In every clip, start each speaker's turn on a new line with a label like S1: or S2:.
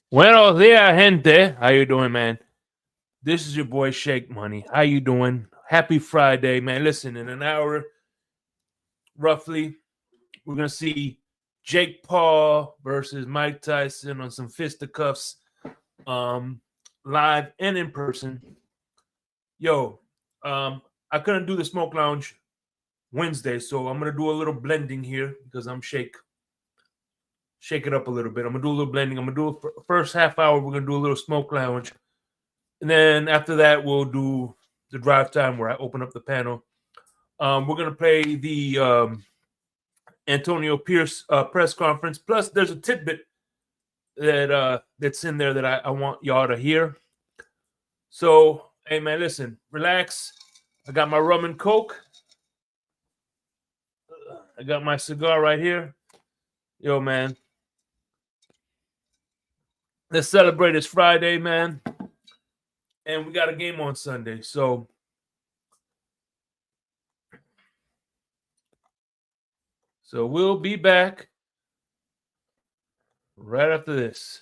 S1: Buenos dias, gente. How you doing, man? This is your boy Shake Money. How you doing? Happy Friday, man. Listen, in an hour, roughly, we're gonna see Jake Paul versus Mike Tyson on some fisticuffs, live and in person. Yo, I couldn't do the Smoke Lounge Wednesday, so I'm gonna do a little blending here because I'm shake it up a little bit. I'm gonna do a little blending. I'm gonna do a first half hour. We're gonna do a little Smoke Lounge. And then after that, we'll do the drive time where I open up the panel. We're going to play the Antonio Pierce press conference. Plus, there's a tidbit that's in there that I want y'all to hear. So, hey, man, listen, relax. I got my rum and Coke. I got my cigar right here. Yo, man. Let's celebrate. It's Friday, man. And we got a game on Sunday. So we'll be back right after this.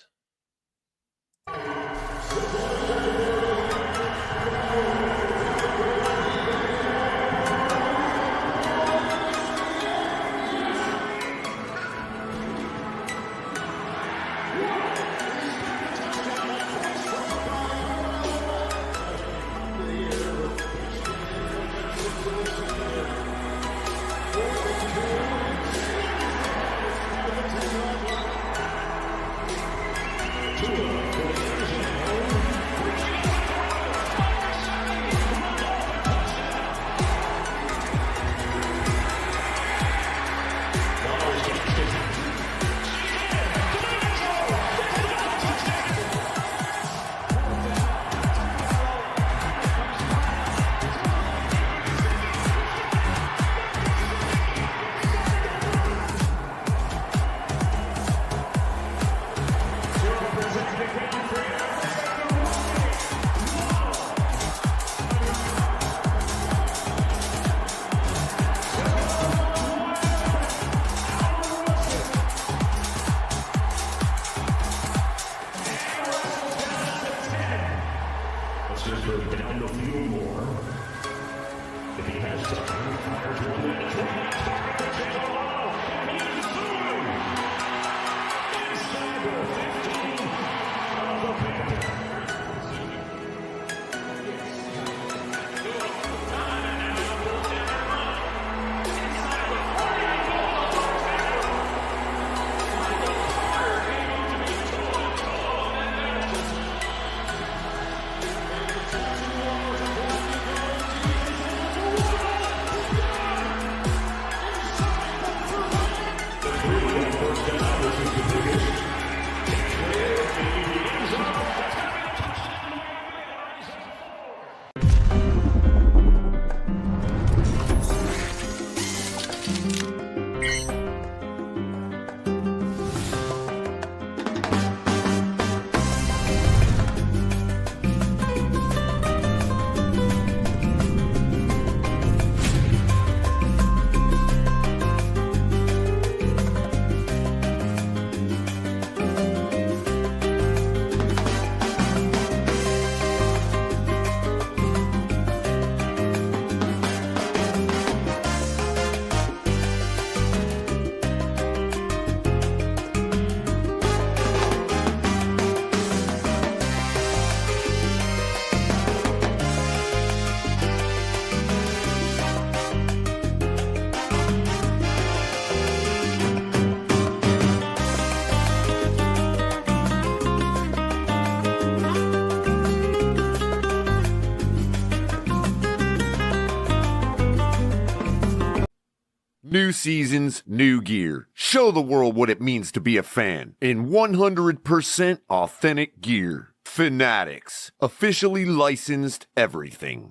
S2: New seasons, new gear. Show the world what it means to be a fan in 100% authentic gear. Fanatics, officially licensed everything.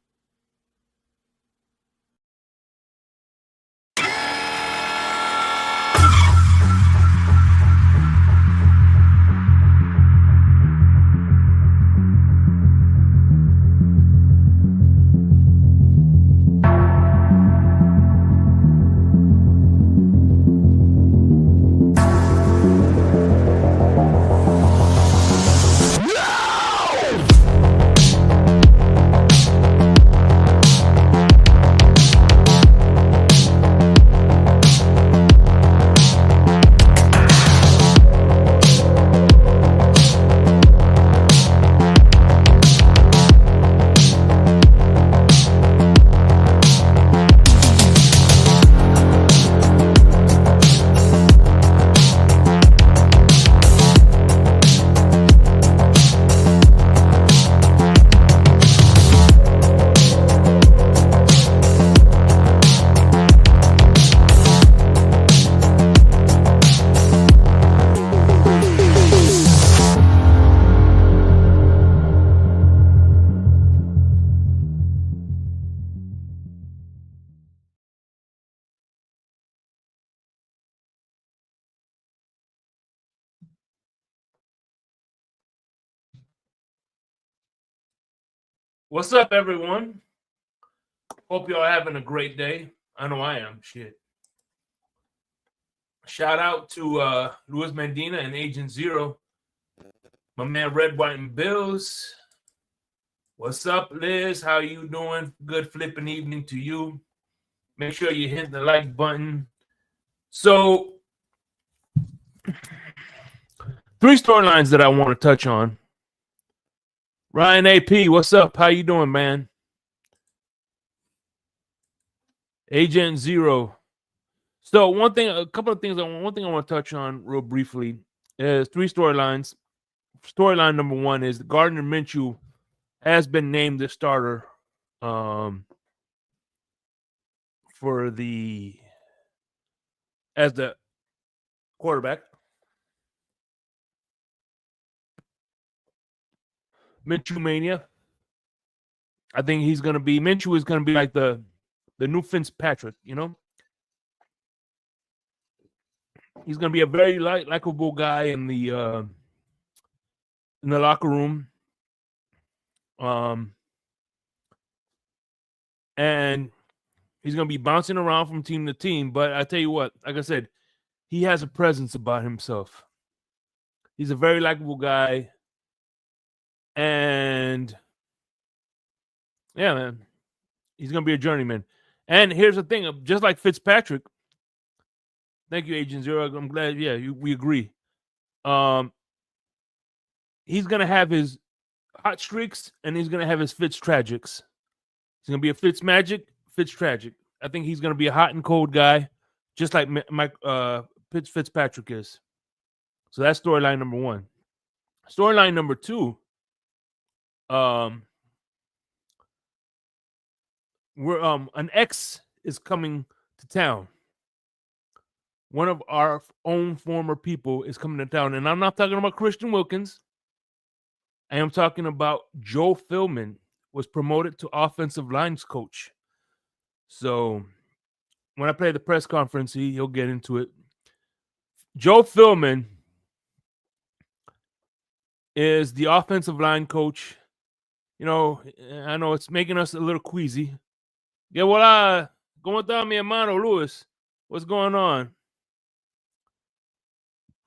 S1: What's up, everyone? Hope y'all having a great day. I know I am. Shit. Shout out to Luis Mendina and Agent Zero. My man Red, White, and Bills. What's up, Liz? How you doing? Good flipping evening to you. Make sure you hit the like button. So, 3 storylines that I want to touch on. Ryan AP, what's up? How you doing, man? Agent Zero. So one thing I want to touch on real briefly is 3 storylines. Storyline number 1 is Gardner Minshew has been named the starter as the quarterback. Minshew mania. I think Minshew is gonna be like the new Fitzpatrick, you know? He's gonna be a very likable guy in the locker room. And he's gonna be bouncing around from team to team. But I tell you what, like I said, he has a presence about himself. He's a very likable guy. And yeah, man, he's gonna be a journeyman. And here's the thing: just like Fitzpatrick. Thank you, Agent Zero. I'm glad. Yeah, we agree. He's gonna have his hot streaks, and he's gonna have his Fitz tragics. He's gonna be a Fitz magic, Fitz tragic. I think he's gonna be a hot and cold guy, just like Fitzpatrick is. So that's storyline number 1. Storyline number 2. An ex is coming to town. One of our own former people is coming to town, and I'm not talking about Christian Wilkins. I am talking about Joe Philman was promoted to offensive lines coach. So when I play the press conference, he'll get into it. Joe Philman is the offensive line coach. You know, I know it's making us a little queasy. Yeah, well, ¿cómo está mi hermano Luis? What's going on?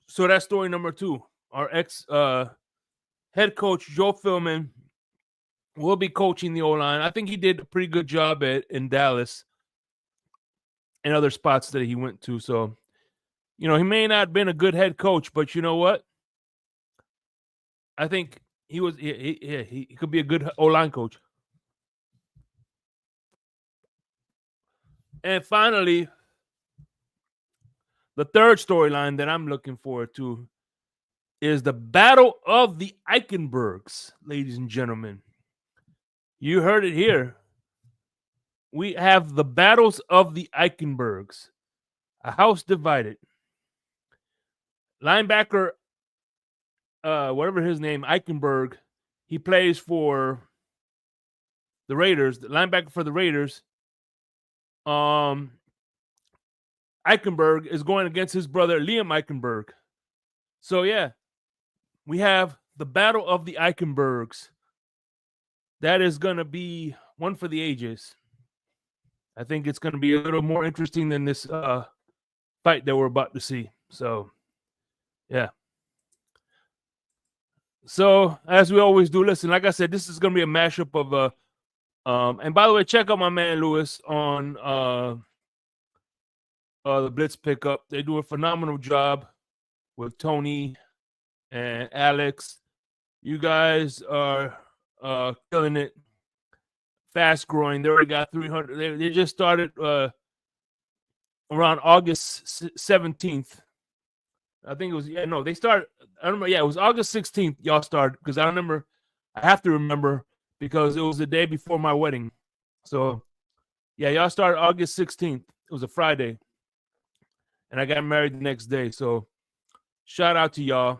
S1: So that's story number 2. Our ex head coach Joe Philman will be coaching the O-line. I think he did a pretty good job in Dallas and other spots that he went to. So, you know, he may not have been a good head coach, but you know what? I think he could be a good O-line coach. And finally, the third storyline that I'm looking forward to is the Battle of the Eichenbergs, ladies and gentlemen. You heard it here. We have the battles of the Eichenbergs. A house divided. Linebacker, whatever his name, Eichenberg, he plays for the Raiders. The linebacker for the Raiders. Eichenberg is going against his brother Liam Eichenberg. So yeah, we have the Battle of the Eichenbergs. That is going to be one for the ages. I think it's going to be a little more interesting than this fight that we're about to see. So, yeah. So, as we always do, listen, like I said, this is going to be a mashup of and by the way, check out my man Lewis on the Blitz Pickup. They do a phenomenal job with Tony and Alex. You guys are killing it. Fast growing. They already got 300. They just started around August 17th. I think it was, they started, I remember, it was August 16th y'all started, because I have to remember, because it was the day before my wedding. So, yeah, y'all started August 16th. It was a Friday. And I got married the next day. So, shout out to y'all.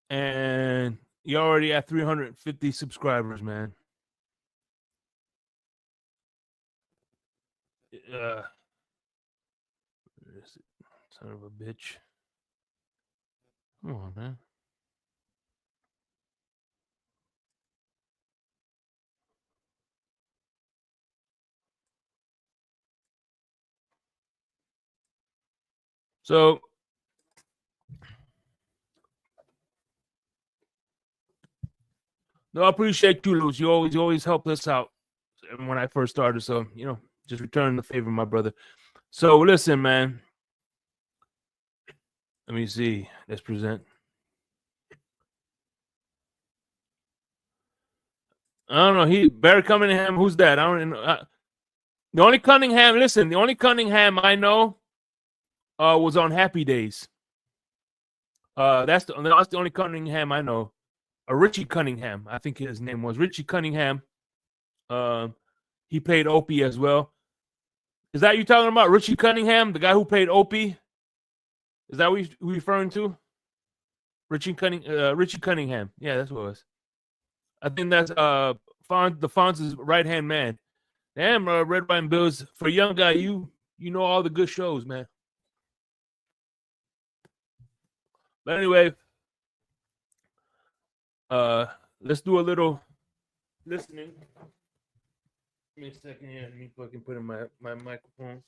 S1: And you already at 350 subscribers, man. Son of a bitch. Come on, man. So no, I appreciate you, Luz. You always helped us out when I first started. So, just return the favor, my brother. So listen, man. Let me see. Let's present. I don't know. Barry Cunningham. Who's that? I don't know. The only Cunningham. Listen, the only Cunningham I know was on Happy Days. That's the only Cunningham I know. Richie Cunningham, I think his name was Richie Cunningham. He played Opie as well. Is that you talking about? Richie Cunningham, the guy who played Opie? Is that what you're referring to? Richie Cunningham. Yeah, that's what it was. I think that's the Fonz's right-hand man. Damn, Red, White, and Bills. For a young guy, you know all the good shows, man. But anyway, let's do a little listening. Give me a second here. Let me fucking put in my microphone.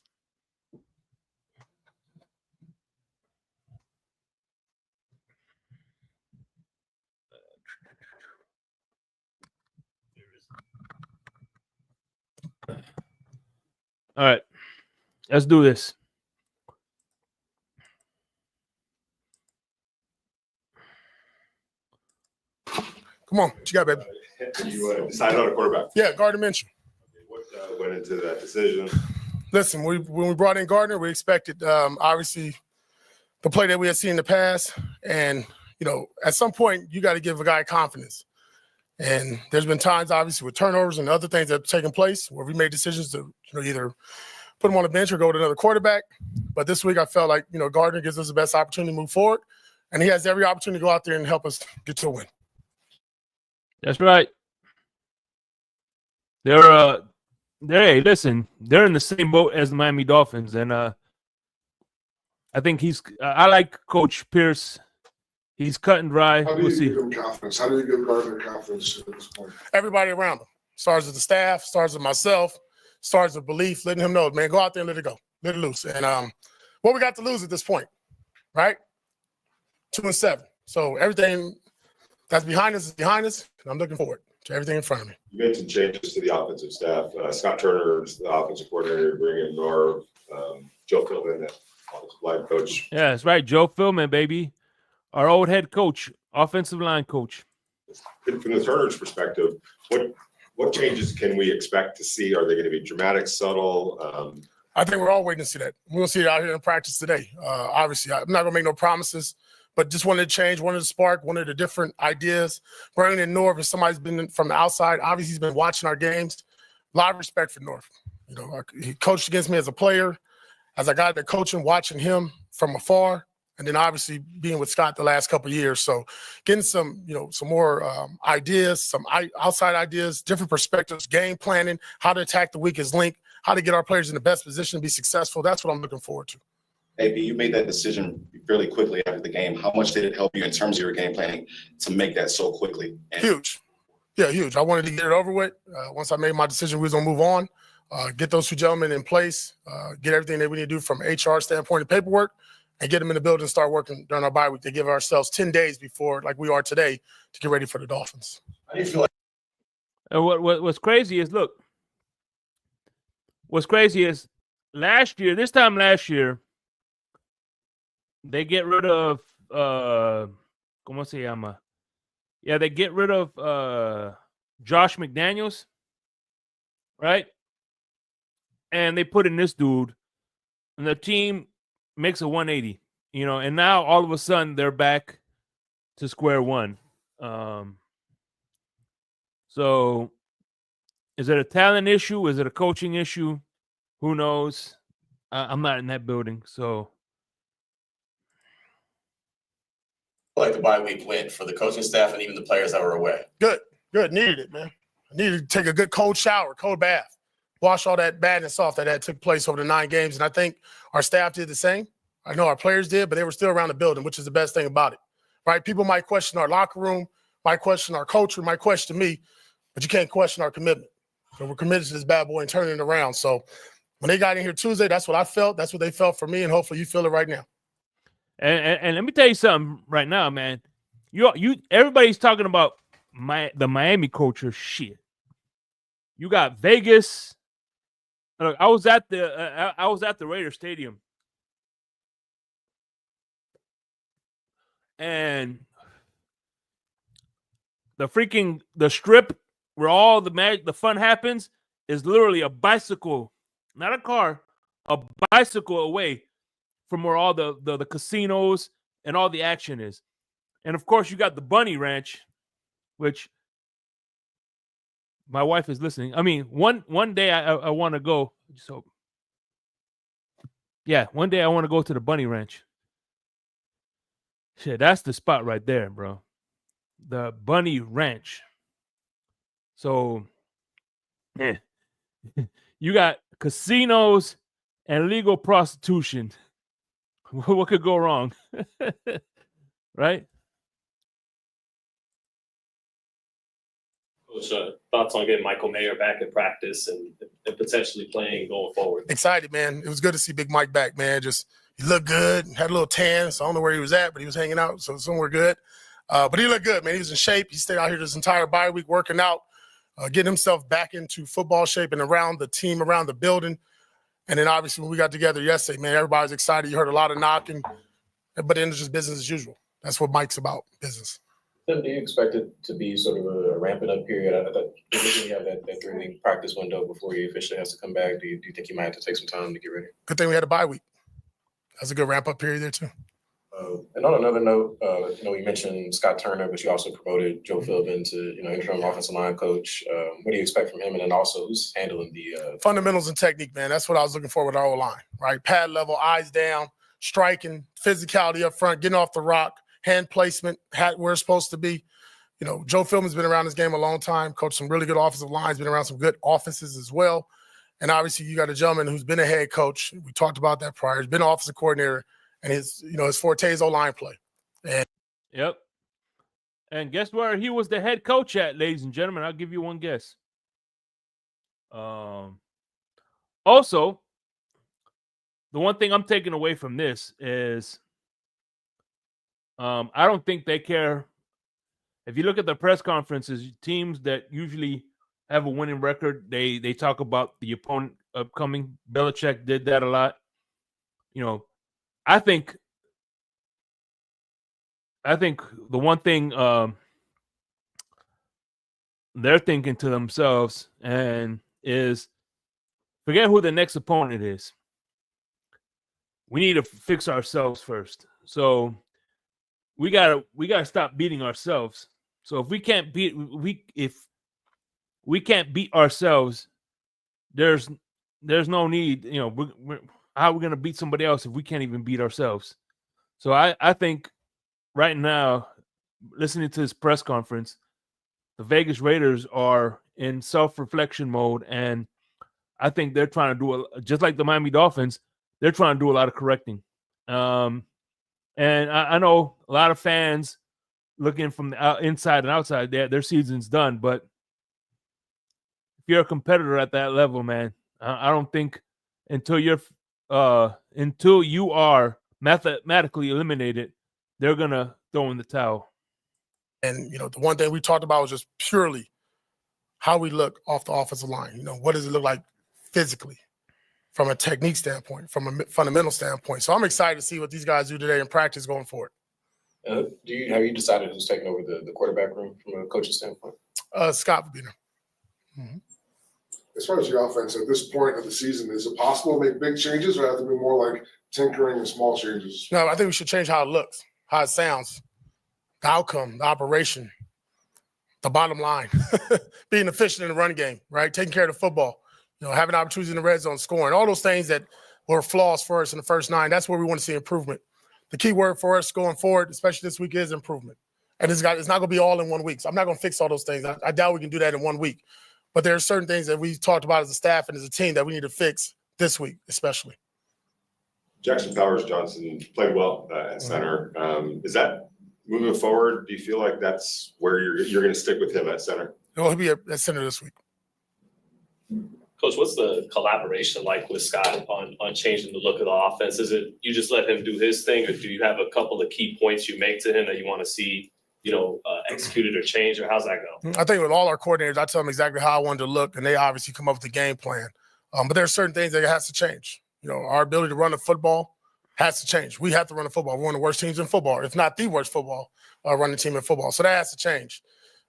S1: All right, let's do this.
S3: Come on, what you got, baby?
S4: You decided on a quarterback.
S3: Yeah, Gardner Minshew.
S4: What went into that decision?
S3: Listen, when we brought in Gardner, we expected obviously the play that we had seen in the past, and at some point you got to give a guy confidence. And there's been times, obviously, with turnovers and other things that have taken place where we made decisions to either put him on the bench or go to another quarterback. But this week, I felt like Gardner gives us the best opportunity to move forward, and he has every opportunity to go out there and help us get to a win.
S1: That's right. Hey, listen, they're in the same boat as the Miami Dolphins, and I think I like Coach Pierce. He's cut and dry.
S5: How do you give him confidence? How do you give Gardner confidence at this point?
S3: Everybody around him. Starts with the staff, starts with myself, starts with belief, letting him know, man, go out there and let it go. Let it loose. And what we got to lose at this point, right? 2-7. So everything that's behind us is behind us, and I'm looking forward to everything in front of me.
S4: You made some changes to the offensive staff. Scott Turner is the offensive coordinator, bringing Norv, Joe Philbin, the offensive line coach.
S1: Yeah, that's right. Joe Philbin, baby. Our old head coach, offensive line coach.
S4: From the Turner's perspective, what changes can we expect to see? Are they going to be dramatic, subtle?
S3: I think we're all waiting to see that. We're going to see it out here in practice today. Obviously, I'm not going to make no promises, but just wanted to change, wanted to spark, wanted the different ideas. Bringing in Norv, if somebody's been from the outside, obviously he's been watching our games. A lot of respect for Norv. He coached against me as a player. As I got to coaching, watching him from afar, and then obviously being with Scott the last couple of years. So getting some more ideas, some outside ideas, different perspectives, game planning, how to attack the weakest link, how to get our players in the best position to be successful. That's what I'm looking forward to.
S6: AB, you made that decision fairly quickly after the game. How much did it help you in terms of your game planning to make that so quickly?
S3: Huge. Yeah, huge. I wanted to get it over with. Once I made my decision, we was going to move on, get those two gentlemen in place, get everything that we need to do from HR standpoint and paperwork, and get them in the building and start working during our bye week. They give ourselves 10 days before, like we are today, to get ready for the Dolphins.
S6: How do you feel like?
S1: And what's crazy is, look, what's crazy is this time last year, they get rid of ¿cómo se llama? Yeah, they get rid of Josh McDaniels, right? And they put in this dude, and the team makes a 180, and now all of a sudden they're back to square one. So is it a talent issue? Is it a coaching issue? Who knows? I'm not in that building, so.
S6: Like the bye week win for the coaching staff and even the players that were away?
S3: Good. Needed it, man. I needed to take a good cold shower, cold bath, wash all that badness off that took place over the 9 games. And I think our staff did the same. I know our players did, but they were still around the building, which is the best thing about it, right? People might question our locker room, might question our culture, might question me, but you can't question our commitment. So we're committed to this bad boy and turning it around. So when they got in here Tuesday, that's what I felt. That's what they felt for me, and hopefully you feel it right now.
S1: And let me tell you something right now, man. Everybody's talking about the Miami culture. Shit, you got Vegas. Look, I was at the Raider Stadium, and the strip where all the fun happens is literally a bicycle, not a car, a bicycle away from where all the casinos and all the action is. And of course, you got the Bunny Ranch, which my wife is listening. I mean, one day I want to go. So, yeah, one day I want to go to the Bunny Ranch. Shit, that's the spot right there, bro. The Bunny Ranch. So, yeah, you got casinos and legal prostitution. What could go wrong? Right?
S7: Coach, thoughts on getting Michael Mayer back at practice and potentially playing going forward?
S3: Excited, man. It was good to see Big Mike back, man. He looked good, had a little tan, so I don't know where he was at, but he was hanging out, so somewhere good. But he looked good, man. He was in shape. He stayed out here this entire bye week working out, getting himself back into football shape and around the team, around the building. And then obviously when we got together yesterday, man, everybody was excited. You heard a lot of knocking, but then it's just business as usual. That's what Mike's about, business.
S7: Then do you expect it to be sort of a ramping up period? I thought you have that 3-week practice window before he officially has to come back. Do you think he might have to take some time to get ready?
S3: Good thing we had a bye week. That's a good ramp up period there too.
S7: And on another note, you mentioned Scott Turner, but you also promoted Joe Philbin to, interim offensive line coach. What do you expect from him? And then also who's handling the
S3: fundamentals and technique, man. That's what I was looking for with our O-line, right? Pad level, eyes down, striking, physicality up front, getting off the rock, hand placement, where it's supposed to be. Joe Philbin's been around this game a long time, coached some really good offensive lines, been around some good offenses as well. And obviously you got a gentleman who's been a head coach. We talked about that prior. He's been an offensive coordinator, and his forte is O-line play.
S1: Yep. And guess where he was the head coach at, ladies and gentlemen? I'll give you one guess. Also, the one thing I'm taking away from this is I don't think they care. If you look at the press conferences, teams that usually have a winning record, they talk about the opponent upcoming. Belichick did that a lot. I think the one thing they're thinking to themselves is forget who the next opponent is. We need to fix ourselves first. So we gotta stop beating ourselves. So if we can't beat ourselves, there's no need. How are we gonna beat somebody else if we can't even beat ourselves? So I think right now, listening to this press conference, the Vegas Raiders are in self-reflection mode, and I think they're trying to do just like the Miami Dolphins. They're trying to do a lot of correcting. And I know a lot of fans looking from the inside and outside, their season's done. But if you're a competitor at that level, man, I don't think until you are mathematically eliminated, they're gonna throw in the towel.
S3: And the one thing we talked about was just purely how we look off the offensive line. What does it look like physically, from a technique standpoint, from a fundamental standpoint. So I'm excited to see what these guys do today in practice going forward.
S7: Have you decided who's taking over the quarterback room from a coaching standpoint?
S3: Scott would be there.
S5: Mm-hmm. As far as the offense at this point of the season, is it possible to make big changes, or have to be more like tinkering and small changes?
S3: No, I think we should change how it looks, how it sounds, the outcome, the operation, the bottom line, being efficient in the run game, right? Taking care of the football, having opportunities in the red zone, scoring, all those things that were flaws for us in the first 9. That's where we want to see improvement. The key word for us going forward, especially this week, is improvement. And it's not going to be all in 1 week. So I'm not going to fix all those things. I doubt we can do that in 1 week. But there are certain things that we talked about as a staff and as a team that we need to fix this week, especially.
S4: Jackson Powers Johnson played well at center. Is that moving forward? Do you feel like that's where you're going to stick with him at center?
S3: Well, he'll be at center this week.
S8: Coach, what's the collaboration like with Scott on changing the look of the offense? Is it you just let him do his thing, or do you have a couple of key points you make to him that you want to see, executed or changed, or how's that go?
S3: I think with all our coordinators, I tell them exactly how I wanted to look, and they obviously come up with a game plan. But there are certain things that has to change. Our ability to run the football has to change. We have to run the football. We're one of the worst teams in football, if not the worst football running team in football. So that has to change.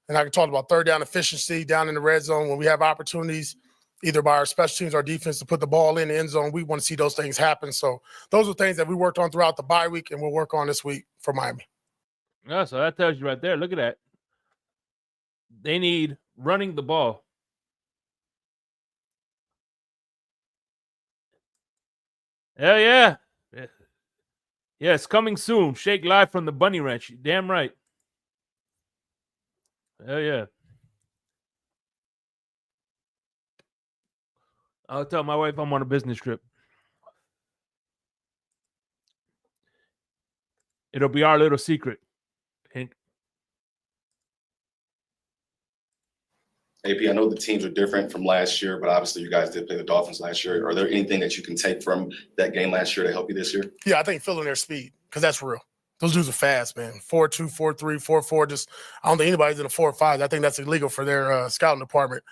S3: And I can talk about third down efficiency down in the red zone when we have opportunities, either by our special teams or defense, to put the ball in the end zone. We want to see those things happen. So those are things that we worked on throughout the bye week, and we'll work on this week for Miami.
S1: Yeah, so that tells you right there. Look at that. They need running the ball. Hell yeah. Yeah, it's coming soon. Shake live from the Bunny Ranch. Damn right. Hell yeah. I'll tell my wife I'm on a business trip. It'll be our little secret. Hint.
S6: AP, I know the teams are different from last year, but obviously you guys did play the Dolphins last year. Are there anything that you can take from that game last year to help you this year?
S3: Yeah, I think filling their speed, because that's real. Those dudes are fast, man. 4.2, 4.3, 4.4. I don't think anybody's in a 4.5. I think that's illegal for their scouting department.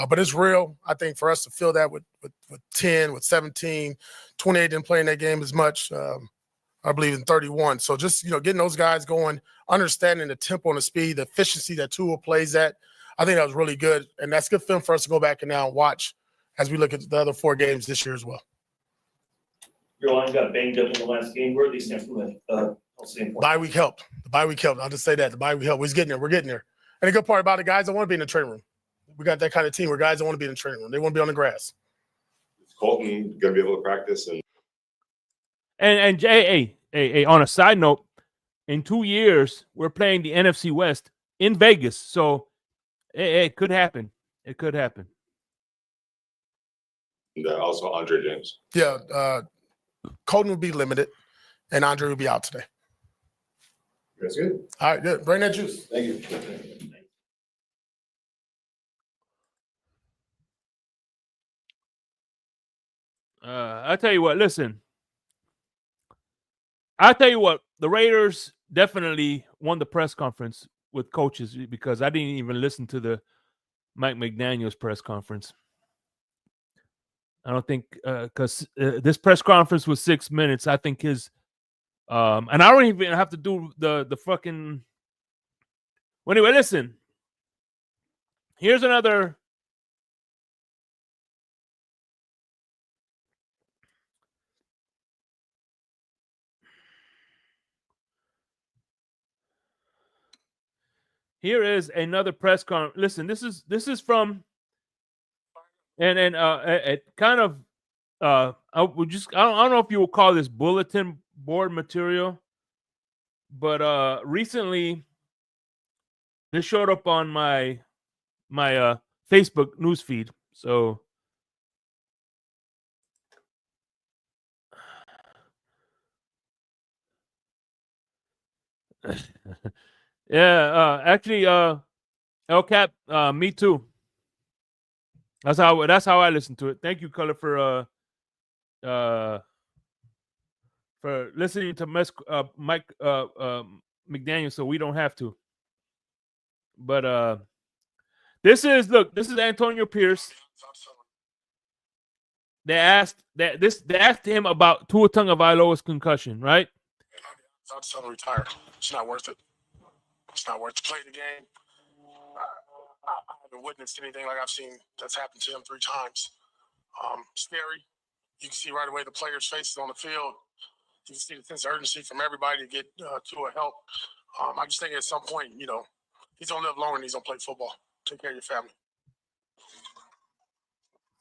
S3: But it's real. I think for us to fill that with 10, with 17, 28 didn't play in that game as much. I believe in 31. So just, getting those guys going, understanding the tempo and the speed, the efficiency that Tua plays at, I think that was really good. And that's good film for us to go back and now watch as we look at the other 4 games this year as well.
S9: Your line got banged up in the last game. Where do they stand from the health standpoint?
S3: Bye week helped. The bye week helped. I'll just say that. The bye week helped. We're getting there. We're getting there. And the good part about it, guys don't want to be in the training room. We got that kind of team where guys don't want to be in the training room. They want to be on the grass.
S4: Is Colton going to be able to practice?
S1: And Jay, hey, on a side note, in 2 years, we're playing the NFC West in Vegas. So it could happen. It could happen.
S4: And also Andre James.
S3: Yeah, Colton will be limited, and Andre will be out today.
S6: That's good.
S3: All right, good. Bring that juice.
S6: Thank you.
S1: I tell you what, listen. I tell you what, the Raiders definitely won the press conference with coaches because I didn't even listen to the Mike McDaniel's press conference. I don't think because this press conference was 6 minutes. I think his and I don't even have to do the fucking. Well, anyway, listen. Here's another. Here is another press conference. Listen, this is from, and it kind of I don't know if you will call this bulletin board material, but recently this showed up on my Facebook newsfeed. So yeah, actually, El Cap, me too. That's how I listen to it. Thank you, Color, for listening to Mike McDaniel, so we don't have to. But this is Antonio Pierce. They asked him about Tua Tagovailoa's concussion, right?
S3: I'll tell him retire. It's not worth it. It's not worth to play the game. I haven't witnessed anything like I've seen that's happened to him 3 times. Scary. You can see right away the players' faces on the field. You can see the sense of urgency from everybody to get Tua help. I just think at some point, he's going to live longer and he's going to play football. Take care of your family.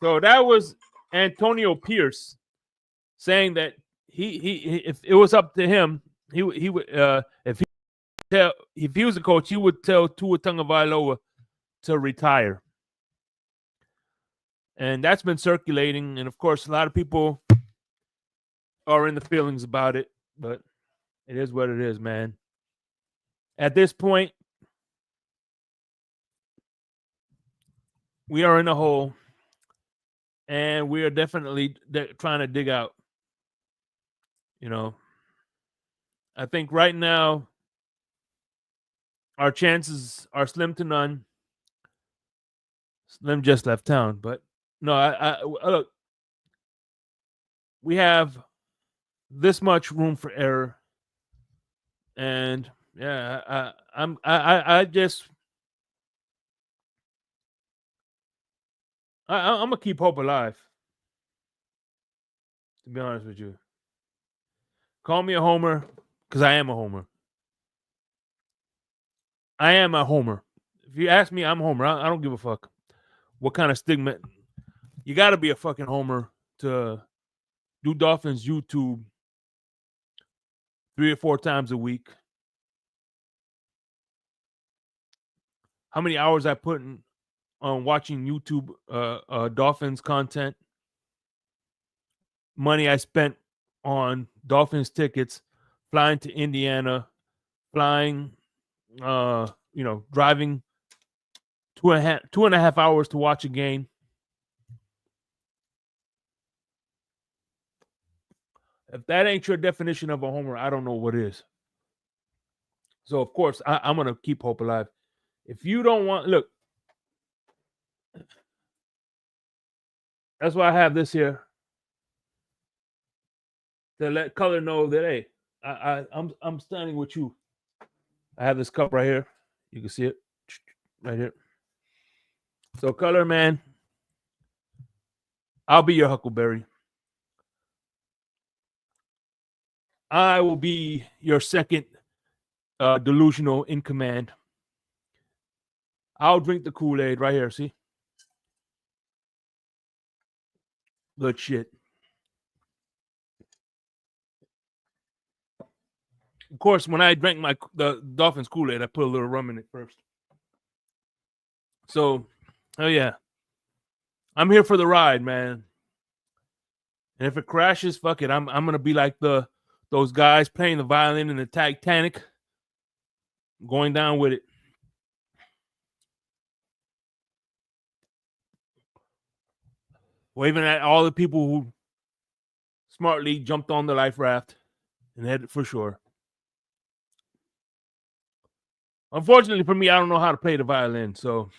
S1: So that was Antonio Pierce saying that he if it was up to him, he would if he was a coach, he would tell Tua Tagovailoa to retire. And that's been circulating, and of course a lot of people are in the feelings about it, but it is what it is, man. At this point, we are in a hole. and we are definitely trying to dig out. You know, I think right now our chances are slim to none. Slim just left town, but no, I look. We have this much room for error, and yeah, I just I'm gonna keep hope alive. To be honest with you, call me a homer because I am a homer. I am a homer. If you ask me, I'm a homer. I don't give a fuck what kind of stigma. You got to be a fucking homer to do Dolphins YouTube 3 or 4 times a week. How many hours I put in on watching YouTube Dolphins content? Money I spent on Dolphins tickets, flying to Indiana, flying, driving 2.5 hours to watch a game. If that ain't your definition of a homer, I don't know what is. So of course I'm gonna keep hope alive. If you don't want, look, that's why I have this here to let color know that hey, I'm standing with you. I have this cup right here. You can see it right here. So color man, I'll be your Huckleberry. I will be your second delusional in command. I'll drink the Kool-Aid right here. See? Good shit. Of course, when I drank the Dolphins Kool-Aid, I put a little rum in it first. So, oh yeah. I'm here for the ride, man. And if it crashes, fuck it. I'm gonna be like those guys playing the violin in the Titanic, going down with it. Waving at all the people who smartly jumped on the life raft and headed for shore. Unfortunately for me, I don't know how to play the violin, so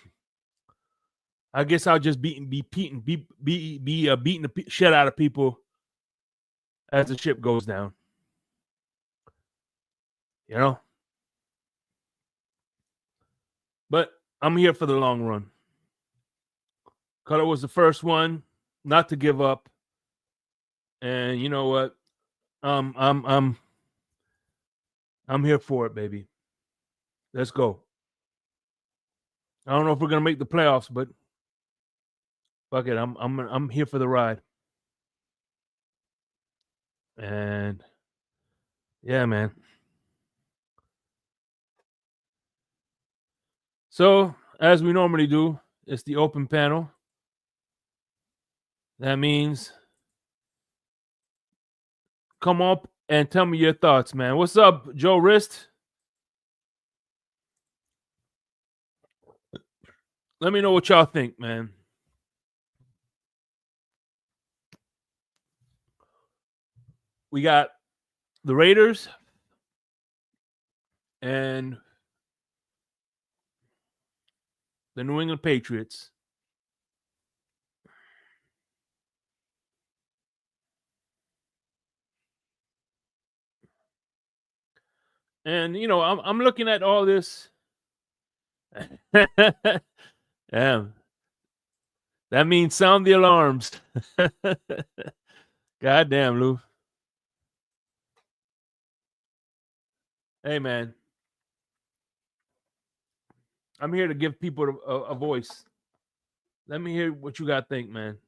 S1: I guess I'll just be beating the shit out of people as the ship goes down. You know? But I'm here for the long run. Color was the first one not to give up. And you know what? I'm here for it, baby. Let's go. I don't know if we're gonna make the playoffs, but fuck it. I'm here for the ride. And yeah, man. So, as we normally do, it's the open panel. That means come up and tell me your thoughts, man. What's up, Joe Wrist? Let me know what y'all think, man. We got the Raiders and the New England Patriots. And you know, I'm looking at all this. Yeah. That means sound the alarms. God damn, Lou. Hey, man. I'm here to give people a voice. Let me hear what you got to think, man.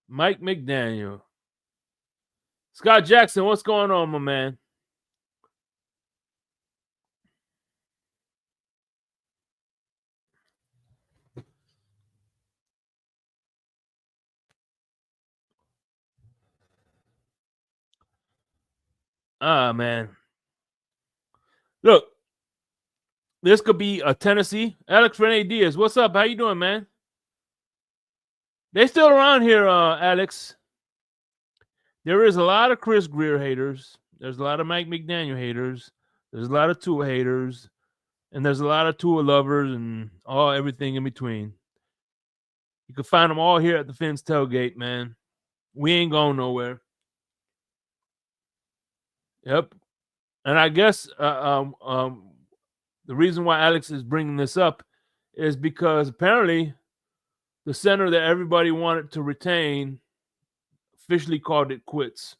S1: Mike McDaniel. Scott Jackson, what's going on, my man? Ah, man. Look, this could be a Tennessee. Alex Rene Diaz, what's up? How you doing, man? They still around here, Alex. There is a lot of Chris Greer haters. There's a lot of Mike McDaniel haters. There's a lot of Tua haters. And there's a lot of Tua lovers and everything in between. You can find them all here at the Fins Tailgate, man. We ain't going nowhere. Yep. And I guess the reason why Alex is bringing this up is because apparently the center that everybody wanted to retain officially called it quits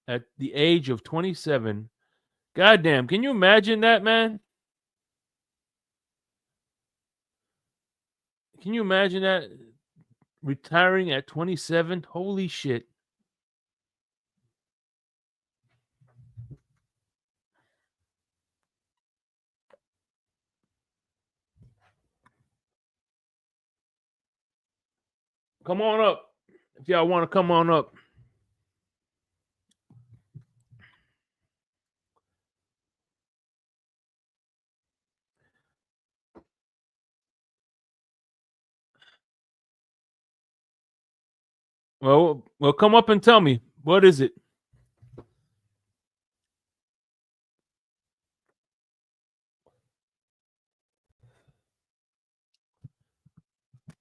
S1: at the age of 27. Goddamn, can you imagine that, man? Can you imagine that? Retiring at 27? Holy shit. Come on up if y'all want to come on up. Well, come up and tell me. What is it?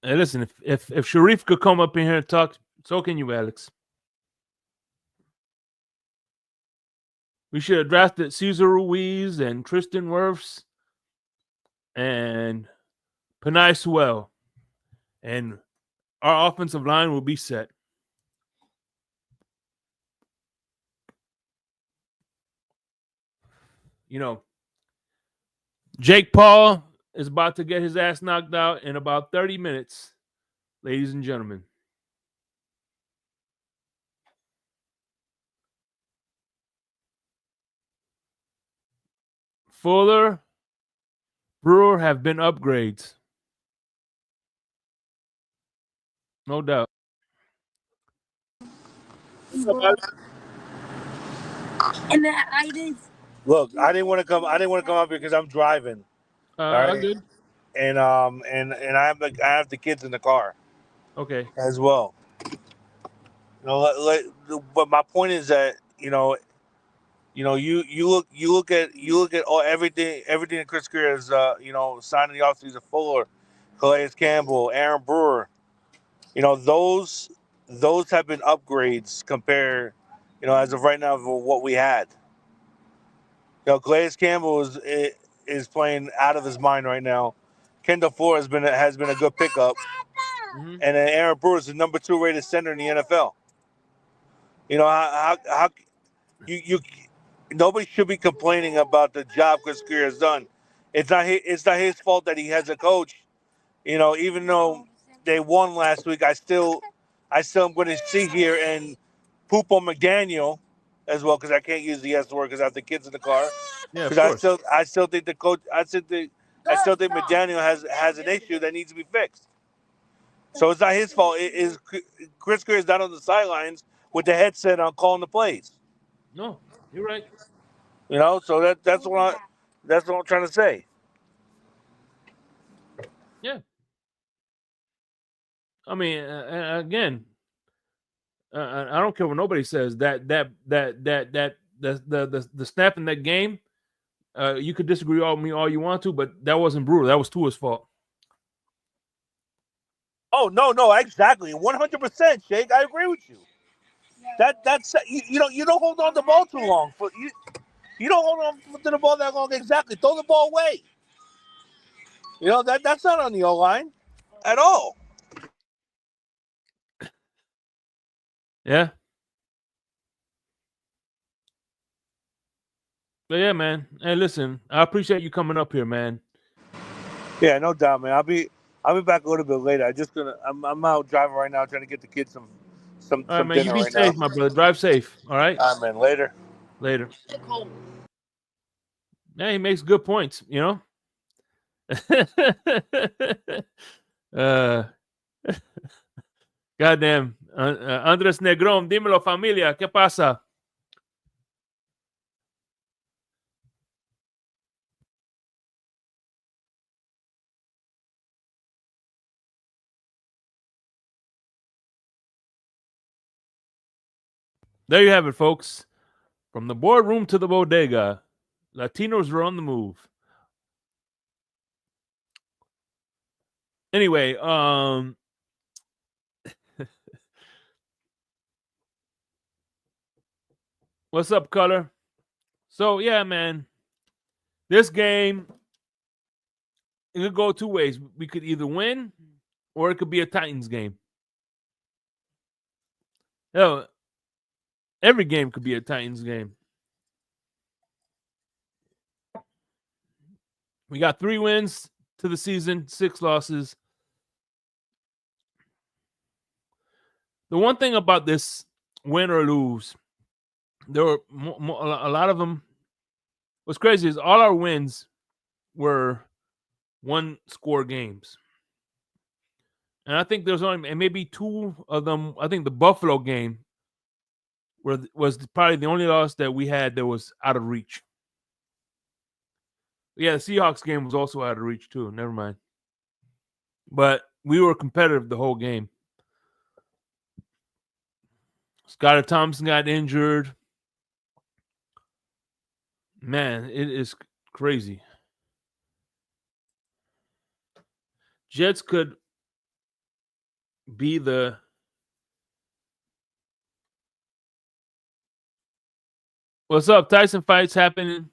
S1: Hey, listen, if Sharif could come up in here and talk, so can you, Alex. We should have drafted Cesar Ruiz and Tristan Wirfs and Penei Sewell, and our offensive line will be set. You know, Jake Paul is about to get his ass knocked out in about 30 minutes, ladies and gentlemen. Fuller, Brewer have been upgrades. No doubt.
S10: And then I didn't.
S11: Look, I didn't want to come up here because I'm driving. All right.
S1: Good.
S11: And I have the kids in the car
S1: Okay.
S11: as well. You know, but my point is that you look at everything that Chris Greer has signed in the offseason: Fuller, Calais Campbell, Aaron Brewer. You know, those have been upgrades compared, as of right now, for what we had. You know, Calais Campbell is playing out of his mind right now. Kendall Fuller has been a good pickup, and then Aaron Brewer is the number 2 rated center in the NFL. You know how you nobody should be complaining about the job Chris Greer has done. It's not his fault that he has a coach. You know, even though they won last week, I still am going to sit here and poop on McDaniel as well, because I can't use the S word because I have the kids in the car.
S1: Yeah, of
S11: Because
S1: course.
S11: I still think the coach. I still think McDaniel has an issue that needs to be fixed. So it's not his fault. It is Chris Greer is not on the sidelines with the headset on calling the plays.
S1: No, you're right.
S11: You know, so that's what I'm trying to say.
S1: Yeah. I mean, again, I don't care what nobody says. The snap in that game. You could disagree with me all you want to, but that wasn't Brewer. That was Tua's fault.
S11: Oh no, exactly, 100%, Shake. I agree with you. That's you don't hold on to the ball too long. You don't hold on to the ball that long. Exactly, throw the ball away. You know that's not on the O line at all.
S1: Yeah. But yeah, man. Hey, listen, I appreciate you coming up here, man.
S11: Yeah, no doubt, man. I'll be back a little bit later. I'm out driving right now, trying to get the kids some
S1: All right, man. You
S11: dinner
S1: be
S11: right
S1: safe,
S11: now.
S1: my brother. Drive safe. All right.
S11: All right, man. Later.
S1: Later. Yeah, he makes good points, you know. Goddamn. Andres Negron, dímelo, familia. ¿Qué pasa? there you have it, folks. From the boardroom to the bodega, Latinos are on the move. Anyway, what's up, Color? So yeah, man, this game it could go two ways. We could either win, or it could be a Titans game. Hell, every game could be a Titans game. We got 3 wins to the season, 6 losses. The one thing about this win or lose, there were a lot of them. What's crazy is all our wins were 1-score games. And I think there's only maybe 2 of them. I think the Buffalo game was probably the only loss that we had that was out of reach. Yeah, the Seahawks game was also out of reach too. Never mind. But we were competitive the whole game. Scotty Thompson got injured. Man, it is crazy. Jets could be the What's up? Tyson fights happening.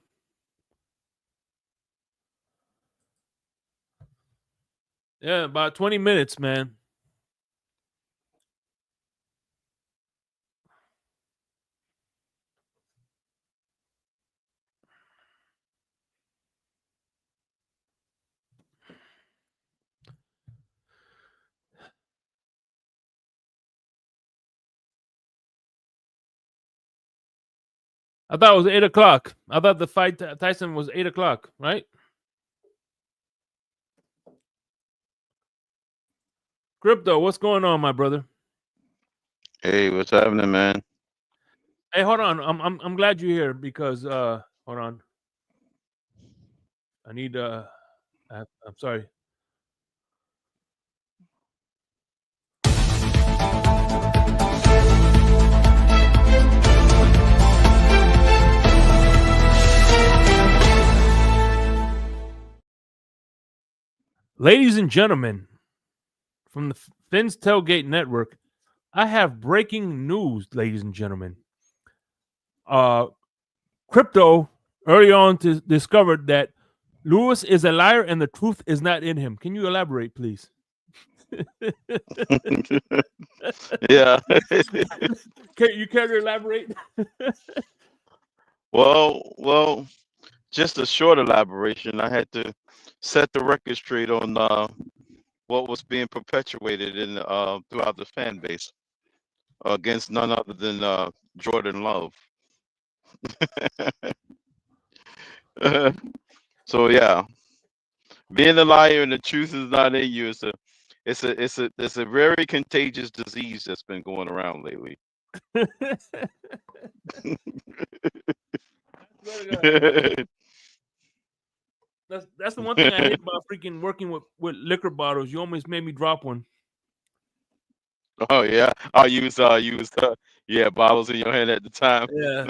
S1: Yeah, about 20 minutes, man. I thought it was 8 o'clock. I thought the fight Tyson was 8 o'clock, right? Crypto, what's going on, my brother?
S12: Hey, what's happening, man?
S1: Hey, hold on. I'm glad you're here because hold on. I need I'm sorry. Ladies and gentlemen, from the Finn's Tailgate Network, I have breaking news, ladies and gentlemen. Crypto early on discovered that Lewis is a liar and the truth is not in him. Can you elaborate, please?
S12: Yeah.
S1: Can you care to elaborate?
S12: Well, just a short elaboration. I had to set the record straight on what was being perpetuated in throughout the fan base against none other than Jordan Love. So yeah, being a liar and the truth is not in you. It's a very contagious disease that's been going around lately.
S1: That's the one thing I hate about freaking working with liquor bottles. You almost made me drop one.
S12: Oh yeah, you was bottles in your hand at the time.
S1: Yeah.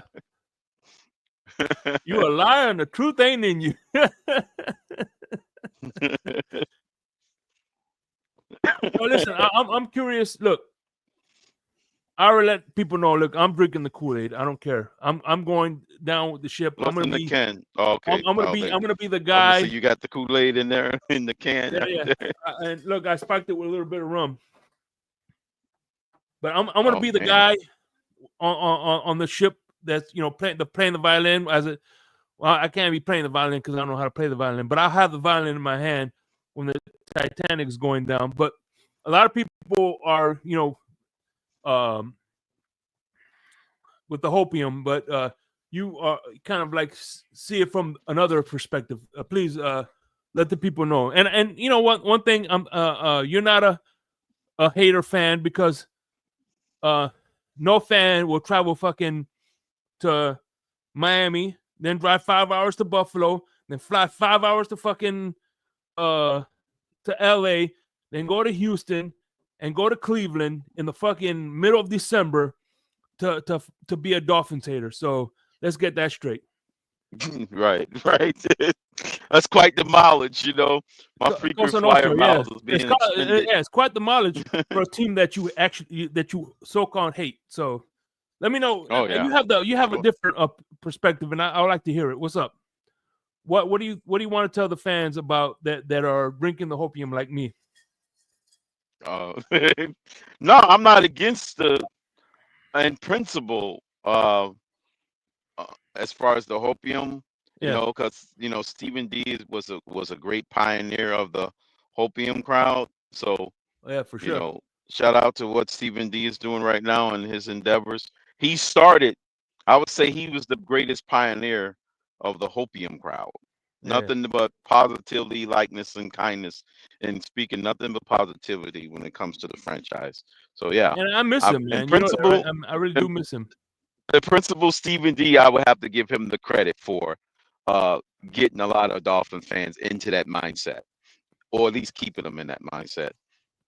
S1: You a liar and the truth ain't in you. No, listen, I'm curious. Look, I already let people know. Look, I'm drinking the Kool-Aid. I don't care. I'm going down with the ship.
S12: What's
S1: I'm gonna
S12: in the
S1: be.
S12: can? Oh, okay.
S1: I'm gonna be the guy.
S12: So you got the Kool-Aid in there in the can.
S1: Yeah. And look, I spiked it with a little bit of rum. But I'm gonna be the guy on the ship that's playing the violin as a. Well, I can't be playing the violin because I don't know how to play the violin. But I'll have the violin in my hand when the Titanic is going down. But a lot of people are with the hopium, but you are kind of like see it from another perspective. Please let the people know. And you know what? One thing, you're not a hater fan because no fan will travel fucking to Miami, then drive 5 hours to Buffalo, then fly 5 hours to fucking to LA, then go to Houston and go to Cleveland in the fucking middle of December to be a Dolphins hater. So let's get that straight.
S12: Right. That's quite the mileage, you know. My frequent
S1: Cosa
S12: flyer
S1: Nostra, yeah.
S12: miles is being expended.
S1: It's quite the mileage for a team that you so-called hate. So let me know.
S12: Oh, yeah.
S1: You have a
S12: Sure.
S1: different perspective, and I would like to hear it. What's up? What do you want to tell the fans about that are drinking the hopium like me?
S12: No, I'm not against in principle. As far as the hopium, you
S1: Yeah.
S12: know, because Stephen D was a great pioneer of the hopium crowd. So
S1: Yeah, for sure.
S12: shout out to what Stephen D is doing right now in his endeavors. He started, I would say, he was the greatest pioneer of the hopium crowd.
S1: Yeah.
S12: Nothing but positivity, likeness, and kindness, and speaking nothing but positivity when it comes to the franchise. So yeah,
S1: And I miss him, man.
S12: In principle,
S1: I really do miss him.
S12: the principal Stephen D, I would have to give him the credit for getting a lot of Dolphin fans into that mindset, or at least keeping them in that mindset.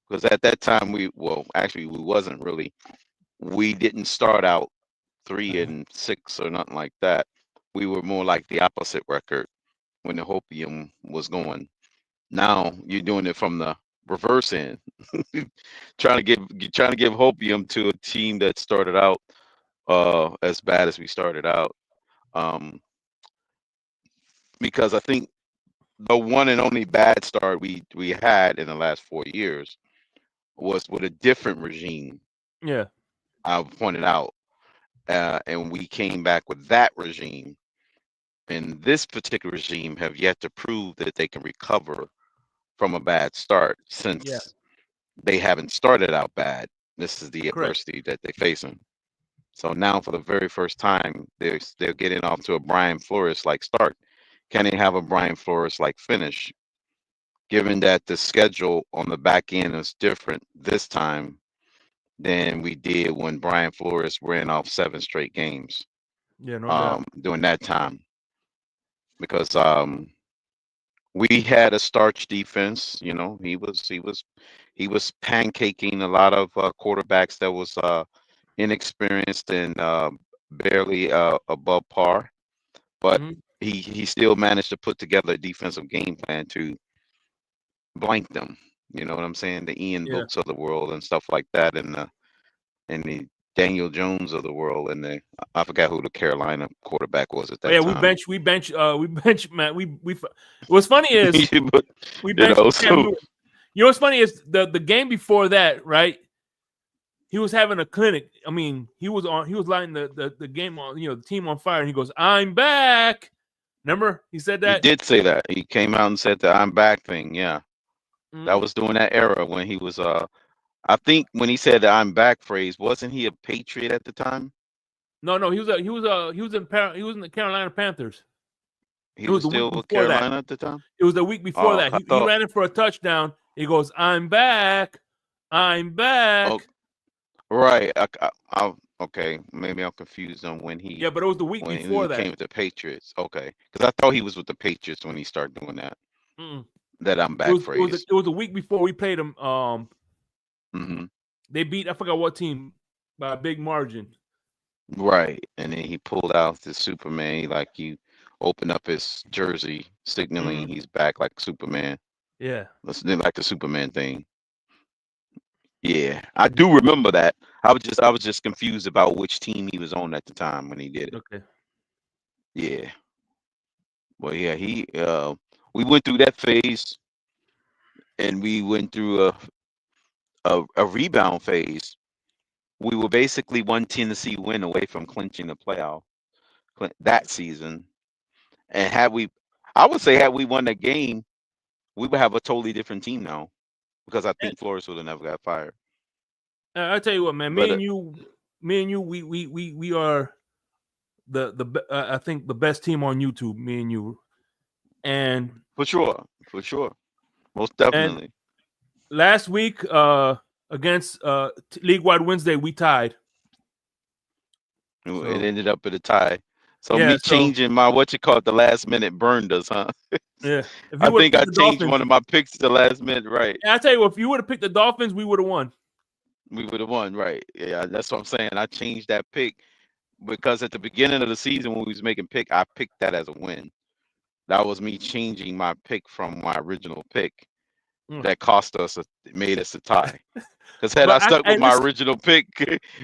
S12: Because at that time, we wasn't really. We didn't start out 3-6 or nothing like that. We were more like the opposite record when the hopium was going. Now you're doing it from the reverse end, trying to give hopium to a team that started out as bad as we started out. Because I think the one and only bad start we had in the last 4 years was with a different regime.
S1: Yeah.
S12: I pointed out, and we came back with that regime. And this particular regime have yet to prove that they can recover from a bad start, since they haven't started out bad. This is the adversity that they're facing. So now, for the very first time, they're getting off to a Brian Flores-like start. Can they have a Brian Flores-like finish? Given that the schedule on the back end is different this time than we did when Brian Flores ran off 7 straight games.
S1: Yeah, no doubt.
S12: During that time, because we had a starch defense. You know, he was pancaking a lot of quarterbacks that was inexperienced and barely above par, but he still managed to put together a defensive game plan to blank them. You know what I'm saying? The Ian Books of the world and stuff like that, and the Daniel Jones of the world, and I forgot who the Carolina quarterback was at that time.
S1: We bench, man. What's funny is we bench. You know what's funny is the game before that, right? He was having a clinic. I mean, he was lighting the game on, the team on fire, and he goes, "I'm back." Remember, he said that.
S12: He did say that. He came out and said the "I'm back" thing. Yeah, that was during that era when he was. I think when he said the "I'm back" phrase, wasn't he a Patriot at the time?
S1: No, he was in the Carolina Panthers.
S12: He was still with Carolina at the time.
S1: It was the week before that. He ran in for a touchdown. He goes, "I'm back, I'm back."
S12: Oh, right. Okay. Maybe I'm confused on when he.
S1: Yeah, but it was the week before that.
S12: He came with the Patriots. Okay, because I thought he was with the Patriots when he started doing that. That "I'm back" phrase.
S1: It was a week before we played him. They beat, I forgot what team, by a big margin.
S12: Right, and then he pulled out the Superman. Like, you open up his jersey, signaling he's back like Superman.
S1: Yeah,
S12: let's do like the Superman thing. Yeah, I do remember that. I was just confused about which team he was on at the time when he did it.
S1: Okay.
S12: Yeah. Well, yeah, we went through that phase, and we went through a rebound phase. We were basically one Tennessee win away from clinching the playoff that season. And I would say had we won that game, we would have a totally different team now, because I think Flores would have never got fired.
S1: I tell you what, man. Me and you, we are I think the best team on YouTube. Me and you, and
S12: for sure, most definitely.
S1: Last week, against League-Wide Wednesday, we tied.
S12: It ended up with a tie. So me changing my the last minute burned us, huh?
S1: Yeah.
S12: I think I changed one of my picks the last minute, right?
S1: Yeah, I tell you what, if you would have picked the Dolphins, we would have won.
S12: we would have won, right? Yeah, that's what I'm saying. I changed that pick because at the beginning of the season when we was making pick, I picked that as a win. That was me changing my pick from my original pick. That cost us, made us a tie. Because had I stuck with my original pick,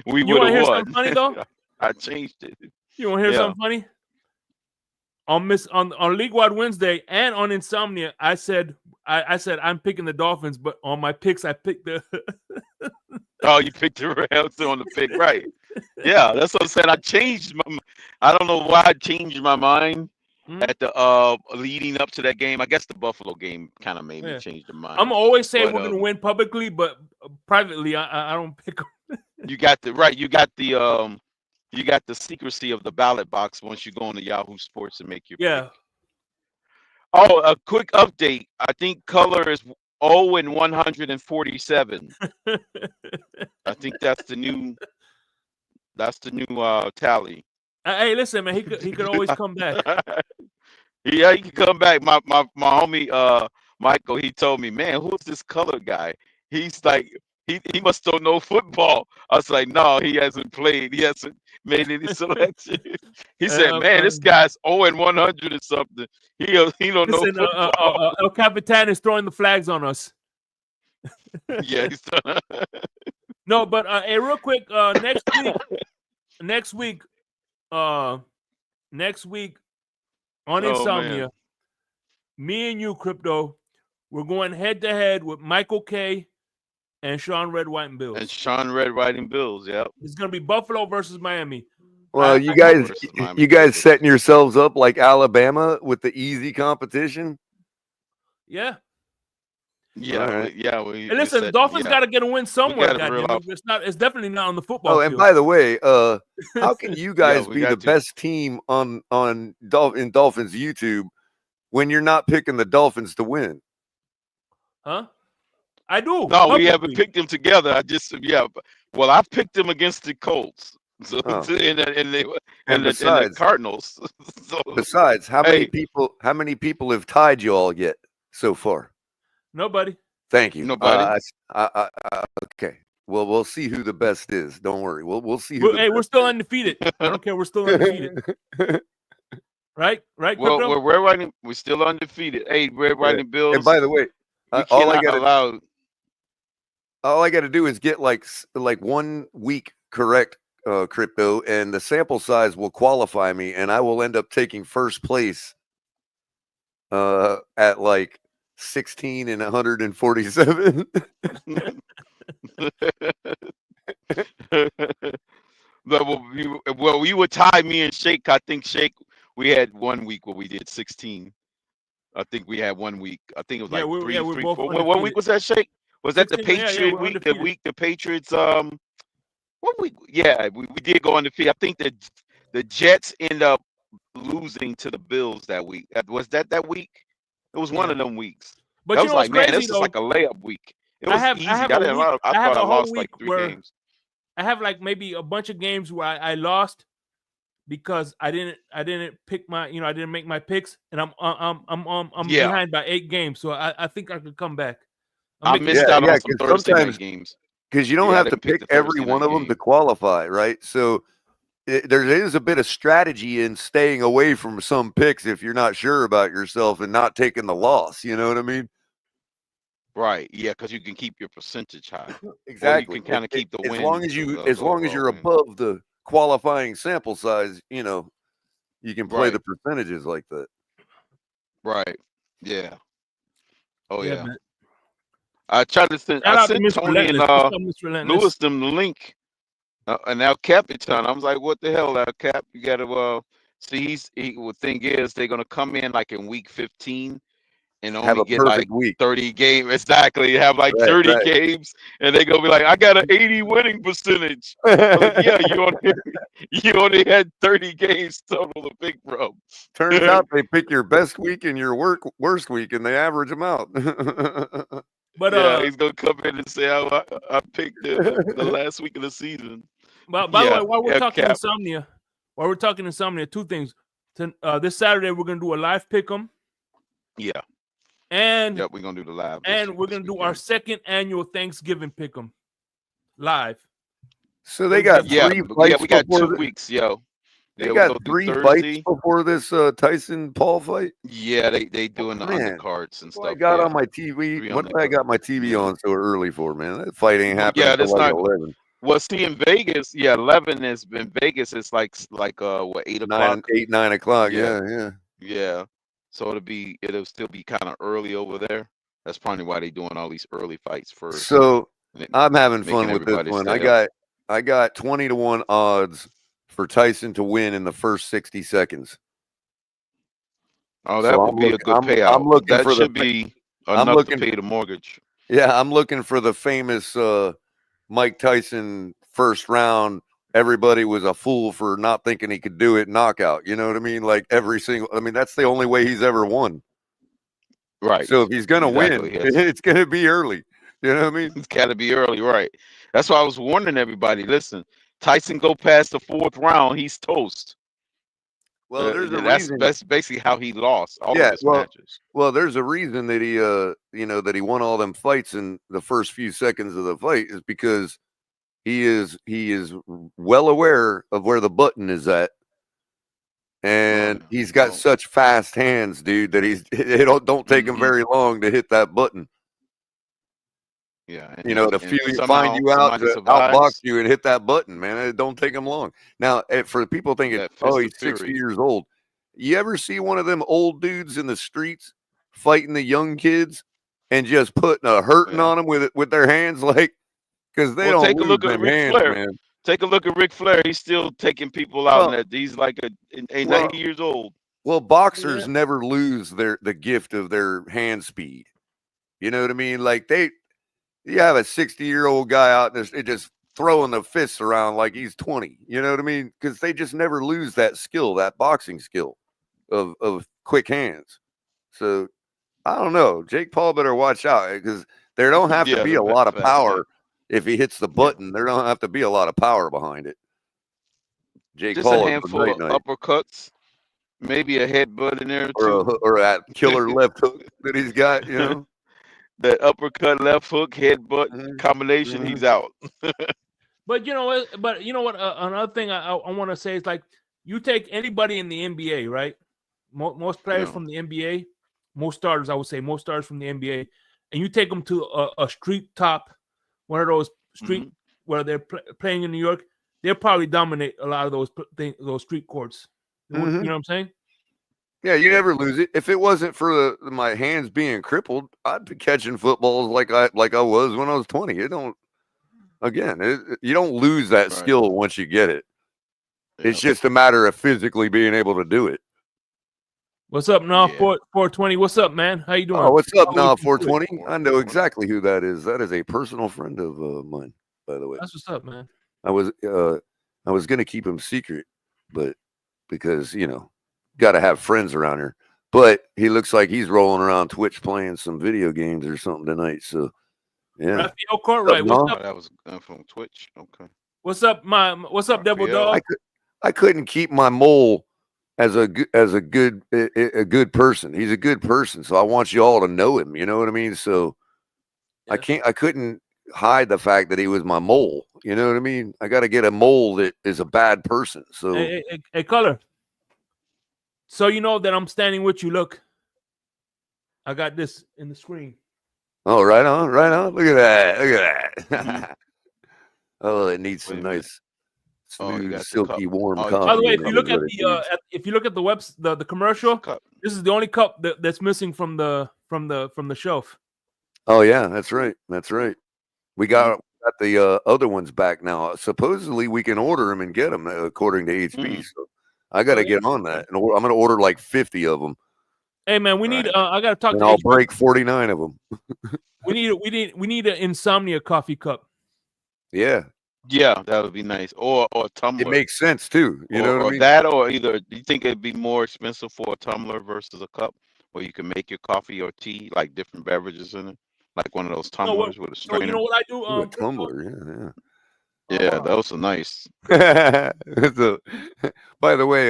S12: we would have won.
S1: You want to hear something funny though?
S12: I changed it.
S1: You want to hear something funny? On League Wide Wednesday and on Insomnia, I said I'm picking the Dolphins, but on my picks I picked the.
S12: Oh, you picked the Rams on the pick, right? Yeah, that's what I'm saying. I changed my. I don't know why I changed my mind at the leading up to that game. I guess the Buffalo game kind of made me change the mind.
S1: I'm always saying we're gonna win publicly, but privately I don't pick them.
S12: You got the right. You got the secrecy of the ballot box once you go on to Yahoo Sports and make your pick. Oh, a quick update. I think color is 0-147. I think that's the new tally.
S1: Hey, listen, man, he could always come back.
S12: Yeah, he can come back. My homie Michael, he told me, man, who's this color guy? He's like, he must don't know football. I was like, no, he hasn't played. He hasn't made any selection. He said, man, this guy's 0-100 or something. He don't know football.
S1: El Capitan is throwing the flags on us.
S12: Yeah, he's
S1: no, but hey, real quick, next week on Insomnia, me and you, Crypto, we're going head to head with Michael K and Sean Red, White, and Bills.
S12: And Sean Red, White, and Bills, yep.
S1: It's gonna be Buffalo versus Miami.
S2: Well, you guys setting yourselves up like Alabama with the easy competition.
S1: Yeah.
S12: Yeah,
S2: right.
S1: Hey, listen, the Dolphins got to get a win somewhere. It's definitely not on the football field.
S2: And by the way, how can you guys be the best team in Dolphins YouTube when you're not picking the Dolphins to win?
S1: Huh? I do.
S12: No, we haven't picked them together. Well, I picked them against the Colts. So and the Cardinals. So,
S2: besides, how many people have tied you all yet so far?
S1: Nobody.
S2: Thank you.
S12: Nobody.
S2: Okay. Well, we'll see who the best is. Don't worry. We'll see.
S1: We're still undefeated. I don't care. We're still undefeated. Right.
S12: Well, we're still undefeated. Hey, Red, White, and Bills.
S2: And by the way, all I got to do is get like 1 week correct, Crypto, and the sample size will qualify me, and I will end up taking first place at like 16 and 147.
S12: Well, you would tie me and Shake. I think Shake, we had 1 week where we did 16. I think we had 1 week. I think it was like 3, 4. What week was that, Shake? Was that the Patriot week? The week the Patriots what week? Yeah, we did go undefeated. I think the Jets end up losing to the Bills that week. Was that week? It was one of them weeks.
S1: But
S12: I
S1: was
S12: was like, man, this
S1: is
S12: like a layup week. It was easy.
S1: I
S12: thought I lost like 3 games.
S1: I have like maybe a bunch of games where I lost because I didn't pick my, I didn't make my picks, and I'm behind by 8 games. So I think I could come back.
S12: I missed out on some Thursday night games.
S2: Because you don't have to pick every one of them to qualify, right? So there is a bit of strategy in staying away from some picks if you're not sure about yourself and not taking the loss. You know what I mean?
S12: Right. Yeah, because you can keep your percentage high.
S2: Exactly.
S12: Or you can kind of keep the win.
S2: As long as you're above the qualifying sample size, you can play the percentages like that.
S12: Right. Yeah. Oh yeah.
S1: Man.
S12: I tried to send Tony and Lewis them the link, and El Capitan. I was like, "What the hell, El Cap? You got to see." The thing is, they're gonna come in like in week 15 and only get like 30 games. Exactly, have like 30 games, and they're gonna be like, "I got an 80 winning percentage." Like, yeah, you only had 30 games total to pick from.
S2: Turns out they pick your best week and your worst week, and they average them out.
S1: But
S12: yeah, he's gonna come in and say, "I picked the last week of the season."
S1: But by the way, while we're talking insomnia, 2 things. This Saturday we're gonna do a live pick'em.
S12: Yeah.
S1: And
S12: we're gonna do the live.
S1: And we're gonna do our 2nd annual Thanksgiving pick'em. live.
S2: So they got
S12: Yeah,
S2: three fights
S12: we got
S2: before
S12: 2
S2: the,
S12: weeks, yo.
S2: they
S12: Yeah, we
S2: got
S12: go through
S2: three fights
S12: Thursday.
S2: before this Tyson Paul fight.
S12: Yeah, they doing the
S2: Man,
S12: undercards and
S2: what I
S12: stuff.
S2: got
S12: Yeah,
S2: on my TV.
S12: 3
S2: What did I got my TV
S12: Yeah.
S2: on so early for, man? That fight ain't
S12: Well,
S2: happening
S12: yeah,
S2: until
S12: that's
S2: like
S12: not
S2: 11.
S12: well. See, in Vegas, yeah, 11 is in Vegas. It's like what 8 o'clock?
S2: 9 o'clock.
S12: Yeah,
S2: Yeah.
S12: yeah. So it'll still be kind of early over there. That's probably why they doing all these early fights first,
S2: So
S12: and then
S2: I'm having
S12: making
S2: fun with this
S12: everybody
S2: one.
S12: stay up.
S2: I got 20-1 odds for Tyson to win in the first 60 seconds.
S12: Oh,
S2: So
S12: that would be a good
S2: I'm
S12: payout.
S2: looking
S12: That
S2: for the
S12: should be
S2: I'm
S12: enough to
S2: looking
S12: pay the mortgage.
S2: yeah, I'm looking for the famous Mike Tyson first round. Everybody was a fool for not thinking he could do it knockout. You know what I mean? Like that's the only way he's ever won.
S12: Right.
S2: So if he's gonna
S12: Exactly.
S2: win,
S12: Yes.
S2: it's gonna be early. You know what I mean?
S12: It's got to be early, right? That's why I was warning everybody. Listen, Tyson go past the 4th round, he's toast.
S2: Well, there's a
S12: That's
S2: reason.
S12: basically how he lost all of
S2: Yeah,
S12: his matches.
S2: well, there's a reason that he that he won all them fights in the first few seconds of the fight is because he is well aware of where the button is at. And he's got such fast hands, dude, that it don't take him very long to hit that button.
S12: Yeah,
S2: You know, to
S12: and
S2: find you out,
S12: somebody
S2: to outbox
S12: survives.
S2: you and hit that button, man. It don't take him long. Now, for people thinking,
S12: That
S2: oh,
S12: fist
S2: he's
S12: of
S2: 60
S12: fury.
S2: years old. You ever see one of them old dudes in the streets fighting the young kids and just putting a hurting on them with their hands, like, because they
S12: Well,
S2: don't
S12: take a
S2: lose
S12: look at
S2: them
S12: Ric
S2: hands,
S12: Flair.
S2: man.
S12: Take a look at Ric Flair. He's still taking people out,
S2: Well,
S12: and he's like a
S2: well,
S12: 90 years old.
S2: Well, boxers never lose the gift of their hand speed. You know what I mean? Like you have a 60-year-old guy out there just throwing the fists around like he's 20. You know what I mean? Because they just never lose that skill, that boxing skill of quick hands. So I don't know. Jake Paul better watch out because there don't have to be a lot of power if he hits the button. There don't have to be a lot of power behind it. Jake
S12: Just a
S2: Paul is a
S12: handful
S2: night
S12: of uppercuts, maybe a headbutt in there too,
S2: or that killer left hook that he's got. You know.
S12: That uppercut, left hook, headbutt combination, he's out.
S1: But you know what? Another thing I want to say is, like, you take anybody in the NBA, right? Most players from the NBA, most starters, I would say, most starters from the NBA, and you take them to a street top, one of those street where they're playing in New York, they'll probably dominate a lot of those street courts. You know what I'm saying?
S2: Yeah, you never lose it. If it wasn't for my hands being crippled, I'd be catching footballs like I was when I was 20. You don't lose that skill once you get it. It's just a matter of physically being able to do it.
S1: What's up, now? 420? What's up, man? How you doing?
S2: Oh, what's up, now? 420? I know exactly who that is. That is a personal friend of mine, by the way.
S1: That's what's up, man.
S2: I was gonna keep him secret, but because got to have friends around here. But he looks like he's rolling around Twitch playing some video games or something tonight. So, yeah.
S1: Raphael Cartwright, what's up?
S12: That was from Twitch. Okay.
S1: What's up, Devil Dog?
S2: I couldn't keep my mole as a good person. He's a good person, so I want you all to know him. You know what I mean? So, I couldn't hide the fact that he was my mole. You know what I mean? I got to get a mole that is a bad person. So,
S1: hey, Color. So you know that I'm standing with you. Look, I got this in the screen.
S2: Oh, right on. Look at that. Oh, it needs some nice, smooth, silky, warm coffee.
S1: By the way, if you look at the web, the commercial, this is the only cup that's missing from the shelf.
S2: Oh yeah, that's right. We got the other ones back now. Supposedly we can order them and get them according to HP. So I got to get on that, and I'm going to order like 50 of them.
S1: Hey man, we need. I got to talk.
S2: And
S1: to
S2: I'll
S1: HP.
S2: break 49 of them.
S1: we need an insomnia coffee cup.
S2: Yeah,
S12: that would be nice. Or a tumbler.
S2: It makes sense too. You know what I mean?
S12: That, or either. Do you think it'd be more expensive for a tumbler versus a cup, where you can make your coffee or tea, like different beverages in it, like one of those tumblers with a strainer?
S1: You know what I do?
S2: A tumbler, yeah.
S12: Yeah, those are nice.
S2: So, by the way,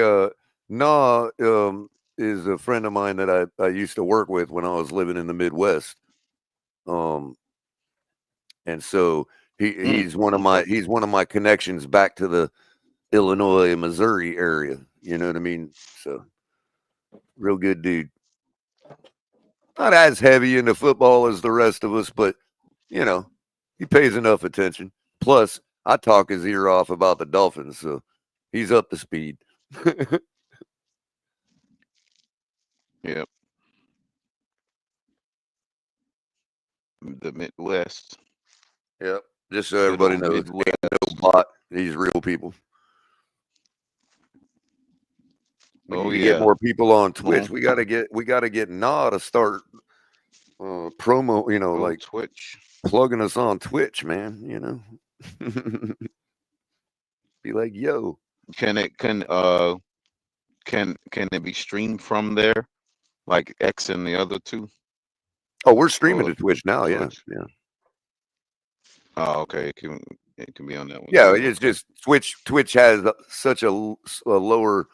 S2: is a friend of mine that I used to work with when I was living in the Midwest. And so He's one of my connections back to the Illinois, Missouri area. You know what I mean? So real good dude. Not as heavy into football as the rest of us, but you know, he pays enough attention. Plus, I talk his ear off about the Dolphins, so he's up to speed.
S12: Yep. The Midwest.
S2: Yep. Just so
S12: Good
S2: everybody
S12: old
S2: knows,
S12: Midwest.
S2: ain't no bot. These real people. We
S12: Oh,
S2: need to
S12: yeah.
S2: get more people on Twitch.
S12: Mhm.
S2: We gotta get Na to start promo. You know,
S12: Oh,
S2: like
S12: Twitch.
S2: plugging us on Twitch, man. You know, be like, yo,
S12: Can it be streamed from there, like X and the other two?
S2: oh, we're streaming
S12: Or
S2: to Twitch now. Yeah,
S12: Twitch?
S2: yeah,
S12: Oh, okay. It can be on that one
S2: yeah.
S12: too.
S2: It's
S12: Okay.
S2: just Twitch has such a lower,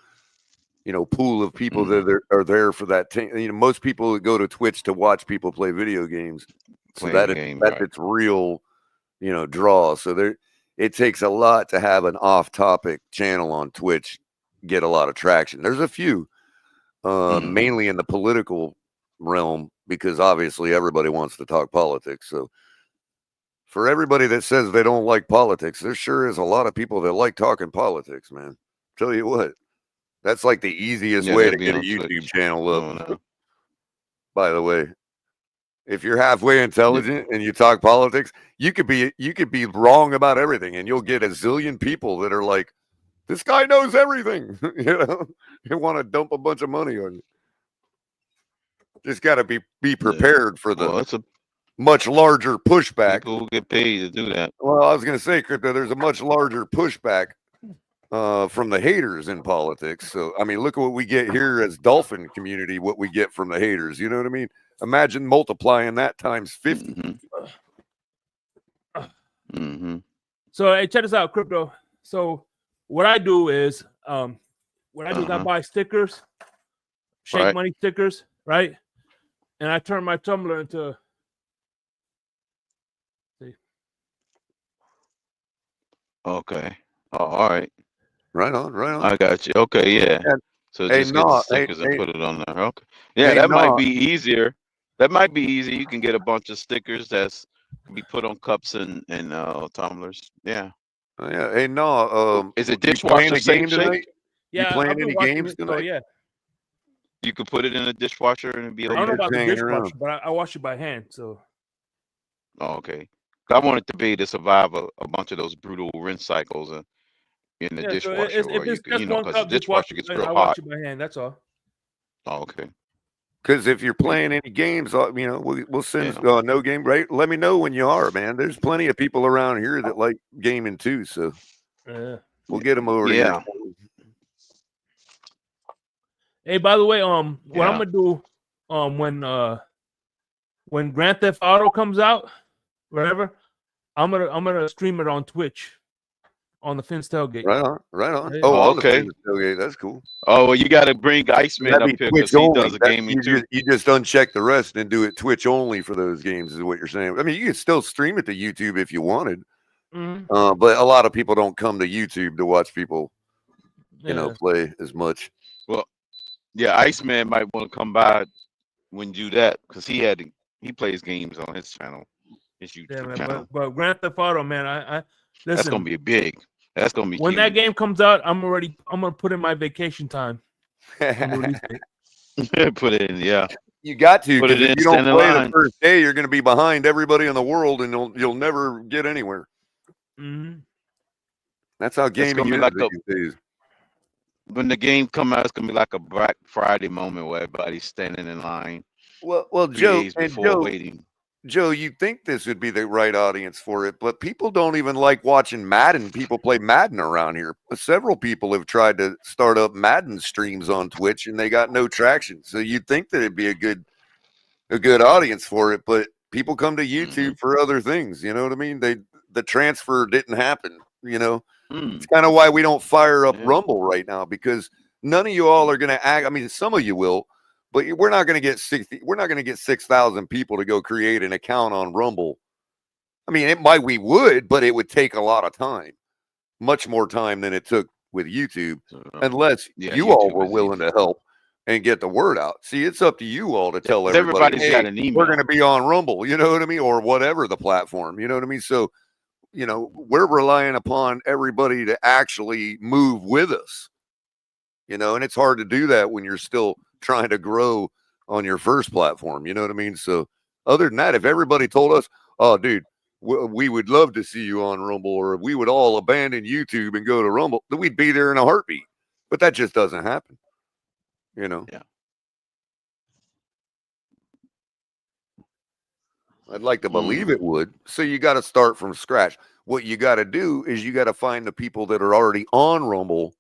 S2: you know, pool of people
S12: Mhm.
S2: that are there for that. You know, most people that go to Twitch to watch people play video games, so
S12: Playing game,
S2: that's
S12: right?
S2: its real, you know, draw. So it takes a lot to have an off-topic channel on Twitch get a lot of traction. There's a few,
S12: Mhm.
S2: mainly in the political realm, because obviously everybody wants to talk politics. So for everybody that says they don't like politics, there sure is a lot of people that like talking politics, man. Tell you what, that's like the easiest
S12: Yeah,
S2: way
S12: they'll
S2: to
S12: be
S2: get a
S12: on
S2: YouTube
S12: Twitch.
S2: channel up.
S12: Oh no.
S2: By the way, if you're halfway
S12: Yeah.
S2: intelligent and you talk politics, you could be wrong about everything, and you'll get a zillion people that are like, "This guy knows everything," you know, and want to dump a bunch of money on you. Just got to be
S12: Yeah.
S2: prepared for the
S12: Well, it's a
S2: much larger pushback.
S12: people who get paid to do that.
S2: Well, I was going to say, Crypto, there's a much larger pushback from the haters in politics. So, I mean, look at what we get here as Dolphin community, what we get from the haters. You know what I mean? Imagine multiplying that times 50.
S12: Mm-hmm. Mm-hmm.
S1: So hey, check this out, Crypto. So what I do is I buy stickers, Shake
S12: Right.
S1: Money stickers, right? And I turn my tumbler into
S12: Okay. Oh, all right.
S2: Right on, right on.
S12: I got you. Okay, yeah.
S2: And,
S12: So
S2: hey,
S12: just get the
S2: no,
S12: stickers and put it on there. Okay. Yeah,
S2: hey,
S12: that might
S2: no,
S12: be easier. That might be easy. You can get a bunch of stickers that's can be put on cups and tumblers. Yeah.
S2: yeah, hey, no.
S12: Is it
S2: You playing
S12: dishwasher
S2: a
S12: safe,
S2: game
S12: Shake?
S2: tonight? You
S1: yeah,
S2: playing
S1: I've been
S2: any
S1: watching
S2: games
S1: it. So
S2: tonight?
S1: yeah,
S12: You could put it in a dishwasher and it'd be
S2: Or
S1: I don't know
S2: you
S12: okay.
S1: about the
S2: just hanging around?
S1: dishwasher, but I wash it by hand. So
S12: Oh, okay. I want it to be to survive a bunch of those brutal rinse cycles in the
S1: yeah, so
S12: dishwasher
S1: if
S12: where you
S1: it's
S12: could,
S1: just one
S12: because the
S1: cup, just wash
S12: dishwasher
S1: it.
S12: gets real
S1: I wash
S12: hot.
S1: it by hand. That's all.
S12: Oh, okay.
S2: Because if you're playing any games, you know, we'll send
S12: Yeah.
S2: no game, right? Let me know when you are, man. There's plenty of people around here that like gaming too, so
S1: Yeah.
S2: we'll get them over to
S12: Yeah.
S2: you.
S1: Hey, by the way, what I'm
S12: Yeah.
S1: gonna do, when Grand Theft Auto comes out, whatever, I'm gonna stream it on Twitch, on the Finn's Tailgate.
S2: Right on, right on.
S1: Yeah.
S2: Oh,
S12: Oh,
S2: on the
S12: okay.
S2: Finn's Tailgate, that's cool.
S12: Oh, well, you got to bring Iceman
S2: That'd
S12: up
S2: be
S12: here
S2: Twitch
S12: because he
S2: only.
S12: does a gaming too.
S2: You just uncheck the rest and do it Twitch only for those games, is what you're saying. I mean, you could still stream it to YouTube if you wanted,
S1: Mhm.
S2: but a lot of people don't come to YouTube to watch people, you know,
S1: Yeah.
S2: play as much.
S12: Well, yeah, Iceman might want to come by when you do that because he plays games on his channel, his
S1: Yeah,
S12: YouTube
S1: man.
S12: channel.
S1: But Grand Theft Auto, man, I
S12: That's gonna
S1: listen.
S12: be big. That's gonna be
S1: When
S12: huge.
S1: that game comes out, I'm gonna put in my vacation time on the release date.
S12: Put it in, yeah.
S2: You got to,
S12: Put it
S2: because if
S12: in,
S2: you don't
S12: stand in
S2: play the
S12: line.
S2: first day, you're going to be behind everybody in the world, and you'll never get anywhere.
S1: Mm-hmm.
S2: That's how
S12: It's
S2: gaming
S12: gonna be
S2: is
S12: like
S2: these days.
S12: when the game come out, it's gonna be like a Black Friday moment where everybody's standing in line
S2: Well,
S12: 3 days before waiting.
S2: Joe, you think this would be the right audience for it, but people don't even like watching Madden. People play Madden around here. Several people have tried to start up Madden streams on Twitch, and they got no traction. So you'd think that it'd be a good audience for it, but people come to YouTube for other things. You know what I mean? The transfer didn't happen. You know, it's kind of why we don't fire up Rumble right now, because none of you all are going to act. I mean, some of you will, but we're not going to get 60. We're not going to get 6,000 people to go create an account on Rumble I mean, we would, but it would take a lot of time, much more time than it took with YouTube, unless you all were willing to help and get the word out. See, it's up to you all to tell everybody,
S12: Everybody's got
S2: hey,
S12: an email.
S2: we're going to be on Rumble, you know what I mean? Or whatever the platform, you know what I mean? So, you know, we're relying upon everybody to actually move with us, you know, and it's hard to do that when you're still trying to grow on your first platform, you know what I mean? So other than that, if everybody told us, oh, dude, we would love to see you on Rumble, or we would all abandon YouTube and go to Rumble, then we'd be there in a heartbeat. But that just doesn't happen, you know?
S12: Yeah.
S2: I'd like to believe it would. So you got to start from scratch. What you got to do is you got to find the people that are already on Rumble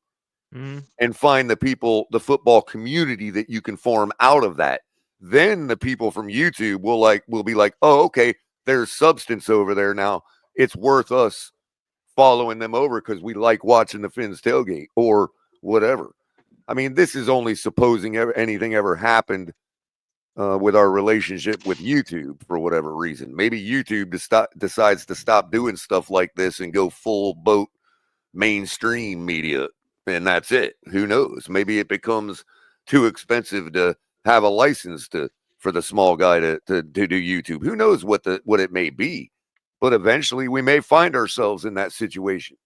S2: and find the people, the football community that you can form out of that. Then the people from YouTube will be like, oh, okay, there's substance over there now. It's worth us following them over because we like watching the Finns tailgate or whatever. I mean, this is only supposing anything ever happened with our relationship with YouTube for whatever reason. Maybe YouTube decides to stop doing stuff like this and go full boat mainstream media, and that's it. Who knows? Maybe it becomes too expensive to have a license for the small guy to do YouTube. Who knows what it may be? But eventually we may find ourselves in that situation.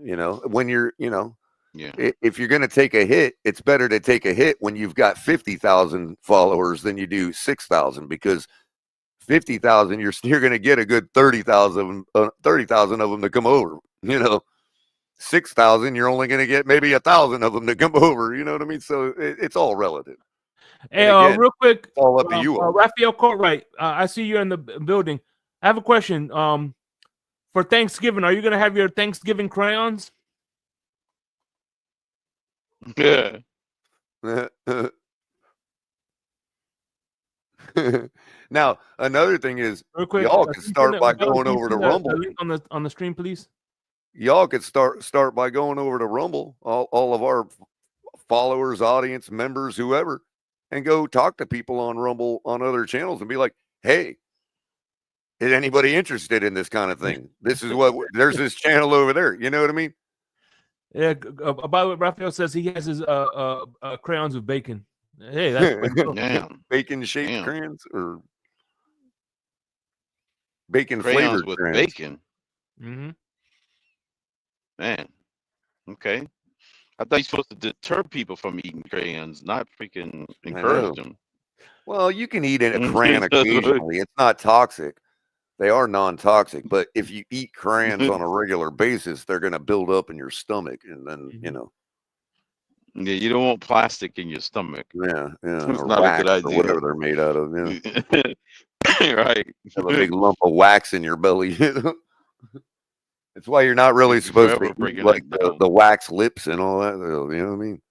S2: You know, when you're, you know, if you're going to take a hit, it's better to take a hit when you've got 50,000 followers than you do 6,000, because 50,000, you're going to get a good 30,000 of them to come over. You know, 6,000, you're only going to get maybe 1,000 of them to come over. You know what I mean? So it's all relative.
S1: Hey,
S2: again,
S1: real quick,
S2: it's all up to you.
S1: Raphael Cartwright, I see you in the building. I have a question. For Thanksgiving, are you going to have your Thanksgiving crayons?
S12: Yeah.
S2: Now, another thing is,
S1: Real quick,
S2: y'all can start by going over to
S1: the
S2: Rumble.
S1: link on the stream, please.
S2: Y'all could start by going over to Rumble, all of our followers, audience, members, whoever, and go talk to people on Rumble on other channels and be like, hey, is anybody interested in this kind of thing? This is there's this channel over there. You know what I mean?
S1: Yeah. By the way, Raphael says he has his crayons with bacon. Hey, that's
S2: bacon shaped crayons or bacon
S12: crayons
S2: flavored
S12: with
S2: crayons.
S12: bacon.
S1: Mm-hmm.
S12: Man, okay. I thought you're supposed to deter people from eating crayons, not freaking encourage them.
S2: Well, you can eat a crayon occasionally. It's not toxic. They are non-toxic, but if you eat crayons on a regular basis, they're going to build up in your stomach, and then you know.
S12: Yeah, you don't want plastic in your stomach.
S2: Yeah,
S12: it's
S2: or
S12: not
S2: wax
S12: a good idea.
S2: or whatever they're made out of. Yeah,
S12: right.
S2: Have a big lump of wax in your belly. It's why you're not really supposed to eat like the wax lips and all that. You know what I mean?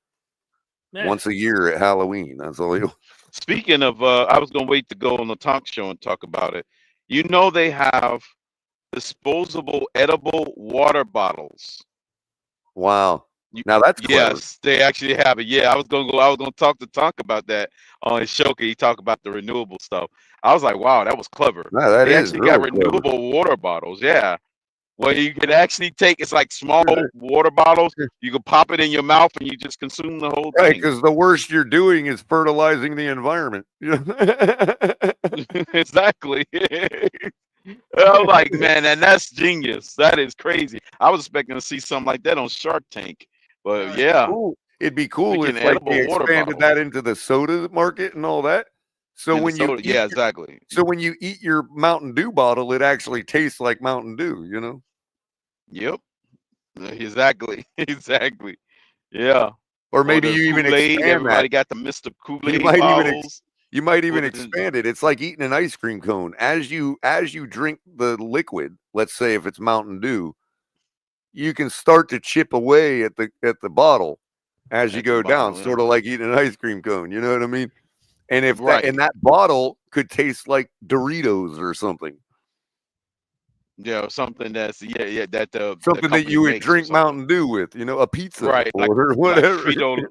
S2: Yeah. Once a year at Halloween. That's all you.
S12: Speaking of, I was gonna wait to go on the talk show and talk about it. You know, they have disposable edible water bottles.
S2: Wow. Now that's clever.
S12: Yes, they actually have it. Yeah, I was gonna talk to Tonk about that on his show. He talked about the renewable stuff. I was like, wow, that was clever.
S2: No, that
S12: they
S2: is
S12: actually
S2: really
S12: got renewable
S2: clever.
S12: water bottles. Yeah. Well, you can actually take, it's like small water bottles. You can pop it in your mouth and you just consume the whole
S2: Right,
S12: thing.
S2: because the worst you're doing is fertilizing the environment.
S12: Exactly. I was like, man, and that's genius. That is crazy. I was expecting to see something like that on Shark Tank. But yeah.
S2: Cool. It'd be cool if
S12: Freaking
S2: like they
S12: edible water
S2: expanded that into the soda market and all that. So
S12: And
S2: when
S12: the
S2: you
S12: soda, yeah, exactly.
S2: So when you eat your Mountain Dew bottle, it actually tastes like Mountain Dew, you know?
S12: Yep. Exactly. Exactly. Yeah.
S2: Or maybe you even
S12: Kool-Aid.
S2: expand
S12: Everybody
S2: that.
S12: got the Mr. Kool-Aid bottles.
S2: You might even
S12: Put it in-
S2: expand it. It's like eating an ice cream cone. As you drink the liquid, let's say if it's Mountain Dew, you can start to chip away at the bottle as you go down, sort of like eating an ice cream cone. You know what I mean? And if that bottle could taste like Doritos or something.
S12: Yeah, something that's that
S2: something that you would drink Mountain Dew with, you know, a pizza,
S12: right?
S2: Or whatever.
S12: Like Frito,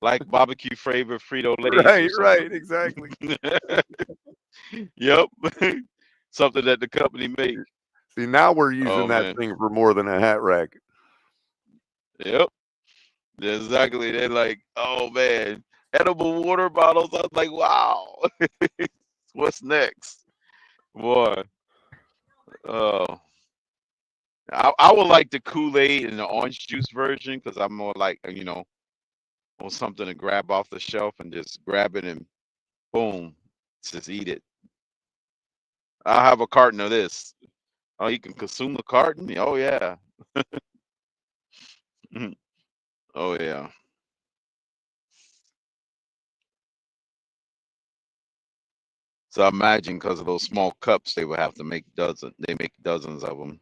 S12: like barbecue flavor Frito Lay's.
S2: Right, exactly.
S12: Yep. something that the company make.
S2: See, now we're using
S12: Oh,
S2: that
S12: man.
S2: thing for more than a hat rack.
S12: Yep. Exactly. They're like, oh man, edible water bottles. I was like, wow. What's next? Boy. Oh. I would like the Kool-Aid and the orange juice version because I'm more like, on something to grab off the shelf and just grab it and boom, just eat it. I'll have a carton of this. Oh, you can consume the carton? Oh, yeah. Oh, yeah. So imagine because of those small cups, they would have to make dozens. They make dozens of them.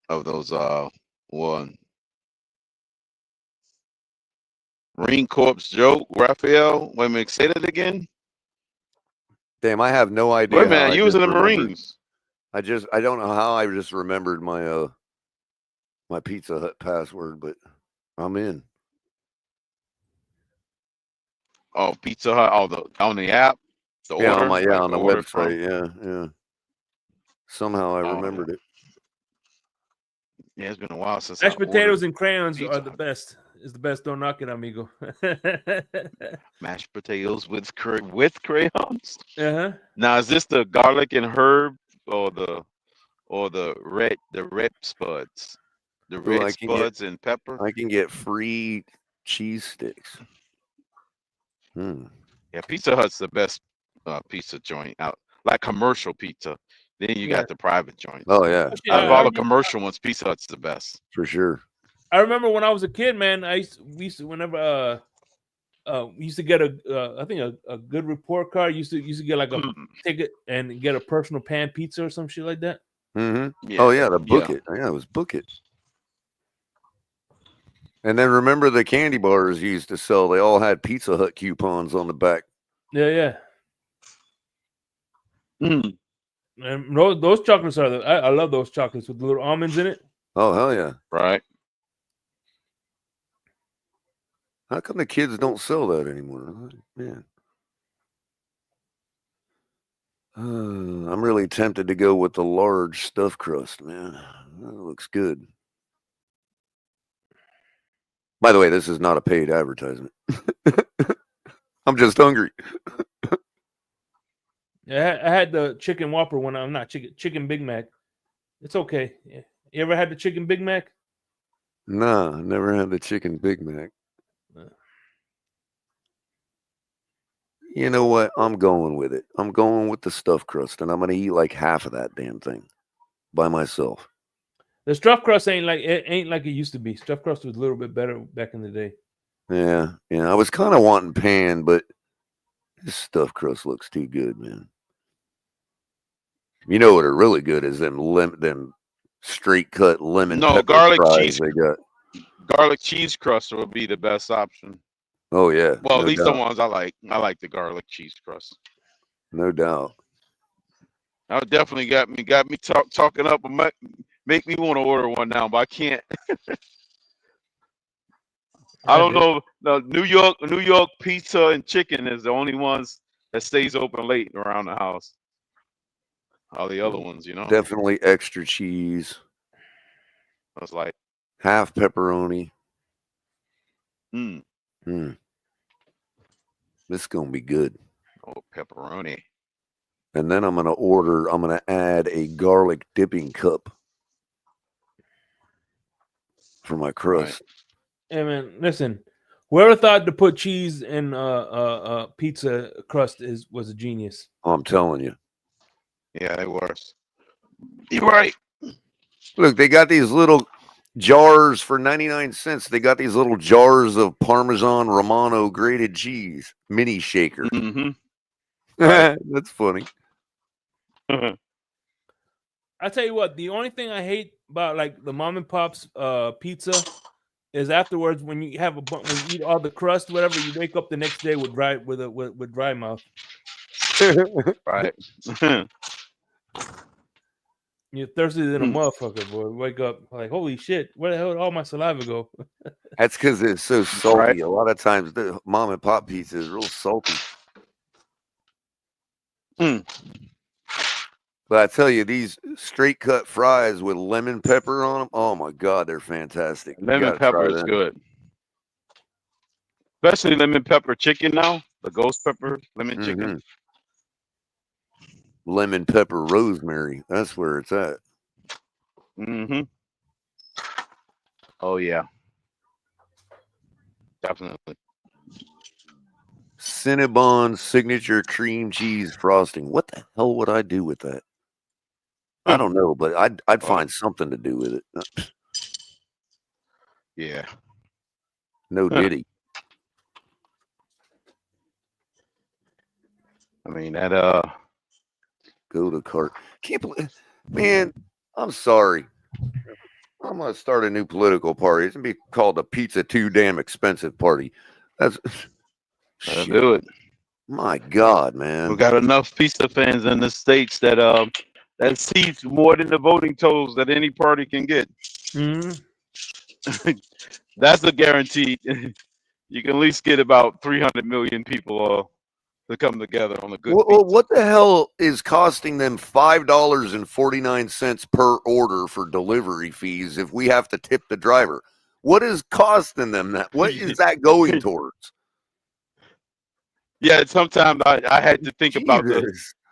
S12: Of those, one. Marine Corps joke, Raphael. Wait a minute, say that again.
S2: Damn, I have no idea.
S12: Wait a
S2: how
S12: minute,
S2: I
S12: you was
S2: just
S12: in the
S2: remembered.
S12: Marines.
S2: I don't know how I just remembered my my Pizza Hut password, but I'm in.
S12: Oh, Pizza Hut. Oh, on the app. The
S2: Yeah,
S12: order,
S2: on my
S12: like
S2: on the
S12: order
S2: website.
S12: from.
S2: Yeah. Somehow I
S12: Oh,
S2: remembered it.
S12: yeah, it's been a while since I
S1: Mashed potatoes
S12: ordered
S1: and crayons
S12: Pizza
S1: are the
S12: Hut.
S1: best. Is the best. Don't knock it, amigo.
S12: Mashed potatoes with crayons.
S1: Uh-huh.
S12: Now, is this the garlic and herb or the red spuds? The
S2: Ooh,
S12: red spuds and pepper?
S2: I can get free cheese sticks.
S12: Yeah, Pizza Hut's the best pizza joint out, like commercial pizza. Then you
S1: Yeah.
S12: got the private joints.
S2: Oh yeah.
S1: Actually,
S12: Out of
S1: I
S12: all the
S1: remember-
S12: commercial ones, Pizza Hut's the best.
S2: For sure.
S1: I remember when I was a kid, man. We used to whenever we used to get I think a good report card. Used to get like a ticket and get a personal pan pizza or some shit like that.
S2: Mm-hmm.
S12: Yeah.
S2: Oh yeah, the book
S12: Yeah.
S2: it. Yeah, it was book it. And then remember the candy bars you used to sell? They all had Pizza Hut coupons on the back.
S1: Yeah.
S12: Mm.
S1: And those chocolates are I love those chocolates with the little almonds in it.
S2: Oh hell yeah!
S12: Right.
S2: How come the kids don't sell that anymore? Man, I'm really tempted to go with the large stuffed crust. Man, that looks good. By the way, this is not a paid advertisement. I'm just hungry.
S1: Yeah, I had the chicken Whopper when I'm not chicken Big Mac. It's okay. Yeah. You ever had the chicken Big Mac?
S2: Nah, never had the chicken Big Mac. You know what? I'm going with it. I'm going with the stuffed crust, and I'm gonna eat like half of that damn thing by myself.
S1: The stuffed crust ain't like it used to be. Stuffed crust was a little bit better back in the day.
S2: Yeah. I was kind of wanting pan, but this stuffed crust looks too good, man. You know what are really good is them straight cut lemon pepper
S12: garlic
S2: fries
S12: cheese.
S2: they got.
S12: Garlic cheese crust would be the best option.
S2: Oh yeah.
S12: Well,
S2: no
S12: at least
S2: doubt.
S12: the ones I like. I like the garlic cheese crust.
S2: No doubt.
S12: That definitely got me talking up and make me want to order one now, but I can't. I don't know. The New York pizza and chicken is the only ones that stays open late around the house. All the other ones,
S2: Definitely extra cheese.
S12: I was like
S2: half pepperoni.
S12: Hmm.
S2: This is gonna be good.
S12: Oh, pepperoni.
S2: And then I'm gonna add a garlic dipping cup for my crust.
S1: Right. Hey man, listen. Whoever thought to put cheese in pizza crust was a genius.
S2: Oh, I'm telling you.
S12: Yeah, it was. You're right.
S2: Look, they got these little jars for 99 cents. They got these little jars of Parmesan Romano grated cheese, mini shaker.
S12: Mm-hmm.
S2: That's funny.
S1: I tell you what, the only thing I hate about like the mom and pop's pizza is afterwards when you eat all the crust, whatever, you wake up the next day with dry mouth.
S12: Right.
S1: You're thirsty than a motherfucker, boy. Wake up like, holy shit, where the hell did all my saliva go?
S2: That's because it's so salty.
S12: Right.
S2: A lot of times the mom and pop pizza is real salty. But I tell you, these straight cut fries with lemon pepper on them, oh my God, they're fantastic. You
S12: Lemon
S2: gotta try
S12: pepper is
S2: them.
S12: good. Especially lemon pepper chicken now. The ghost pepper lemon chicken.
S2: Lemon pepper rosemary. That's where it's at.
S12: Mm-hmm. Oh yeah. Definitely.
S2: Cinnabon signature cream cheese frosting. What the hell would I do with that? I don't know, but I'd find something to do with it.
S12: Yeah.
S2: No diddy.
S12: I mean that
S2: Go to cart. Can't believe, man. I'm sorry. I'm gonna start a new political party. It's gonna be called the Pizza Too Damn Expensive Party. That's
S12: that'll do it.
S2: My God, man.
S12: We got enough pizza fans in the States that seats more than the voting totals that any party can get.
S1: Mm-hmm.
S12: That's a guarantee. You can at least get about 300 million people to come together on a good
S2: Well, what the hell is costing them $5.49 per order for delivery fees if we have to tip the driver? What is costing them that? What is that going towards?
S12: Yeah, sometimes I had to think about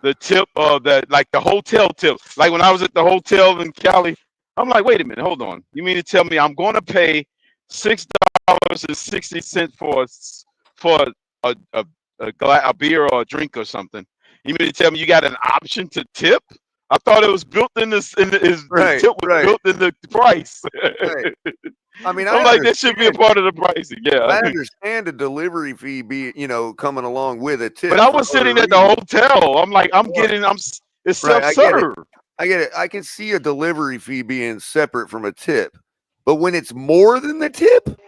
S12: the tip of that, like the hotel tip. Like when I was at the hotel in Cali, I'm like, wait a minute, hold on. You mean to tell me I'm going to pay $6.60 for a beer or a drink or something? You mean to tell me you got an option to tip? I thought it was built in this. The tip was built in the price.
S2: Right. I mean,
S12: I'm like, that should be a part of the pricing. Yeah,
S2: I understand a delivery fee coming along with a tip.
S12: But I was sitting at the hotel. I'm like, it's self-serve.
S2: I get it. I can see a delivery fee being separate from a tip, but when it's more than the tip,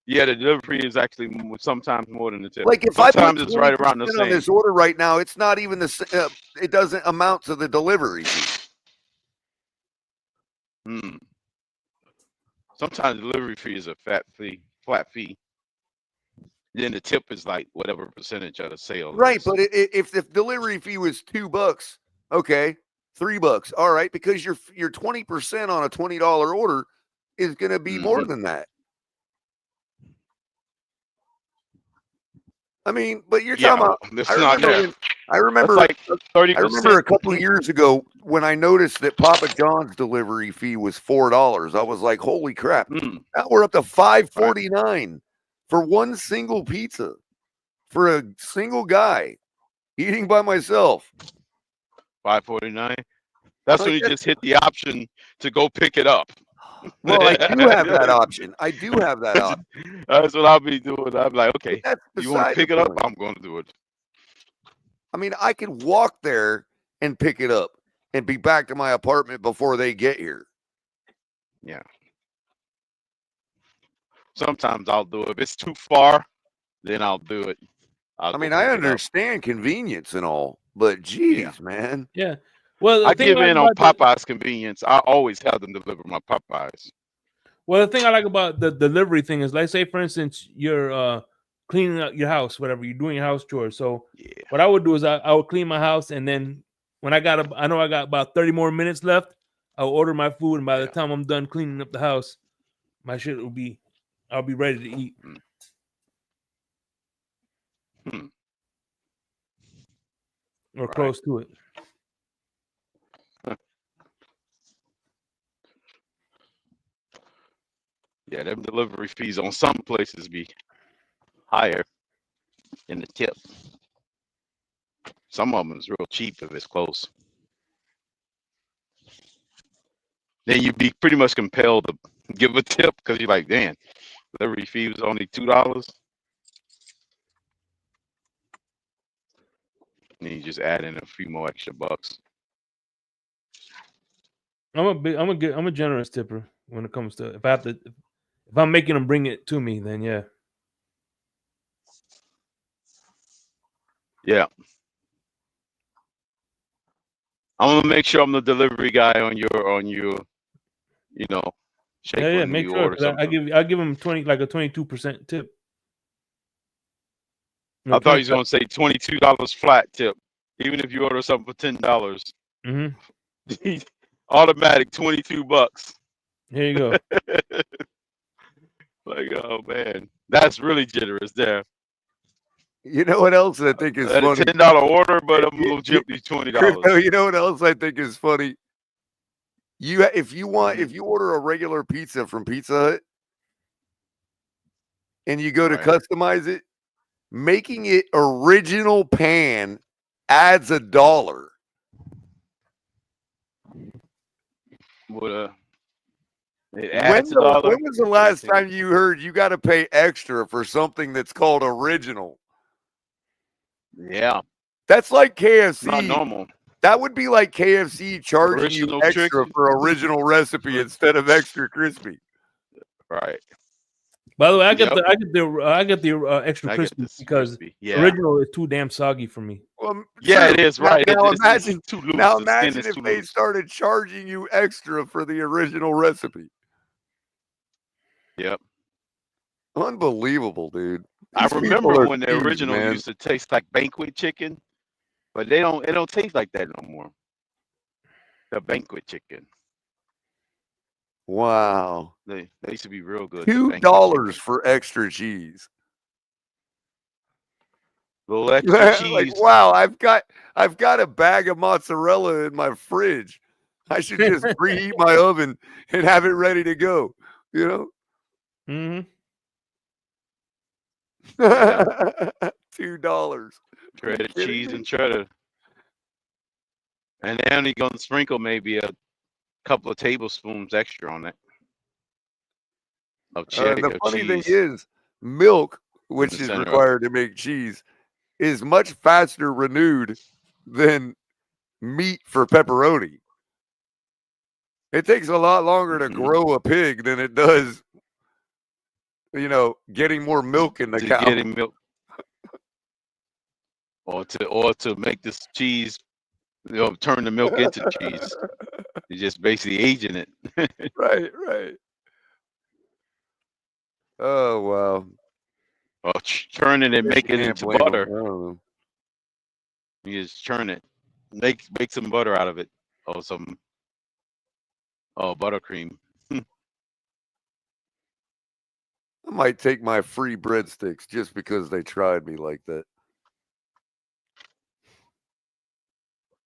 S12: yeah, the delivery is actually sometimes more than the tip.
S2: Like if
S12: sometimes
S2: I put
S12: it's right around the same.
S2: on this order right now, it's not even the. It doesn't amount to the delivery fee.
S12: Sometimes delivery fee is a flat fee. Then the tip is like whatever percentage of the sale.
S2: Right, but if the delivery fee was $2, okay, $3, all right, because your 20% on a $20 order is going to be more than that. I mean, but you're talking about. I remember
S12: like 30%.
S2: I remember a couple of years ago when I noticed that Papa John's delivery fee was $4. I was like, "Holy crap!" Now we're up to $5.49 for one single pizza for a single guy eating by myself.
S12: $5.49. That's when you just hit the option to go pick it up.
S2: Well, I do have that option.
S12: That's what I'll be doing. I'm like, okay, you want to pick it up? I'm going to do it.
S2: I mean, I could walk there and pick it up and be back to my apartment before they get here.
S12: Yeah. Sometimes I'll do it. If it's too far, then I'll do it.
S2: I mean, I understand convenience and all, but geez, man.
S1: Yeah. Well,
S12: I give in on Popeye's convenience. I always have them deliver my Popeyes.
S1: Well, the thing I like about the delivery thing is, like, say for instance, you're cleaning up your house, whatever, you're doing your house chores. So what I would do is I would clean my house, and then when I know I got about 30 more minutes left, I'll order my food, and by the time I'm done cleaning up the house, my shit I'll be ready to eat. Or close to it.
S12: Yeah, them delivery fees on some places be higher than the tip. Some of them is real cheap if it's close. Then you'd be pretty much compelled to give a tip because you're like, damn, delivery fee was only $2. And you just add in a few more extra bucks.
S1: I'm a generous tipper when it comes to if I'm making them bring it to me, then yeah.
S12: Yeah. I'm gonna make sure I'm the delivery guy on your shake
S1: Yeah, make sure. I give them 22% tip.
S12: I thought he was gonna say $22 flat tip, even if you order something for $10.
S1: Mm-hmm.
S12: Automatic $22.
S1: Here you go.
S12: Like, oh man, that's really generous there.
S2: You know what else I think is
S12: At a
S2: funny?
S12: $10 order, but I'm gonna chip you
S2: Crypto,
S12: $20.
S2: you know what else I think is funny? If you order a regular pizza from Pizza Hut and you go to
S12: Right.
S2: customize it, making it original pan adds $1.
S12: It
S2: When
S12: adds $1.
S2: when was the last time you heard you got to pay extra for something that's called original?
S12: Yeah,
S2: That's like
S12: not
S2: KFC.
S12: normal.
S2: That would be like KFC charging you
S12: Original
S2: extra
S12: chicken.
S2: for original recipe instead of extra crispy.
S12: Right.
S1: By the way, I
S12: Yep.
S1: get the extra
S12: I get
S1: crispy
S12: this
S1: because
S12: crispy. Yeah.
S1: original is too damn soggy for me.
S2: Well,
S12: Yeah,
S2: true.
S12: it is
S2: Now,
S12: right.
S2: now
S12: It's
S2: imagine,
S12: too loose.
S2: now
S12: The skin
S2: imagine
S12: is
S2: if
S12: too
S2: they
S12: loose.
S2: started charging you extra for the original recipe.
S12: Yep.
S2: Unbelievable, dude.
S12: I
S2: These people
S12: remember
S2: are
S12: when the
S2: thieves,
S12: original
S2: man.
S12: used to taste like banquet chicken, but it don't taste like that no more. The banquet chicken.
S2: Wow.
S12: They used to be real good. The banquet
S2: $2
S12: chicken.
S2: for extra cheese.
S12: Little extra
S2: Like,
S12: cheese.
S2: wow, I've got a bag of mozzarella in my fridge. I should just preheat my oven and have it ready to go. You know?
S1: Mm-hmm.
S12: Yeah.
S2: $2.
S12: Shredded cheese and cheddar. And they're only gonna sprinkle maybe a couple of tablespoons extra on it of
S2: The funny thing
S12: cheese
S2: is, milk,
S12: in
S2: which
S12: the
S2: is
S12: center of it.
S2: required to make cheese, is much faster renewed than meat for pepperoni. It takes a lot longer to grow a pig than it does, getting more milk in the
S12: To
S2: cow.
S12: getting milk. Or to make this cheese, turn the milk into cheese. You're just basically aging it.
S2: Right. Oh wow.
S12: Or churn it and
S2: Guess
S12: make
S2: you
S12: it
S2: can't
S12: into
S2: blame 'em.
S12: butter.
S2: I don't know.
S12: You just churn it. Make some butter out of it. Or some buttercream.
S2: I might take my free breadsticks just because they tried me like that.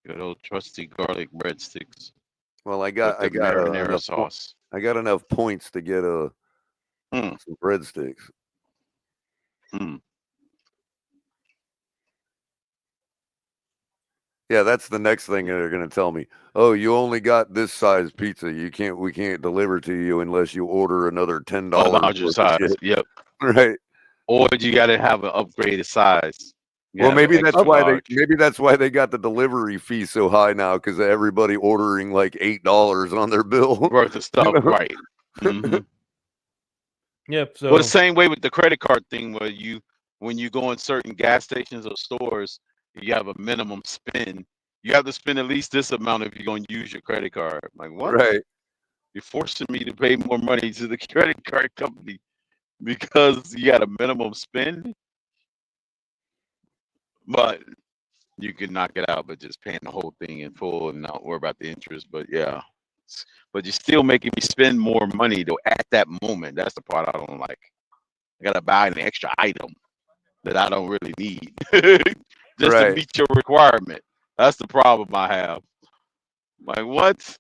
S12: Good old trusty garlic breadsticks.
S2: Well, I
S12: With
S2: got
S12: the marinara sauce.
S2: I got enough points to get some breadsticks. Yeah, that's the next thing they're going to tell me. Oh, you only got this size pizza. We can't deliver to you unless you order another $10
S12: larger size. Yep.
S2: Right.
S12: Or you got to have an upgraded size.
S2: Well, maybe that's why they got the delivery fee so high now, because everybody ordering like $8 on their bill
S12: worth of stuff, right? Mm-hmm.
S1: Yep. So
S12: Well, the same way with the credit card thing, where when you go in certain gas stations or stores, you have a minimum spend. You have to spend at least this amount if you're going to use your credit card. Like, what?
S2: Right.
S12: You're forcing me to pay more money to the credit card company because you got a minimum spend. But you can knock it out by just paying the whole thing in full and not worry about the interest. But yeah, but you're still making me spend more money though at that moment. That's the part I don't like. I gotta buy an extra item that I don't really need just to meet your requirement. That's the problem I have. Like, what?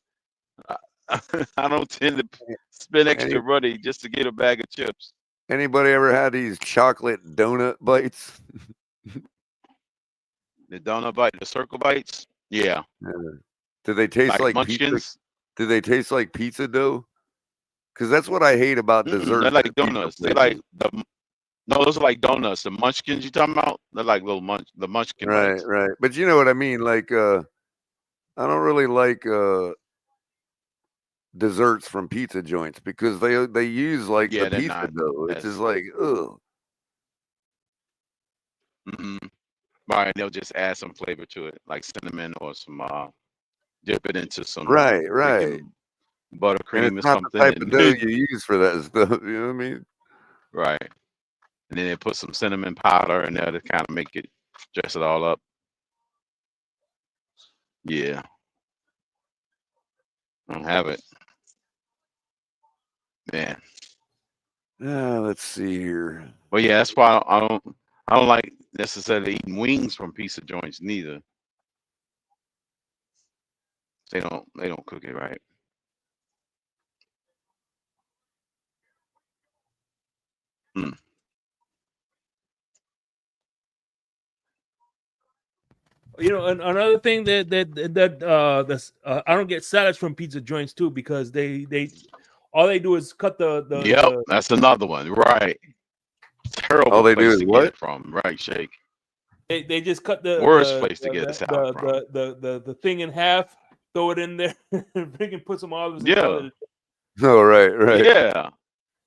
S12: I don't tend to spend extra money just to get a bag of chips.
S2: Anybody ever had these chocolate donut bites?
S12: The donut bite, the circle bites? Yeah.
S2: Do they taste like
S12: munchkins?
S2: pizza? Do they taste like pizza dough? Because that's what I hate about desserts.
S12: They're like donuts. They like no, those are like donuts. The munchkins you talking about? They're like little munchkin bites.
S2: Right. But you know what I mean? Like, I don't really like desserts from pizza joints because they use like the pizza dough. It's just like, ugh.
S12: Right, they'll just add some flavor to it, like cinnamon or some dip it into some
S2: right
S12: buttercream
S2: or
S12: or
S2: something. Not the type of dough
S12: something.
S2: you use for that stuff. You know what I mean?
S12: Right. And then they put some cinnamon powder in there to kind of make it dress it all up. Yeah. I don't have it. Man.
S2: Let's see here.
S12: But yeah, that's why I don't like necessarily eating wings from pizza joints neither. They don't cook it right. Hmm.
S1: You know, another thing I don't get salads from pizza joints too, because they all they do is cut
S12: Yep, that's another one. Right. Terrible
S2: All they do
S12: place
S2: is
S12: to get
S2: what?
S12: it from. Right, Shake.
S1: they just cut
S12: Worst place to get a salad from.
S1: the thing in half, throw it in there, and freaking put some olives and call
S12: Yeah.
S1: it a day.
S2: Oh, right.
S12: Yeah.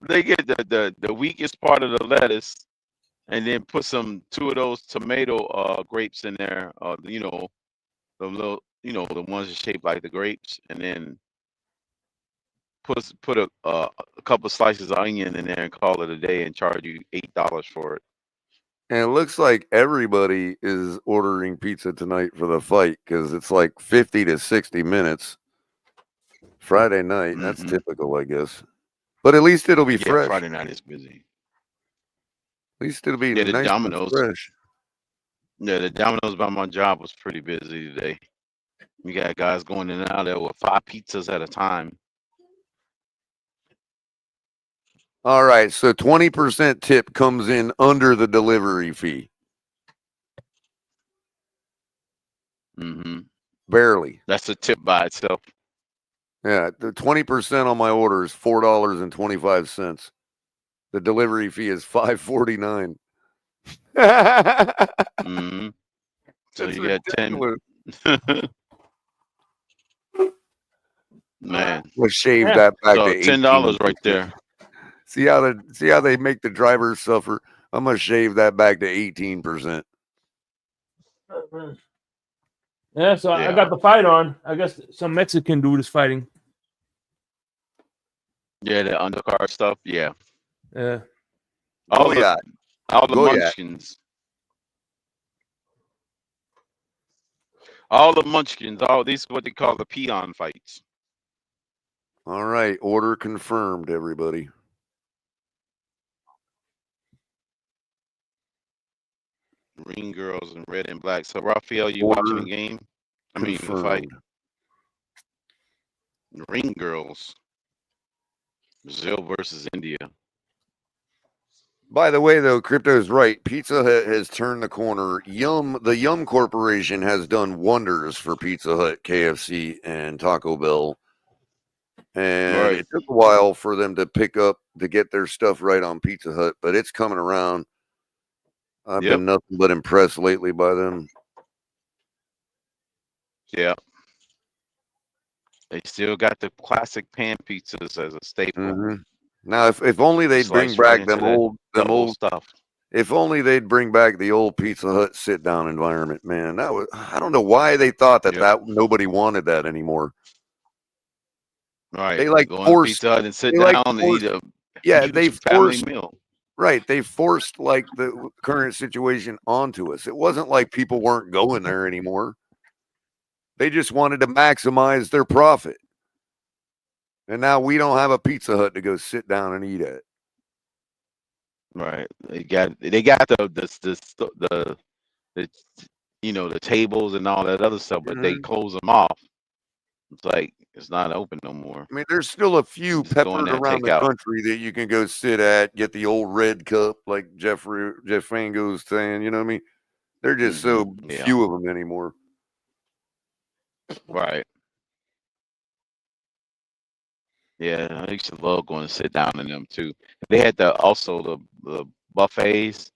S12: They get the weakest part of the lettuce and then put two of those tomato grapes in there. The little, the ones that shaped like the grapes, and then put a couple slices of onion in there and call it a day and charge you $8 for it.
S2: And it looks like everybody is ordering pizza tonight for the fight because it's like 50 to 60 minutes. Friday night. That's typical, I guess. But at least it'll be
S12: Yeah,
S2: fresh.
S12: Friday night is busy.
S2: At least it'll be
S12: Yeah, the
S2: nice and
S12: Domino's.
S2: fresh.
S12: Yeah, the Domino's by my job was pretty busy today. We got guys going in and out there with 5 pizzas at a time.
S2: All right, so 20% tip comes in under the delivery fee.
S12: Mm-hmm.
S2: Barely.
S12: That's a tip by itself.
S2: Yeah, the 20% on my order is $4.25. The delivery fee is $5.49.
S12: Mm-hmm. So
S2: That's
S12: you got 10. Man,
S2: let's shave that back
S12: so
S2: to
S12: $10 right there.
S2: See how they make the drivers suffer. I'm gonna shave that back to 18%.
S1: Yeah, so I got the fight on. I guess some Mexican dude is fighting.
S12: Yeah, the undercard stuff. Yeah.
S1: Yeah.
S12: All the munchkins. All the munchkins. All these what they call the peon fights.
S2: All right, order confirmed, everybody.
S12: Green girls and red and black. So Raphael, you watching the game? I mean the fight. Green girls. Brazil versus India.
S2: By the way, though, Crypto's right. Pizza Hut has turned the corner. The Yum Corporation has done wonders for Pizza Hut, KFC, and Taco Bell. And it took a while for them to get their stuff right on Pizza Hut, but it's coming around. I've been nothing but impressed lately by them.
S12: Yeah. They still got the classic pan pizzas as a staple.
S2: Mm-hmm. Now, if only they'd bring back them old
S12: stuff.
S2: If only they'd bring back the old Pizza Hut sit down environment, man. I don't know why they thought that nobody wanted that anymore.
S12: Right.
S2: They like
S12: go
S2: forced
S12: Pizza Hut and sit down and eat a huge family meal.
S2: Right. They forced like the current situation onto us. It wasn't like people weren't going there anymore. They just wanted to maximize their profit. And now we don't have a Pizza Hut to go sit down and eat at.
S12: Right. They got the the tables and all that other stuff, but they close them off. It's like it's not open no more.
S2: I mean, there's still a few peppered around the country that you can go sit at, get the old red cup, like Jeff Fango's saying. You know what I mean? They're just so few of them anymore.
S12: Right. Yeah, I used to love going to sit down in them too. They had also the buffets,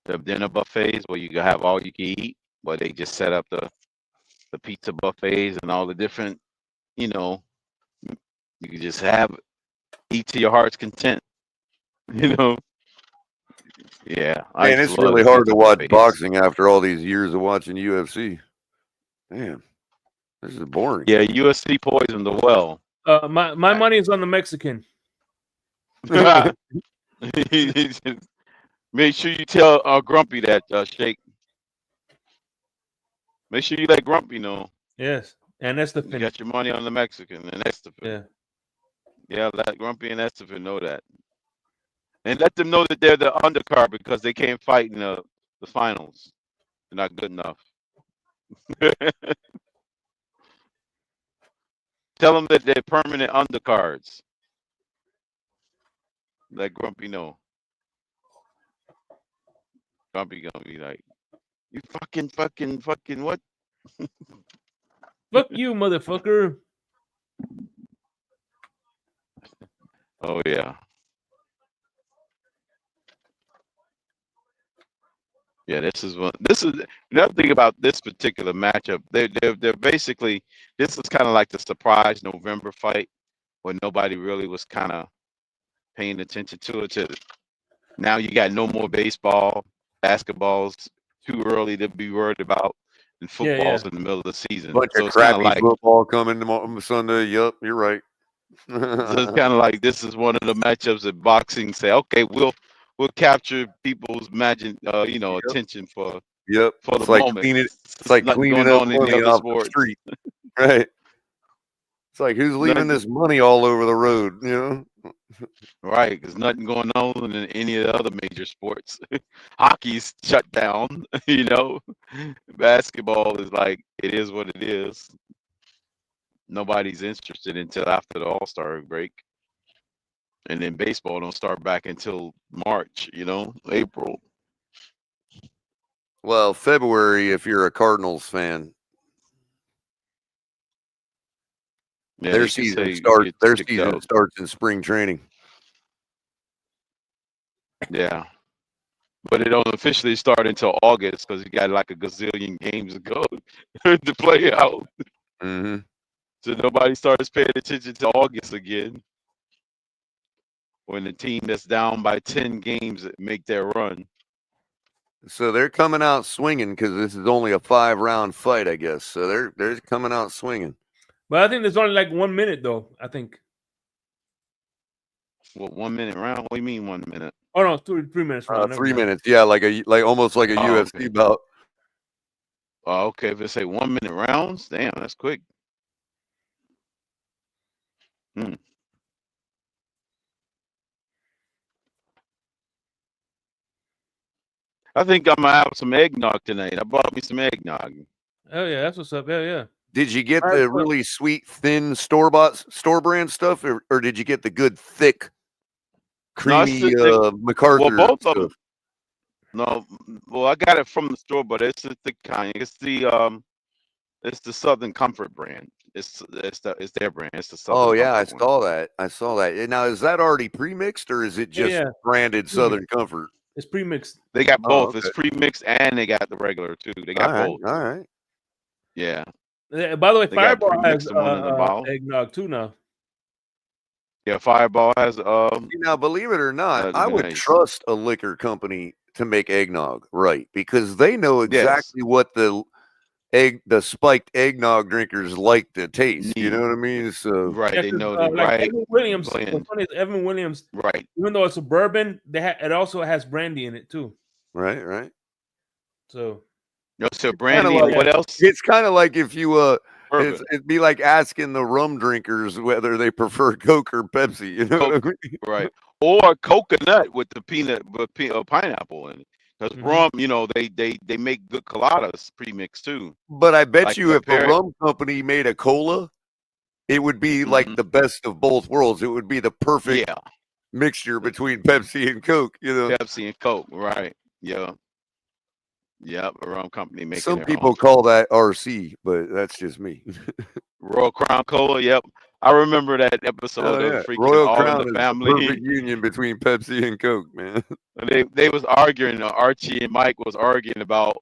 S12: the dinner buffets where you can have all you can eat, where they just set up the pizza buffets and all the different, you can just eat to your heart's content. Yeah.
S2: Man, it's really hard to watch boxing after all these years of watching UFC. Man, this is boring.
S12: Yeah, UFC poisoned the well.
S1: My money is on the Mexican.
S12: Make sure you tell Grumpy that, Shake. Make sure you let Grumpy know.
S1: Yes. And
S12: You
S1: Estefan.
S12: got your money on the Mexican and Estefan. Yeah, let Grumpy and Estefan know that. And let them know that they're the undercard because they can't fight in the finals. They're not good enough. Tell them that they're permanent undercards. Let Grumpy know. Grumpy gonna be like, you fucking what?
S1: Fuck you, motherfucker.
S12: Oh yeah. Yeah, this is another thing about this particular matchup. They're basically, this is kind of like the surprise November fight where nobody really was kind of paying attention to it. Now you got no more baseball, basketball's too early to be worried about, and football's in the middle of the season.
S2: Bunch
S12: So
S2: of
S12: it's kind of
S2: crappy
S12: like
S2: football coming tomorrow, Sunday. Yup, you're right.
S12: so it's kind of like this is one of the matchups that boxing say, okay, we'll capture people's attention for
S2: Yep.
S12: for
S2: It's
S12: the
S2: like
S12: moment.
S2: cleaning. It's
S12: There's
S2: like
S12: nothing
S2: cleaning
S12: going
S2: up
S12: on in the
S2: money
S12: other
S2: off the
S12: sports.
S2: street, right? It's like who's leaving this money all over the road, you know?
S12: Right, there's nothing going on in any of the other major sports. Hockey's shut down, Basketball is like, it is what it is. Nobody's interested until after the All-Star break. And then baseball don't start back until March, April.
S2: Well, February if you're a Cardinals fan.
S12: Yeah,
S2: Their season starts in spring training.
S12: Yeah. But it don't officially start until August because you got like a gazillion games to go to play out.
S2: Mm-hmm.
S12: So nobody starts paying attention to August again. When the team that's down by 10 games make their run.
S2: So they're coming out swinging because this is only a 5-round fight, I guess. So they're coming out swinging.
S1: But I think there's only like 1 minute though. I think.
S12: What, 1 minute round? What do you mean 1 minute?
S1: Oh no, 3 minutes round.
S2: 3 minutes, yeah, like almost like a UFC bout.
S12: Oh, okay. If they say 1 minute rounds, damn, that's quick. I think I'm gonna have some eggnog tonight. I bought me some eggnog.
S1: Oh yeah, that's what's up. Yeah.
S2: Did you get the really sweet, thin store brand stuff, or did you get the good, thick, creamy MacArthur
S12: well, both
S2: stuff?
S12: of them. No, well, I got it from the store, but it's the kind. It's the Southern Comfort brand. It's their brand. It's the Southern.
S2: Oh yeah,
S12: Comfort
S2: I saw that. Now is that already pre-mixed or is it just branded Southern Comfort?
S1: It's pre-mixed.
S12: They got both.
S2: Okay.
S12: It's pre-mixed and they got the regular too. They got both.
S2: All right.
S12: Yeah.
S1: By the way, Fireball has
S12: bottle.
S1: eggnog too now.
S12: Yeah, Fireball has.
S2: Now, believe it or not, I would trust a liquor company to make eggnog, right? Because they know exactly what the spiked eggnog drinkers like to taste. You know what I mean? So
S12: right, they know the
S1: like
S12: right.
S1: Evan Williams. The funny is Evan Williams,
S12: right?
S1: Even though it's a bourbon, it also has brandy in it too.
S2: Right.
S1: So.
S12: So brandy. What else?
S2: It's kind of like if you it'd be like asking the rum drinkers whether they prefer Coke or Pepsi. You know what I mean?
S12: Right. Or coconut with the pineapple in it. Because rum, they make good coladas pre-mixed too.
S2: But I bet you if a rum company made a cola, it would be like the best of both worlds. It would be the perfect mixture between Pepsi and Coke.
S12: Pepsi and Coke, right? Yeah. Yep, a rum company making.
S2: Some people call that RC, but that's just me.
S12: Royal Crown Cola. Yep, I remember that episode of freaking
S2: Royal
S12: All
S2: Crown
S12: in the
S2: is
S12: Family.
S2: The perfect union between Pepsi and Coke, man.
S12: They was arguing. Archie and Mike was arguing about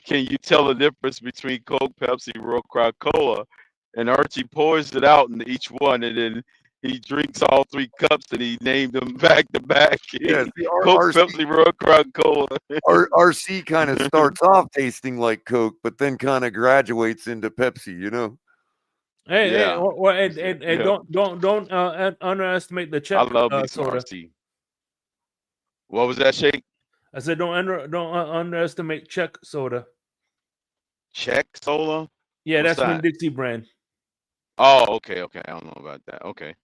S12: can you tell the difference between Coke, Pepsi, Royal Crown Cola, and Archie pours it out in each one, and then he drinks all 3 cups and he named them back to back.
S2: Yeah,
S12: Coke, Pepsi, Royal Crown Cola.
S2: RC kind of starts off tasting like Coke, but then kind of graduates into Pepsi.
S1: Hey, don't underestimate the Czech
S12: I love me some
S1: soda.
S12: RC. What was that, Shake?
S1: I said don't underestimate Czech soda.
S12: Czech soda?
S1: Yeah,
S12: What's
S1: that's
S12: that?
S1: Winn Dixie brand.
S12: Oh, okay. I don't know about that. Okay.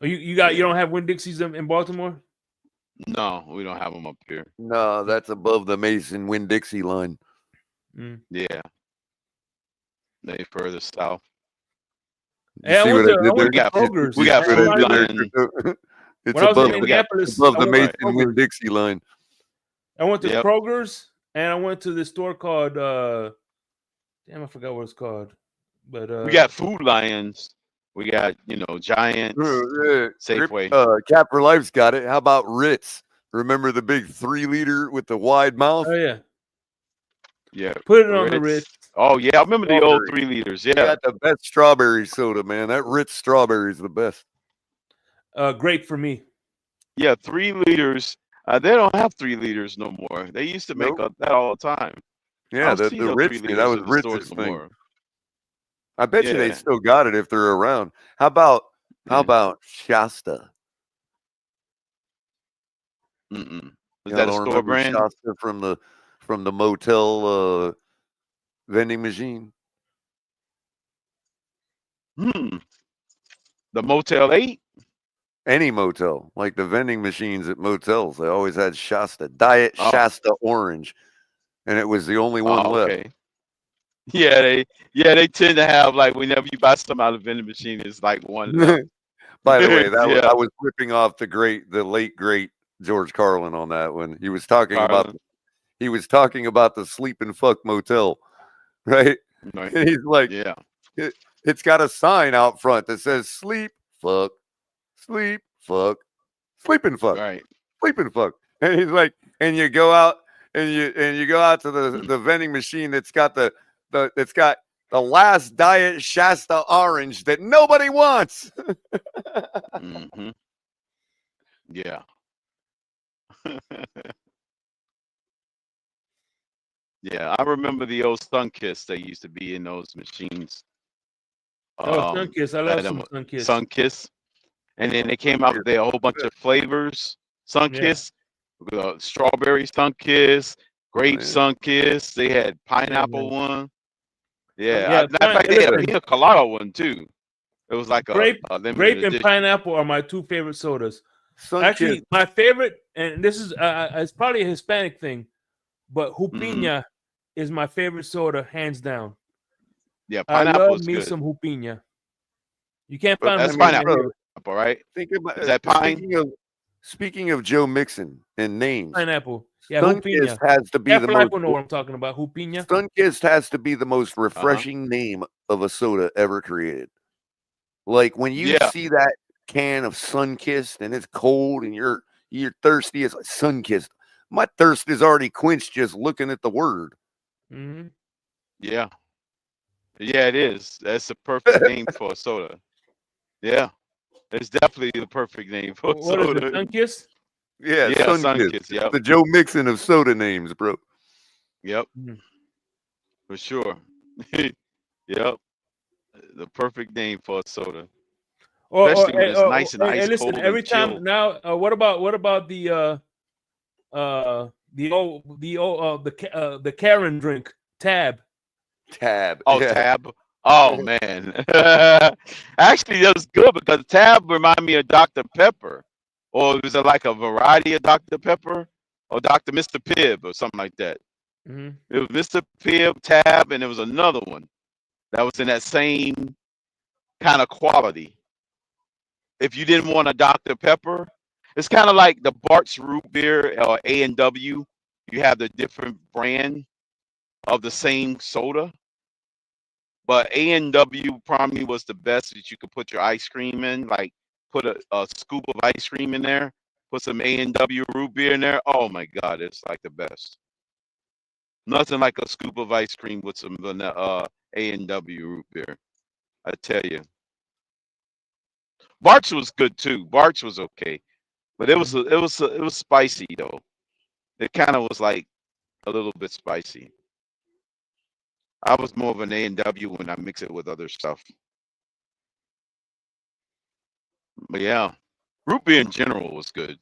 S1: Oh, you don't have Winn-Dixie's in Baltimore?
S12: No, we don't have them up here.
S2: No, that's above the Mason Winn-Dixie line.
S12: Yeah. They further south.
S2: You see what I did there?
S1: went to Kroger's.
S12: We got
S2: You see what I
S12: Food
S2: did there,
S12: Lion.
S2: Crypto? It's
S1: When I was in
S2: above
S1: Minneapolis,
S2: above
S1: I
S2: the
S1: went to
S2: Mason
S1: Kroger's.
S2: Winn-Dixie line.
S1: I went to
S12: Yep.
S1: Kroger's and I went to this store called damn, I forgot what it's called. But
S12: We got Food Lions. We got, Giants, Safeway.
S2: Cap for Life's got it. How about Ritz? Remember the big 3-liter with the wide mouth?
S1: oh yeah,
S12: Yeah.
S1: put it on the Ritz.
S12: Oh yeah, I remember the old
S2: Strawberry.
S12: 3 liters.
S2: They
S12: Yeah.
S2: got the best strawberry soda, man. That Ritz strawberry is the best.
S1: Great for me.
S12: Yeah, 3 liters. They don't have 3 liters no more. They used to make
S2: Nope.
S12: that all the time. I
S2: Yeah,
S12: don't
S2: the
S12: see no
S2: Ritz
S12: 3
S2: thing. That
S12: liters
S2: was
S12: in the stores
S2: Ritz's
S12: no
S2: thing.
S12: more.
S2: I bet you they
S12: Yeah.
S2: still got it if they're around. How about Shasta?
S12: Mm-mm. Is
S2: Y'all
S12: that a
S2: don't
S12: store
S2: remember
S12: brand?
S2: Shasta from the motel vending machine?
S12: The Motel 8?
S2: Any motel, like the vending machines at motels, they always had Shasta, Diet
S12: Oh.
S2: Shasta Orange, and it was the only one left.
S12: Okay. Yeah, they tend to have, like, whenever you buy something out of the vending machine, it's like one left.
S2: By the way,
S12: Yeah.
S2: I was ripping off the late great George Carlin on that one. He was talking about the sleep and fuck motel, right?
S12: Right.
S2: And he's like,
S12: Yeah.
S2: it's got a sign out front that says sleep, fuck, sleep, fuck, sleep and fuck,
S12: Right.
S2: sleep and fuck. And he's like, and you go out and you go out to the vending machine that's got the last Diet Shasta Orange that nobody wants.
S12: Mm-hmm. Yeah. Yeah, I remember the old Sunkiss that used to be in those machines.
S1: Sunkiss. I love some Sunkiss.
S12: Sunkiss. And then they came out with a whole bunch of flavors. Sunkiss, strawberry Sunkiss, grape Sunkiss. They had pineapple one. Yeah, matter of fact, they had a pina colada one too. It was like
S1: grape
S12: limited
S1: and
S12: edition.
S1: pineapple are my 2 favorite sodas.
S2: Sunkiss.
S1: Actually, my favorite, and this is it's probably a Hispanic thing, but Jupiña is my favorite soda, hands down.
S12: Yeah,
S1: I
S12: pineapple
S1: love
S12: is
S1: me
S12: good.
S1: some Jupiña. You can't
S2: But
S1: find
S12: That's
S1: Jupiña
S12: pineapple,
S1: anywhere.
S12: right?
S2: Think about
S12: Is that pine?
S2: Speaking of Joe Mixon and names,
S1: Pineapple. Yeah,
S2: Sunkist
S1: Jupiña.
S2: has to be the most.
S1: will know what I'm talking about. Jupiña.
S2: Sunkist has to be the most refreshing name of a soda ever created. Like when you see that can of Sunkist and it's cold and you're thirsty, it's like Sunkist. My thirst is already quenched just looking at the word.
S1: Mm-hmm.
S12: Yeah. Yeah, it is. That's the perfect name for a soda. Yeah. It's definitely the perfect name for a
S1: What is
S12: soda.
S1: it, Sunkist?
S2: Yeah,
S12: Sunkist. Yep.
S2: The Joe Mixon of soda names, bro.
S12: Yep. For sure. Yep. The perfect name for a soda. Especially when it's nice and ice
S1: listen,
S12: cold
S1: every
S12: and
S1: time
S12: chilled.
S1: now, what about the Karen drink, Tab?
S12: Oh,
S2: yeah.
S12: Tab. Oh man. Actually, that was good because Tab reminded me of Dr. Pepper. Or was it like a variety of Dr. Pepper? Or Dr. Mr. Pibb or something like that.
S1: Mm-hmm.
S12: It was Mr. Pibb, Tab, and there was another one that was in that same kind of quality. If you didn't want a Dr. Pepper, it's kind of like the Bart's Root Beer or A&W. You have the different brand of the same soda. But A&W probably was the best that you could put your ice cream in, like put a scoop of ice cream in there, put some A&W root beer in there. Oh my God, it's like the best. Nothing like a scoop of ice cream with some A&W root beer. I tell you. Bart's was good too. Bart's was okay, but it was spicy though. It kind of was like a little bit spicy. I was more of an A&W when I mix it with other stuff. But yeah, root beer in general was good.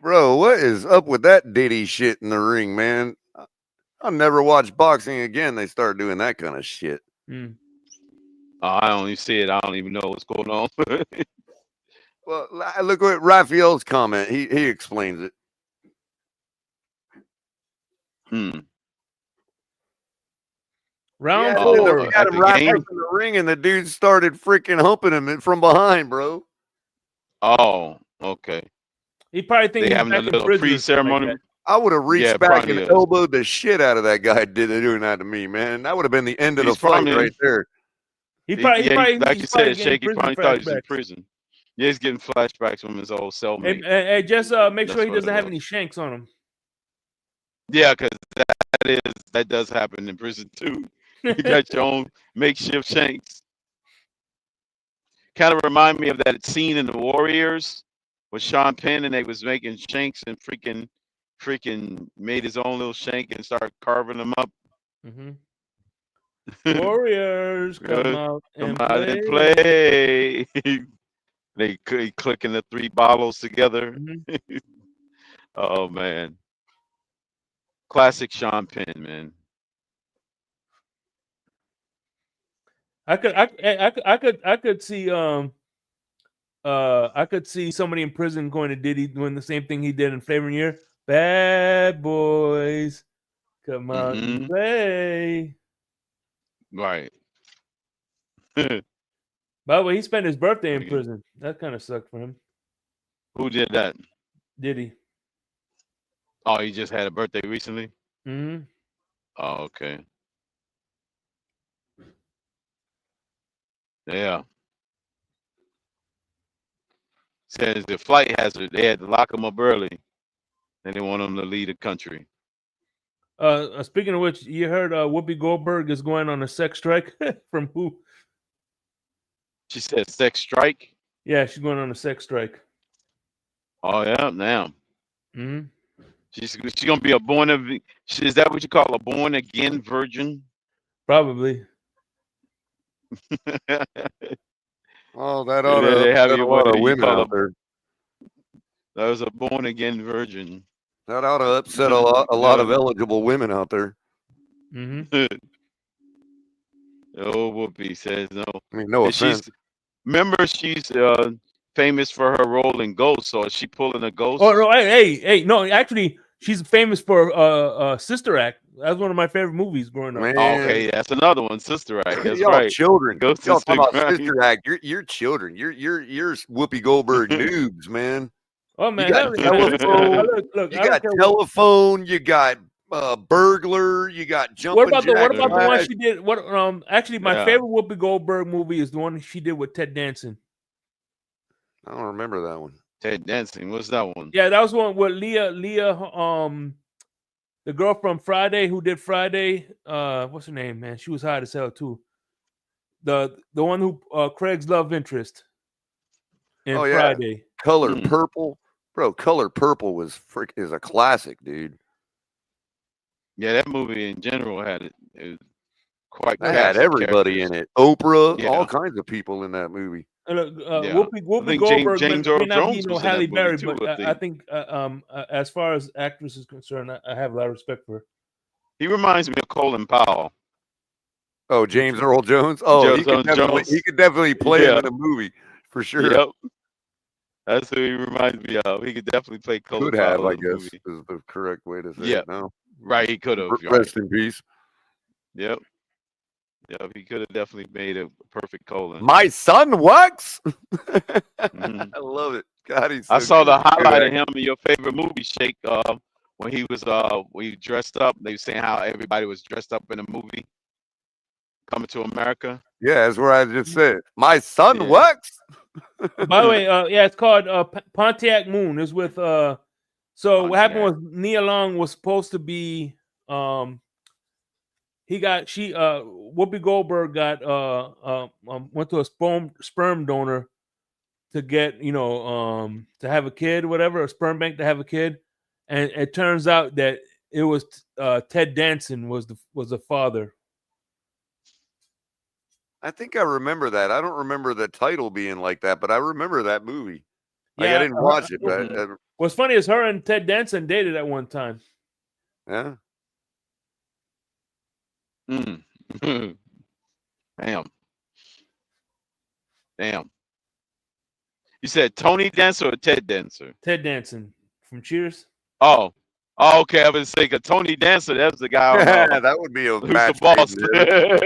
S2: Bro, what is up with that Diddy shit in the ring, man? I'll never watch boxing again. They start doing that kind of shit.
S12: I only see it. I don't even know what's going on.
S2: Well, look at Raphael's comment. He explains it.
S1: Round
S2: Yeah,
S1: four.
S2: they had
S12: at
S2: him
S12: the
S2: wrapped
S12: game?
S2: up in the ring, and the dude started freaking humping him from behind, bro.
S12: Oh, okay.
S1: He probably thinks
S12: They
S1: he's
S12: having a
S1: back in
S12: little
S1: prison or something like
S12: pre-ceremony.
S1: that.
S2: I would have reached
S12: Yeah,
S2: back
S12: probably
S2: and
S12: is.
S2: elbowed the shit out of that guy doing that to me, man. That would have been the end of the
S12: He's
S2: fight
S12: probably-
S2: right there.
S1: He
S12: Yeah, like you
S1: he's probably
S12: said,
S1: getting
S12: Shake. He
S1: prison
S12: probably thought he was in
S1: flashbacks.
S12: prison. Yeah, he's getting flashbacks from his old
S1: Hey,
S12: cellmate.
S1: hey, just make sure
S12: That's
S1: he
S12: what it
S1: doesn't have
S12: was.
S1: any shanks on him.
S12: Yeah, because that does happen in prison too. You got your own makeshift shanks. Kind of remind me of that scene in the Warriors with Sean Penn, and they was making shanks and freaking made his own little shank and started carving them up.
S1: Warriors come out and play.
S12: and play. They clicking the 3 bottles together. Oh man, classic Sean Penn, man.
S1: I could see I could see somebody in prison going to Diddy doing the same thing he did in Flavor Year. Bad boys, come out and play.
S12: Right.
S1: By the way, he spent his birthday in prison. That kind of sucked for him.
S12: Who did that?
S1: Diddy.
S12: Oh, he just had a birthday recently?
S1: Mm-hmm.
S12: Oh, okay. Yeah. Says the flight hazard. They had to lock him up early. They didn't want him to leave the country.
S1: Speaking of which, you heard Whoopi Goldberg is going on a sex strike from who?
S12: She said sex strike?
S1: Yeah, she's going on a sex strike.
S12: Oh, yeah, now.
S1: Mm-hmm.
S12: She's going to be is that what you call a born again virgin?
S1: Probably.
S2: Oh, that ought to
S12: they have
S2: upset
S12: you
S2: a lot of
S12: you
S2: women
S12: call
S2: out there.
S12: That was a born again virgin.
S2: That ought to upset a lot of eligible women out there.
S1: Mm-hmm.
S12: Oh, Whoopi says no.
S2: I mean, no offense.
S12: Remember, she's famous for her role in Ghost. So is she pulling a Ghost?
S1: Oh no! Hey! No, actually, she's famous for Sister Act. That's one of my favorite movies growing up.
S2: Man.
S12: Okay, that's another one. Sister Act. That's
S2: y'all
S12: right.
S2: children.
S12: Ghost
S2: Y'all
S12: is
S2: talking about
S12: right.
S2: Sister Act. You're children. You're Whoopi Goldberg noobs, man.
S1: Oh man,
S2: you got telephone.
S1: Look,
S2: You got telephone. You got burglar. You got jumping.
S1: What about the one
S2: Flash.
S1: she did? Actually, my favorite Whoopi Goldberg movie is the one she did with Ted Danson.
S2: I don't remember that one.
S12: Ted Danson. What's that one?
S1: Yeah, that was one with Leah, the girl from Friday who did Friday. What's her name, man? She was hot as hell too. The one who Craig's love interest in Friday.
S2: Color Purple, bro. Color Purple is a classic, dude.
S12: Yeah, that movie in general had it was quite.
S2: That had everybody in it. Oprah,
S12: Yeah.
S2: all kinds of people in that movie.
S1: Whoopi
S12: I think
S1: Goldberg
S12: James
S1: may
S12: Earl
S1: not be
S12: Jones
S1: no
S12: was in that
S1: Halle
S12: movie
S1: Berry,
S12: too,
S1: but I think as far as actress is concerned, I have a lot of respect for her.
S12: He reminds me of Colin Powell.
S2: Oh, James Earl Jones. Oh, he could definitely play him in a movie for sure.
S12: Yep. That's who he reminds me of. He could definitely play Colin
S2: Could have,
S12: Powell
S2: I
S12: in a
S2: guess,
S12: movie.
S2: is the correct way to say
S12: Yeah.
S2: it. No,
S12: right. He could have.
S2: Rest in peace.
S12: Yep. Yep. He could have definitely made a perfect Colin.
S2: My son works. I love it. God, he's.
S12: I
S2: so
S12: saw
S2: good.
S12: the highlight of him in your favorite movie, Shake. When he was when he dressed up. They were saying how everybody was dressed up in a movie. Coming to America.
S2: Yeah, that's where I just said. My son works.
S1: By the way, yeah, it's called Pontiac Moon. It's with so
S12: Pontiac.
S1: what happened was Nia Long was supposed to be Whoopi Goldberg got went to a sperm donor to get to have a kid, whatever, a sperm bank to have a kid, and it turns out that it was Ted Danson was the father.
S2: I think I remember that. I don't remember the title being like that, but I remember that movie. Like,
S1: Yeah,
S2: I didn't watch it, but
S1: what's funny is her and Ted Danson dated at one time.
S2: yeah.
S12: Damn. Damn. You said Tony Dancer or Ted Dancer?
S1: Ted Danson from Cheers.
S12: Oh. Oh, okay. I was thinking Tony Dancer. That's the guy.
S2: That would be a
S12: Who's the
S2: match made
S12: boss?
S2: in heaven.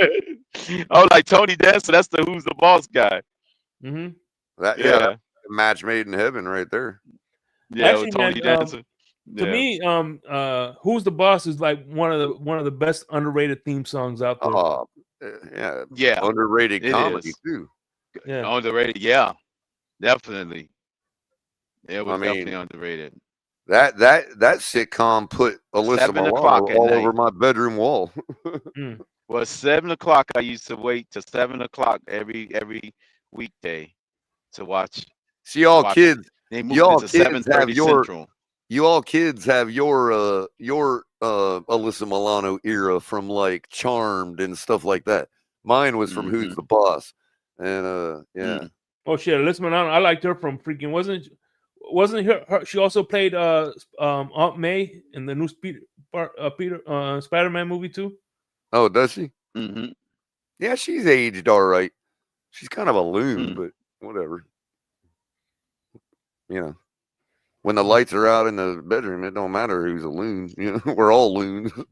S12: I was like Tony Dancer. That's the Who's the Boss guy.
S1: Mm-hmm.
S2: That, yeah, that's a match made in heaven right there.
S12: Yeah,
S1: Actually,
S12: with Tony
S1: man,
S12: Dancer.
S1: To me, Who's the Boss is like one of the best underrated theme songs out there.
S2: Oh, yeah, underrated
S12: it
S2: comedy
S12: is.
S2: too.
S1: Yeah,
S12: Underrated. Yeah, definitely. It was definitely underrated.
S2: That sitcom put Alyssa
S12: 7 o'clock
S2: Milano
S12: at
S2: all
S12: night.
S2: over my bedroom wall.
S12: Well, 7 o'clock. I used to wait till 7 o'clock every weekday to watch.
S2: See, y'all kids,
S12: They moved
S2: y'all
S12: it to
S2: kids have
S12: 7:30
S2: your,
S12: Central.
S2: you all kids have your Alyssa Milano era from like Charmed and stuff like that. Mine was from Who's the Boss, and yeah.
S1: Oh shit, Alyssa Milano. I liked her from freaking wasn't her she also played Aunt May in the new Spider-Man movie too?
S2: Oh, does she?
S12: Mm-hmm.
S2: Yeah, she's aged all right. She's kind of a loon, but whatever. You know, when the lights are out in the bedroom, it don't matter who's a loon. You know, we're all loons.
S1: I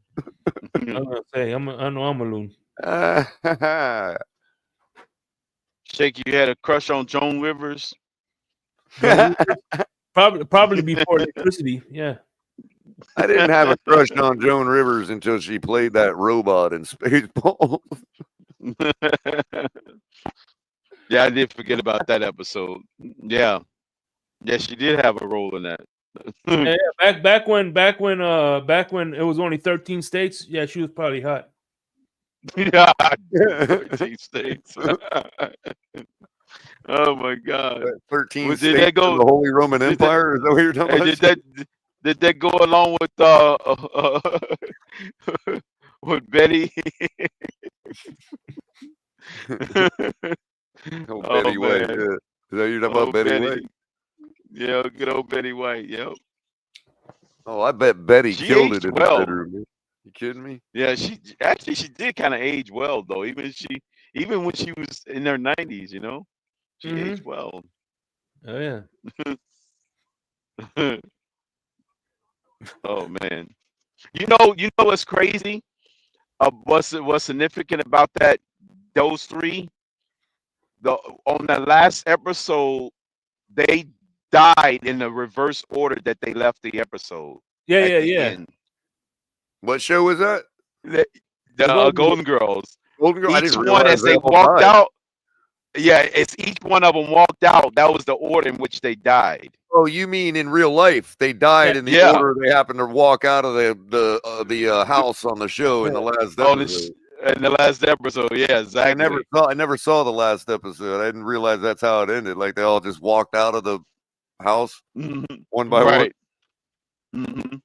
S1: was gonna say I know I'm a loon.
S12: Shake, you had a crush on Joan Rivers?
S1: Probably before electricity. Yeah.
S2: I didn't have a crush on Joan Rivers until she played that robot in Spaceballs.
S12: Yeah, I did forget about that episode. Yeah, she did have a role in that.
S1: Yeah, back when it was only 13 states. Yeah, she was probably hot.
S12: Yeah, 13 states. Oh my God!
S2: 13 states in the Holy Roman Empire. Is that what you're talking about?
S12: Did that go along with Betty?
S2: Betty White. Yeah. Is that you're talking about Betty White?
S12: Yeah, good old Betty White. Yep.
S2: Oh, I bet Betty killed it in the bedroom. Man. You kidding me?
S12: Yeah, she did kind of age well though. Even when she was in her 90s, you know, she aged well.
S1: Oh yeah.
S12: Oh man, you know what's crazy? What's significant about those three? On the last episode, they died in the reverse order that they left the episode.
S1: Yeah.
S2: What show was that?
S12: The Golden Girls.
S2: Golden Girls.
S12: Each one as they walked out. Yeah, it's each one of them walked out. That was the order in which they died.
S2: Oh, you mean in real life? They died in the order they happened to walk out of the house on the show in the last episode.
S12: In the last episode, yeah, exactly.
S2: I never saw the last episode. I didn't realize that's how it ended. Like they all just walked out of the house one by one.
S12: Mm-hmm.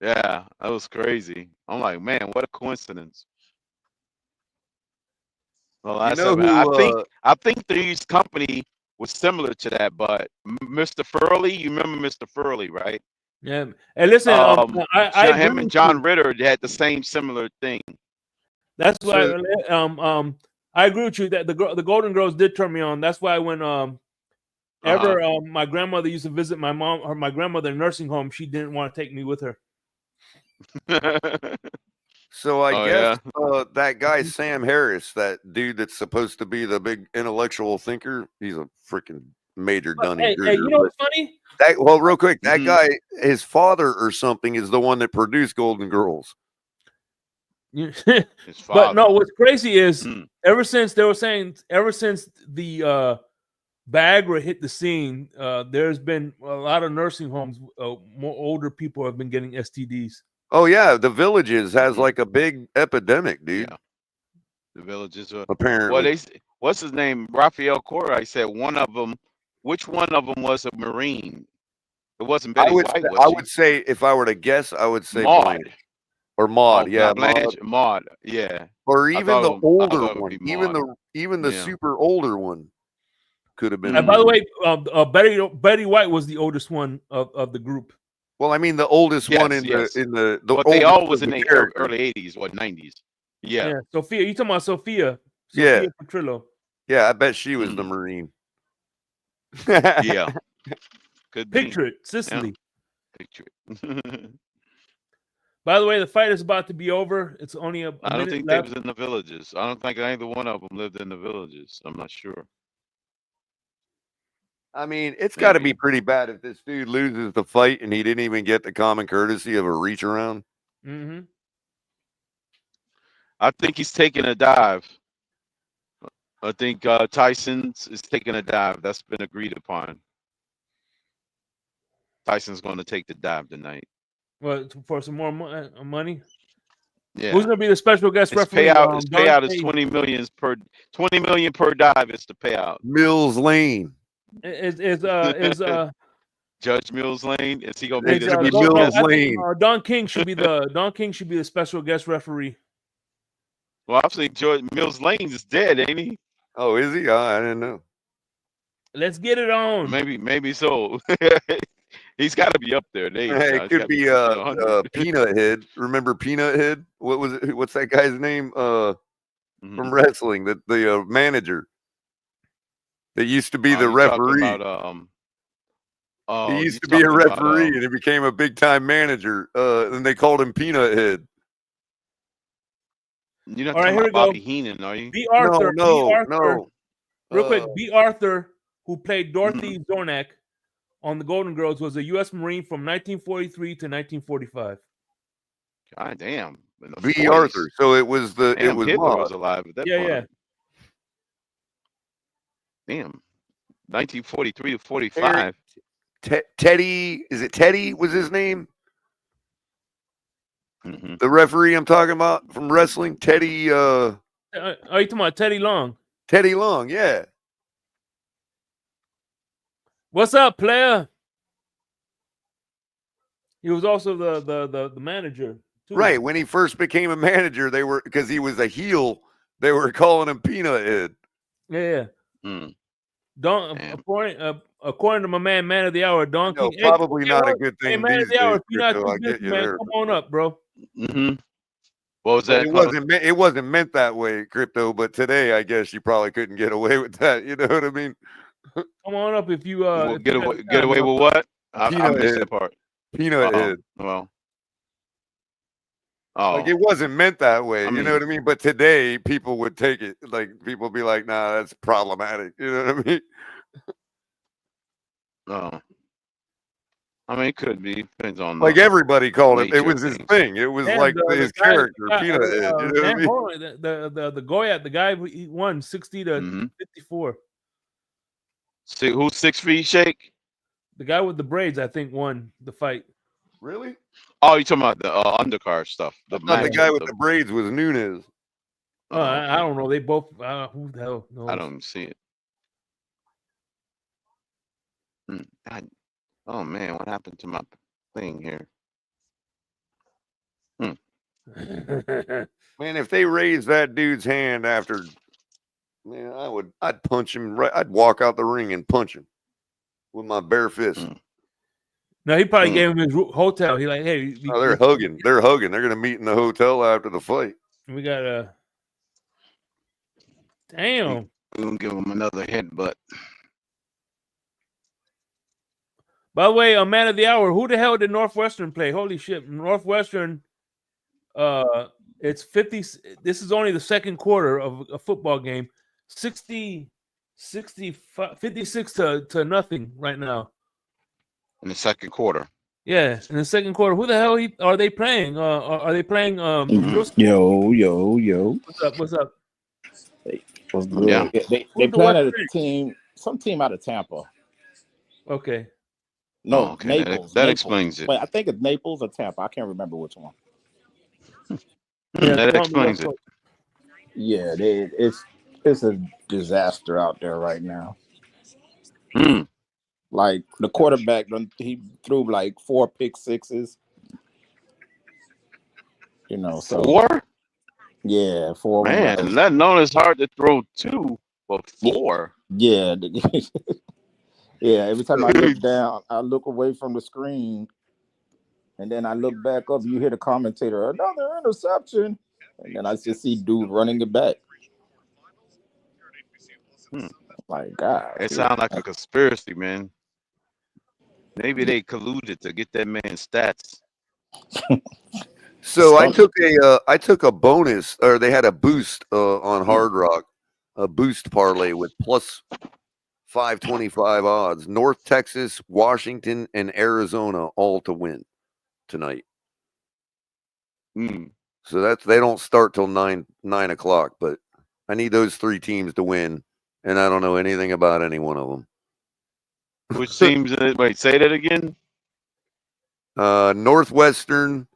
S12: Yeah, that was crazy. I'm like, man, what a coincidence. Well, I think Three's Company was similar to that, but Mr. Furley, you remember Mr. Furley, right?
S1: Yeah. And listen,
S12: him and John Ritter had the same similar thing.
S1: That's why I agree with you that the Golden Girls did turn me on. That's why when my grandmother used to visit my mom or my grandmother in nursing home, she didn't want to take me with her.
S2: So I guess that guy Sam Harris, that dude that's supposed to be the big intellectual thinker, he's a freaking major Dunning.
S1: Hey, you know what's funny?
S2: Real quick, that guy, his father or something, is the one that produced Golden Girls.
S1: But no, what's crazy is ever since the Viagra hit the scene, there's been a lot of nursing homes. More older people have been getting STDs.
S2: Oh yeah, the Villages has like a big epidemic, dude.
S12: Yeah. The Villages are
S2: apparently.
S12: Well, what's his name? Raphael Cora. I said one of them. Which one of them was a Marine? It wasn't Betty White.
S2: I would say, if I were to guess, I would say
S12: Maud.
S2: Blanche. Or Maud, yeah,
S12: Maud, yeah.
S2: Or even the older one, even the super older one could have been.
S1: And by the way, Betty White was the oldest one of the group.
S2: Well, I mean the oldest one in the.
S12: But they all was in the early 80s or 90s. Yeah.
S1: Sophia, you talking about Sophia?
S2: Yeah.
S1: Petrillo.
S2: Yeah, I bet she was the Marine.
S12: Yeah. Could be.
S1: Picture it, Sicily.
S12: Picture it.
S1: By the way, the fight is about to be over. It's only a
S12: I don't
S1: minute
S12: think
S1: left.
S12: they was in the villages. I don't think either one of them lived in the villages. I'm not sure.
S2: I mean, it's got to be
S12: Maybe.
S2: pretty bad if this dude loses the fight and he didn't even get the common courtesy of a reach around.
S1: Mm-hmm.
S12: I think he's taking a dive. I think Tyson's is taking a dive. That's been agreed upon. Tyson's going to take the dive tonight.
S1: Well, for some more money.
S12: Yeah.
S1: Who's going to be the special guest
S12: His
S1: referee?
S12: payout, his
S1: Don
S12: payout is
S1: King.
S12: 20 million per dive. Is the payout.
S2: Mills Lane.
S1: Is
S12: Judge Mills Lane? Is he going to be
S2: It's
S12: the
S2: gonna be
S12: special
S2: Mills
S12: guest?
S2: Lane.
S1: Don King should be the special guest referee.
S12: Well, I think George Mills Lane is dead, ain't he?
S2: Oh, is he? I didn't know.
S1: Let's get it on.
S12: Maybe so. He's got to be up there.
S2: Hey, it could be Peanut Head. Remember Peanut Head? What was it? What's that guy's name? From wrestling, the manager that used to be the referee. He used to be a referee and he became a big time manager. And they called him Peanut Head.
S12: You're not
S1: All right,
S12: talking
S1: here we
S12: about
S1: go.
S12: Bobby Heenan, are you?
S1: B. Arthur.
S2: No.
S1: Real quick, B. Arthur, who played Dorothy Zornak on the Golden Girls, was a U.S. Marine from 1943 to 1945.
S12: God damn.
S2: B. Arthur. So it was
S12: Hitler
S2: Maude.
S12: was alive at that
S1: Yeah,
S12: point.
S1: yeah.
S12: Damn. 1943 to 45.
S2: Teddy, is it Teddy was his name? The referee I'm talking about from wrestling, Teddy.
S1: Are you talking about Teddy Long?
S2: Teddy Long, yeah.
S1: What's up, player? He was also the manager too.
S2: Right. When he first became a manager, they were, because he was a heel, they were calling him Peanut Head.
S1: Yeah. According to my man of the hour, Don King.
S2: Probably not a good thing
S1: man
S2: these
S1: of the hour.
S2: days,
S1: If you're not
S2: Crypto,
S1: too
S2: I get
S1: busy,
S2: you
S1: man,
S2: there.
S1: come on up, bro.
S12: What was that?
S2: It wasn't meant that way, Crypto. But today, I guess you probably couldn't get away with that. You know what I mean?
S1: Come on up if you
S12: get away with what? I missed that part.
S2: Peanut Head.
S12: Well.
S2: Like it wasn't meant that way, you
S12: mean,
S2: know what I mean? But today, people would take it like people would be like, "Nah, that's problematic." You know what I mean?
S12: Oh. I mean, it could be. Depends on
S2: like everybody called it. It was his
S12: things.
S2: thing. It was like his character, Peanut Head. You know what I mean?
S1: Hold on. The Goyat, the guy he won 60 to 54.
S12: Who's 6 feet, Shake?
S1: The guy with the braids, I think, won the fight.
S2: Really?
S12: Oh, you're talking about the undercard stuff.
S2: The guy with the braids was Nunes.
S1: I don't know. They both. Who the hell knows?
S12: I don't see it. Oh man, what happened to my thing here?
S2: Man, if they raised that dude's hand after, man, I'd punch him right. I'd walk out the ring and punch him with my bare fist.
S1: No, he probably gave him his hotel. He like, hey,
S2: they're hugging. They're hugging. They're gonna meet in the hotel after the fight.
S1: We got damn.
S12: We're gonna give him another headbutt.
S1: By the way, a man of the hour. Who the hell did Northwestern play? Holy shit, Northwestern. It's 50. This is only the second quarter of a football game. 56 to nothing right now.
S12: In the second quarter.
S1: Yeah, in the second quarter. Who the hell are they playing? Are they playing?
S13: Yo.
S1: What's up?
S13: What's good?
S12: Yeah.
S13: They playing at a team, some team out of Tampa.
S1: Okay.
S13: No,
S12: okay.
S13: Naples.
S12: That
S13: Naples.
S12: explains it.
S13: Wait, I think it's Naples or Tampa. I can't remember which one.
S12: That explains it.
S13: Yeah, it's a disaster out there right now. Like the quarterback, he threw like 4 pick sixes. You know, so
S12: 4?
S13: Yeah, 4.
S12: Man, that known is hard to throw 2, but 4.
S13: Yeah, yeah. Every time I look down, I look away from the screen, and then I look back up. You hear the commentator, another interception, and then I just see dude running it back. My God.
S12: It sounds like a conspiracy, man. Maybe they colluded to get that man's stats.
S2: So I took a bonus, or they had a boost on Hard Rock, a boost parlay with plus 525 odds. North Texas, Washington, and Arizona all to win tonight. So they don't start till 9 o'clock, but I need those 3 teams to win, and I don't know anything about any one of them.
S12: Which teams? Wait, say that again.
S2: Northwestern,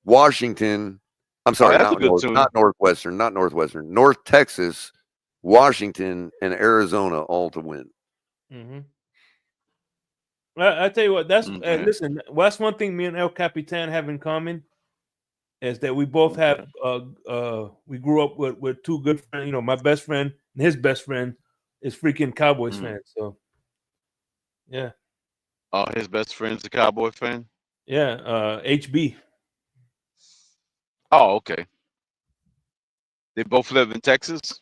S2: Washington. I'm sorry,
S12: that's a good tune.
S2: not Northwestern. North Texas, Washington, and Arizona all to win.
S1: I tell you what, that's listen. Well, that's one thing me and El Capitan have in common is that we both have we grew up with 2 good friends. You know, my best friend and his best friend is freaking Cowboys fans. So yeah.
S12: Oh, his best friend's a Cowboy fan?
S1: Yeah, HB.
S12: Oh, okay. They both live in Texas?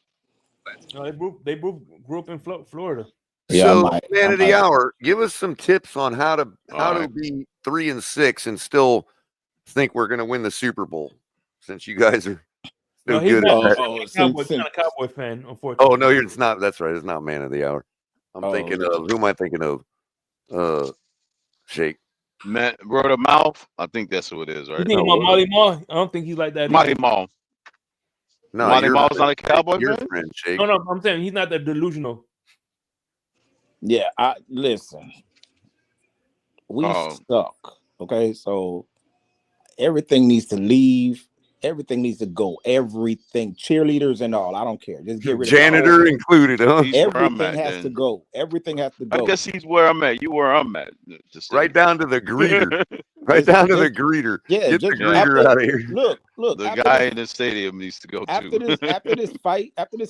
S1: No, they both grew up in Florida.
S2: So, man of the hour, give us some tips on how to be 3-6 and still think we're going to win the Super Bowl, since you guys are so good at that.
S1: He's not a Cowboy fan, unfortunately.
S2: Oh no, it's not. That's right. It's not man of the hour. I'm thinking of who am I thinking of? Shake.
S12: Matt Word of Mouth. I think that's who it is, right?
S1: You think about Molly Mall? I don't think he's like that.
S12: Molly Mall.
S2: No,
S12: Molly Mall's not a Cowboy
S2: your
S12: fan.
S2: friend, Shake.
S1: No, I'm saying he's not that delusional.
S13: Yeah, listen. We suck. Okay, so everything needs to leave. Everything needs to go. Everything, cheerleaders and all. I don't care. Just get rid of
S2: janitor included, huh?
S13: Everything has to go. Everything has to go.
S12: I guess he's where I'm at. You where I'm at.
S2: Right down to the greeter. Right down to the greeter.
S13: Yeah,
S2: get the greeter out of here.
S13: Look.
S12: The guy in the stadium needs to go
S13: after
S12: too.
S13: After this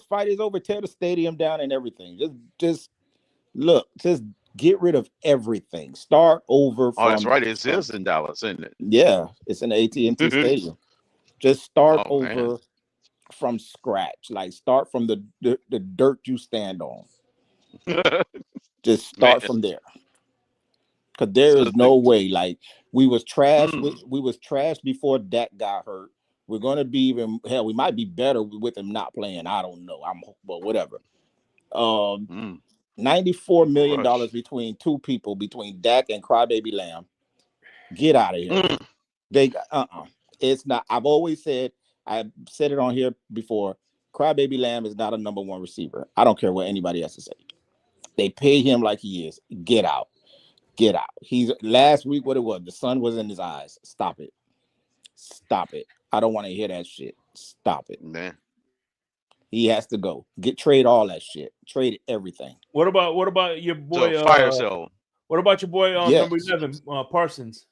S13: fight is over, tear the stadium down and everything. Just get rid of everything. Start over.
S12: Oh, that's right. It is in Dallas, isn't it?
S13: Yeah, it's in the AT&T Stadium. Just start over from scratch. Like start from the dirt you stand on. Just start from there. Because there is no way. Like we was trash. We was trash before Dak got hurt. We're gonna be even hell. We might be better with him not playing. I don't know. But whatever. $94 million between 2 people, between Dak and Crybaby Lamb. Get out of here. They It's not. I've always said. I've said it on here before. Crybaby Lamb is not a number 1 receiver. I don't care what anybody has to say. They pay him like he is. Get out. Get out. He's last week. What it was? The sun was in his eyes. Stop it. Stop it. I don't want to hear that shit. Stop it,
S12: man.
S13: He has to go. Trade all that shit. Trade everything.
S1: What about your boy?
S12: Fire sale.
S1: What about your boy number 11, Parsons?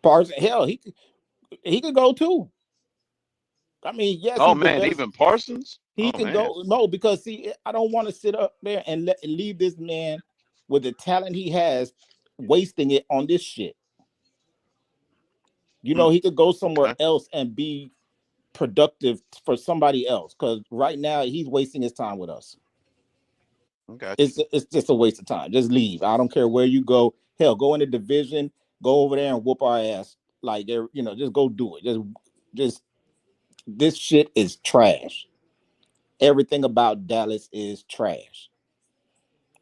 S13: Parsons, hell, he could go too. I mean, yes.
S12: Oh man, even Parsons.
S13: He can go. No, because see, I don't want to sit up there and leave this man with the talent he has, wasting it on this shit. You know, he could go somewhere else and be productive for somebody else. Because right now he's wasting his time with us.
S12: Okay,
S13: it's just a waste of time. Just leave. I don't care where you go. Hell, go in the division. Go over there and whoop our ass. Like just go do it. Just this shit is trash. Everything about Dallas is trash.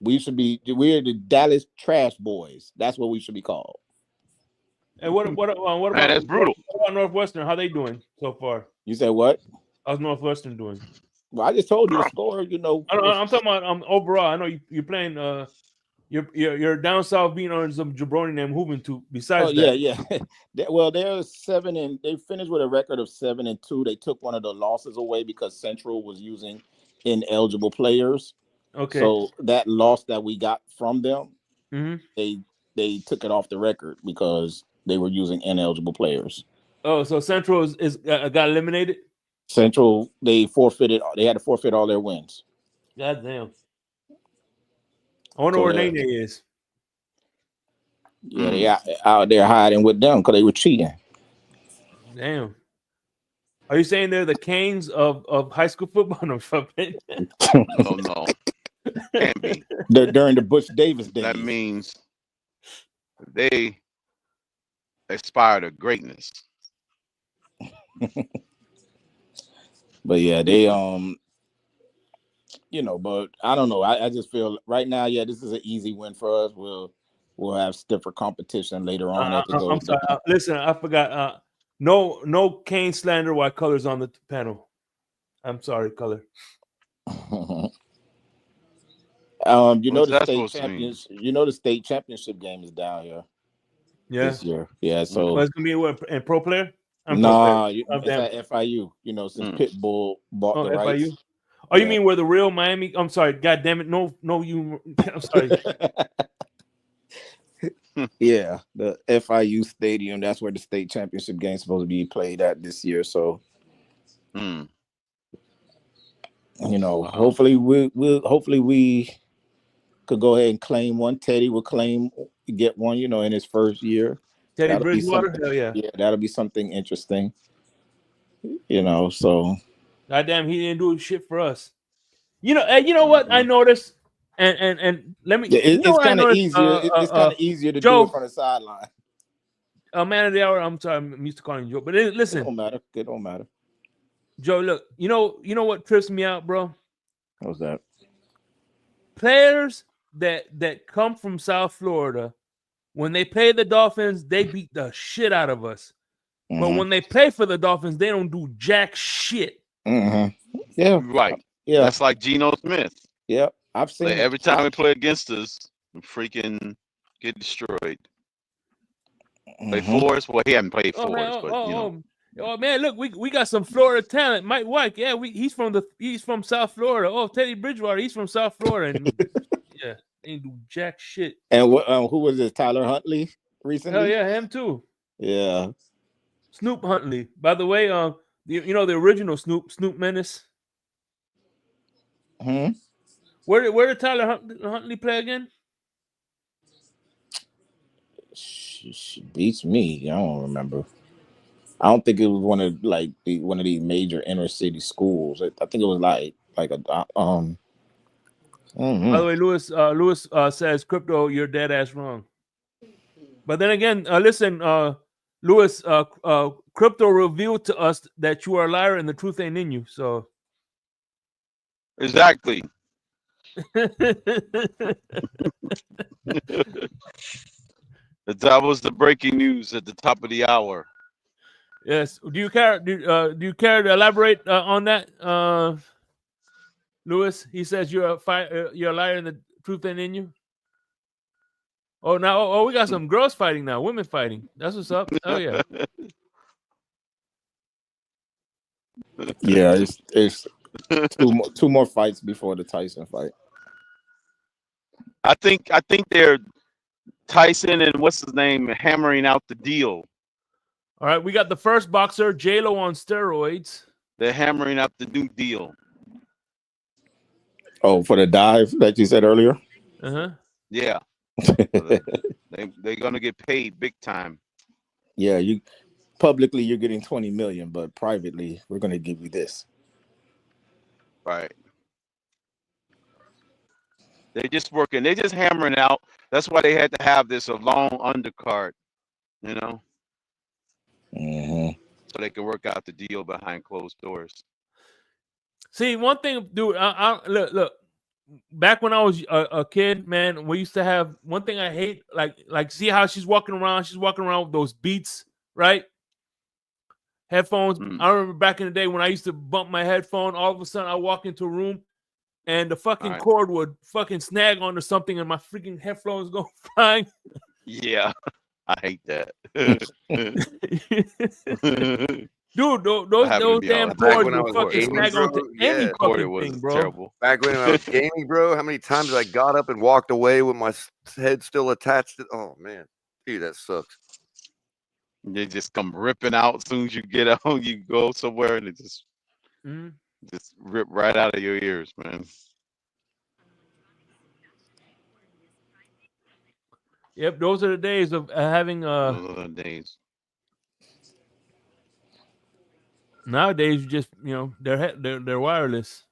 S13: We're the Dallas Trash Boys. That's what we should be called.
S1: And what about
S12: man, that's brutal.
S1: What about Northwestern? How they doing so far?
S13: You said what?
S1: How's Northwestern doing?
S13: Well, I just told you the score. I'm
S1: talking about overall. I know you're playing. You're down south being on some jabroni named Juventud. Besides that,
S13: yeah. Well, they're 7 and they finished with a record of 7-2. They took one of the losses away because Central was using ineligible players.
S1: Okay.
S13: So that loss that we got from them, they took it off the record because they were using ineligible players.
S1: Oh, so Central is got eliminated?
S13: Central, they forfeited. They had to forfeit all their wins.
S1: God damn. I wonder where Nene is.
S13: Yeah, they out there hiding with them because they were cheating.
S1: Damn. Are you saying they're the Canes of high school football? No,
S12: No, can't be.
S13: During the Butch Davis days.
S12: That means they aspire to greatness.
S13: But yeah, they but I don't know. I just feel right now, yeah, this is an easy win for us. We'll have stiffer competition later on as it goes
S1: I'm sorry.
S13: down.
S1: Listen, I forgot. No Kane slander while Color's on the panel. I'm sorry, Color.
S13: The state championship game is down here.
S1: Yeah.
S13: This year. Yeah. So
S1: it's gonna be what in pro player?
S13: It's at FIU. Since Pitbull bought the rights.
S1: FIU. Oh, you mean where the real Miami? I'm sorry. God damn it. No, you. I'm sorry.
S13: Yeah, the FIU stadium. That's where the state championship game is supposed to be played at this year. So, hopefully we could go ahead and claim one. Teddy will get one. In his first year.
S1: Teddy Bridgewater. Hell yeah.
S13: Yeah, that'll be something interesting. So.
S1: Goddamn, he didn't do shit for us. You know what I noticed, and let me.
S13: It's kind of easier. It's kind of easier to do it from the sideline.
S1: Man of the hour. I'm sorry, I'm used to calling you Joe, but listen,
S13: it don't matter.
S1: Joe, look, you know what trips me out, bro?
S13: What's that?
S1: Players that come from South Florida, when they play the Dolphins, they beat the shit out of us. Mm-hmm. But when they play for the Dolphins, they don't do jack shit.
S13: Mm-hmm. Yeah,
S12: right.
S13: Yeah,
S12: that's like Geno Smith.
S13: Yep, I've seen.
S12: Like every time we play against us, we freaking get destroyed. Play for us. Well, he hasn't played for us, but
S1: Oh man, look, we got some Florida talent. Mike White, yeah, he's from South Florida. Oh, Teddy Bridgewater, he's from South Florida, and yeah, they ain't do jack shit.
S13: And who was this? Tyler Huntley recently?
S1: Hell yeah, him too.
S13: Yeah,
S1: Snoop Huntley. By the way, the original Snoop Menace. Where did Tyler Huntley play again?
S13: She beats me. I don't remember. I don't think it was one of these major inner city schools. I think it was like a
S1: By the way, Lewis says, "Crypto, you're dead ass wrong." But then again, listen, Lewis, Crypto revealed to us that you are a liar and the truth ain't in you. So
S12: exactly. That was the breaking news at the top of the hour.
S1: Yes. Do you care to elaborate on that, Lewis? He says you're a liar and the truth ain't in you. Oh, we got some girls fighting now, women fighting. That's what's up. Oh yeah.
S13: Yeah, it's two more fights before the Tyson fight.
S12: I think they're Tyson and what's his name hammering out the deal.
S1: All right, we got the first boxer, J-Lo on steroids.
S12: They're hammering out the new deal.
S13: Oh, for the dive that you said earlier?
S12: Yeah. They're gonna get paid big time.
S13: Yeah, publicly you're getting 20 million, but privately we're gonna give you this.
S12: Right. They're just working. They're just hammering out. That's why they had to have this a long undercard, so they can work out the deal behind closed doors.
S1: See, one thing, dude. Look. Back when I was a kid, man, we used to have one thing I hate, like see how she's walking around. She's walking around with those Beats, right? Headphones. I remember back in the day when I used to bump my headphone. All of a sudden, I walk into a room, and the fucking cord would fucking snag onto something, and my freaking headphones go flying.
S12: Yeah, I hate that.
S1: Dude, those damn cords would fucking snag onto any fucking thing, bro.
S12: Terrible.
S2: Back when I was gaming, bro, how many times I got up and walked away with my head still attached to? Oh man, dude, that sucks.
S12: They just come ripping out as soon as you get out. You go somewhere and it just rip right out of your ears, man.
S1: Yep, those are the days of having.
S12: Those are the days.
S1: Nowadays, you just they're wireless.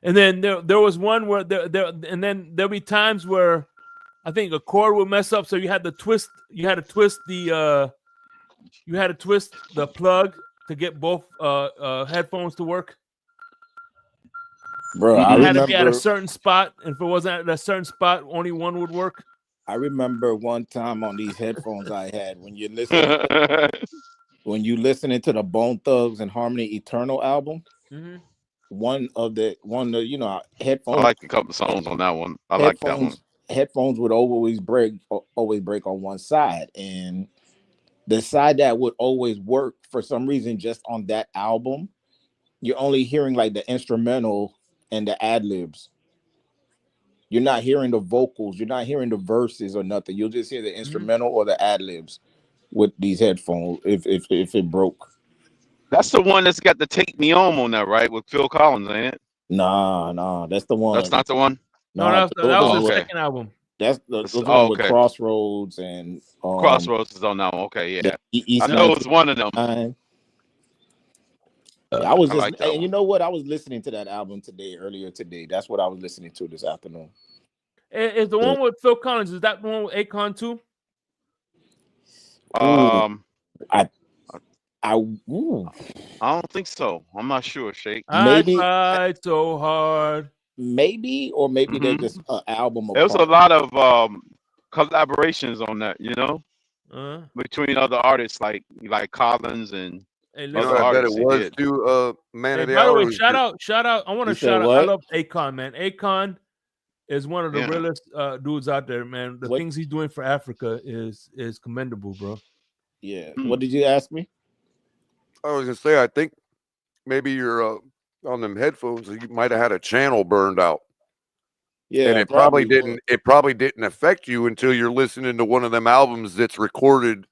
S1: And then there was one where and then there'll be times where I think a cord would mess up, so you had to twist the plug to get both headphones to work.
S13: Bro, I
S1: It had to be at a
S13: remember
S1: certain spot, and if it wasn't at a certain spot, only one would work.
S13: I remember one time on these headphones I had when you're listening to the Bone Thugs and Harmony Eternal album.
S1: Mm-hmm.
S13: One of the
S12: I
S13: headphones.
S12: like a couple songs on that one. I like that one.
S13: Headphones would always break on one side, and the side that would always work for some reason just on that album, you're only hearing like the instrumental and the ad libs. You're not hearing the vocals, you're not hearing the verses or nothing. You'll just hear the instrumental or the ad libs with these headphones if it broke.
S12: That's the one that's got the "Take Me Home" on that, right? With Phil Collins, ain't it?
S13: Nah, that's the one.
S12: That's not the one.
S1: No,
S13: Nah,
S1: that was the
S12: okay.
S1: second album.
S13: That's the one with
S12: okay.
S13: Crossroads and
S12: Crossroads is on that one. Okay, yeah.
S13: East
S12: I know it's one of them.
S13: I was
S12: I
S13: just,
S12: like that
S13: and
S12: one.
S13: you know what? I was listening to that album earlier today. That's what I was listening to this afternoon.
S1: Is the one with Phil Collins? Is that the one with Akon too?
S13: I
S12: don't think so. I'm not sure, Shake.
S13: Maybe
S1: I tried so hard.
S13: Maybe they're just an album apart.
S12: There was a lot of collaborations on that, between other artists like Collins and other
S2: I bet it
S12: artists. He
S2: was
S12: did.
S2: too. Man of the
S1: By the
S2: hour.
S1: way, shout out! I want to shout out. I love Akon, man. Akon is one of the realest dudes out there, man. The things he's doing for Africa is commendable, bro.
S13: Yeah. What did you ask me?
S2: I was gonna say, I think maybe you're on them headphones. You might have had a channel burned out.
S13: Yeah,
S2: and it probably didn't. It probably didn't affect you until you're listening to one of them albums that's recorded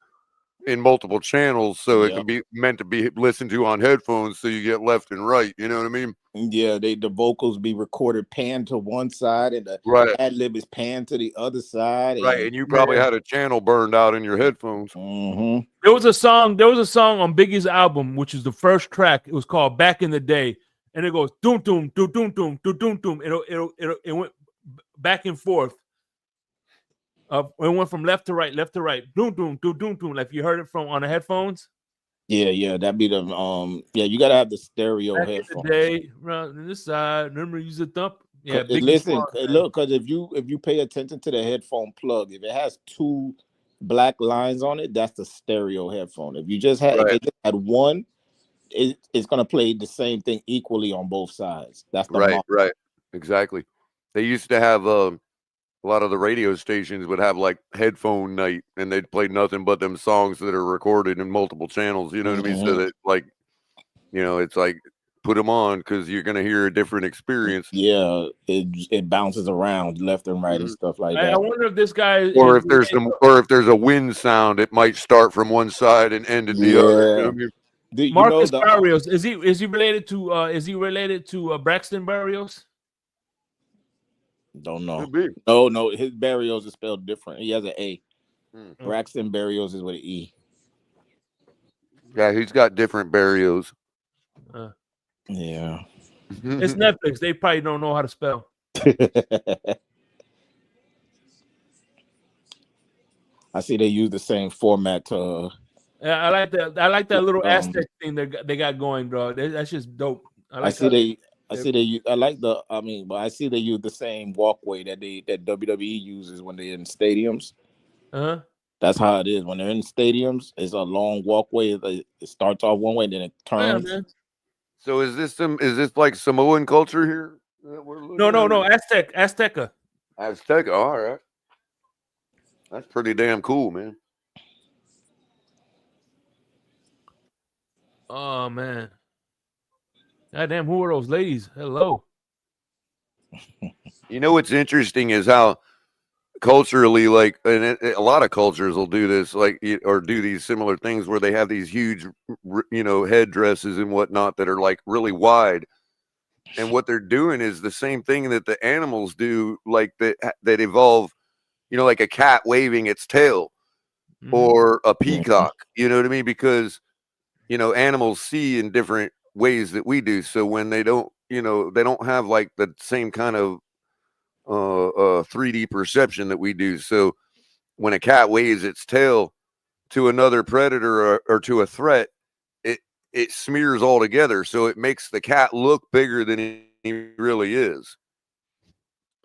S2: in multiple channels, so it can be meant to be listened to on headphones, so you get left and right. You know what I mean?
S13: Yeah, the vocals be recorded panned to one side, and the ad lib is panned to the other side.
S2: Right, and you probably had a channel burned out in your headphones.
S13: Mm-hmm.
S1: There was a song on Biggie's album, which is the first track. It was called "Back in the Day," and it goes doom doom doom doom doom doom doom doom. It went back and forth. It went from left to right, doom doom doom doom doom. Like you heard it from on the headphones.
S13: Yeah, that'd be the you gotta have the stereo
S1: Back
S13: headphones.
S1: in the day, around this side, remember use the thump. Yeah,
S13: listen, look, because if you pay attention to the headphone plug, if it has two black lines on it, that's the stereo headphone. If you just had if it just had one, it's gonna play the same thing equally on both sides. That's the
S2: right, exactly. They used to have a lot of the radio stations would have like headphone night, and they'd play nothing but them songs that are recorded in multiple channels. You know what I mean? So that it's like put them on because you're gonna hear a different experience.
S13: Yeah, it bounces around left and right and stuff like that.
S1: I wonder if this guy,
S2: or if there's a wind sound, it might start from one side and end at the other. You know what I mean?
S1: Marcus Barrios, is he related to Braxton Barrios?
S13: Don't know. No, his Barrios is spelled different. He has an A. Braxton Barrios is with an E.
S2: Yeah, he's got different Barrios.
S13: Yeah.
S1: It's Netflix. They probably don't know how to spell.
S13: I see they use the same format to.
S1: Yeah, I like that. I like that little Aztec thing they got going, bro. That's just dope.
S13: I see they use the same walkway that WWE uses when they're in stadiums. That's how it is when they're in stadiums. It's a long walkway. It starts off one way, then it turns.
S1: Yeah,
S2: so is this like Samoan culture here?
S1: No. Azteca.
S2: Azteca. All right. That's pretty damn cool, man.
S1: Oh man. God damn, who are those ladies? Hello.
S2: You know what's interesting is how culturally, like, and a lot of cultures will do this, like, or do these similar things where they have these huge, headdresses and whatnot that are like really wide. And what they're doing is the same thing that the animals do, like that evolve, like a cat waving its tail. or a peacock. You know what I mean? Because animals see in different ways that we do. So when they don't, they don't have like the same kind of 3D perception that we do. So when a cat waves its tail to another predator or to a threat, it smears all together. So it makes the cat look bigger than he really is.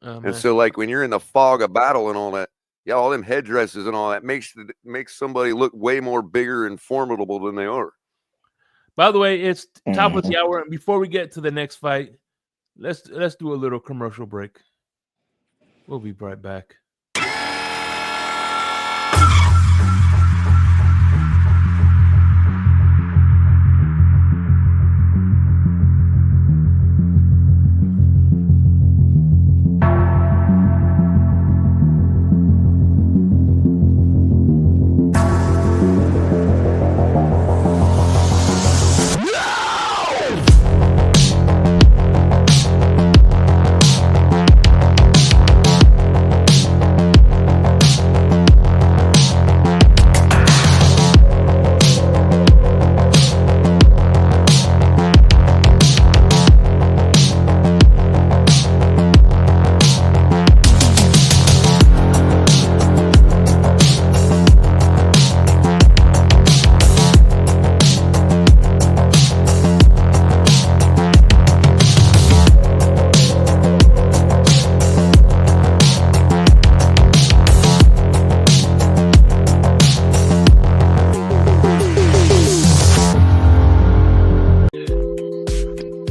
S2: And so like when you're in the fog of battle and all that, all them headdresses and all that makes somebody look way more bigger and formidable than they are.
S1: By the way, it's top of the hour, and before we get to the next fight, let's do a little commercial break. We'll be right back.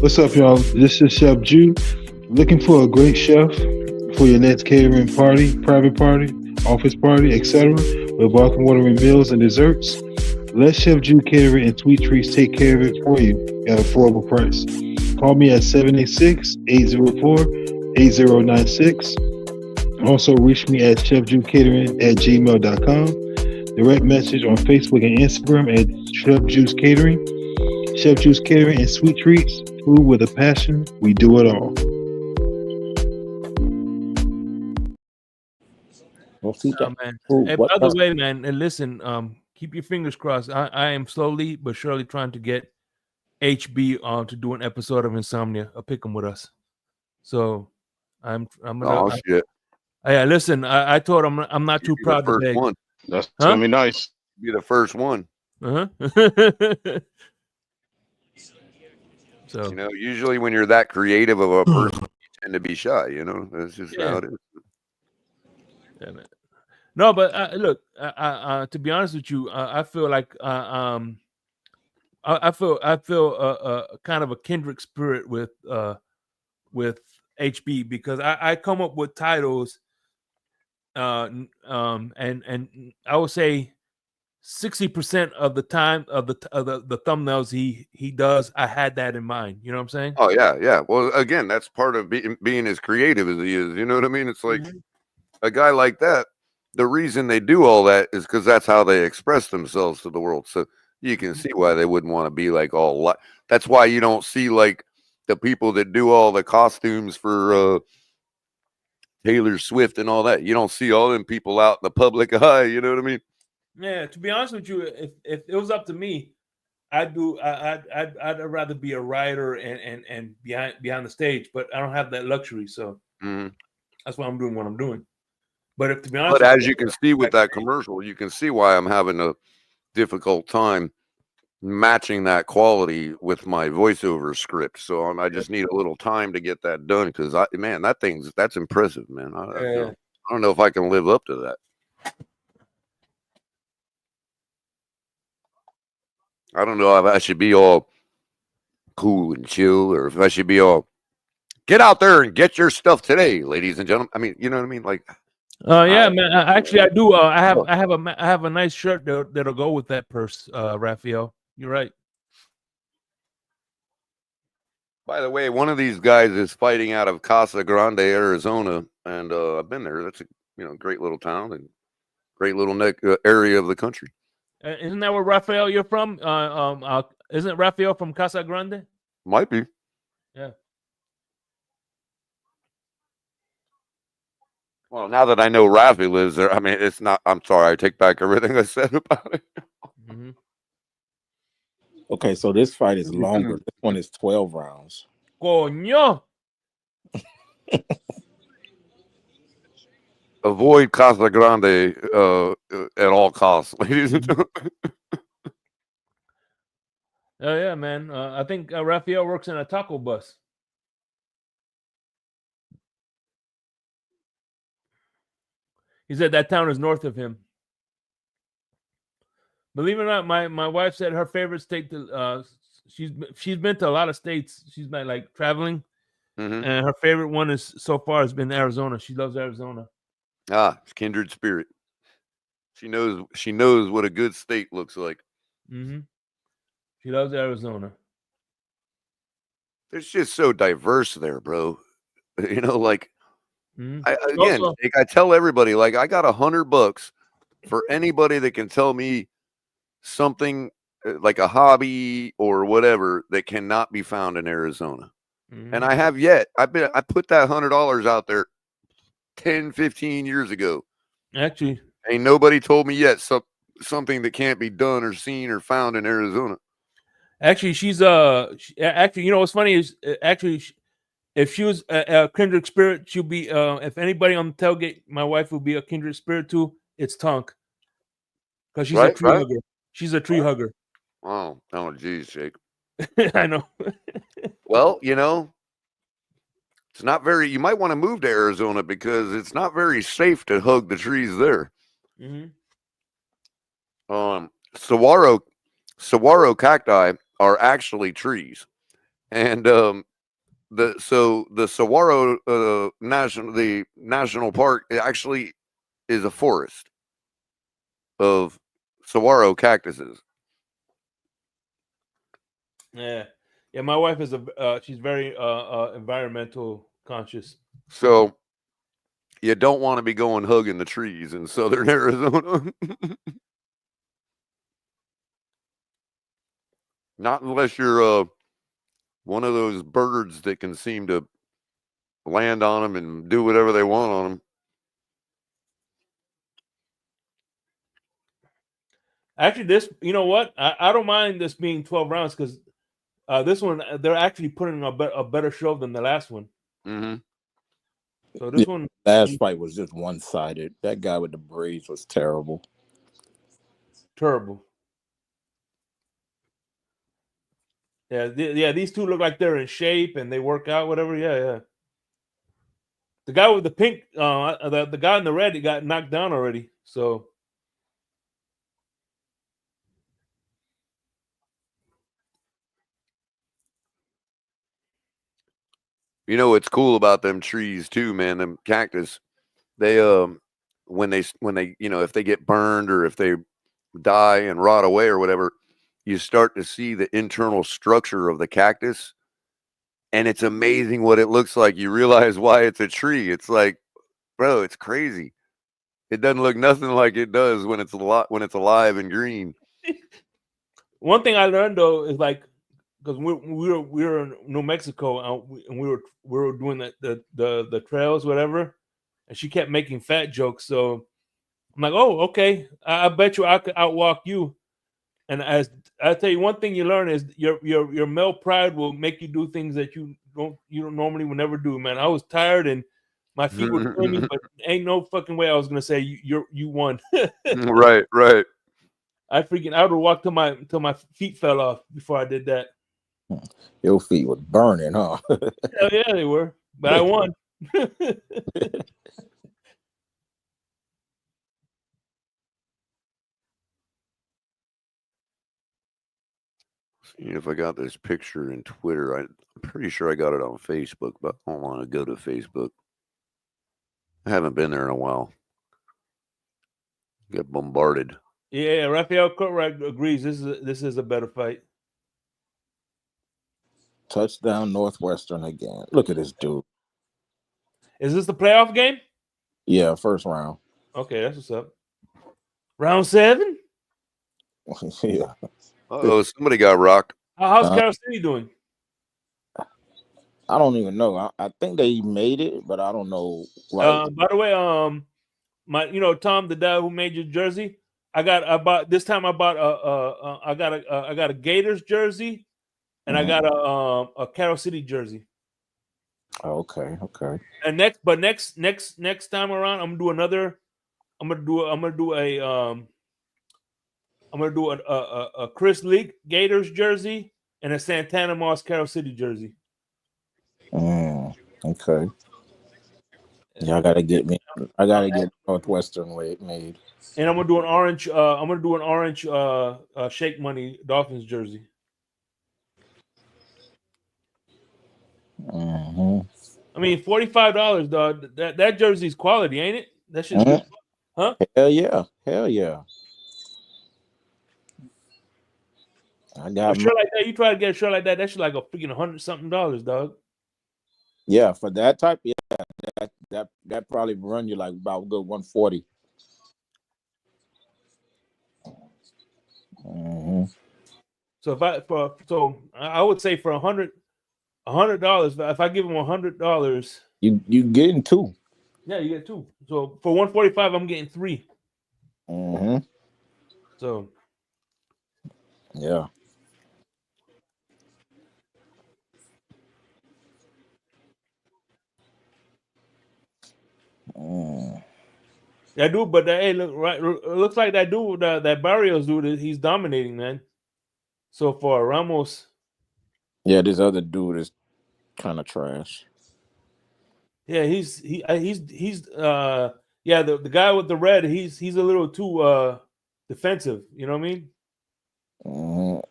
S14: What's up, y'all? This is Chef Ju. Looking for a great chef for your next catering party, private party, office party, etc. with welcome watering meals and desserts? Let Chef Ju Catering and Sweet Treats take care of it for you at an affordable price. Call me at 786-804-8096. Also, reach me at chefjukecatering@gmail.com. Direct message on Facebook and Instagram at Chef Juice Catering. Chef Juice Catering and Sweet Treats, food with a passion. We do it all.
S1: Man. Hey, by the way, man, and listen, keep your fingers crossed. I am slowly but surely trying to get HB on to do an episode of Insomnia, a pick 'em with us. So I'm gonna.
S2: Shit.
S1: Yeah, listen, I told him I'm not too proud to beg.
S2: One.
S12: That's gonna be nice.
S2: Be the first one.
S1: So
S2: usually when you're that creative of a person, you tend to be shy. That's just how it is.
S1: Yeah, man. No, but look, to be honest with you, I feel like I feel kind of a kindred spirit with HB because I come up with titles, and I would say 60% of the time of the thumbnails he does, I had that in mind. You know what I'm saying?
S2: Oh yeah. Well, again, that's part of being as creative as he is. You know what I mean? It's like a guy like that. The reason they do all that is because that's how they express themselves to the world. So you can see why they wouldn't want to be like all. That's why you don't see like the people that do all the costumes for Taylor Swift and all that. You don't see all them people out in the public eye. You know what I mean?
S1: Yeah. To be honest with you, if it was up to me, I'd rather be a writer and behind the stage, but I don't have that luxury. So that's why I'm doing what I'm doing. But to be honest,
S2: as you can see with that commercial, you can see why I'm having a difficult time matching that quality with my voiceover script. So I just need a little time to get that done because that's impressive, man. I don't know if I can live up to that. I don't know if I should be all cool and chill or if I should be all get out there and get your stuff today, ladies and gentlemen. I mean, you know what I mean? Like,
S1: yeah, man. Actually, I do. I have a nice shirt that'll go with that purse, Raphael. You're right.
S2: By the way, one of these guys is fighting out of Casa Grande, Arizona, and I've been there. That's a great little town and great little area of the country.
S1: Isn't that where Raphael you're from? Isn't Raphael from Casa Grande?
S2: Might be.
S1: Yeah.
S2: Well, now that I know Rafi lives there, I mean, it's not. I'm sorry. I take back everything I said about it.
S1: Mm-hmm.
S13: Okay, so this fight is longer. This one is 12 rounds.
S1: Coño.
S2: Avoid Casa Grande at all costs, ladies and gentlemen.
S1: Oh yeah, man. I think Raphael works in a taco bus. He said that town is north of him. Believe it or not, my wife said her favorite state to she's been to a lot of states. She's been like traveling,
S2: Mm-hmm.
S1: and her favorite one is so far has been Arizona. She loves Arizona.
S2: It's kindred spirit. She knows what a good state looks like.
S1: Mm-hmm. She loves Arizona.
S2: It's just so diverse there, bro. You know, like
S1: Mm-hmm.
S2: I tell everybody, like I got $100 for anybody that can tell me something like a hobby or whatever that cannot be found in Arizona.
S1: Mm-hmm.
S2: And I have yet. I put that $100 out there 10, 15 years ago.
S1: Actually,
S2: ain't nobody told me yet something that can't be done or seen or found in Arizona.
S1: Actually, she's actually, you know what's funny is actually, if she was a kindred spirit, she'll be if anybody on the tailgate, my wife will be a kindred spirit too. It's Tonk, because she's a tree hugger. She's a tree hugger.
S2: Oh, geez, Jake.
S1: I know.
S2: Well, you know, it's not very. You might want to move to Arizona because it's not very safe to hug the trees there.
S1: Mm-hmm.
S2: Saguaro cacti are actually trees, and the Saguaro national park actually is a forest of saguaro cactuses.
S1: Yeah, my wife is she's very environmental conscious.
S2: So you don't want to be going hugging the trees in southern Arizona. Not unless you're one of those birds that can seem to land on them and do whatever they want on them.
S1: Actually, this, you know what? I don't mind this being 12 rounds because this one, they're actually putting a better show than the last one.
S2: Mm-hmm.
S1: So this one,
S13: last fight was just one-sided. That guy with the braids was terrible.
S1: Terrible. Yeah, these two look like they're in shape and they work out, whatever. Yeah. The guy with the pink, the guy in the red, he got knocked down already. So
S2: You know what's cool about them trees too, man? Them cactus. They when they if they get burned or if they die and rot away or whatever, you start to see the internal structure of the cactus, and it's amazing what it looks like. You realize why it's a tree. It's like, bro, it's crazy. It doesn't look nothing like it does when it's alive and green.
S1: one thing I learned though is like, because we were in New Mexico and we were doing the trails, whatever, and she kept making fat jokes. So I'm like, oh, okay. I bet you I could outwalk you. And as I tell you, one thing you learn is your male pride will make you do things that you don't normally would never do, man. I was tired and my feet were killing me, but ain't no fucking way I was gonna say you won.
S2: Right.
S1: I would have walked till my feet fell off before I did that.
S13: Your feet was burning, huh?
S1: Hell yeah, they were, but I won.
S2: See if I got this picture in Twitter. I'm pretty sure I got it on Facebook, but I don't want to go to Facebook. I haven't been there in a while. Get bombarded.
S1: Yeah, Raphael Cartwright agrees. This is a better fight.
S13: Touchdown Northwestern again. Look at this dude.
S1: Is this the playoff game?
S13: Yeah, first round.
S1: Okay, that's what's up. Round 7?
S13: Yeah.
S2: Oh, somebody got rocked.
S1: How's Carol City doing?
S13: I don't even know. I think they made it, but I don't know. Right.
S1: By the way, Tom, the guy who made your jersey, I bought a Gators jersey, and I got a Carol City jersey.
S13: Okay.
S1: And next time around, I'm gonna do a Chris Leak Gators jersey and a Santana Moss Carol City jersey.
S13: Okay. Yeah, I gotta get Northwestern made.
S1: And I'm gonna do an orange Shake Money Dolphins jersey. I mean, $45, dog. That jersey's quality, ain't it? That shit's good, huh?
S13: Hell yeah. I got
S1: A shirt like that, you try to get a shirt like that, that shit like a freaking $100-something, dog.
S13: Yeah, for that type, that probably run you like about a good 140.
S1: So I would say for $100, if I give him $100,
S13: you getting two.
S1: Yeah, you get two. So for 145, I'm getting three. So
S13: yeah.
S1: Yeah, dude, but hey, it looks like that dude, that Barrios dude, he's dominating, man. So for Ramos,
S13: yeah, this other dude is kind of trash.
S1: Yeah, the guy with the red, he's a little too defensive. You know what I mean?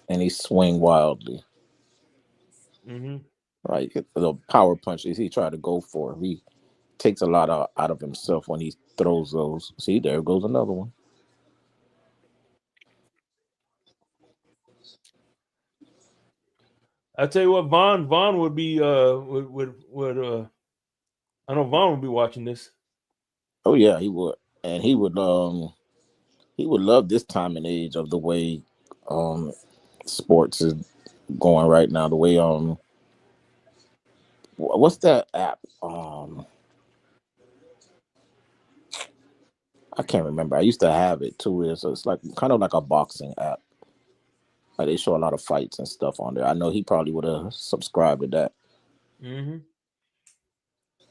S13: And he swing wildly. Right, the power punches he tried to go for. He takes a lot out of himself when he throws those. See, there goes another one.
S1: I tell you what, Vaughn would be I know Vaughn would be watching this.
S13: Oh yeah, he would, and he would love this time and age of the way sports is going right now. The way what's that app? I can't remember. I used to have it too. It's like kind of like a boxing app. Like they show a lot of fights and stuff on there. I know he probably would have subscribed to that.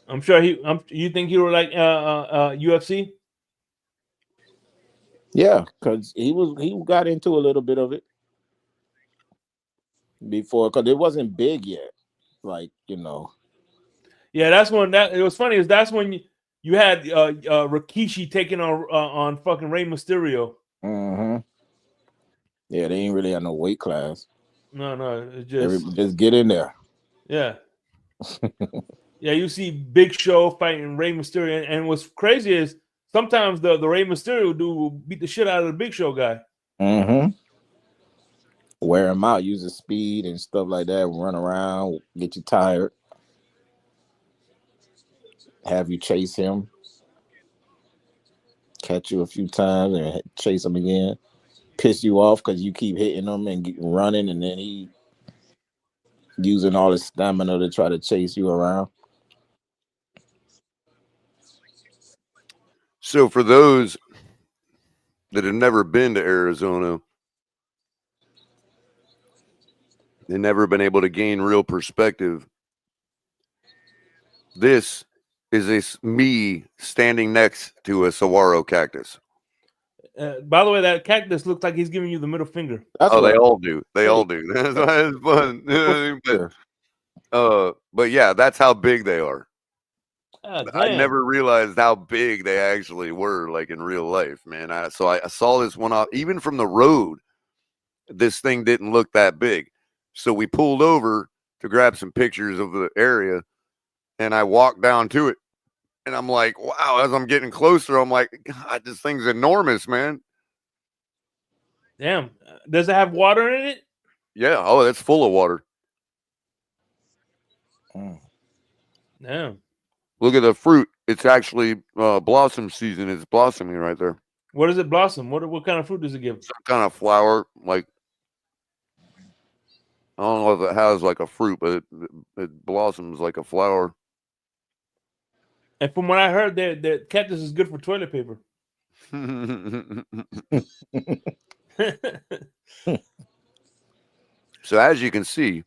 S1: I'm sure you think he would like UFC?
S13: Yeah, because he got into a little bit of it before, because it wasn't big yet. Like,
S1: Yeah, that's when it was funny. That's when you had Rikishi taking on fucking Rey Mysterio.
S13: Yeah, they ain't really had no weight class.
S1: No, it's just
S13: just get in there.
S1: Yeah. Yeah, you see Big Show fighting Rey Mysterio, and what's crazy is sometimes the Rey Mysterio dude will beat the shit out of the Big Show guy.
S13: Wear him out, use his speed and stuff like that, run around, get you tired, have you chase him, catch you a few times and chase him again, piss you off because you keep hitting him and running, and then he using all his stamina to try to chase you around.
S2: So for those that have never been to Arizona, they've never been able to gain real perspective, this is me standing next to a saguaro cactus.
S1: By the way, that cactus looks like he's giving you the middle finger.
S2: They all do. They all do. That's why it's fun. But yeah, that's how big they are. I never realized how big they actually were, like in real life, man. I saw this one off, even from the road. This thing didn't look that big, so we pulled over to grab some pictures of the area, and I walked down to it, and I'm like, wow. As I'm getting closer, I'm like, God, this thing's enormous, man.
S1: Damn, does it have water in it?
S2: Yeah. Oh, it's full of water.
S1: Damn.
S2: Look at the fruit. It's actually blossom season. It's blossoming right there.
S1: What does it blossom? What kind of fruit does it give?
S2: Some kind of flower, like I don't know if it has like a fruit, but it blossoms like a flower.
S1: And from what I heard, that cactus is good for toilet paper.
S2: So as you can see,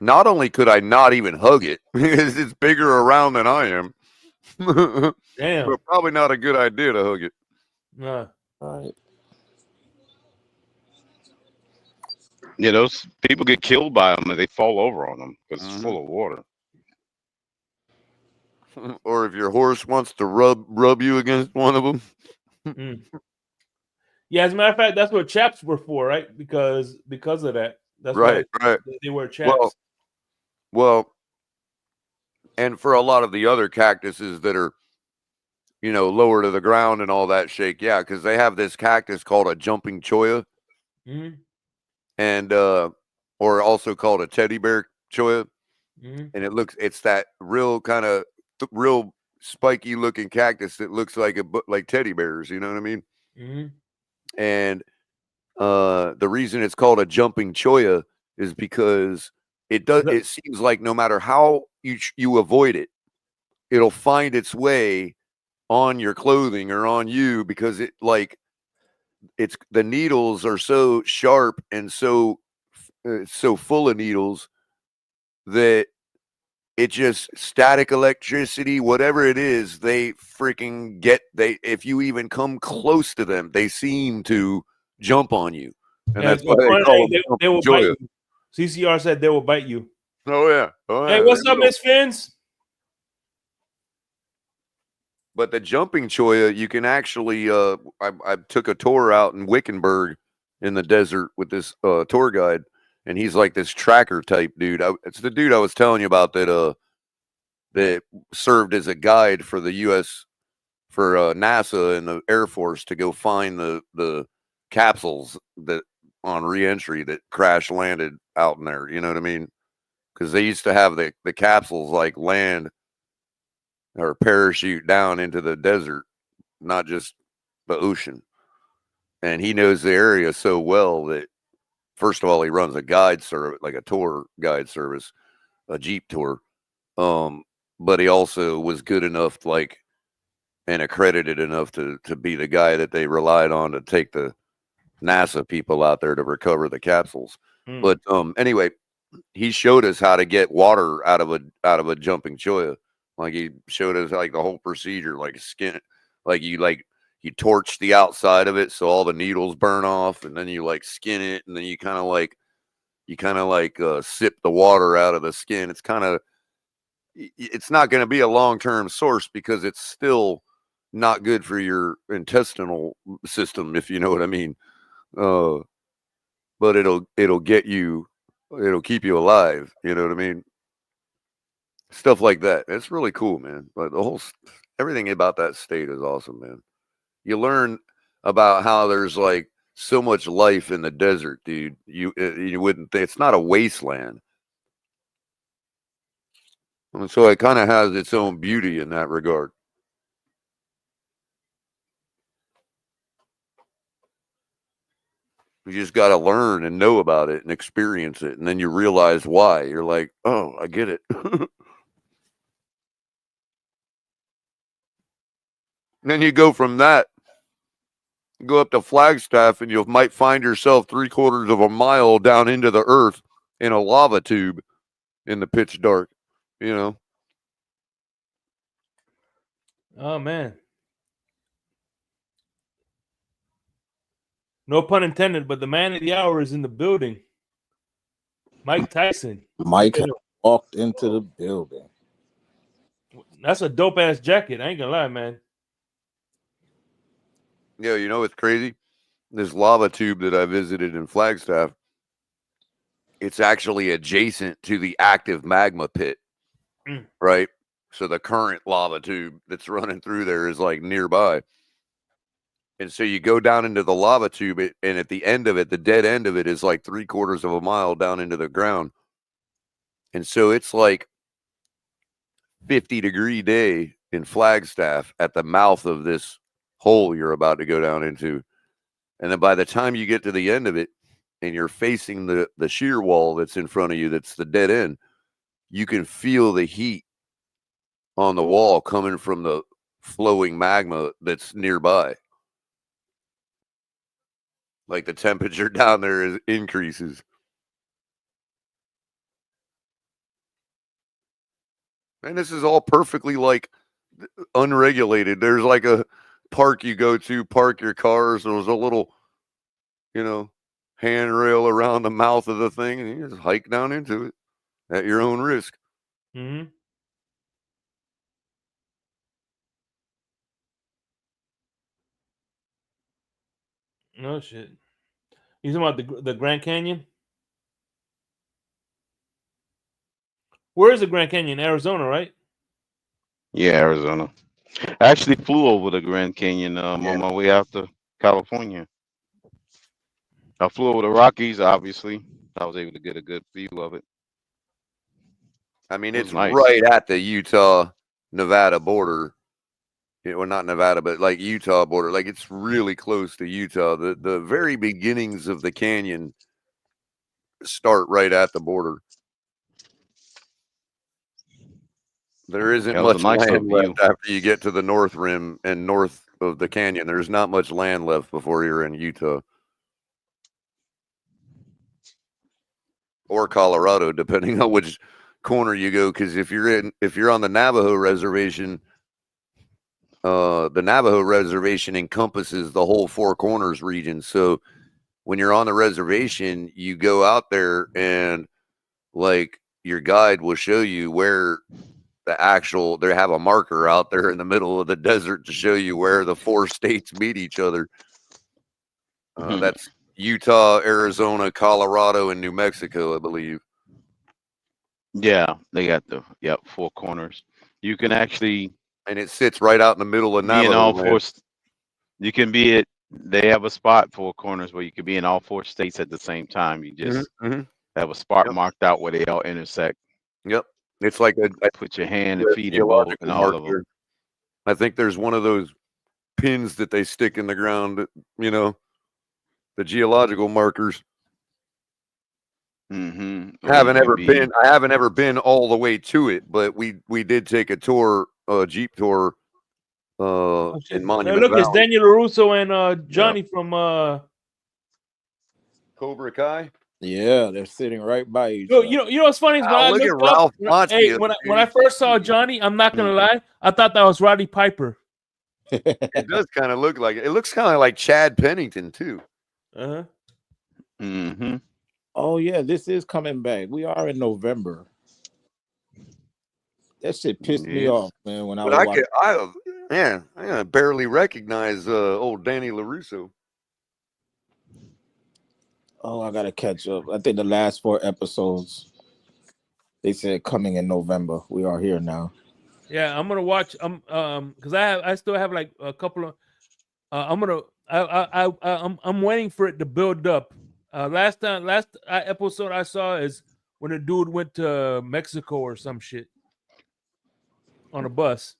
S2: not only could I not even hug it because it's bigger around than I am,
S1: Damn.
S2: but probably not a good idea to hug it.
S1: Nah.
S13: All right.
S12: Yeah, those people get killed by them and they fall over on them because it's
S2: Mhm.
S12: full of water.
S2: Or if your horse wants to rub you against one of them.
S1: Mm. Yeah, as a matter of fact, that's what chaps were for, right? Because of that. That's
S2: Right,
S1: why
S2: right.
S1: they wear chaps.
S2: Well, and for a lot of the other cactuses that are, lower to the ground and all that shake, yeah, because they have this cactus called a jumping cholla,
S1: Mm-hmm.
S2: and or also called a teddy bear cholla,
S1: Mm-hmm.
S2: and it's that real kind of real spiky looking cactus that looks like like teddy bears. You know what I mean?
S1: Mm-hmm.
S2: And the reason it's called a jumping cholla is because it seems like no matter how you avoid it, it'll find its way on your clothing or on you because it's the needles are so sharp and so full of needles that it just static electricity, whatever it is, they freaking if you even come close to them, they seem to jump on you. And
S1: Yeah,
S2: that's why they call them
S1: they will
S2: jumping
S1: bite you. CCR said they will bite you.
S2: Oh yeah.
S1: Hey, what's up, Miss Fins?
S2: But the jumping cholla, you can actually I took a tour out in Wickenburg in the desert with this tour guide, and he's like this tracker type dude. It's the dude I was telling you about that served as a guide for the U.S. for NASA and the Air Force to go find the capsules that on reentry that crash landed out in there. You know what I mean? Because they used to have the capsules like land or parachute down into the desert, not just the ocean. And he knows the area so well that, first of all, he runs a guide service, like a tour guide service, a Jeep tour. But he also was good enough, and accredited enough to be the guy that they relied on to take the NASA people out there to recover the capsules.
S1: Mm.
S2: But anyway, he showed us how to get water out of a jumping cholla. Like he showed us like the whole procedure, like skin it, you torch the outside of it so all the needles burn off, and then you skin it, and then you kind of sip the water out of the skin. It's not going to be a long-term source because it's still not good for your intestinal system, if you know what I mean. But it'll get you, it'll keep you alive. You know what I mean? Stuff like that. It's really cool, man. But everything about that state is awesome, man. You learn about how there's so much life in the desert, dude. You wouldn't think it's not a wasteland. And so it kind of has its own beauty in that regard. You just got to learn and know about it and experience it. And then you realize why. You're like, oh, I get it. And then you go from that, go up to Flagstaff, and you might find yourself 3/4 of a mile down into the earth in a lava tube in the pitch dark, you know?
S1: Oh man. No pun intended, but the man of the hour is in the building. Mike Tyson.
S13: Mike has walked into the building.
S1: That's a dope ass jacket. I ain't gonna lie, man.
S2: Yeah, you know what's crazy? This lava tube that I visited in Flagstaff, it's actually adjacent to the active magma pit, right? So the current lava tube that's running through there is nearby. And so you go down into the lava tube, and at the end of it, the dead end of it is 3/4 of a mile down into the ground. And so it's 50-degree day in Flagstaff at the mouth of this hole you're about to go down into. And then by the time you get to the end of it, and you're facing the shear wall that's in front of you, that's the dead end, you can feel the heat on the wall coming from the flowing magma that's nearby. Like the temperature down there increases. And this is all perfectly like unregulated. There's like a park you go to, park your cars. There's a little, handrail around the mouth of the thing, and you just hike down into it at your own risk.
S1: Mm-hmm. No shit. You talking about the Grand Canyon? Where is the Grand Canyon? Arizona, right?
S12: Yeah, Arizona. I actually flew over the Grand Canyon on my way out to California. I flew over the Rockies, obviously. I was able to get a good view of it.
S2: I mean,
S12: It was
S2: it's
S12: nice.
S2: right at the Utah-Nevada border. Well, not Nevada, but like Utah border. Like it's really close to Utah. The very beginnings of the canyon start right at the border. There isn't
S12: Yeah, it was a
S2: much
S12: nice
S2: land
S12: little
S2: left after you get to the north rim and north of the canyon. There's not much land left before you're in Utah or Colorado, depending on which corner you go. Because if you're on the Navajo reservation, the Navajo reservation encompasses the whole Four Corners region. So when you're on the reservation, you go out there and like your guide will show you where they have a marker out there in the middle of the desert to show you where the 4 states meet each other. That's Utah, Arizona, Colorado, and New Mexico, I believe.
S12: Yeah, they got the 4 corners. You can actually,
S2: and it sits right out in the middle of
S12: be in
S2: Navajo
S12: all
S2: land.
S12: 4. You can be at. They have a spot 4 corners where you can be in all 4 states at the same time. You just have a spot marked out where they all intersect.
S2: Yep, it's like
S12: Put your hand and feet in both, and all of them.
S2: I think there's one of those pins that they stick in the ground, the geological markers.
S12: Mm-hmm.
S2: I haven't ever been all the way to it, but we did take a tour, Jeep tour, in Monument
S1: Look,
S2: Valley.
S1: it's Daniel LaRusso and Johnny from
S2: Cobra Kai.
S13: Yeah, they're sitting right by each
S1: You
S13: other.
S1: know what's funny is when I
S2: look
S1: looked
S2: at Ralph
S1: up, hey,
S2: Macchio,
S1: when I first saw Johnny, I'm not gonna lie, I thought that was Roddy Piper.
S2: It does kind of look like it. It looks kind of like Chad Pennington too.
S1: Uh-huh.
S12: Mm-hmm.
S13: Oh yeah, this is coming back. We are in November. That shit pissed me off, man. When I was watching.
S2: I barely recognize old Danny LaRusso.
S13: Oh, I gotta catch up. I think the last 4 episodes, they said coming in November. We are here now.
S1: Yeah, I'm gonna watch. Because I still have like a couple of. I'm waiting for it to build up. Last episode I saw is when a dude went to Mexico or some shit on a bus.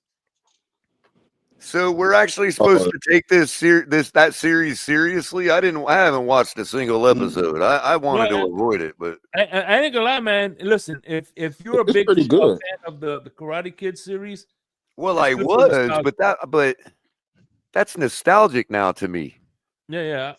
S2: So we're actually supposed to take that series seriously. I haven't watched a single episode. I wanted to avoid it, but
S1: I ain't gonna lie, man. Listen, if you're a big fan of the Karate Kid series,
S2: well, I was, but that's nostalgic now to me.
S1: Yeah.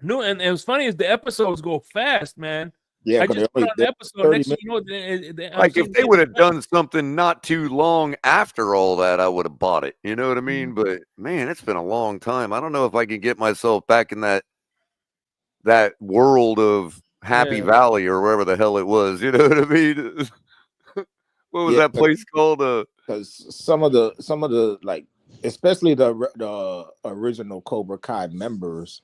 S1: No, and it was funny is the episodes go fast, man.
S13: Yeah,
S1: I just put on the episode. Next thing you know,
S2: like if they would have done something not too long after all that, I would have bought it. You know what I mean? But man, it's been a long time. I don't know if I can get myself back in that world of Happy Valley or wherever the hell it was. You know what I mean? What was that place called?
S13: Because some of the like, especially the original Cobra Kai members,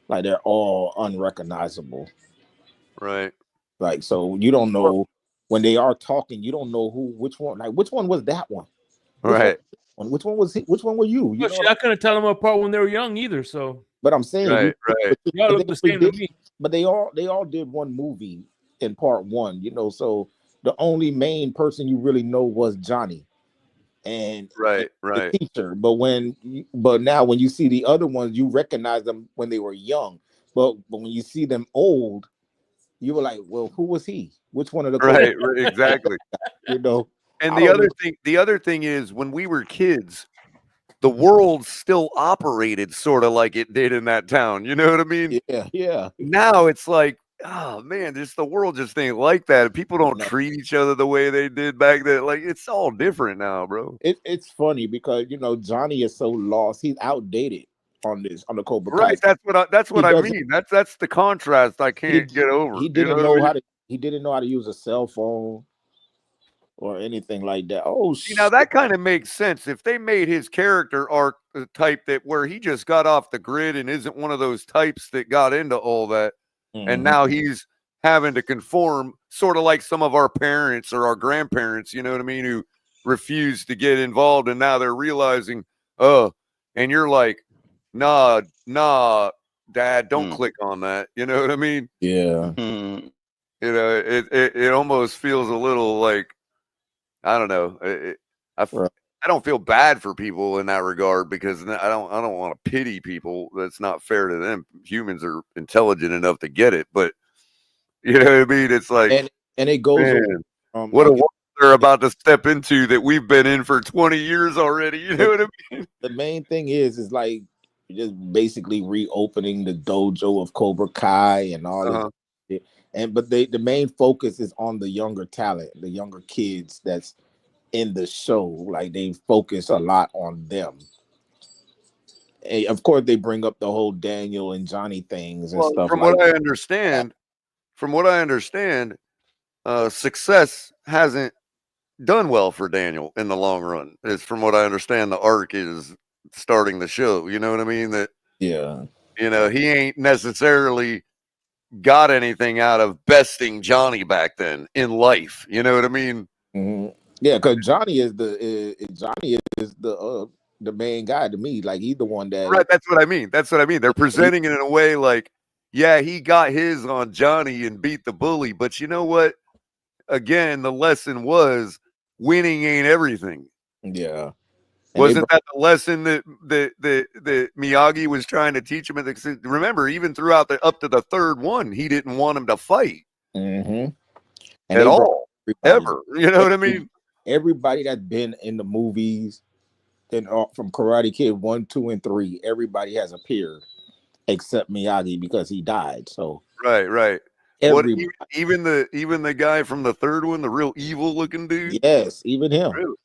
S13: like they're all unrecognizable.
S2: Right.
S13: Like, so you don't know when they are talking, you don't know which one was that one? Which one was he? Which one were you?
S1: I couldn't tell them apart when they were young either. So,
S13: but I'm saying,
S1: y'all look the same to me.
S13: But they all did one movie in part 1, so the only main person you really know was Johnny, and the teacher. But now when you see the other ones, you recognize them when they were young. but when you see them old, you were like, well, who was he? Which one of the
S2: Right, exactly.
S13: you know?
S2: And
S13: I don't know.
S2: the other thing is when we were kids, the world still operated sort of like it did in that town. You know what I mean?
S13: Yeah.
S2: Now it's like, oh man, just the world just ain't like that. People don't
S13: No.
S2: treat each other the way they did back then. Like it's all different now, bro.
S13: It's funny because Johnny is so lost. He's outdated on the Cobra Kai.
S2: Right. That's what I mean. That's the contrast I can't get over.
S13: He
S2: You know
S13: didn't
S2: what I
S13: know
S2: mean?
S13: he didn't know how to use a cell phone or anything like that. Oh
S2: See, now that kind of makes sense. If they made his character arc the type that where he just got off the grid and isn't one of those types that got into all that, and now he's having to conform, sort of like some of our parents or our grandparents, you know what I mean, who refused to get involved, and now they're realizing, oh, and you're like, nah, Dad, don't click on that. You know what I mean?
S13: Yeah.
S2: You know, it almost feels a little like, I don't know. I don't feel bad for people in that regard because I don't want to pity people. That's not fair to them. Humans are intelligent enough to get it, but you know what I mean? It's like,
S13: and it goes
S2: man, what a world they're about to step into that we've been in for 20 years already. You know what I mean?
S13: The main thing is like just basically reopening the dojo of Cobra Kai and all this. But the main focus is on the younger talent, the younger kids that's in the show. Like they focus a lot on them. And of course, they bring up the whole Daniel and Johnny things and stuff.
S2: From what I understand, success hasn't done well for Daniel in the long run. Is from what I understand, the arc is starting the show. You know what I mean? That he ain't necessarily got anything out of besting Johnny back then in life. You know what I mean?
S13: Yeah, because Johnny is the main guy to me. Like he's the one that
S2: right. That's what I mean. They're presenting it in a way like, yeah, he got his on Johnny and beat the bully, but you know what? Again, the lesson was winning ain't everything.
S13: Yeah.
S2: Wasn't that the lesson that Miyagi was trying to teach him? Remember, even throughout up to the third one, he didn't want him to fight at all, ever. You know what I mean?
S13: Everybody that's been in the movies and from Karate Kid 1, 2, and 3, everybody has appeared except Miyagi because he died. So
S2: right. What even the guy from the third one, the real evil looking dude?
S13: Yes, even him.
S2: Really?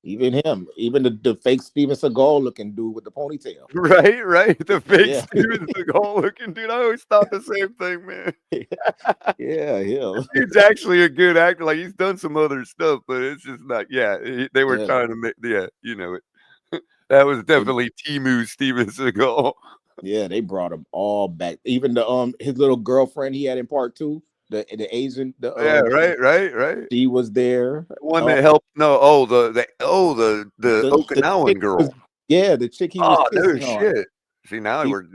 S13: Even him. Even the fake Steven Seagal looking dude with the ponytail.
S2: Right. The fake Steven Seagal looking dude. I always thought the same thing, man.
S13: Yeah, him.
S2: He's actually a good actor. Like he's done some other stuff, but it's just not. Yeah, they were trying to make. Yeah, you know it. That was definitely Timu Steven Seagal.
S13: Yeah, they brought him all back. Even the his little girlfriend he had in part 2, the Asian.
S2: Right.
S13: She was there.
S2: The one that helped. No, the Okinawan girl.
S13: The chick he was kissing on.
S2: Shit. See now you're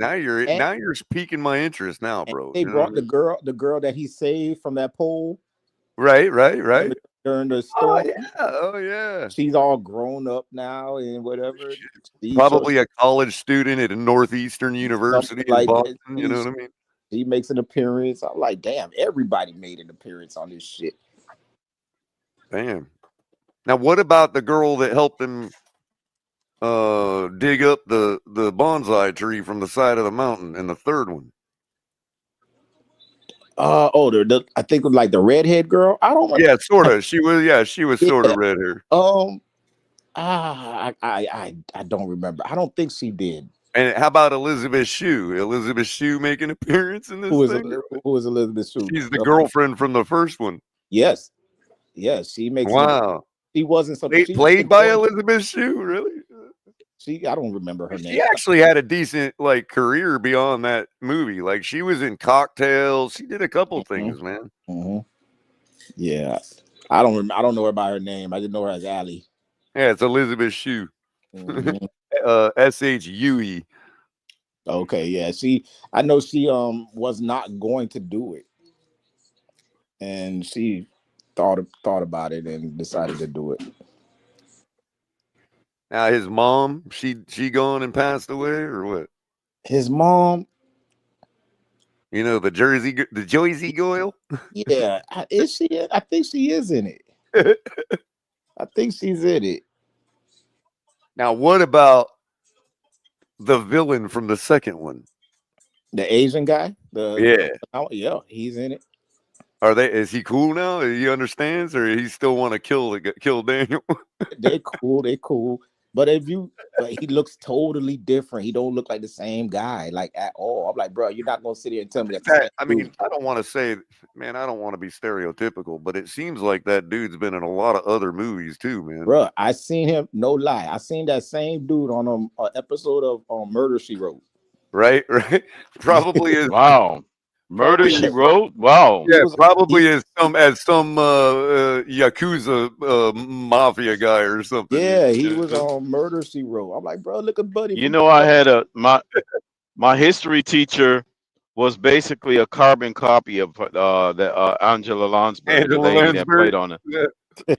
S2: piquing my interest now, bro.
S13: They brought the girl that he saved from that pole.
S2: Right.
S13: During the storm.
S2: Oh yeah.
S13: She's all grown up now and whatever.
S2: Probably a college student at a Northeastern University in Boston. You know what I mean?
S13: He makes an appearance. I'm like, damn, everybody made an appearance on this shit.
S2: Damn. Now, what about the girl that helped him dig up the bonsai tree from the side of the mountain in the third one?
S13: I think it was like the redhead girl. I don't know.
S2: Yeah, sort of. She was sort of red hair.
S13: I don't remember. I don't think she did.
S2: And how about Elizabeth Shue? Elizabeth Shue make an appearance in this thing?
S13: Who is Elizabeth Shue?
S2: She's the girlfriend from the first one.
S13: Yes, she makes.
S2: Wow.
S13: She wasn't so.
S2: Played by Elizabeth Shue, really?
S13: I don't remember her name.
S2: She actually had a decent career beyond that movie. Like she was in Cocktails. She did a couple things, man.
S13: Yeah, I don't know her by her name. I just know her as Allie.
S2: Yeah, it's Elizabeth Shue. SHUE.
S13: Okay, yeah. I know she was not going to do it, and she thought about it and decided to do it.
S2: Now his mom, she gone and passed away, or what?
S13: His mom,
S2: You know, the Jersey Girl.
S13: Yeah, is she? I think she is in it. I think she's in it.
S2: Now, what about the villain from the second one?
S13: The Asian guy.
S2: Yeah.
S13: Yeah, he's in it.
S2: Is he cool now? He understands, or he still want to kill Daniel?
S13: They cool. They cool. But he looks totally different. He don't look like the same guy, like at all. I'm like, bro, you're not gonna sit here and tell me that's the same
S2: I mean,
S13: dude.
S2: I don't want to say, man, I don't want to be stereotypical, but it seems like that dude's been in a lot of other movies too, man.
S13: Bro, I seen him. No lie, I seen that same dude on an episode of Murder She Wrote.
S2: Right. Probably is.
S12: Wow. Murder She Wrote. Wow.
S2: Yeah, probably as some Yakuza mafia guy or something.
S13: Yeah, he was on Murder She Wrote. I'm like, bro, look at Buddy.
S12: You know, I had my history teacher was basically a carbon copy of Angela Lansbury, the lady that played on it.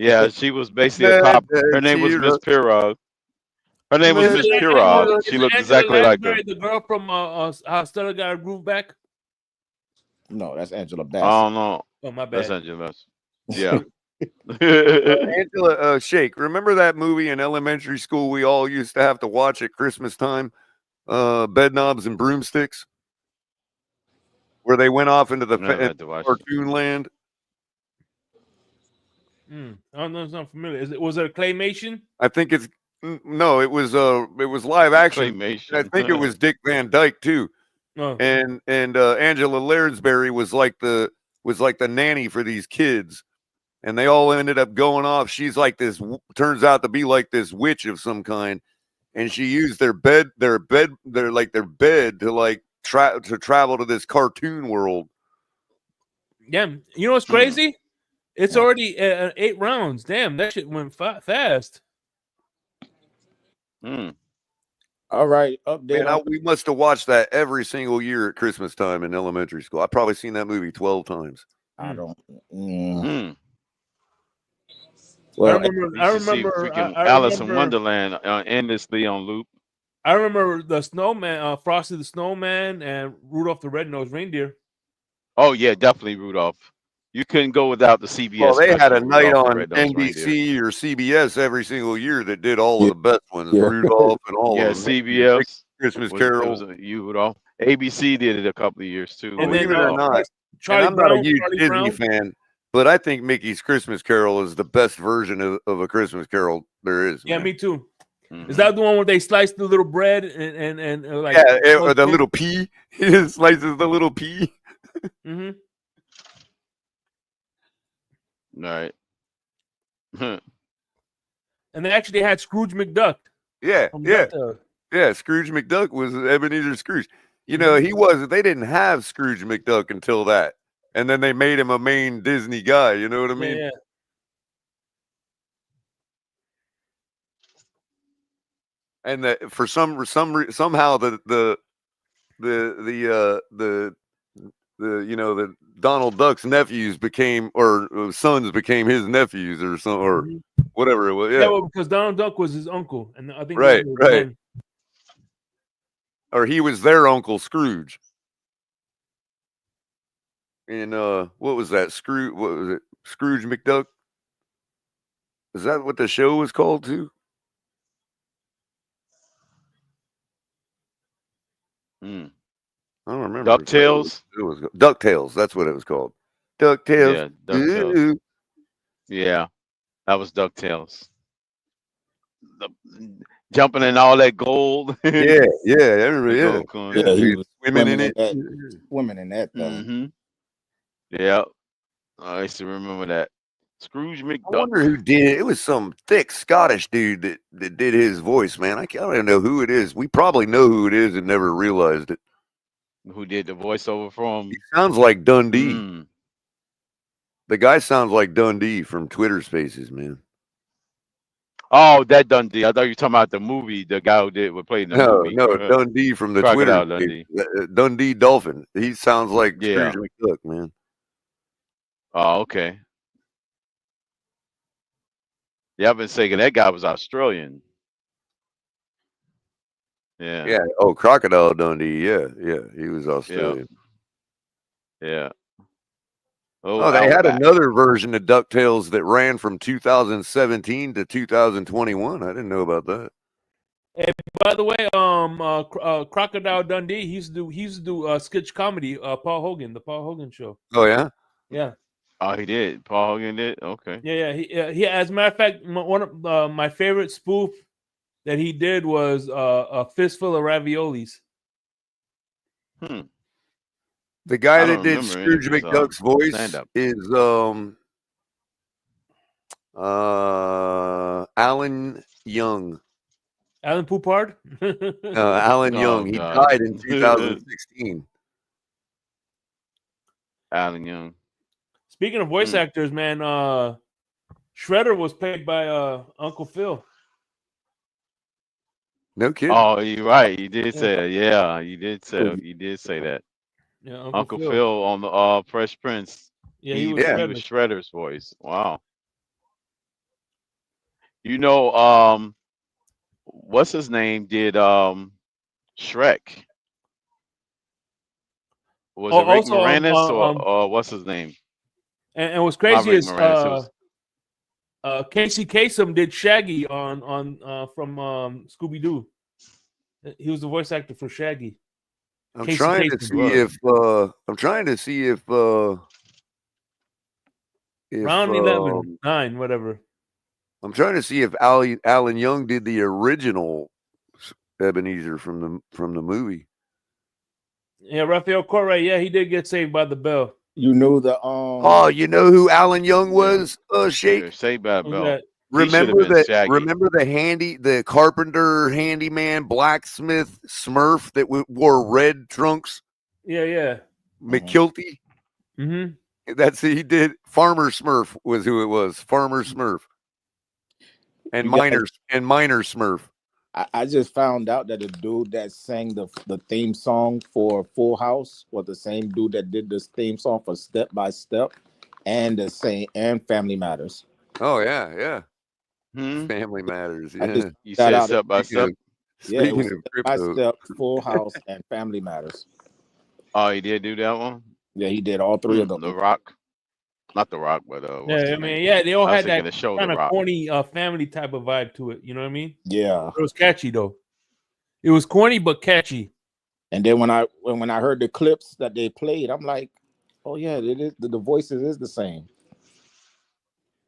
S12: Yeah, she was basically a copy. Her name was Miss Pirog. Her name was Miss Pirog. She looked exactly like her.
S1: The girl from How Stella Got Her Groove Back.
S13: No, that's Angela Bassett.
S12: I don't know.
S1: Oh, my bad.
S12: That's Angela Bassett. Yeah.
S2: Angela Shake. Remember that movie in elementary school we all used to have to watch at Christmas time? Bedknobs and Broomsticks, where they went off into the cartoon land.
S1: I don't know. It's not familiar. Was it a claymation?
S2: I think it's no. It was live action.
S12: Claymation.
S2: I think it was Dick Van Dyke too.
S1: Oh.
S2: And Angela Lansbury was like the nanny for these kids, and they all ended up going off. She's like this. Turns out to be like this witch of some kind, and she used their bed to like travel to this cartoon world.
S1: Yeah, you know what's crazy? It's already 8 rounds. Damn, that shit went fast.
S13: All right, update.
S2: Man, we must have watched that every single year at Christmas time in elementary school. I've probably seen that movie 12 times.
S13: I don't.
S12: Well, I remember Alice in Wonderland endlessly on loop.
S1: I remember the Snowman, Frosty the Snowman, and Rudolph the Red-Nosed Reindeer.
S12: Oh yeah, definitely Rudolph. You couldn't go without the CBS.
S2: Well, they had a night on
S12: NBC
S2: NBC or CBS every single year that did all of the best ones. Rudolph and all of them.
S12: CBS,
S2: Christmas Carol.
S12: Rudolph. ABC did it a couple of years too.
S2: And believe it or not, I'm not a huge Disney fan, but I think Mickey's Christmas Carol is the best version of a Christmas Carol there is.
S1: Yeah, me too. Is that the one where they slice the little bread and like
S2: or the little pea? He slices the little pea.
S12: All right.
S1: And they actually had Scrooge McDuck.
S2: Yeah. Scrooge McDuck was Ebenezer Scrooge. You know, they didn't have Scrooge McDuck until that. And then they made him a main Disney guy. You know what I mean?
S1: Yeah.
S2: And that for somehow the Donald Duck's nephews became, or sons became his nephews or something, or whatever it was. Yeah,
S1: well, because Donald Duck was his uncle, and I think
S2: right. Or he was their Uncle Scrooge. And what was that? What was it? Scrooge McDuck? Is that what the show was called too? I don't remember.
S12: DuckTales?
S2: It was DuckTales. That's what it was called. DuckTales.
S12: Yeah, DuckTales. Yeah, that was DuckTales. Jumping in all that gold.
S2: Yeah, everybody. Yeah,
S13: he was
S2: swimming in it.
S13: Swimming in that thing.
S12: Yeah, I used to remember that. Scrooge McDuck.
S2: I wonder who did it. It was some thick Scottish dude that did his voice, man. I don't even know who it is. We probably know who it is and never realized it.
S12: Who did the voiceover for him?
S2: He sounds like Dundee. The guy sounds like Dundee from Twitter Spaces, man.
S12: Oh, that Dundee. I thought you were talking about the movie. The guy who played in the movie.
S2: No, Dundee from the Twitter.
S12: Dundee.
S2: Dundee Dolphin. He sounds like Scrooge McDuck, man.
S12: Oh, okay. Yeah, I've been saying that guy was Australian. Yeah.
S2: Yeah. Oh, Crocodile Dundee. Yeah. He was Australian.
S12: Yeah.
S2: Oh, they had
S12: Outback.
S2: another version of DuckTales that ran from 2017 to 2021. I didn't know about that.
S1: And by the way, Crocodile Dundee, he used to do sketch comedy. Paul Hogan, the Paul Hogan show.
S2: Oh yeah.
S1: Yeah,
S12: Oh, he did. Paul Hogan did. Okay.
S1: yeah. He as a matter of fact, one of my favorite spoof that he did was a fistful of raviolis.
S2: The guy
S12: I
S2: that
S12: don't
S2: did
S12: remember any of
S2: Scrooge
S12: his
S2: McDuck's voice
S12: stand-up.
S2: is Alan Young.
S1: Alan Poupard.
S2: Alan
S12: Oh
S2: Young. He
S12: God.
S2: died in 2016.
S12: Alan Young.
S1: Speaking of voice actors, man, Shredder was played by Uncle Phil.
S2: No kidding.
S12: Oh, you're right. You did say that. Yeah, you did say that.
S1: Yeah,
S12: Uncle Phil on the Fresh Prince.
S1: Yeah,
S12: he
S1: was
S12: was Shredder's voice. Wow. You know, what's his name did Shrek? Was it Rick
S1: Also,
S12: Moranis or what's his name?
S1: And what's
S12: Not
S1: crazy
S12: Rick
S1: is
S12: Moranis. It was
S1: Casey Kasem did Shaggy on from Scooby Doo. He was the voice actor for Shaggy.
S2: I'm
S1: Casey
S2: trying to see if
S1: round 11, 9, whatever.
S2: I'm trying to see if Alan Young did the original Ebenezer from the movie.
S1: Yeah, Raphael Correa. Yeah, he did get saved by the bell.
S13: You know the
S2: Oh, you know who Alan Young was? Shake.
S12: Saved by the Bell.
S2: Remember the carpenter, handyman, blacksmith, Smurf that wore red trunks?
S1: Yeah.
S2: McKilty.
S1: Mm-hmm.
S2: That's he did. Farmer Smurf was who it was. Farmer Smurf. And Miner Smurf.
S13: I just found out that the dude that sang the theme song for Full House was the same dude that did this theme song for Step by Step and Family Matters.
S2: Oh yeah. Family Matters. Yeah.
S12: You said Step by Step.
S2: Speaking of
S13: Step
S2: crypto.
S13: by Step, Full House, and Family Matters.
S12: Oh, he did do that one?
S13: Yeah, he did all three of them.
S12: The Rock. Not The Rock, but what's
S1: Yeah, I mean, yeah, they all had that
S12: show,
S1: kind of corny family type of vibe to it. You know what I mean?
S13: Yeah.
S1: It was catchy though. It was corny but catchy.
S13: And then when I heard the clips that they played, I'm like, oh yeah, it is, the voices is the same.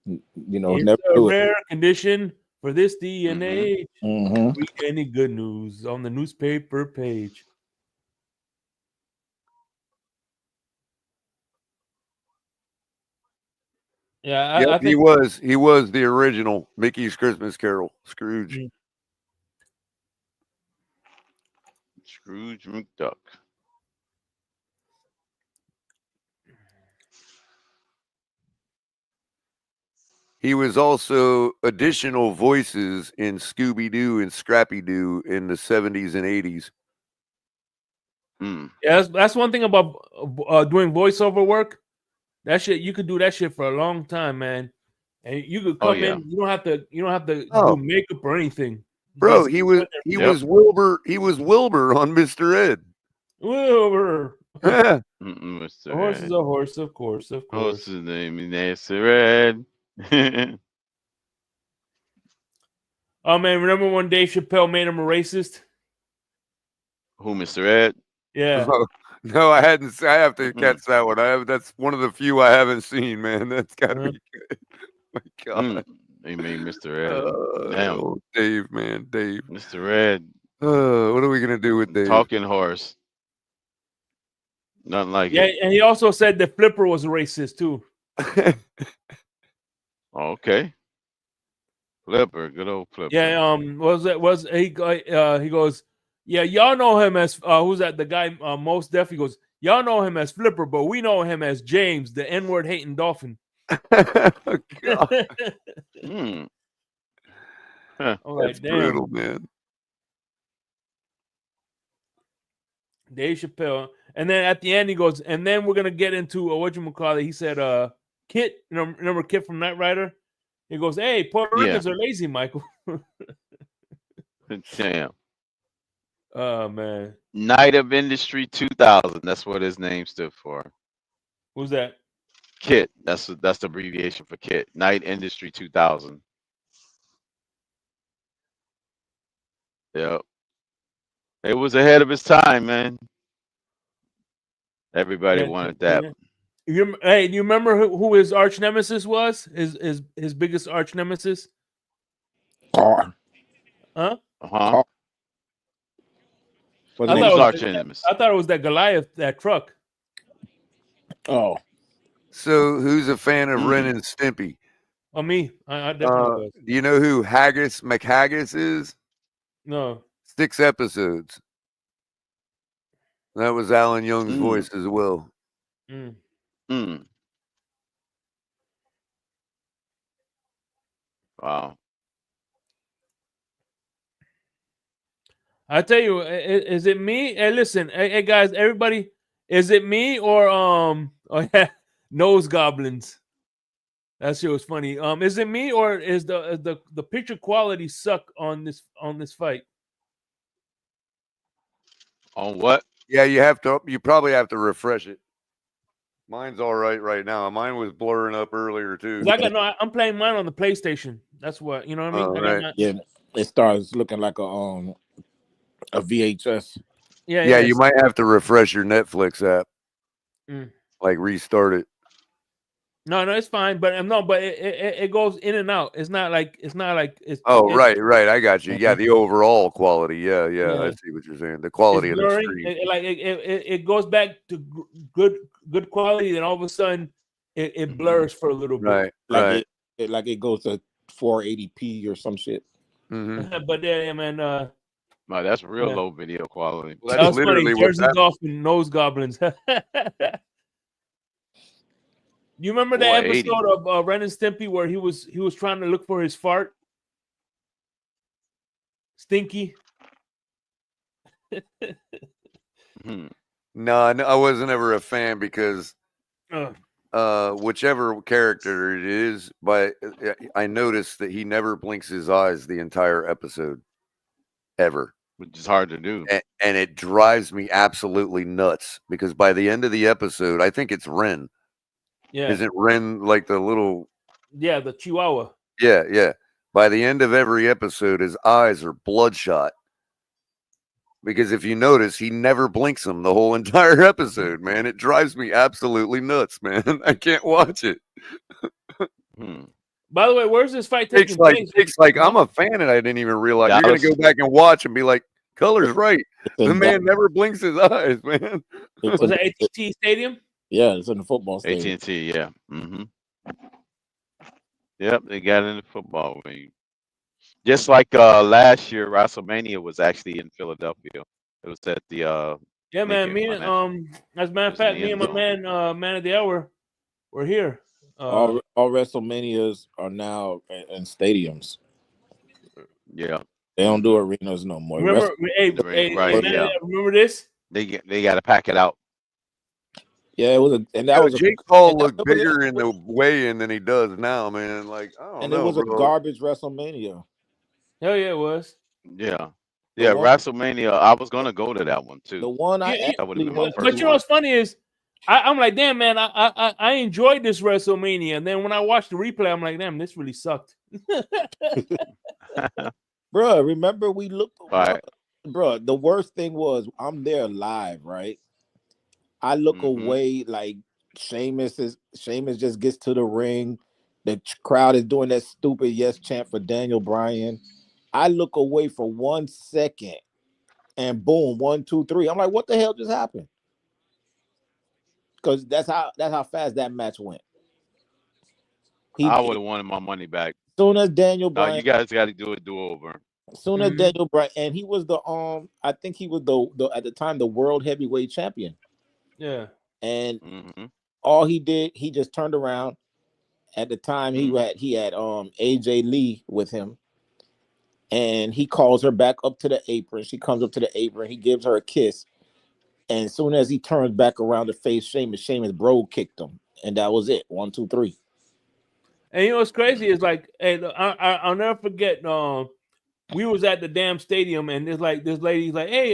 S13: You know,
S1: it's
S13: never
S1: a
S13: do
S1: rare
S13: it.
S1: condition for this DNA.
S13: Mm-hmm.
S1: Read any good news on the newspaper page. Yeah, I think
S2: he was the original Mickey's Christmas Carol, Scrooge.
S12: Scrooge McDuck.
S2: He was also additional voices in Scooby-Doo and Scrappy-Doo in the 70s and 80s.
S1: Yeah, that's one thing about doing voiceover work. That shit, you could do that shit for a long time, man. And you could come in. You don't have to do makeup or anything.
S2: Bro, he was Wilbur. He was Wilbur on Mr. Ed.
S1: Wilbur.
S12: Mr.
S1: A horse
S12: Ed.
S1: is a horse, of course.
S12: What's his name? Mr. Ed.
S1: Oh man, remember when Dave Chappelle made him a racist?
S12: Who, Mr. Ed?
S1: Yeah.
S2: No, I hadn't. I have to catch that one. That's one of the few I haven't seen, man. That's gotta be good. My God.
S12: They made Mr. Ed. Damn.
S2: Oh, Dave, man, Dave.
S12: Mr. Ed.
S2: What are we gonna do with Dave?
S12: Talking horse. Nothing like
S1: Yeah,
S12: it.
S1: and he also said that Flipper was a racist too.
S12: Okay. Flipper, good old Flipper.
S1: Yeah, he goes, yeah, y'all know him as who's that? The guy Most Def. He goes, y'all know him as Flipper, but we know him as James, the N-word hating dolphin.
S2: God.
S1: That's
S2: brutal, man.
S1: Dave Chappelle, and then at the end he goes, and then we're gonna get into whatchamacallit. He said, Kit, remember Kit from Knight Rider? He goes, hey, Puerto Ricans are lazy, Michael.
S12: Damn.
S1: Oh man.
S12: Night of Industry 2000. That's what his name stood for.
S1: Who's that?
S12: KIT. That's the abbreviation for KIT. Night Industry 2000. Yep. It was ahead of its time, man. Everybody wanted that.
S1: Hey, do you remember who his arch nemesis was? His biggest arch nemesis?
S13: Car.
S1: Huh?
S13: Car.
S1: I
S12: Who was arch nemesis?
S1: thought it was that Goliath, that truck.
S13: Oh.
S2: So who's a fan of Ren and Stimpy?
S1: Oh, me. I definitely was.
S2: Do you know who Haggis McHaggis is?
S1: No.
S2: 6 episodes. That was Alan Young's voice as well.
S12: Wow.
S1: I tell you, is it me? Hey, listen, hey guys, everybody, is it me or nose goblins? That shit was funny. Is it me or is the picture quality suck on this fight?
S12: On what?
S2: Yeah, you probably have to refresh it. Mine's all right now. Mine was blurring up earlier too.
S1: I'm playing mine on the PlayStation. That's what, you know what I mean?
S2: Oh, right.
S13: Yeah, it starts looking like a VHS.
S2: Yeah, you might have to refresh your Netflix app. Like restart it.
S1: No, it's fine, but it goes in and out. It's not like it's.
S2: Right. I got you. Yeah, the overall quality. Yeah. I see what you're saying. The quality of the screen.
S1: It goes back to good quality, then all of a sudden it blurs for a little bit.
S2: Right.
S13: It goes to 480p or some shit.
S1: But yeah, man.
S12: No, that's real low video quality.
S2: Well,
S1: that was funny. Jersey Dolphin nose goblins. You remember the episode of Ren and Stimpy where he was trying to look for his fart? Stinky.
S2: No, I wasn't ever a fan because whichever character it is, but I noticed that he never blinks his eyes the entire episode, ever.
S12: Which is hard to do.
S2: And it drives me absolutely nuts because by the end of the episode, I think it's Ren.
S1: Yeah.
S2: Isn't Ren like the little...
S1: Yeah, the Chihuahua.
S2: Yeah. By the end of every episode, his eyes are bloodshot. Because if you notice, he never blinks them the whole entire episode, man. It drives me absolutely nuts, man. I can't watch it.
S1: By the way, where's this fight taking place?
S2: It's like I'm a fan and I didn't even realize. You're going to go back and watch and be like, color's right. The man never blinks his eyes, man.
S1: Was it AT&T Stadium?
S13: Yeah, it's in the football stadium.
S12: AT&T, yeah. Yep, they got in the football wing. Just like last year, WrestleMania was actually in Philadelphia. It was at the
S1: yeah, man. Me and as a matter of fact, me and my man of the hour were here.
S13: All WrestleManias are now in stadiums.
S12: Yeah,
S13: they don't do arenas no more.
S1: Remember, remember this?
S12: They got to pack it out.
S13: Yeah, it was
S2: Jake Paul looked bigger in the weigh-in than he does now, man. Like, I don't know.
S13: It was a garbage WrestleMania.
S1: Hell yeah, it was.
S12: Yeah. WrestleMania. I was gonna go to that one too.
S13: The one
S12: that would have been my first.
S1: But you know what's funny is, I'm like, damn, man, I enjoyed this WrestleMania, and then when I watched the replay, I'm like, damn, this really sucked.
S13: Bro, remember we looked.
S12: Right.
S13: Bro, the worst thing was I'm there live, right? I look away like Sheamus just gets to the ring. The crowd is doing that stupid yes chant for Daniel Bryan. I look away for 1 second and boom, 1, 2, 3. I'm like, what the hell just happened? Because that's how fast that match went.
S12: I would have wanted my money back.
S13: Soon as Daniel Bryan,
S12: no, you guys got to do a do-over.
S13: Soon as Daniel Bryan, and he was the I think he was the at the time the world heavyweight champion.
S1: Yeah.
S13: And all he did, he just turned around. At the time, he had AJ Lee with him, and he calls her back up to the apron. She comes up to the apron. He gives her a kiss, and as soon as he turns back around to face Sheamus bro kicked him, and that was it. 1, 2, 3.
S1: And you know what's crazy is like, hey, I'll never forget. We was at the damn stadium, and there's like this lady's like, hey,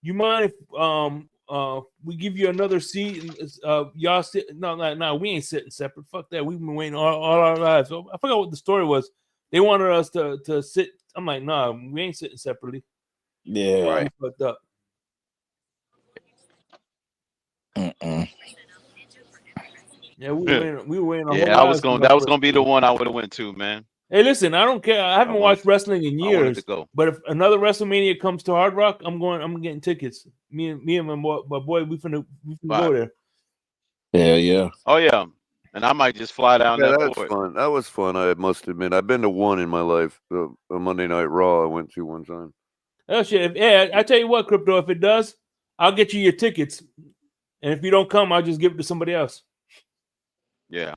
S1: you mind if we give you another seat. And, y'all sit. No, we ain't sitting separate. Fuck that. We've been waiting all our lives. So I forgot what the story was. They wanted us to sit. I'm like, nah, we ain't sitting separately.
S13: Yeah.
S12: Right.
S1: We fucked up. Yeah, we were waiting.
S12: Yeah, that was gonna be the one I would have went to, man.
S1: Hey, listen, I don't care. I haven't watched wrestling in
S12: I wanted to
S1: years.
S12: go.
S1: But if another WrestleMania comes to Hard Rock, I'm getting tickets. Me and my boy, we finna go there.
S13: Yeah.
S12: Oh yeah, and I might just fly down
S2: Yeah,
S12: there
S2: that's
S12: for it.
S2: fun. That was fun. I must admit, I've been to one in my life. A Monday Night Raw I went to one time.
S1: Oh shit! I tell you what, Crypto, if it does, I'll get you your tickets, and if you don't come, I'll just give it to somebody else.
S12: Yeah.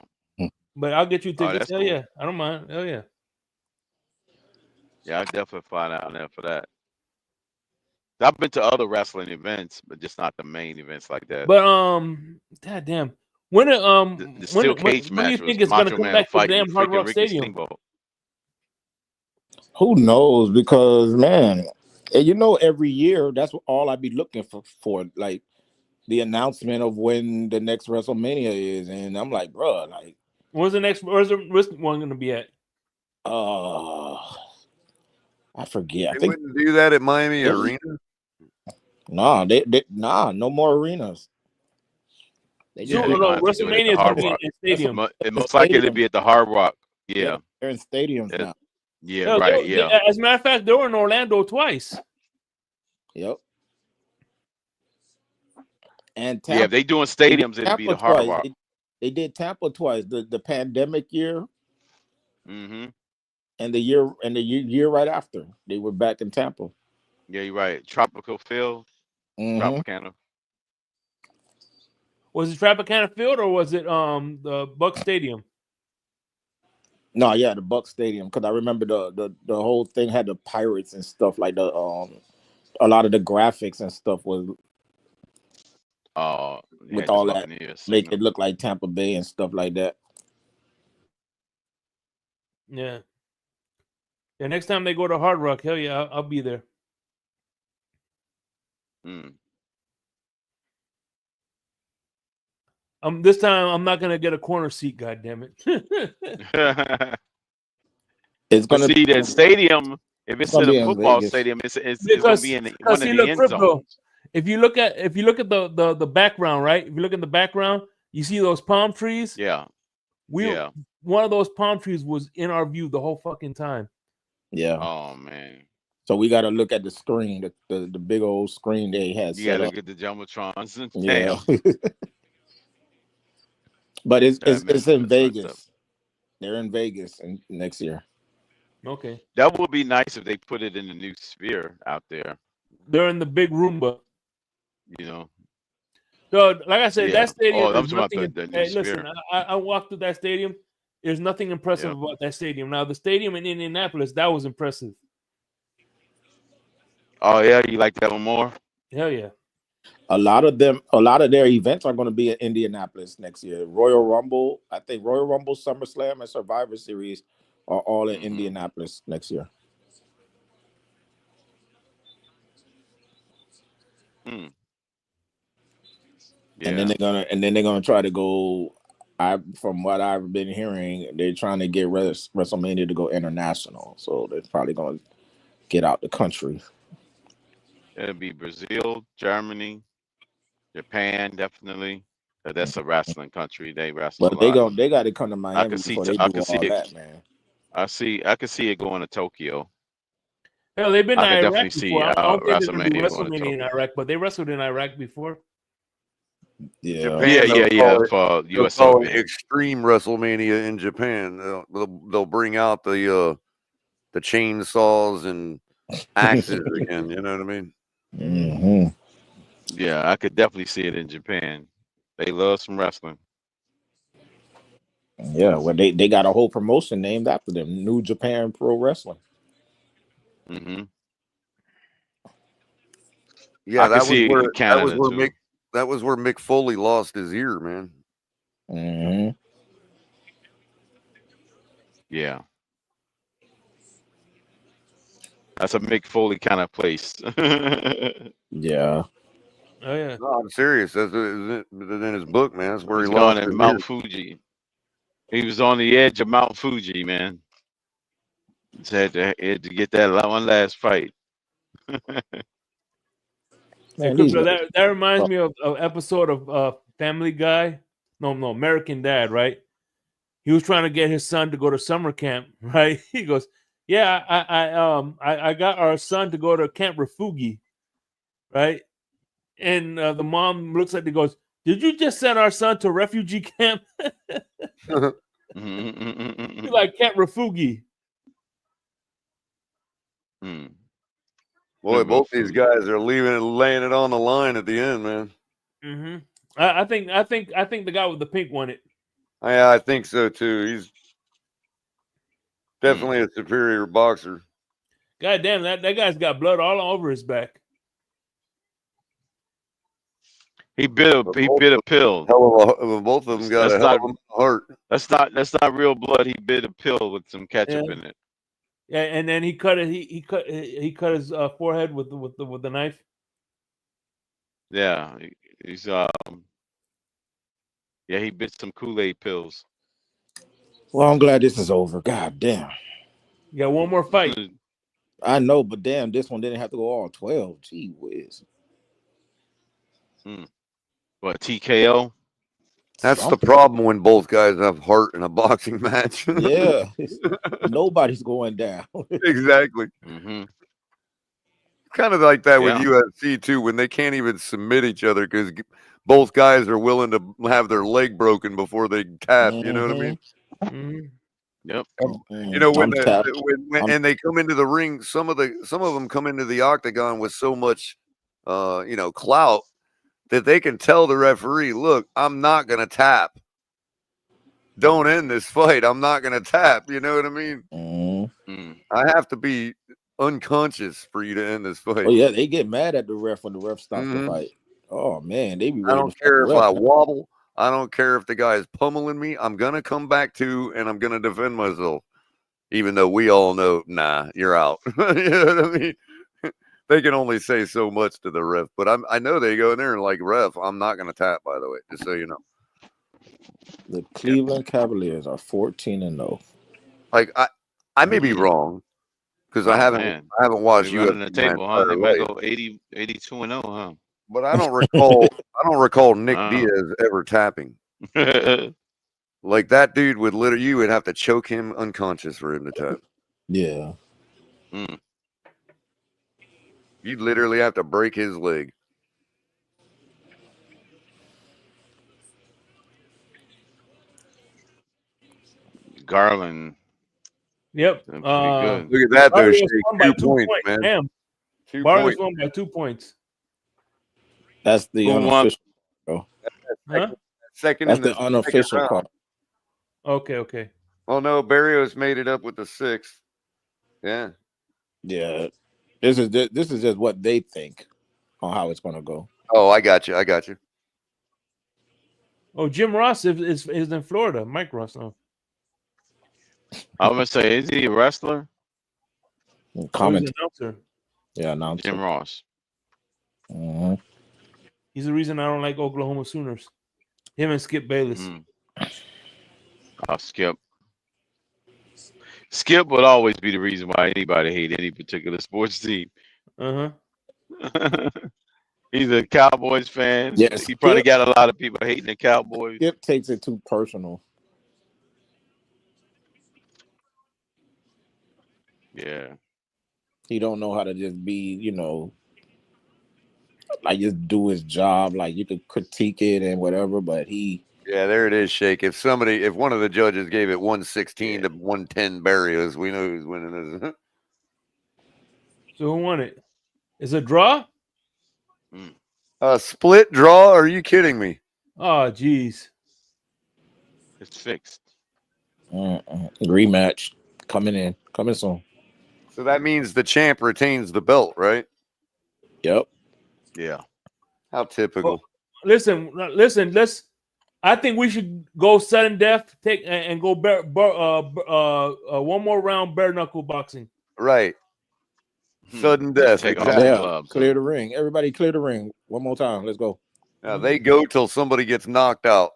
S1: But I'll get you tickets.
S12: That's
S1: Hell
S12: cool.
S1: yeah, I don't mind. Hell yeah.
S12: Yeah, I definitely fly down there for that. I've been to other wrestling events, but just not the main events like that.
S1: But goddamn, when
S12: The steel cage
S1: when do you
S12: match
S1: think
S12: was
S1: it's gonna
S12: Macho
S1: come
S12: Man
S1: back to
S12: fighting
S1: damn Hard
S12: freaking
S1: Rock
S12: Ricky
S1: Stadium?
S12: Steamboat.
S13: Who knows? Because man, and you know, every year that's all I be looking for, like the announcement of when the next WrestleMania is, and I'm like, bro, like,
S1: where's the one gonna be at?
S13: I forget.
S2: They
S13: I think
S2: wouldn't do that at Miami
S13: Philly?
S2: Arena.
S13: Nah, no more arenas. They
S12: Yeah,
S13: just
S12: they're
S13: did
S12: gonna have to do it at
S1: WrestleMania
S12: the
S1: is gonna
S12: Hard
S1: be in
S12: Rock.
S1: a stadium.
S12: It most likely to be at the Hard Rock.
S13: Yeah,
S12: Yeah.
S13: they're in stadiums now.
S12: Yeah,
S1: Hell,
S12: right. Yeah.
S1: as a matter of fact, they were in Orlando twice.
S13: Yep. And
S12: Yeah, if they doing stadiums, it'd be the Hard
S13: twice.
S12: Rock.
S13: They did Tampa twice. The pandemic year.
S12: Mm-hmm.
S13: And the year right after, they were back in Tampa.
S12: Yeah, you're right. Tropical Field. Tropicana.
S1: Was it Tropicana Field or was it the Buck Stadium?
S13: No, yeah, the Buck Stadium, because I remember the whole thing had the pirates and stuff, like the a lot of the graphics and stuff was with all that, make it look like Tampa Bay and stuff like that.
S1: Yeah. Yeah, next time they go to Hard Rock, hell yeah, I'll be there. This time I'm not gonna get a corner seat. God damn it!
S13: It's gonna
S12: see that stadium. If it's in a football stadium, it's gonna be in one of the end zones.
S1: If you look at the background, right? If you look at the background, you see those palm trees.
S12: Yeah.
S1: One of those palm trees was in our view the whole fucking time.
S13: Yeah.
S12: Oh man.
S13: So we got to look at the screen, the big old screen they had.
S12: You got to look at the jumbotrons.
S13: Yeah. But it's in Vegas. They're in Vegas next year.
S1: Okay.
S12: That would be nice if they put it in the new Sphere out there.
S1: They're in the big Roomba.
S12: You know.
S1: So, like I said, that stadium is nothing.
S12: Hey,
S1: listen, I walked through that stadium. There's nothing impressive about that stadium. Now, the stadium in Indianapolis, that was impressive.
S12: Oh yeah, you like that one more?
S13: Hell yeah. A lot of their events are going to be in Indianapolis next year. Royal Rumble, I think Royal Rumble, SummerSlam, and Survivor Series are all in Indianapolis next year.
S12: Yeah.
S13: And then they're gonna try to go. From what I've been hearing, they're trying to get WrestleMania to go international. So they're probably gonna get out the country.
S12: It'll be Brazil, Germany, Japan, definitely. That's a wrestling country. They wrestle.
S13: But they got to come to Miami before they do all that, man.
S12: I could see it going to Tokyo.
S1: Hell, they've been in
S12: I could
S1: Iraq
S12: definitely
S1: before.
S12: see
S1: I don't think they're gonna do
S12: WrestleMania going to
S1: WrestleMania in
S12: Tokyo.
S1: Iraq, but they wrestled in Iraq before.
S13: Yeah,
S12: yeah. For US Open.
S2: Extreme WrestleMania in Japan. They'll bring out the chainsaws and axes again. You know what I mean?
S13: Mm-hmm.
S12: Yeah, I could definitely see it in Japan. They love some wrestling.
S13: Yeah, well, they got a whole promotion named after them, New Japan Pro Wrestling.
S12: Mm-hmm.
S2: Yeah,
S12: that
S2: was where Mick Foley lost his ear, man.
S13: Mm-hmm.
S12: Yeah. That's a Mick Foley kind of place.
S13: Yeah.
S1: Oh yeah.
S2: No, I'm serious. That's in his book, man. That's where
S12: He's
S2: he
S12: gone
S2: lost
S12: at
S2: his
S12: Mount
S2: ear.
S12: Fuji. He was on the edge of Mount Fuji, man. Just had to get that one last fight.
S1: Hey,
S13: Man,
S1: quick,
S13: these
S1: bro,
S13: guys.
S1: that reminds me of an episode of Family Guy. No, American Dad, right? He was trying to get his son to go to summer camp, right? He goes, "Yeah, I got our son to go to Camp Refugi, right?" And the mom looks at it and goes, "Did you just send our son to refugee camp?" He's like, Camp Refugi.
S2: Boy, both these guys are leaving it, laying it on the line at the end, man.
S1: Mm-hmm. I think the guy with the pink won it.
S2: Yeah, I think so too. He's definitely a superior boxer.
S1: God damn, that guy's got blood all over his back.
S12: He bit a pill.
S2: Both of them got a hell of a heart.
S12: That's not real blood. He bit a pill with some ketchup in it.
S1: Yeah, and then he cut it. He cut his forehead with the knife.
S12: Yeah, he's he bit some Kool-Aid pills.
S13: Well, I'm glad this is over. God damn.
S1: You got one more fight.
S13: I know, but damn, this one didn't have to go all 12. Gee whiz.
S12: What, TKO?
S2: That's the problem when both guys have heart in a boxing match.
S13: Yeah. Nobody's going down.
S2: Exactly. Kind of like that with UFC too, when they can't even submit each other because both guys are willing to have their leg broken before they tap. You know what I mean?
S1: Mm-hmm.
S12: Yep.
S2: You know when and they come into the ring, some of them come into the octagon with so much, clout that they can tell the referee, "Look, I'm not gonna tap. Don't end this fight. I'm not gonna tap." You know what I mean? I have to be unconscious for you to end this fight.
S13: Oh yeah, they get mad at the ref when the ref stops the fight. Oh man, they be ready
S2: I don't
S13: to
S2: care
S13: fight
S2: if
S13: the
S2: I
S13: ref.
S2: wobble. I don't care if the guy is pummeling me. I'm gonna come back to and I'm gonna defend myself. Even though we all know, nah, you're out. You know what I mean? They can only say so much to the ref, but I know they go in there and like, "Ref, I'm not gonna tap." By the way, just so you know.
S13: The Cleveland Cavaliers are 14-0.
S2: Like I may be wrong because I haven't watched
S12: They running the
S2: UFC my
S12: table, huh? They
S2: entire
S12: might
S2: life.
S12: go 82-0, huh?
S2: But I don't recall Nick Diaz ever tapping. Like that dude would literally, you would have to choke him unconscious for him to tap.
S13: Yeah.
S2: You'd literally have to break his leg.
S12: Garland.
S1: Yep.
S12: Pretty good.
S2: Look at that though,
S1: Barrios
S2: Shake.
S1: won by 2 points,
S2: man.
S1: Damn.
S2: 2
S1: Barrios
S2: points.
S1: won by 2 points.
S13: That's the unofficial.
S1: Huh?
S2: Second
S13: That's
S2: in
S13: the unofficial
S2: round.
S13: card.
S1: Okay.
S2: Oh no, Barrios made it up with the 6th. Yeah.
S13: Yeah. This is just what they think on how it's gonna go.
S2: Oh, I got you.
S1: Oh, Jim Ross is in Florida. Mike Ross. No.
S12: I'm gonna say, is he a wrestler?
S13: Comment.
S1: Announcer.
S13: Yeah, announcer.
S12: Jim Ross.
S1: He's the reason I don't like Oklahoma Sooners. Him and Skip Bayless.
S12: Skip. Skip would always be the reason why anybody hate any particular sports team. He's a Cowboys fan.
S13: Yes,
S12: He probably got a lot of people hating the Cowboys.
S13: Skip takes it too personal.
S12: Yeah.
S13: He don't know how to just be, like just do his job. Like you could critique it and whatever, but
S2: Yeah, there it is, Shake. If one of the judges gave it 116 to 110 Barrios, we know who's winning this.
S1: So who won it? Is it a draw?
S2: A split draw? Are you kidding me?
S1: Oh, geez.
S12: It's fixed.
S13: Rematch coming soon.
S2: So that means the champ retains the belt, right?
S13: Yep.
S12: Yeah.
S2: How typical.
S1: Listen. I think we should go sudden death, take and go one more round bare knuckle boxing.
S2: Right. Sudden death.
S12: Take off the
S2: Exactly.
S13: Yeah,
S12: gloves.
S13: clear the ring. Everybody clear the ring. One more time. Let's go.
S2: Now they go till somebody gets knocked out.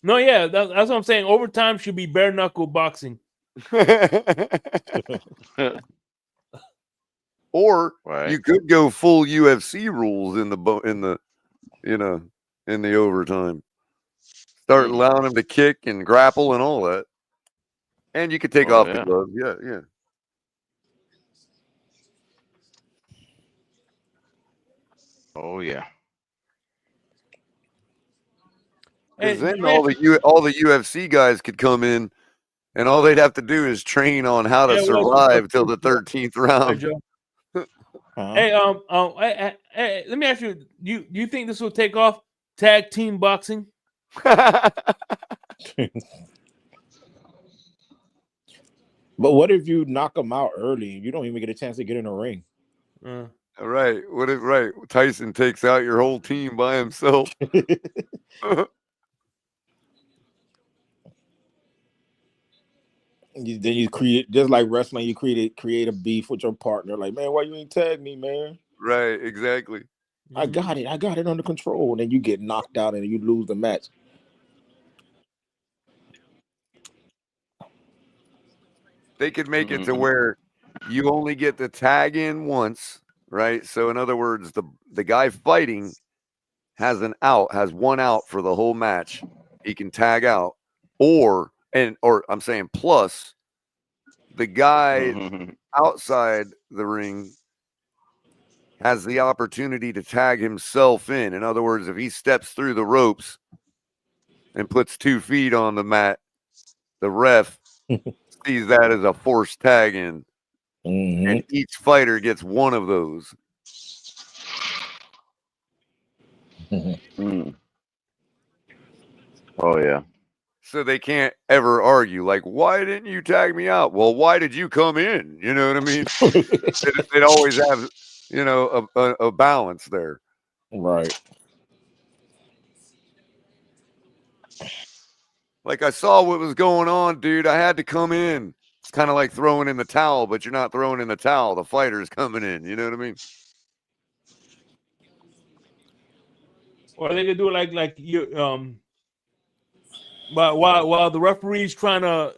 S1: No, yeah, that's what I'm saying. Overtime should be bare knuckle boxing.
S2: Or
S12: Right.
S2: you could go full UFC rules in the overtime. Start allowing them to kick and grapple and all that. And you could take off the gloves. Yeah, yeah.
S12: Oh yeah.
S2: Because then all the UFC guys could come in, and all they'd have to do is train on how to survive till the 13th round.
S1: Hey, hey, let me ask you: do you think this will take off tag team boxing?
S13: But what if you knock them out early and you don't even get a chance to get in the ring?
S2: Right. What if Tyson takes out your whole team by himself?
S13: Then you create, just like wrestling, you create a beef with your partner. Like, man, why you ain't tag me, man?
S2: Right, exactly.
S13: I got it under control. And then you get knocked out and you lose the match.
S2: They could make it to where you only get to tag in once, right? So in other words, the guy fighting has one out for the whole match. He can tag out, or I'm saying plus the guy outside the ring has the opportunity to tag himself in. In other words, if he steps through the ropes and puts 2 feet on the mat, the ref sees that as a forced tag in. And each fighter gets one of those.
S12: Oh yeah.
S2: So they can't ever argue, like, why didn't you tag me out? Well, why did you come in? You know what I mean? They'd always have, a balance there.
S13: Right.
S2: Like, I saw what was going on, dude. I had to come in. It's kind of like throwing in the towel, but you're not throwing in the towel. The fighter's coming in. You know what I mean?
S1: Or they could do it like you but while the referee's trying to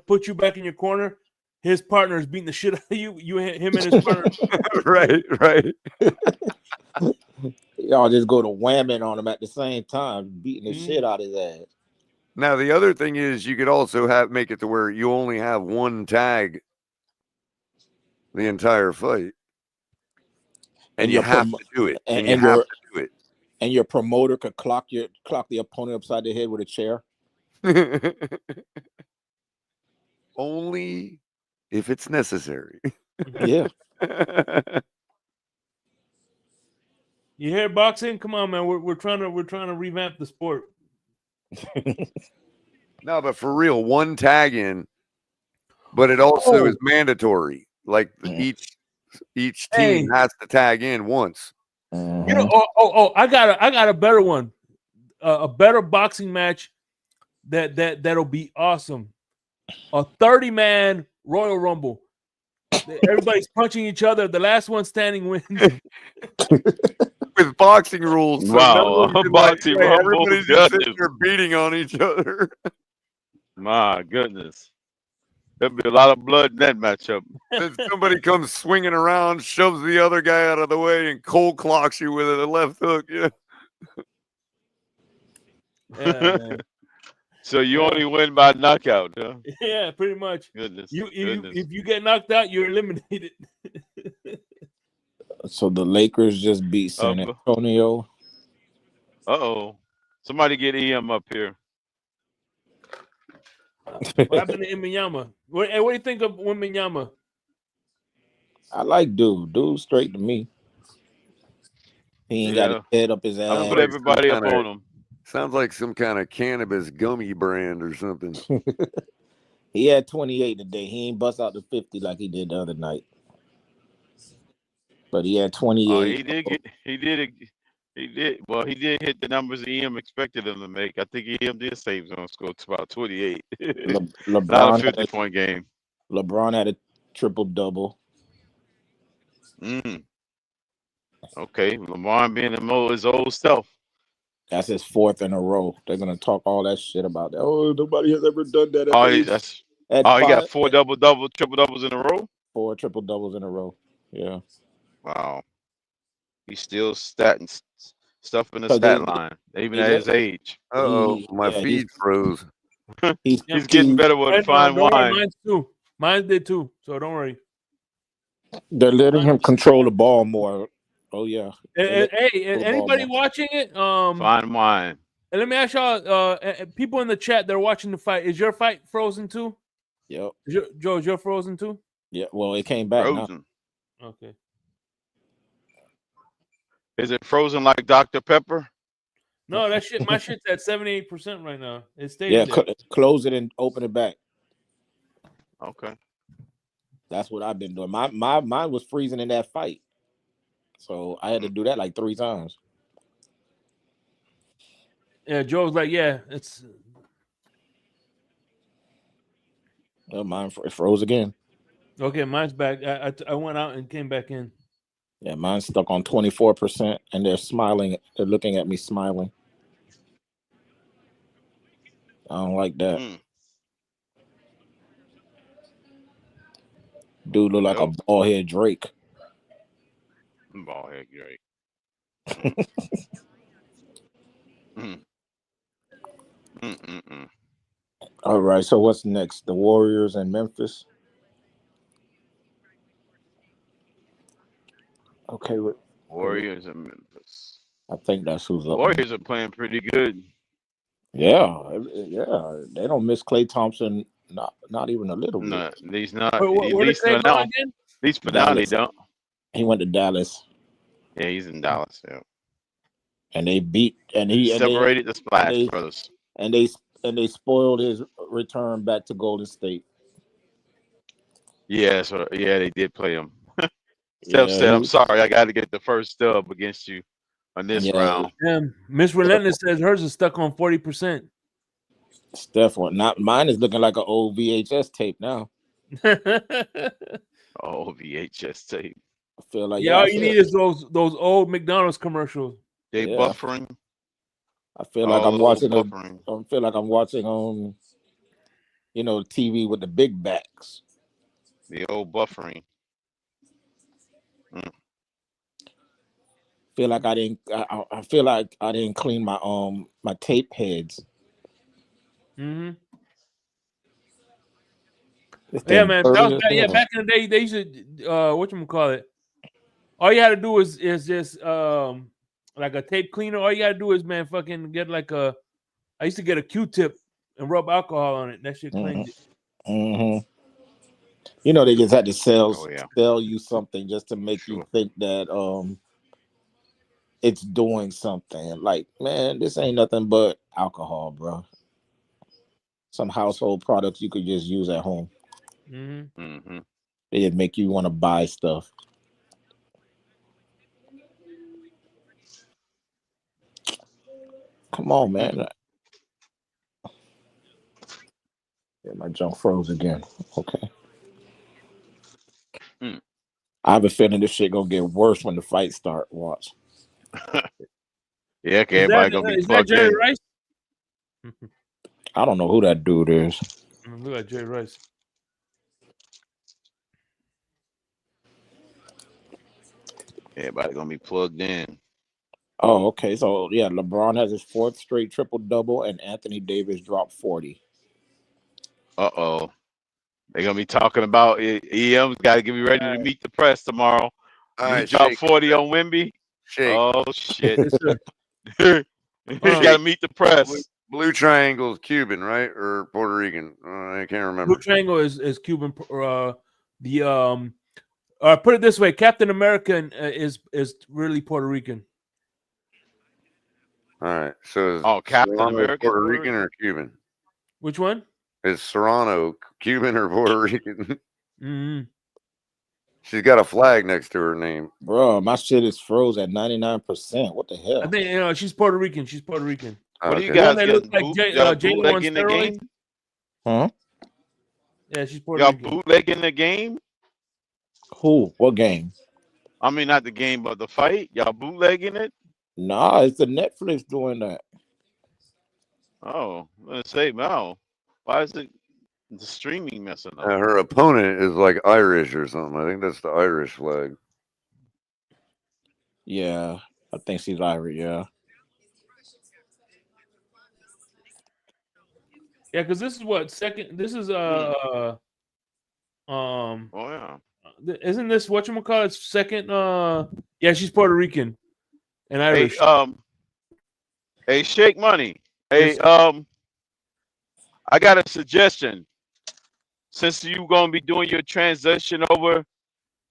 S1: put you back in your corner, his partner is beating the shit out of you. Him and his partner.
S2: Right.
S13: Y'all just go to whamming on him at the same time, beating the shit out of his ass.
S2: Now the other thing is you could also make it to where you only have one tag the entire fight. And you have to do it. And you have to do it.
S13: And your promoter could clock the opponent upside the head with a chair.
S2: Only if it's necessary.
S13: Yeah.
S1: You hear boxing? Come on, man. We're trying to revamp the sport.
S2: No, but for real, one tag in, but it also is mandatory. Like each team has to tag in once.
S1: You know, I got a better one. A better boxing match that'll be awesome. A 30-man Royal Rumble. Everybody's punching each other. The last one standing wins.
S2: With boxing rules. So
S12: wow. Boxing rumble.
S2: Everybody's just sitting there beating on each other.
S12: My goodness. There'll be a lot of blood in that matchup.
S2: Then somebody comes swinging around, shoves the other guy out of the way, and cold clocks you with a left hook. Yeah.
S1: Man.
S12: So you only win by knockout, huh?
S1: Yeah, pretty much.
S12: Goodness.
S1: If you get knocked out, you're eliminated.
S13: So the Lakers just beat San Antonio.
S12: Somebody get EM up here.
S1: What happened to Wembanyama? What do you think of Wembanyama?
S13: I like dude. Dude's straight to me. He ain't got his head up his ass.
S12: I put everybody up on him.
S2: Sounds like some kind of cannabis gummy brand or something.
S13: He had 28 today. He ain't bust out the 50 like he did the other night. But he had 28.
S12: He did. Well, he did hit the numbers EM expected him to make. I think EM did say he was going to score to about 28.
S13: LeBron
S12: Not a 50-point game.
S13: LeBron had a triple-double.
S12: Okay, Lamar being his old self.
S13: That's his 4th in a row. They're gonna talk all that shit about that. Oh, nobody has ever done that
S12: Oh,
S13: age.
S12: he got 4 triple doubles in a row.
S13: 4 triple doubles in a row. Yeah.
S12: Wow. He's still stuff in the
S13: So
S12: stat line, even at his age.
S2: My feed froze.
S13: He's
S12: getting better with fine
S1: don't worry,
S12: wine.
S1: mine too. Mine did too. So don't worry.
S13: They're letting him control the ball more. Oh yeah.
S1: Hey, anybody watching it?
S12: Fine wine.
S1: And let me ask y'all, people in the chat, they're watching the fight. Is your fight frozen too?
S13: Yep.
S1: Joe, is your frozen too?
S13: Yeah. Well, it came back
S12: frozen.
S13: now.
S1: Okay.
S12: Is it frozen like Dr. Pepper?
S1: No, my shit's at 78% right now. It stays there.
S13: Close it and open it back.
S12: Okay.
S13: That's what I've been doing. Mine was freezing in that fight, so I had to do that like 3 times.
S1: Yeah, Joe's like, yeah, it's.
S13: Mine froze again.
S1: Okay, mine's back. I went out and came back in.
S13: Yeah, mine's stuck on 24%, and they're smiling. They're looking at me smiling. I don't like that. Dude look like a bald head Drake.
S12: Bald head Drake.
S13: All right, so what's next? The Warriors and Memphis. Okay,
S12: Warriors and Memphis.
S13: I think that's who's up.
S12: Warriors are playing pretty good.
S13: Yeah. They don't miss Klay Thompson, not even a little bit.
S12: No, he's not.
S1: Where did Klay go again?
S12: At least for now, they don't.
S13: He went to Dallas.
S12: Yeah, he's in Dallas. Yeah.
S13: And they beat he
S12: separated the Splash Brothers.
S13: And they spoiled his return back to Golden State.
S12: Yeah, they did play him. Steph said, "I'm sorry, I got to get the first dub against you on this round."
S1: Miss Relentless says hers is stuck on 40%.
S13: Steph, not mine is looking like an old VHS tape now.
S12: Oh, VHS tape.
S13: I feel like
S1: all you need is those old McDonald's commercials.
S12: They buffering.
S13: I feel like I'm watching. I feel like I'm watching on, TV with the big backs.
S12: The old buffering.
S13: Feel like I didn't. I feel like I didn't clean my my tape heads.
S1: Mm-hmm. Yeah, man. That was back in the day. They used to whatchamacallit. All you had to do is just like a tape cleaner. All you gotta do is fucking get like I used to get a Q-tip and rub alcohol on it. That shit cleaned it.
S13: Mm-hmm. They just had to sell you something just to make you think that it's doing something. Like, man, this ain't nothing but alcohol, bro. Some household products you could just use at home.
S1: Mm-hmm.
S12: Mm-hmm.
S13: They'd make you want to buy stuff. Come on, man. Yeah, my junk froze again. Okay. I have a feeling this shit gonna get worse when the fight start. Watch.
S12: Yeah, okay, everybody gonna be plugged
S1: Jerry
S12: in.
S1: Rice?
S13: I don't know who that dude is.
S1: Look at Jerry Rice.
S12: Everybody gonna be plugged in.
S13: Oh, okay. So yeah, LeBron has his 4th straight triple-double, and Anthony Davis dropped 40.
S12: Uh-oh. They're gonna be talking about EM's gotta get me ready to meet the press tomorrow. He dropped 40 on Wemby. Oh shit. He gotta meet the press.
S2: Blue triangle is Cuban, right? Or Puerto Rican? I can't remember.
S1: Blue triangle is Cuban. Put it this way: Captain America is really Puerto Rican.
S2: All right. So
S12: Captain
S2: Serrano
S12: America,
S2: Puerto Rican or Cuban?
S1: Which one?
S2: Is Serrano Cuban or Puerto Rican?
S1: Mm-hmm.
S2: She's got a flag next to her name.
S13: Bro, my shit is froze at 99%. What the hell?
S1: I think she's Puerto Rican. She's Puerto Rican.
S12: What do you guys
S1: look like
S12: bootleg in the game?
S13: Huh?
S1: Yeah, she's Puerto
S12: Y'all
S1: Rican.
S12: bootleg in the game?
S13: Who? What game?
S12: I mean, not the game, but the fight. Y'all bootlegging it?
S13: Nah, it's the Netflix doing that.
S12: Oh, let's say no. Why is it the streaming messing up?
S2: Her opponent is like Irish or something. I think that's the Irish flag.
S13: Yeah, I think she's Irish. Yeah.
S1: Yeah, because this is what second. This is
S12: Oh yeah.
S1: Isn't this whatchamacallit's second? Yeah, she's Puerto Rican and
S12: Hey,
S1: Irish.
S12: hey, Shake Money. Hey,
S1: Yes.
S12: I got a suggestion. Since you gonna be doing your transition over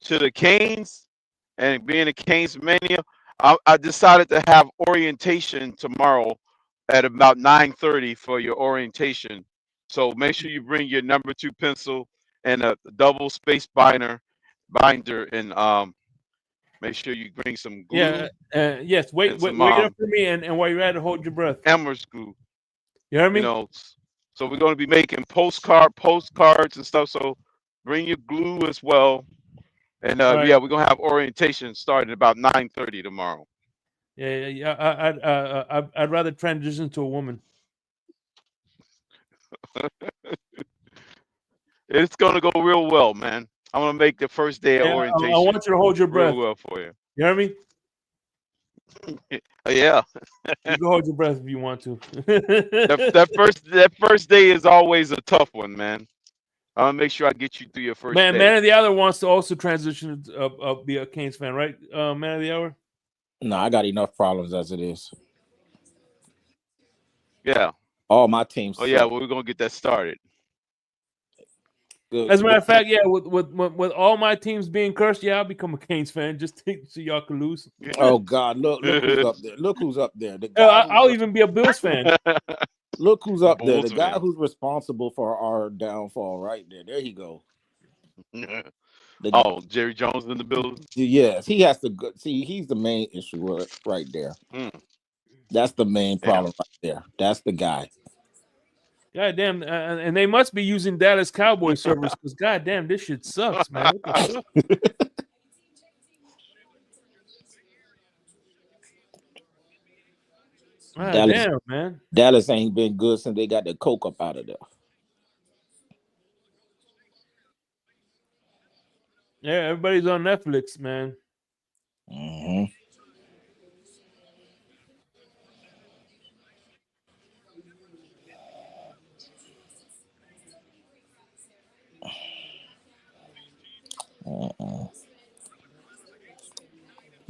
S12: to the Canes and being a Canes mania, I decided to have orientation tomorrow at about 9:30 for your orientation. So make sure you bring your number 2 pencil and a double space binder, and make sure you bring some glue
S1: Yeah. Yes. Wait.
S12: and
S1: Wait.
S12: some
S1: Wait up for me, and while you're at it, hold your breath.
S12: Elmer's glue.
S1: You hear me?
S12: You know, so we're going to be making postcards and stuff. So bring your glue as well. And
S1: All right.
S12: yeah, we're gonna have orientation starting about 9:30 tomorrow.
S1: Yeah. I'd rather transition to a woman.
S12: It's gonna go real well, man. I'm gonna make the first day of
S1: Yeah, I
S12: orientation
S1: want you to hold your
S12: real
S1: breath.
S12: well for you.
S1: You hear me?
S12: Yeah.
S1: You can hold your breath if you want to.
S12: that first day is always a tough one, man. I'm gonna make sure I get you through your first day.
S1: Man of the Hour wants to also transition be a Canes fan, right? Man of the Hour.
S13: No, I got enough problems as it is.
S12: Yeah.
S13: All my teams.
S12: Oh yeah, well, we're gonna get that started.
S13: Good.
S1: As a matter of fact, yeah, with all my teams being cursed, yeah, I'll become a Canes fan just so y'all can lose.
S13: Oh God, look who's up there. Look who's up there. The guy
S1: I'll even be a Bills fan.
S13: Look who's up there.
S12: Bulls
S13: The guy
S12: fan.
S13: who's responsible for our downfall, right there. There you go.
S12: Oh, Jerry Jones in the building.
S13: Yes, he has to go. See, he's the main issue right there. That's the main problem right there. That's the guy.
S1: God damn, and they must be using Dallas Cowboy servers because god damn, this shit sucks, man. What the fuck? Damn, man.
S13: Dallas ain't been good since they got the coke up out of there.
S1: Yeah, everybody's on Netflix, man.
S13: Mm-hmm.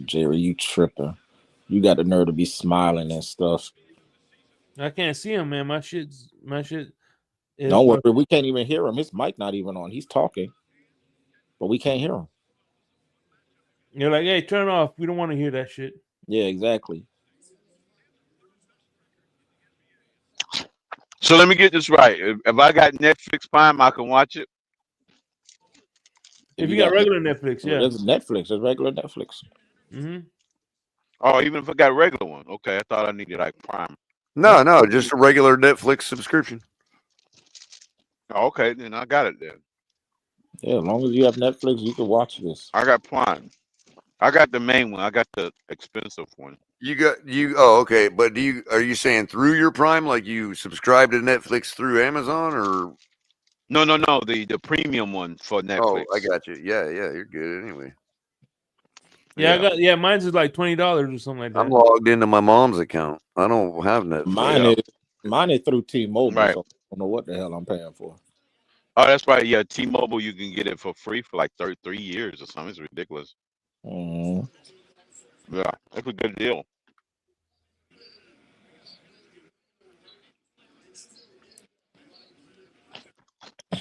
S13: Jerry, you tripping. You got the nerve to be smiling and stuff.
S1: I can't see him, man. My shit is
S13: Don't worry, we can't even hear him. His mic not even on. He's talking, but we can't hear him.
S1: You're like, hey, turn off. We don't want to hear that shit.
S13: Yeah, exactly.
S12: So let me get this right. If I got Netflix Prime, I can watch it.
S1: If you got regular Netflix, yeah.
S13: There's Netflix. There's regular Netflix.
S1: Mm-hmm.
S12: Oh, even if I got a regular one. Okay, I thought I needed like Prime.
S2: No, just a regular Netflix subscription.
S12: Oh, okay, then I got it then.
S13: Yeah, as long as you have Netflix, you can watch this.
S12: I got Prime. I got the main one. I got the expensive one.
S2: Oh, okay. But are you saying through your Prime, like you subscribe to Netflix through Amazon, or?
S12: No, the premium one for Netflix.
S2: Oh, I got you. Yeah, you're good anyway.
S1: Yeah, mine's is like $20 or something like that.
S2: I'm logged into my mom's account. I don't have Netflix.
S13: Mine is through T-Mobile,
S12: right.
S13: so I don't know what the hell I'm paying for.
S12: Oh, that's right. Yeah, T-Mobile, you can get it for free for like 33 years or something. It's ridiculous. Yeah, that's a good deal.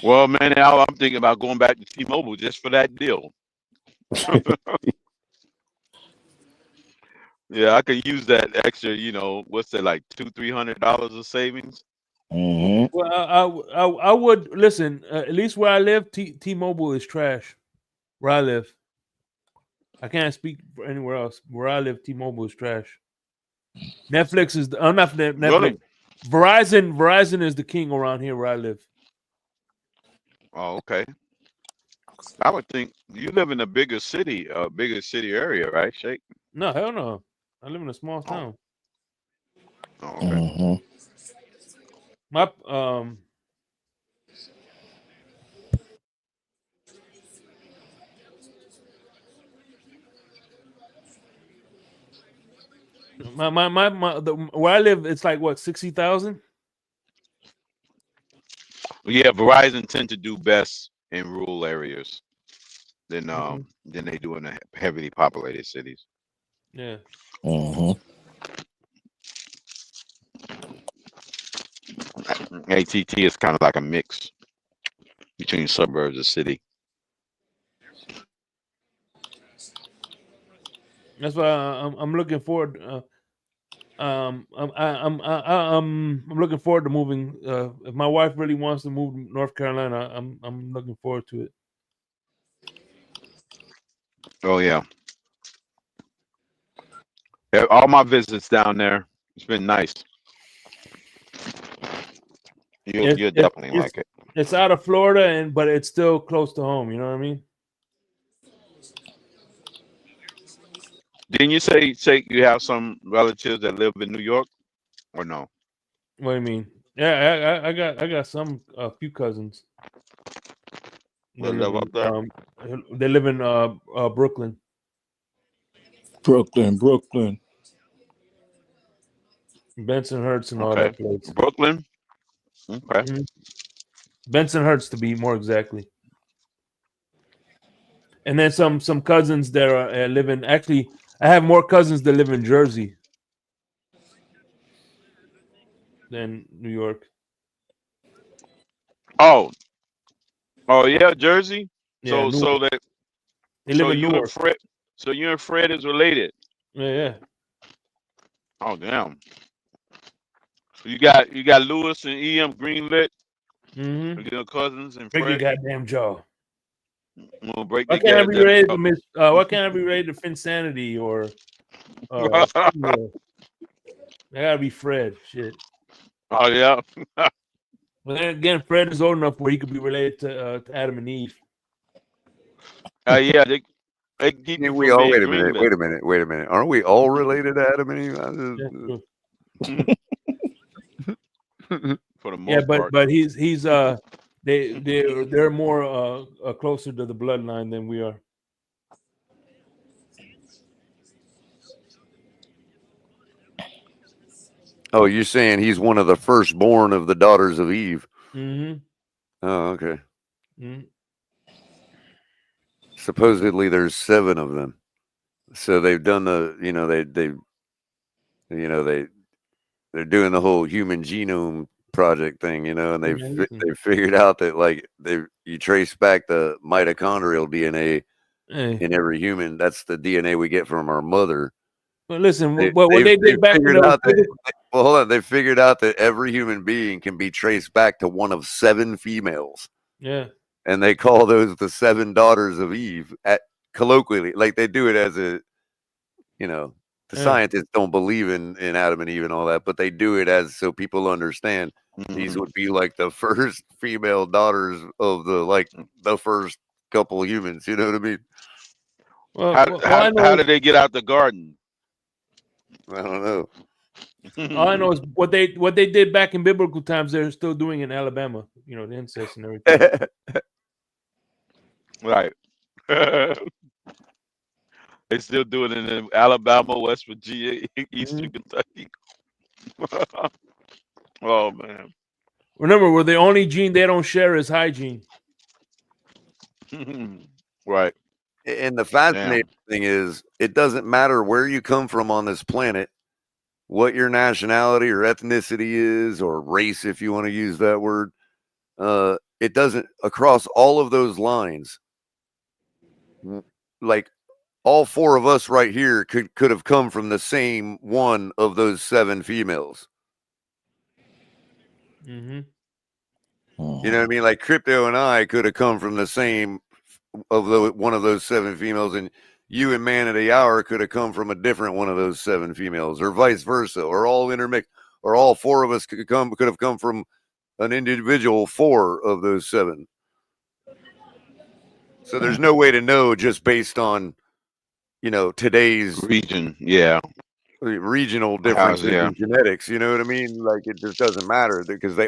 S12: Well, man, now I'm thinking about going back to T-Mobile just for that deal. Yeah, I could use that extra, what's that, like $200-$300 of savings?
S1: Well, I would listen. At least where I live, T-Mobile is trash. Where I live, I can't speak for anywhere else. Where I live, T-Mobile is trash. Netflix is not Netflix.
S12: Really?
S1: Verizon is the king around here where I live.
S12: Oh, okay. I would think you live in a bigger city area, right, Shake?
S1: No, hell no. I live in a small
S12: Oh,
S1: town.
S12: oh, okay.
S13: Mm-hmm.
S1: My where I live, it's like what 60,000.
S12: Yeah, Verizon tend to do best in rural areas than
S1: Mm-hmm.
S12: they do in the heavily populated cities.
S1: Yeah.
S13: Mm-hmm.
S12: ATT is kind of like a mix between suburbs and city.
S1: That's why I'm looking forward. I'm looking forward to moving. If my wife really wants to move to North Carolina, I'm looking forward to it.
S12: Oh yeah. Yeah, all my visits down there, it's been nice. You'll
S1: It's
S12: you'll
S1: it's
S12: definitely
S1: it's
S12: like it.
S1: it's out of Florida, but it's still close to home. You know what I mean?
S12: Didn't you say you have some relatives that live in New York, or no?
S1: What do you mean? Yeah, I got some a few cousins that
S12: That live up there?
S1: they live in Brooklyn.
S13: Brooklyn.
S1: Bensonhurst and all
S12: Okay.
S1: that place.
S12: Brooklyn? Okay.
S1: Mhm. Bensonhurst to be more exactly. And then some cousins that are live in. Actually, I have more cousins that live in Jersey than New York.
S12: Oh yeah, Jersey.
S1: Yeah,
S12: So
S1: Newark.
S12: so that
S1: They live in
S12: you and
S1: Newark.
S12: Fred, so you and Fred is related.
S1: Yeah.
S12: Oh damn. So you got Lewis and E.M. Greenlit,
S1: Mm-hmm.
S12: your cousins and
S1: Break your
S12: Fred.
S1: goddamn jaw.
S12: We'll break
S1: Why
S12: the
S1: can't I be
S12: goddamn
S1: related to
S12: jaw.
S1: Miss? Why can't I be related to Finsanity or Female? I gotta be Fred. Shit.
S12: Oh yeah.
S1: But then again, Fred is old enough where he could be related to Adam and Eve.
S12: Yeah. They keep
S2: Yeah,
S12: you
S2: we
S12: from
S2: all
S12: being
S2: wait a minute.
S12: greenlit.
S2: Wait a minute. Aren't we all related to Adam and Eve?
S1: Yeah, true.
S12: For the
S1: Yeah,
S12: most part.
S1: but he's they're more closer to the bloodline than we are.
S2: Oh, you're saying he's one of the firstborn of the daughters of Eve?
S1: Mm-hmm.
S2: Oh, okay.
S1: Mm-hmm.
S2: Supposedly there's 7 of them. So they've done they're doing the whole human genome project thing, and
S1: Hey, man, listen.
S2: they figured out that you trace back the mitochondrial DNA
S1: Hey,
S2: in every human. That's the DNA we get from our mother.
S1: but listen,
S2: They,
S1: what
S2: they've,
S1: they
S2: they've
S1: did back when
S2: figured
S1: they was
S2: out that well, hold on. They figured out that every human being can be traced back to one of 7 females,
S1: yeah.
S2: and they call those the 7 daughters of Eve. At colloquially, like they do it as a, the
S1: Yeah.
S2: scientists don't believe in Adam and Eve and all that, but they do it as so people understand. These
S12: Mhm.
S2: would be like the first female daughters of the first couple of humans. You know what I mean?
S1: All I know
S12: How
S1: is
S12: did they get out the garden?
S2: I don't know.
S1: all I know is what they did back in biblical times. They're still doing in Alabama. The incest and everything.
S12: Right. They still do it in Alabama, West Virginia, Eastern Kentucky. Oh man.
S1: Remember, we're the only gene they don't share is hygiene.
S12: Right.
S2: And the fascinating thing is, it doesn't matter where you come from on this planet, what your nationality or ethnicity is, or race, if you want to use that word. It doesn't, across all of those lines, like all 4 of us right here could have come from the same one of those 7 females.
S1: Mm-hmm.
S2: You know what I mean? Like Crypto and I could have come from the same one of those 7 females, and you and Man of the Hour could have come from a different one of those 7 females, or vice versa, or all intermixed, or all 4 of us could have come from an individual 4 of those 7. So there's no way to know just based on, today's
S12: Region, yeah.
S2: regional
S12: How's
S2: differences in genetics. You know what I mean? Like it just doesn't matter because we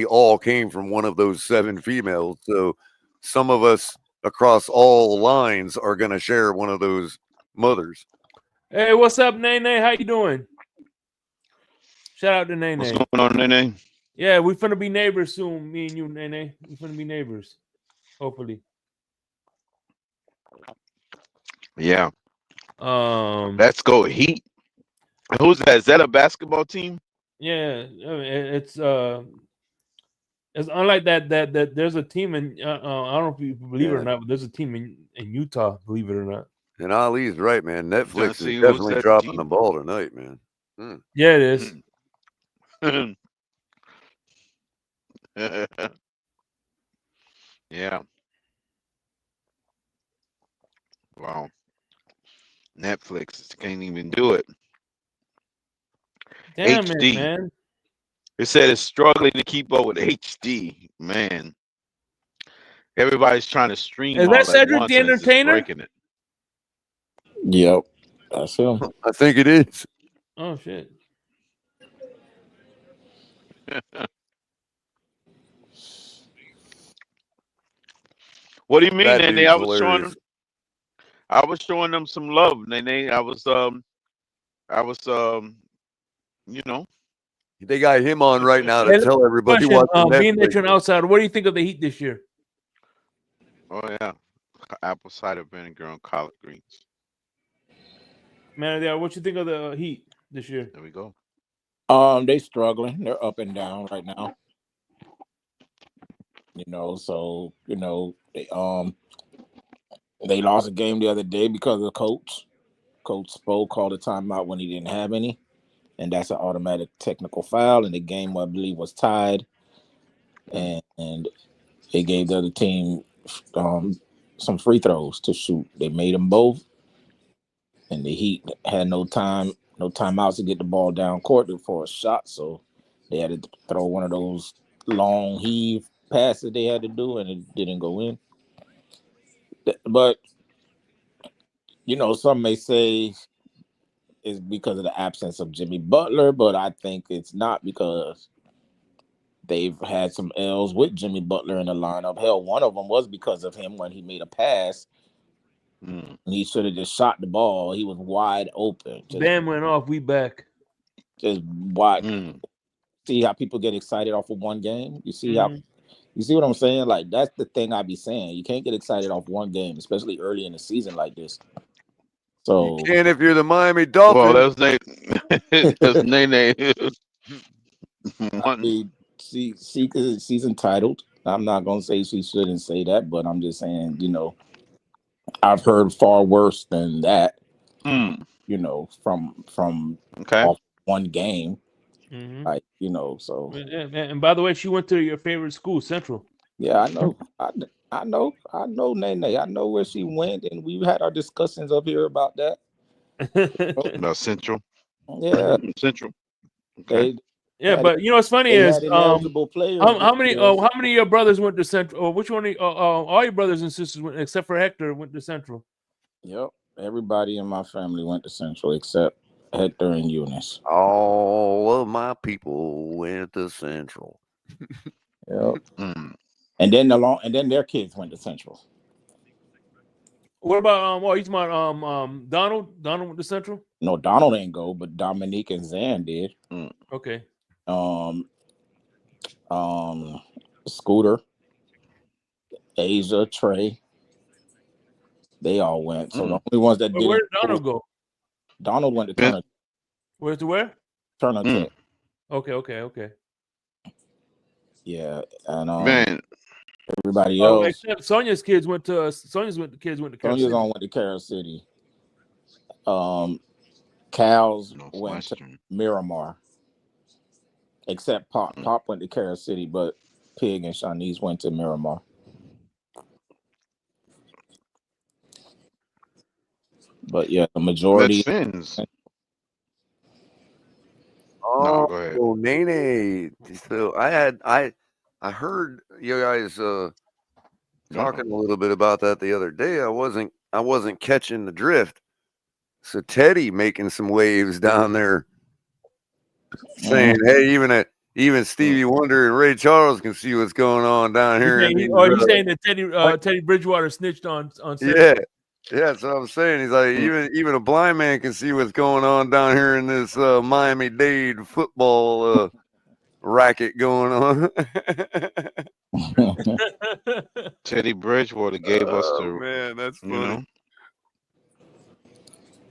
S2: all came from one of those 7 females. So some of us across all lines are going to share one of those mothers.
S1: Hey, what's up, Nene? How you doing? Shout out to Nene.
S12: What's going on, Nene?
S1: Yeah, we finna be neighbors soon. Me and you, Nene. We finna be neighbors. Hopefully.
S12: Yeah.
S1: Let's
S12: go Heat. Who's that? Is that a basketball team?
S1: Yeah, I mean, it's unlike that there's a team in I don't know if you believe it or not, but there's a team in Utah, believe it or not.
S2: And Ali's right, man. Netflix is
S12: see who's
S2: definitely
S12: that
S2: dropping
S12: team.
S2: the ball tonight, man.
S1: Yeah, it is.
S12: Yeah. Wow. Netflix can't even do it.
S1: Damn
S12: HD.
S1: it, man.
S12: It said it's struggling to keep up with HD. Man. Everybody's trying to stream
S1: Is
S12: all
S1: that
S12: at
S1: Cedric
S12: once
S1: the
S12: and it's just
S1: Entertainer?
S12: breaking it.
S13: Yep, that's him.
S2: I think it is.
S1: Oh shit.
S12: What do you mean,
S2: That
S12: Nene?
S2: dude's hilarious.
S12: I was showing them some love, Nene. I was
S2: They got him on right now to
S1: Hey,
S2: tell everybody
S1: question,
S2: watching
S1: being that
S2: Netflix.
S1: you're an outsider, what do you think of the Heat this year?
S12: Oh yeah. Apple cider vinegar on collard greens.
S1: Man, what you think of the Heat this year?
S12: There we go.
S13: They struggling. They're up and down right now. So they lost a game the other day because of the coach. Coach Spo called a timeout when he didn't have any, and that's an automatic technical foul. And the game, I believe, was tied, and they gave the other team some free throws to shoot. They made them both, and the Heat had no timeouts to get the ball down court for a shot, so they had to throw one of those long heave passes they had to do, and it didn't go in. But some may say it's because of the absence of Jimmy Butler, but I think it's not because they've had some L's with Jimmy Butler in the lineup. Hell, one of them was because of him when he made a pass. He should have just shot the ball. He was wide open.
S1: Bam went off. We back.
S13: Just wide. See how people get excited off of one game? You see
S1: Mm-hmm.
S13: you see what I'm saying? Like, that's the thing I be saying. You can't get excited off one game, especially early in the season like this. So
S2: you can if you're the Miami Dolphins.
S12: Well, that's Nene.
S13: I mean, she's entitled. I'm not gonna say she shouldn't say that, but I'm just saying, I've heard far worse than that. From off one game.
S1: Mm-hmm.
S13: Like, so.
S1: And by the way, she went to your favorite school, Central.
S13: Yeah, I know. I know, Nene. I know where she went, and we had our discussions up here about that.
S12: About Central.
S13: Yeah,
S12: Central.
S13: Okay.
S1: But what's funny is
S13: ineligible players.
S1: how many of your brothers went to Central? Or which one? All your brothers and sisters went, except for Hector, went to Central.
S13: Yep, everybody in my family went to Central except Hector and Eunice.
S2: All of my people went to Central.
S13: Yep. And then their kids went to Central.
S1: What about you talking about Donald? Donald went to Central?
S13: No, Donald ain't go, but Dominique and Zan did.
S1: Okay.
S13: Scooter, Asia, Trey, they all went. So the only ones that didn't.
S1: Where did Donald go?
S13: Donald went to Turner.
S1: Where's to where?
S13: Turner Tech.
S1: Okay.
S13: Yeah, and
S12: Man,
S13: everybody else.
S1: Except Sonia's kids went to Carol
S13: Sonia's
S1: City.
S13: went to Carol City. Cal's went to Miramar. Except Pop. Pop went to Carol City, but Pig and Shanice went to Miramar. But yeah, the majority.
S2: Oh,
S12: go ahead.
S2: Nene. So I heard you guys talking a little bit about that the other day. I wasn't catching the drift. So Teddy making some waves down there, saying, "Hey, even Stevie Wonder and Ray Charles can see what's going on down here."
S1: He's saying that Teddy Bridgewater snitched on
S2: Yeah, that's what I'm saying. He's like, even a blind man can see what's going on down here in this Miami-Dade football racket going on.
S12: Teddy Bridgewater gave us the,
S2: man, that's funny.
S12: you know,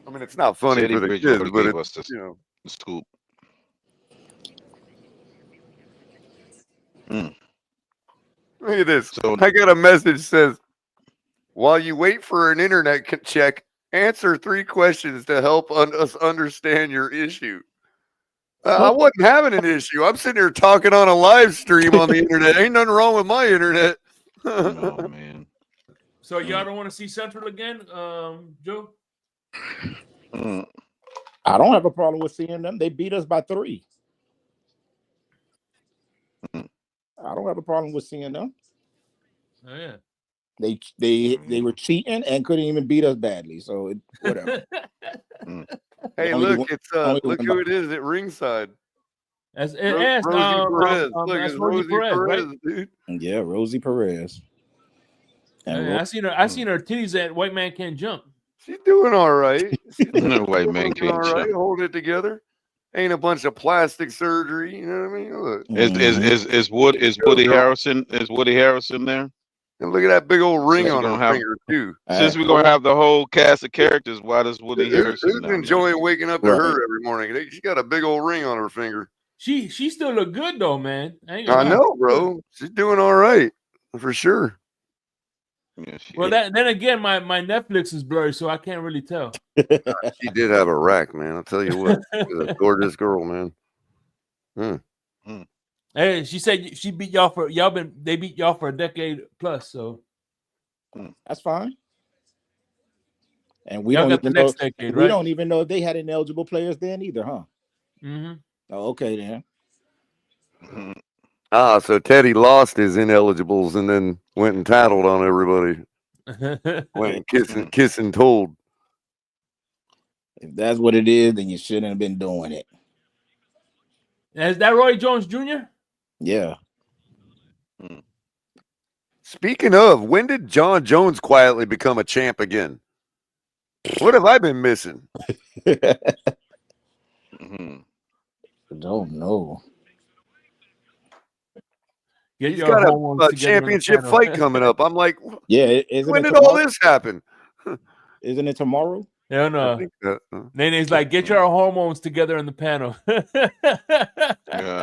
S2: I mean, it's not funny
S12: Teddy
S2: for the
S12: Bridgewater
S2: kids, but
S12: gave
S2: it's,
S12: us the scoop.
S2: Look at this.
S12: So
S2: I got a message says, while you wait for an internet check, answer 3 questions to help us understand your issue. I wasn't having an issue. I'm sitting here talking on a live stream on the internet. Ain't nothing wrong with my internet.
S12: Oh man.
S1: So y'all don't want to see Central again, Joe?
S13: I don't have a problem with seeing them. They beat us by 3. I don't have a problem with seeing them.
S1: Oh yeah.
S13: They were cheating and couldn't even beat us badly. So whatever.
S2: Hey, look, it's look who it is at ringside.
S1: That's
S2: Rosie Perez. Look,
S1: that's
S2: it's
S1: Rosie Perez, right?
S2: dude.
S13: Yeah, Rosie Perez. And
S1: I seen her titties at White Man Can't Jump.
S2: She's doing all right.
S12: No White Man Can't
S2: all right.
S12: Jump.
S2: Hold it together. Ain't a bunch of plastic surgery. You know what I mean? Look.
S12: Is Woody Harrelson there?
S2: And look at that big old ring
S12: Since
S2: on
S12: we're
S2: her
S12: gonna
S2: finger too.
S12: Since we're gonna have the whole cast of characters, why does Woody Harrelson
S2: Who's
S12: down there?
S2: enjoying waking up to her every morning? She got a big old ring on her finger.
S1: She still look good though, man.
S2: I know, bro. She's doing all right for sure.
S12: Yeah,
S2: Well,
S1: then again, my Netflix is blurry, so I can't really tell.
S2: She did have a rack, man. I'll tell you what. She's a gorgeous girl, man.
S1: Hey, she said she beat y'all they beat y'all for a decade plus, so
S13: that's fine. And we
S1: Y'all
S13: don't
S1: got
S13: even
S1: the
S13: know.
S1: next decade,
S13: We
S1: right?
S13: don't even know if they had ineligible players then either, huh?
S1: Mm-hmm.
S13: Oh, okay then.
S2: So Teddy lost his ineligibles and then went and tattled on everybody. Went and kissing told.
S13: If that's what it is, then you shouldn't have been doing it.
S1: Is that Roy Jones Jr.?
S13: Yeah.
S2: Speaking of, when did John Jones quietly become a champ again? What have I been missing?
S13: Don't know.
S2: He's got a championship fight coming up. I'm like,
S13: yeah.
S2: When did all this happen?
S13: Isn't it tomorrow?
S1: Yeah, no. Nene's like, get your hormones together in the panel.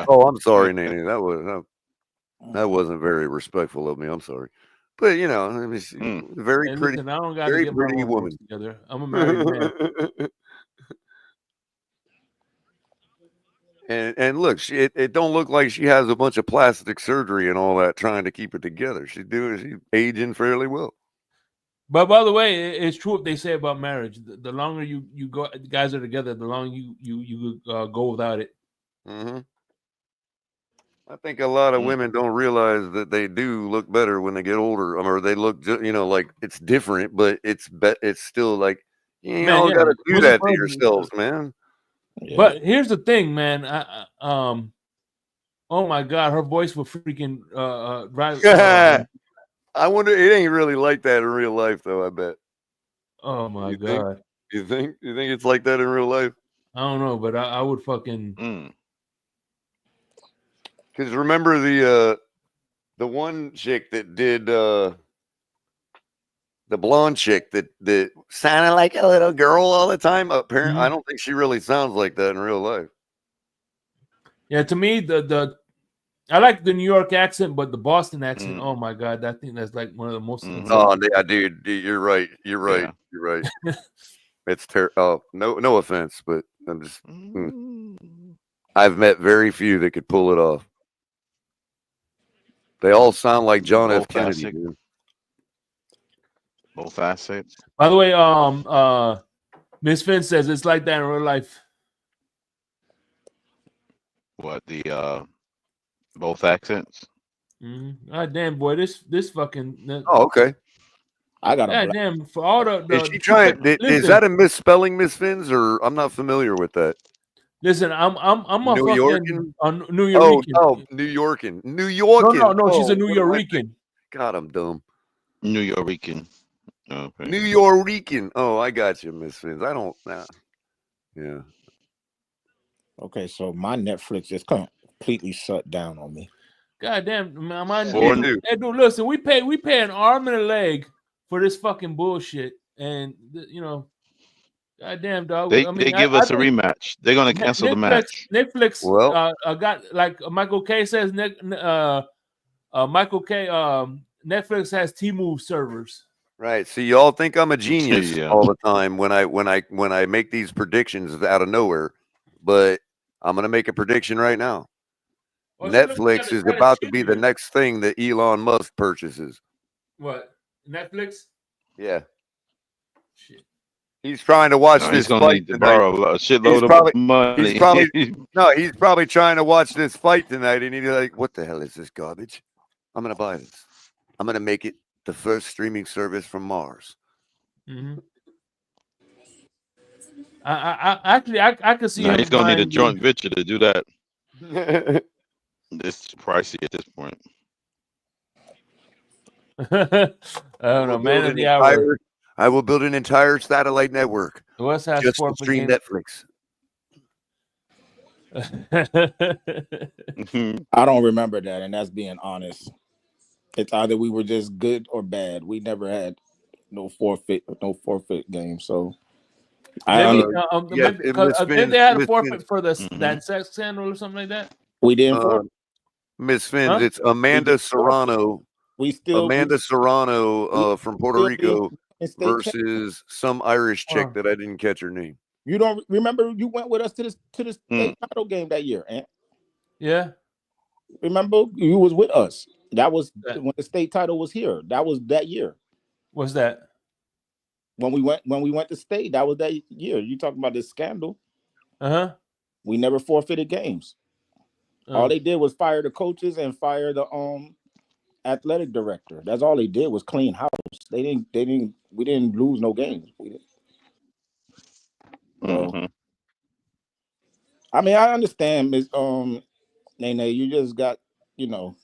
S2: Oh, I'm sorry, Nene. That wasn't very respectful of me. I'm sorry. But you know, I mean, very
S1: Hey,
S2: pretty,
S1: listen, I don't got
S2: very
S1: to get my
S2: pretty
S1: hormones
S2: woman.
S1: together. I'm a married man.
S2: And look, it don't look like she has a bunch of plastic surgery and all that trying to keep it together. She's aging fairly well.
S1: But by the way, it's true what they say about marriage. The longer you go, guys are together, the longer you go without it.
S2: Mm-hmm. I think a lot of women don't realize that they do look better when they get older, or they look, like it's different, but it's still like you all got to do that to yourselves, man.
S13: Yeah.
S1: But here's the thing, man. Oh my God, her voice will freaking right.
S2: I wonder. It ain't really like that in real life, though. I bet.
S1: Oh my God.
S2: You think it's like that in real life?
S1: I don't know, but I would fucking.
S2: Because remember the one chick that did the blonde chick that sounded like a little girl all the time. Apparently, I don't think she really sounds like that in real life.
S1: Yeah, to me, I like the New York accent, but the Boston accent, oh my God, I think that's like one of the most.
S2: Oh, yeah, dude, you're right. You're right. You're right. It's terrible. Oh, no offense, but I'm just. I've met very few that could pull it off. They all sound like John F. Kennedy. Dude.
S12: Both assets.
S1: By the way, Miss Finn says it's like that in real life.
S12: What, the both accents?
S1: God damn, boy, this fucking.
S2: Oh, okay.
S13: I got a
S1: God
S13: black.
S1: damn, for all the
S2: Is she trying? Is
S1: listen,
S2: that a misspelling, Miss Fins, or I'm not familiar with that?
S1: listen, I'm a
S2: New
S1: fucking
S2: Yorkin?
S1: New
S2: Oh,
S1: Yorican.
S2: New Yorkin. New
S1: No,
S2: Yorkin.
S1: no, she's a
S2: Oh,
S1: New
S2: what am I
S1: Yorican.
S2: thinking? God, I'm dumb.
S12: New Yorican. Okay.
S2: New Yorican. Oh, I got you, Miss Fins. I don't. Nah. Yeah.
S13: Okay, so my Netflix just completely shut down on me.
S1: God damn, man,
S12: Four-
S1: dude, listen, we pay an arm and a leg for this fucking bullshit, and you know, god damn, dog.
S12: They
S1: I mean,
S12: give
S1: I
S12: us a
S1: think
S12: rematch. They're gonna cancel the match.
S1: Netflix
S2: Well,
S1: got like Michael K says. Michael K. Netflix has T-Move servers.
S2: right. See, y'all think I'm a genius
S12: Yeah.
S2: all the time when I make these predictions out of nowhere, but I'm gonna make a prediction right now.
S1: Oh, shit, look,
S2: Netflix is about to be the next thing that Elon Musk purchases.
S1: What? Netflix?
S2: Yeah. Shit. He's trying to watch
S12: No,
S2: this
S12: he's gonna
S2: fight
S12: need to
S2: tonight.
S12: borrow a shitload of money.
S2: He's probably trying to watch this fight tonight, and he's like, "What the hell is this garbage? I'm gonna buy this. I'm gonna make it the first streaming service from Mars."
S1: Mm-hmm. I could see
S12: No,
S1: him
S12: he's gonna need a
S1: buying
S12: joint venture to do that. This is pricey at this point.
S1: I don't know, man of the hour.
S2: I will build an entire satellite network
S1: West has
S2: just to
S1: sport
S2: stream
S1: game.
S2: Netflix.
S13: I don't remember that, and that's being honest. It's either we were just good or bad. We never had no forfeit game. So
S1: Maybe
S2: yes,
S1: didn't they had a forfeit for that sex scandal or something like that?
S13: We didn't.
S2: Miss Fins,
S1: Huh?
S2: it's Amanda Serrano.
S13: Amanda
S2: Serrano from Puerto Rico
S13: state
S2: versus some Irish chick that I didn't catch her name.
S13: You don't remember? You went with us to the state title game that year, Ant.
S1: Yeah.
S13: Remember, you was with us. That was when the state title was here. That was that year.
S1: What's that?
S13: When we went to state, that was that year. You talking about this scandal?
S1: Uh-huh.
S13: We never forfeited games. All they did was fire the coaches and fire the athletic director. That's all they did was clean house. We didn't lose no games. So, I mean, I understand, Ms. Nene, you just got, you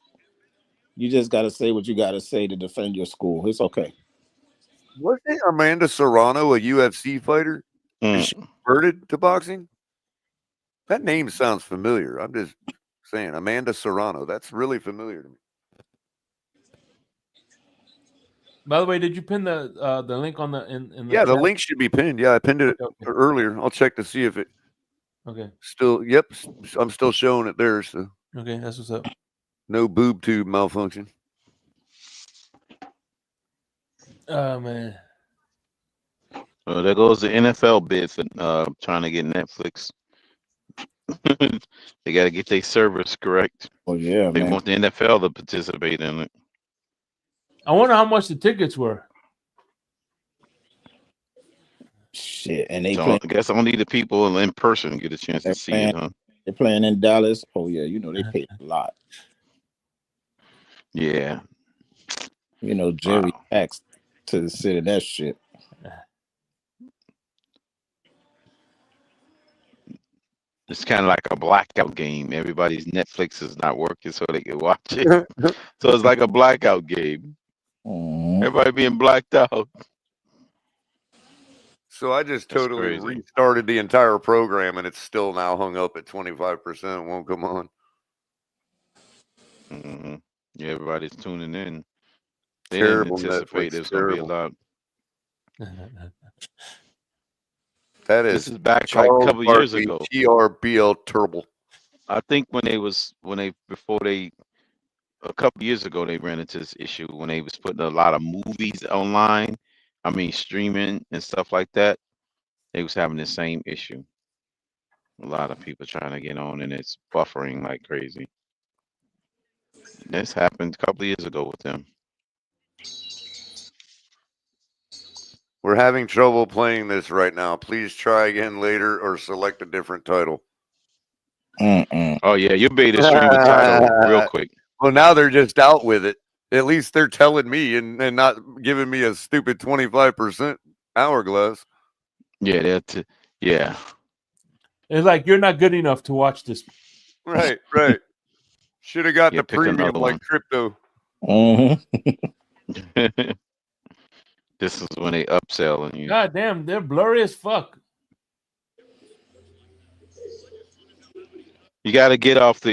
S13: just got to say what you got to say to defend your school. It's okay.
S2: Wasn't Amanda Serrano a UFC fighter? Is she converted to boxing? That name sounds familiar. I'm just saying, Amanda Serrano. That's really familiar to me.
S1: By the way, did you pin the link on the in the
S2: Yeah, the
S1: chat?
S2: link should be pinned. Yeah, I pinned it earlier. I'll check to see if it.
S1: Okay.
S2: Still, yep. I'm still showing it there. So.
S1: Okay, that's what's up.
S2: No boob tube malfunction.
S1: Oh man.
S12: Oh, there goes the NFL bid for trying to get Netflix. They got to get their servers correct.
S13: Oh yeah,
S12: they
S13: man.
S12: want the NFL to participate in it.
S1: I wonder how much the tickets were.
S13: Shit, and they
S12: So
S13: play.
S12: I guess only the people in person get a chance to see it, huh?
S13: They're playing in Dallas. Oh yeah, they paid a lot.
S12: Yeah.
S13: Jerry taxed to sit in that shit.
S12: It's kind of like a blackout game. Everybody's Netflix is not working, so they can watch it. So it's like a blackout game. Everybody being blacked out.
S2: So I just totally
S12: crazy.
S2: restarted the entire program, and it's still now hung up at 25%. Won't come on.
S12: Yeah, everybody's tuning in. They
S2: Terrible
S12: didn't anticipate
S2: Netflix,
S12: there's going to be a
S2: terrible.
S12: lot.
S2: That is
S12: This is back
S2: Charles
S12: like a couple years
S2: Barkley,
S12: ago.
S2: TRBL terrible.
S12: I think a couple years ago they ran into this issue when they was putting a lot of movies online. I mean streaming and stuff like that. They was having the same issue. A lot of people trying to get on and it's buffering like crazy. This happened a couple of years ago with them.
S2: We're having trouble playing this right now. Please try again later or select a different title.
S12: Oh yeah, you'll be able to stream the title real quick.
S2: Well, now they're just out with it. At least they're telling me and not giving me a stupid 25% hourglass.
S12: Yeah, that. Yeah.
S1: It's like you're not good enough to watch this.
S2: Right. Should have got
S12: Yeah,
S2: the
S12: pick
S2: premium
S12: another
S2: like
S12: one.
S2: crypto.
S12: This is when they upselling you.
S1: God damn, they're blurry as fuck.
S12: You got to get off the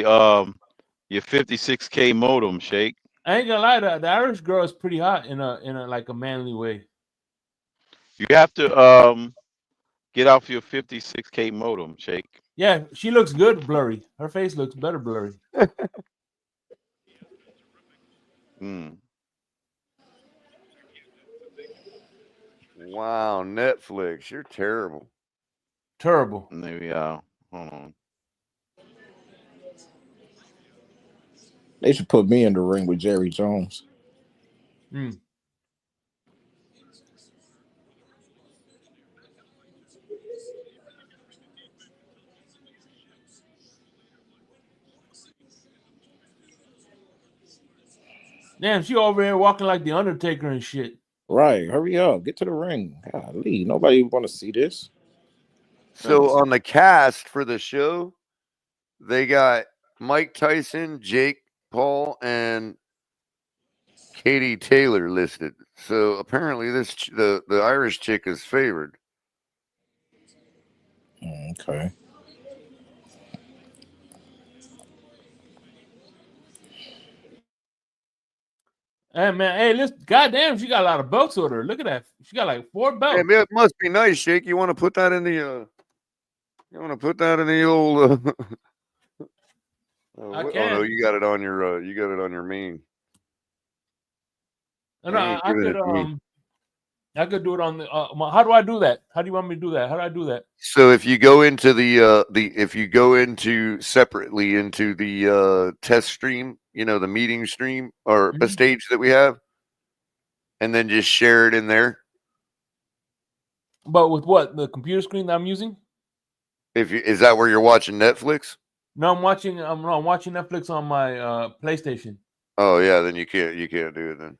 S12: your 56K modem, Shake.
S1: I ain't gonna lie, the Irish girl is pretty hot in a like a manly way.
S12: You have to get off your 56K modem, Shake.
S1: Yeah, she looks good blurry. Her face looks better blurry.
S2: Wow, Netflix, you're terrible.
S1: Terrible.
S12: Maybe hold on.
S13: They should put me in the ring with Jerry Jones.
S1: Damn, she over here walking like the Undertaker and shit.
S13: Right, hurry up, get to the ring. Golly, nobody want to see this.
S2: So on the cast for the show, they got Mike Tyson, Jake Paul, and Katie Taylor listed. So apparently, the Irish chick is favored.
S13: Okay.
S1: Hey man, hey, listen, goddamn, she got a lot of belts with her. Look at that. She got like 4 belts.
S2: Hey, it must be nice, Shake. You want to put that in the old
S1: I
S2: oh
S1: can.
S2: no, you got it on your main.
S1: No,
S2: ain't
S1: I
S2: giving
S1: could
S2: it to me.
S1: I could do it on the how do I do that? How do you want me to do that? How do I do that?
S2: So if you go into if you go into separately into the test stream, the meeting stream or the stage that we have, and then just share it in there.
S1: But with what? The computer screen that I'm using?
S2: Is that where you're watching Netflix?
S1: No, I'm watching Netflix on my PlayStation.
S2: Oh yeah, then you can't do it then.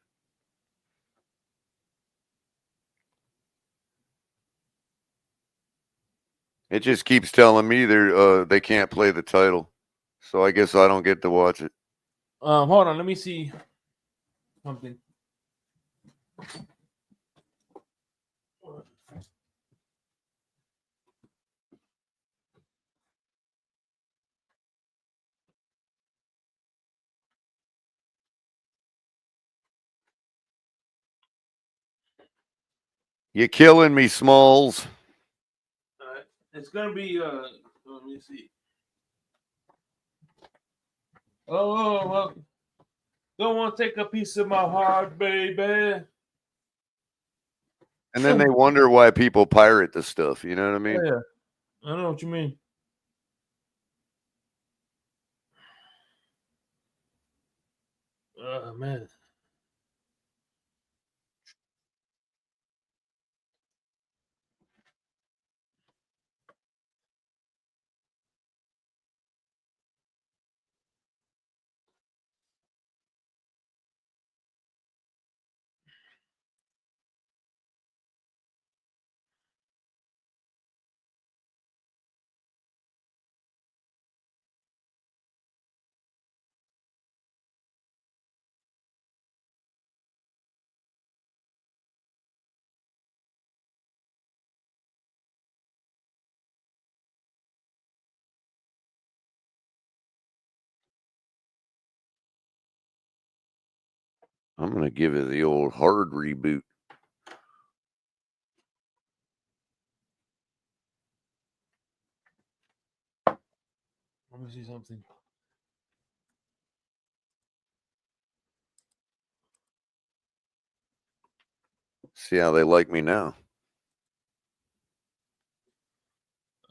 S2: It just keeps telling me they can't play the title, so I guess I don't get to watch it.
S1: Hold on, let me see something.
S2: You're killing me, Smalls.
S1: All right. It's gonna be let me see. Oh, well, don't want to take a piece of my heart, baby.
S2: And then they wonder why people pirate the stuff. You know what I mean?
S1: Yeah, I know what you mean. Oh man.
S2: I'm gonna give it the old hard reboot.
S1: Let me see something.
S2: See how they like me now.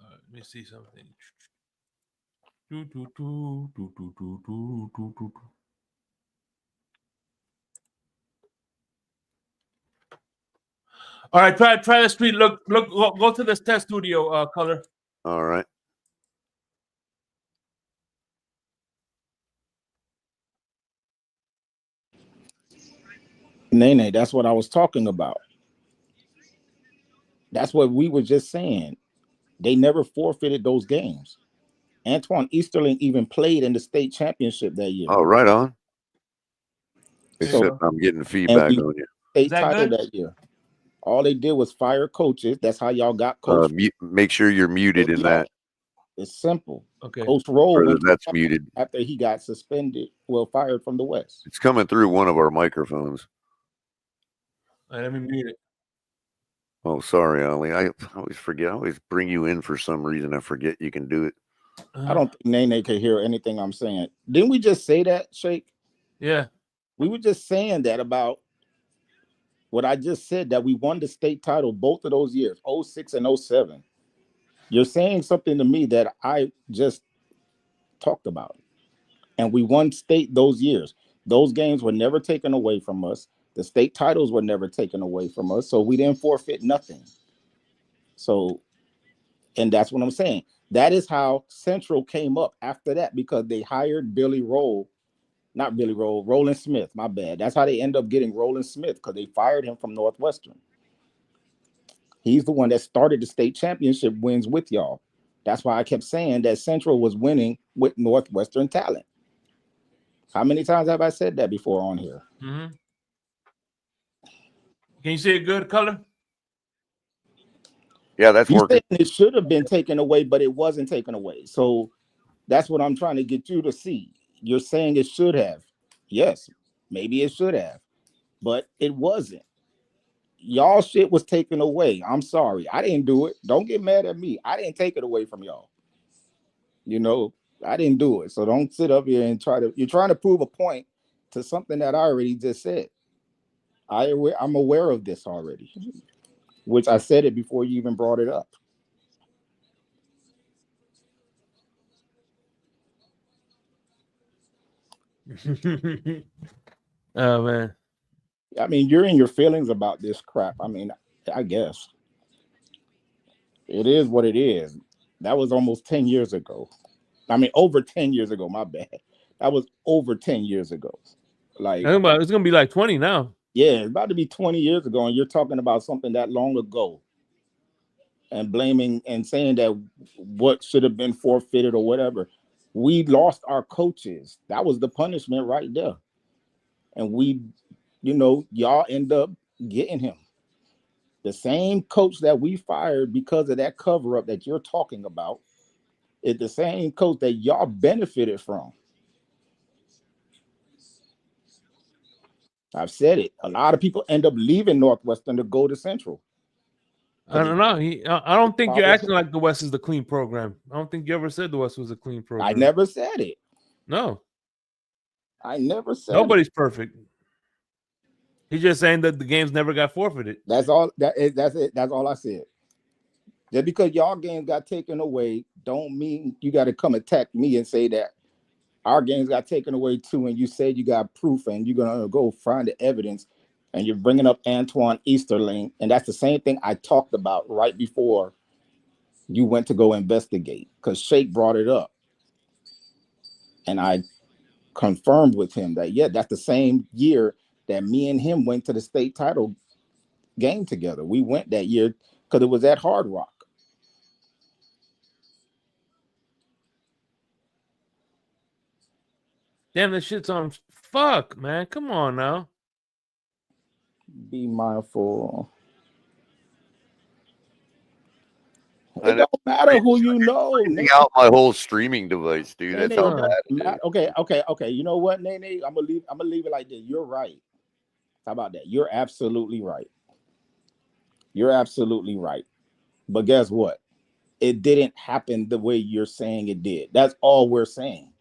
S1: Let me see something. All right, try the street. Look, go to this test studio, Color.
S2: All right.
S13: Nene, that's what I was talking about. That's what we were just saying. They never forfeited those games. Antoine Easterling even played in the state championship that year.
S2: Oh, right on.
S1: There you
S2: Except
S1: go.
S2: I'm getting
S13: And
S2: feedback
S13: we
S2: on you.
S13: state
S1: Is that
S13: title
S1: good?
S13: that year. All they did was fire coaches. That's how y'all got Coach.
S2: Make sure you're muted in that.
S13: It's simple.
S1: Okay.
S13: Coach Roll
S2: Or
S13: went
S2: that's muted.
S13: after he got suspended, fired from the West.
S2: It's coming through one of our microphones.
S1: All right, let me mute it.
S2: Oh, sorry, Ollie. I always forget. I always bring you in for some reason. I forget you can do it.
S13: I don't think Nene can hear anything I'm saying. Didn't we just say that, Shake?
S1: Yeah.
S13: We were just saying that about what I just said, that we won the state title both of those years, 06 and 07. You're saying something to me that I just talked about. And we won state those years. Those games were never taken away from us. The state titles were never taken away from us. So we didn't forfeit nothing. So, and that's what I'm saying. That is how Central came up after that, because they hired Roland Smith, my bad. That's how they end up getting Roland Smith, because they fired him from Northwestern. He's the one that started the state championship wins with y'all. That's why I kept saying that Central was winning with Northwestern talent. How many times have I said that before on here?
S1: Mm-hmm. Can you see a good color?
S2: Yeah, that's working.
S13: It should have been taken away, but it wasn't taken away. So that's what I'm trying to get you to see. You're saying it should have. Yes, maybe it should have, but it wasn't. Y'all shit was taken away. I'm sorry. I didn't do it. Don't get mad at me. I didn't take it away from y'all. You know, I didn't do it. So don't sit up here and you're trying to prove a point to something that I already just said. I'm aware of this already, which I said it before you even brought it up.
S1: Oh man.
S13: I mean, you're in your feelings about this crap. I mean, I guess it is what it is. That was almost 10 years ago. I mean, over 10 years ago, my bad. That was over 10 years ago. Like,
S1: it's gonna be like 20 now.
S13: Yeah, it's about to be 20 years ago, and you're talking about something that long ago and blaming and saying that what should have been forfeited or whatever. We lost our coaches. That was the punishment right there. And y'all end up getting him. The same coach that we fired because of that cover up that you're talking about is the same coach that y'all benefited from. I've said it. A lot of people end up leaving Northwestern to go to Central.
S1: I don't know. I don't think you're acting like the West is the clean program. I don't think you ever said the West was a clean program.
S13: I never said it.
S1: No.
S13: I never said
S1: nobody's perfect. He's just saying that the games never got forfeited.
S13: That's all. That's it. That's all I said. Just because y'all games got taken away, don't mean you got to come attack me and say that our games got taken away too. And you said you got proof, and you're gonna go find the evidence, and you're bringing up Antoine Easterling, and that's the same thing I talked about right before you went to go investigate, because Shake brought it up, and I confirmed with him that that's the same year that me and him went to the state title game together. We went that year because it was at Hard Rock.
S1: Damn, this shit's on. Fuck, man. Come on now.
S13: Be mindful. It don't matter who you know.
S2: Cleaning out my whole streaming device, dude. That's how bad it is.
S13: Okay. You know what, Nene? I'm gonna leave it like this. You're right. How about that? You're absolutely right. You're absolutely right. But guess what? It didn't happen the way you're saying it did. That's all we're saying.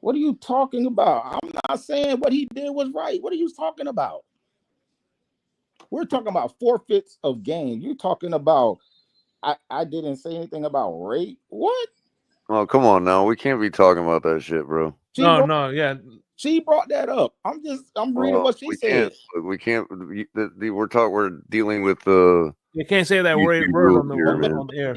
S13: What are you talking about? I'm not saying what he did was right. What are you talking about? We're talking about forfeits of games. You're talking about I didn't say anything about rape. What?
S2: Oh, come on now. We can't be talking about that shit, bro.
S1: Yeah.
S13: She brought that up. I'm reading what she said.
S2: We can't. We're dealing with the.
S1: You can't say that word on the air.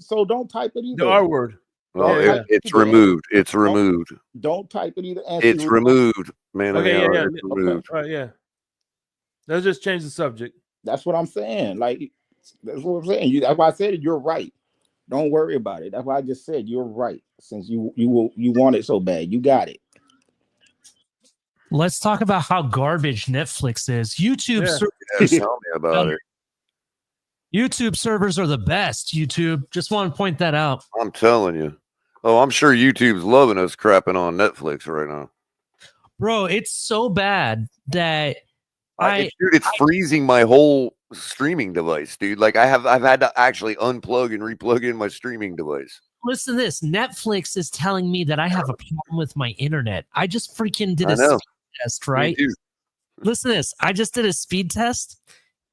S13: So don't type it either.
S1: The R word.
S2: Well,
S1: Yeah, yeah.
S2: it's removed. It's removed.
S13: Don't type it either.
S2: It's removed, man.
S1: Okay, yeah, yeah.
S2: It's removed.
S1: All right, yeah. Let's just change the subject.
S13: That's what I'm saying. Like, that's what I'm saying. That's why I said it. You're right. Don't worry about it. That's why I just said you're right. Since you want it so bad, you got it.
S15: Let's talk about how garbage Netflix is. YouTube
S2: Yeah, tell me about it.
S15: YouTube servers are the best. YouTube. Just want to point that out.
S2: I'm telling you. Oh, I'm sure YouTube's loving us crapping on Netflix right now.
S15: Bro, it's so bad that
S2: it's freezing my whole streaming device, dude. Like I've had to actually unplug and replug in my streaming device.
S15: Listen to this. Netflix is telling me that I have a problem with my internet. I just freaking did a
S2: know.
S15: speed test, right? Listen to this. I just did a speed test,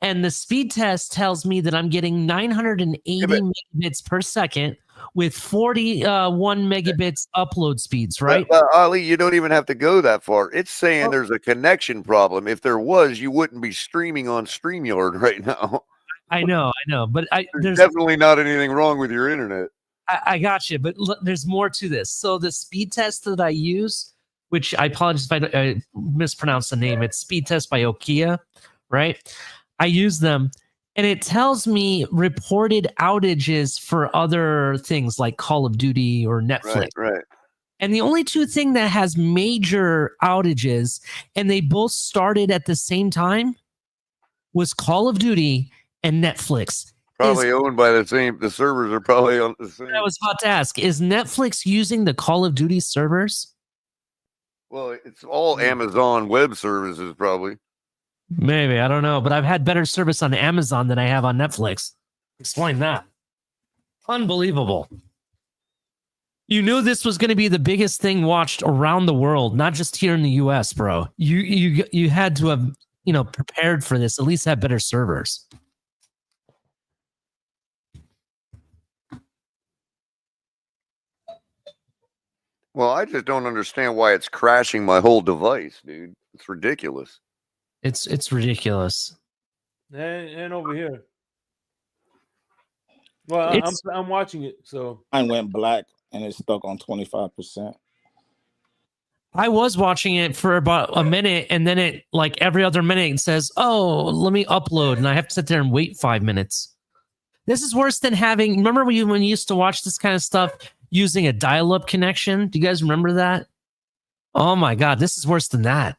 S15: and the speed test tells me that I'm getting 980 megabits per second with 41 megabits upload speeds, right?
S2: But, Ali, you don't even have to go that far. It's saying there's a connection problem. If there was, you wouldn't be streaming on StreamYard right now.
S15: I know, but
S2: there's definitely not anything wrong with your internet.
S15: I got you, but there's more to this. So the speed test that I use, which I apologize if I mispronounce the name, it's Speed Test by Nokia, right? I use them, and it tells me reported outages for other things like Call of Duty or Netflix.
S2: Right.
S15: And the only two things that has major outages, and they both started at the same time, was Call of Duty and Netflix.
S2: Probably owned by the same. The servers are probably on the same.
S15: I was about to ask, is Netflix using the Call of Duty servers?
S2: Well, it's all Amazon Web Services, probably.
S15: Maybe, I don't know, but I've had better service on Amazon than I have on Netflix. Explain that. Unbelievable. You knew this was going to be the biggest thing watched around the world, not just here in the US, bro. You had to have, prepared for this, at least have better servers.
S2: Well, I just don't understand why it's crashing my whole device, dude. It's ridiculous.
S15: It's ridiculous.
S1: And over here. Well, I'm watching it, so
S13: I went black and it's stuck on 25%.
S15: I was watching it for about a minute, and then it, like every other minute, it says, "Oh, let me upload," and I have to sit there and wait 5 minutes. This is worse than having. Remember when you used to watch this kind of stuff using a dial-up connection? Do you guys remember that? Oh my God, this is worse than that.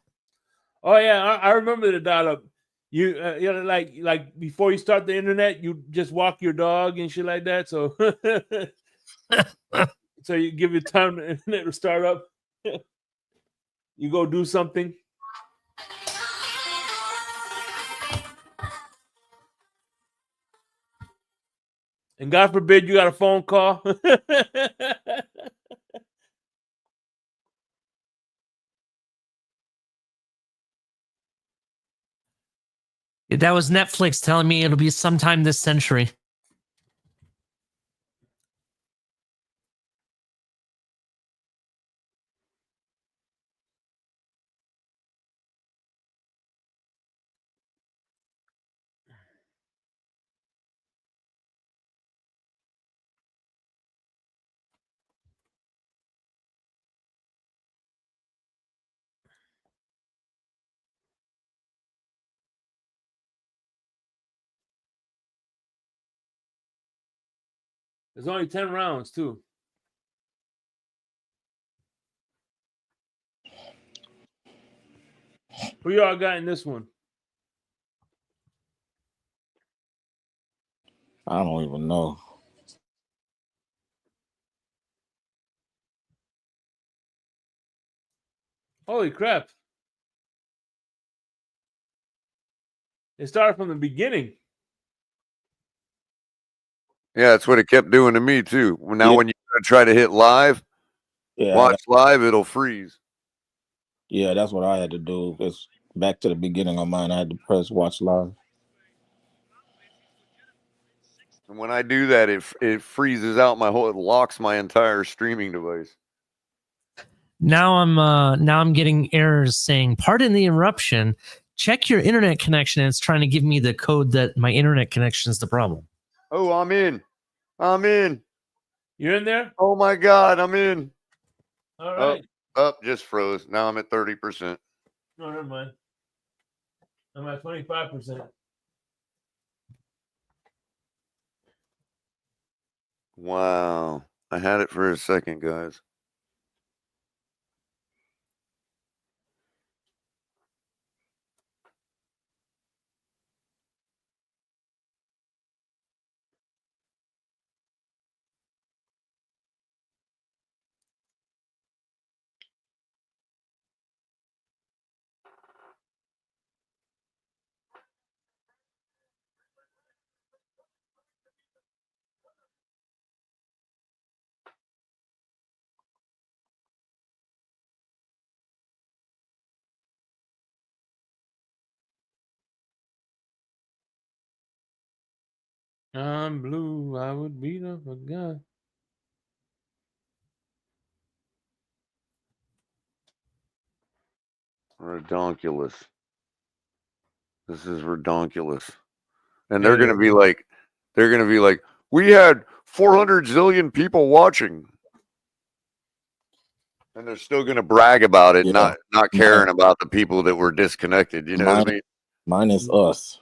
S1: Oh yeah, I remember the dial-up. You like before you start the internet, you just walk your dog and shit like that. So, so you give it time the internet to start up. You go do something. And God forbid you got a phone call.
S15: That was Netflix telling me it'll be sometime this century.
S1: There's only 10 rounds, too. Who y'all got in this one?
S13: I don't even know.
S1: Holy crap. It started from the beginning.
S2: Yeah, that's what it kept doing to me too. Now, when you try to hit live, watch live, it'll freeze.
S13: Yeah, that's what I had to do. It's back to the beginning of mine. I had to press watch live.
S2: And when I do that, it freezes out my whole. It locks my entire streaming device.
S15: Now I'm getting errors saying, "Pardon the interruption. Check your internet connection." And it's trying to give me the code that my internet connection is the problem.
S2: Oh, I'm in.
S1: You're in there?
S2: Oh my God, I'm in.
S1: All right.
S2: Up, just froze. Now I'm at 30%.
S1: No, never mind. I'm at 25%.
S2: Wow. I had it for a second, guys.
S1: I'm blue. I would beat up a guy.
S2: Redonkulous. This is redonkulous. And
S1: It
S2: they're gonna
S1: is.
S2: be like, we had 400 zillion people watching. And they're still gonna brag about it,
S13: Yeah.
S2: not caring about the people that were disconnected. You know what I mean?
S13: Mine is us.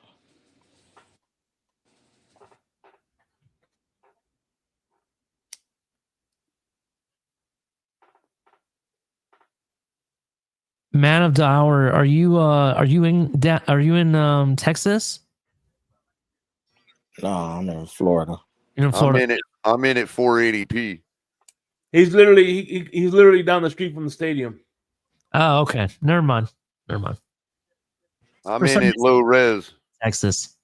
S15: Man of the hour, are you in Texas?
S13: No, I'm in Florida.
S15: You're in Florida.
S2: I'm in at 480p.
S1: He's literally down the street from the stadium.
S15: Oh, okay. Never mind.
S2: I'm
S15: For
S2: in
S15: some
S2: at
S15: reason-
S2: low res.
S15: Texas.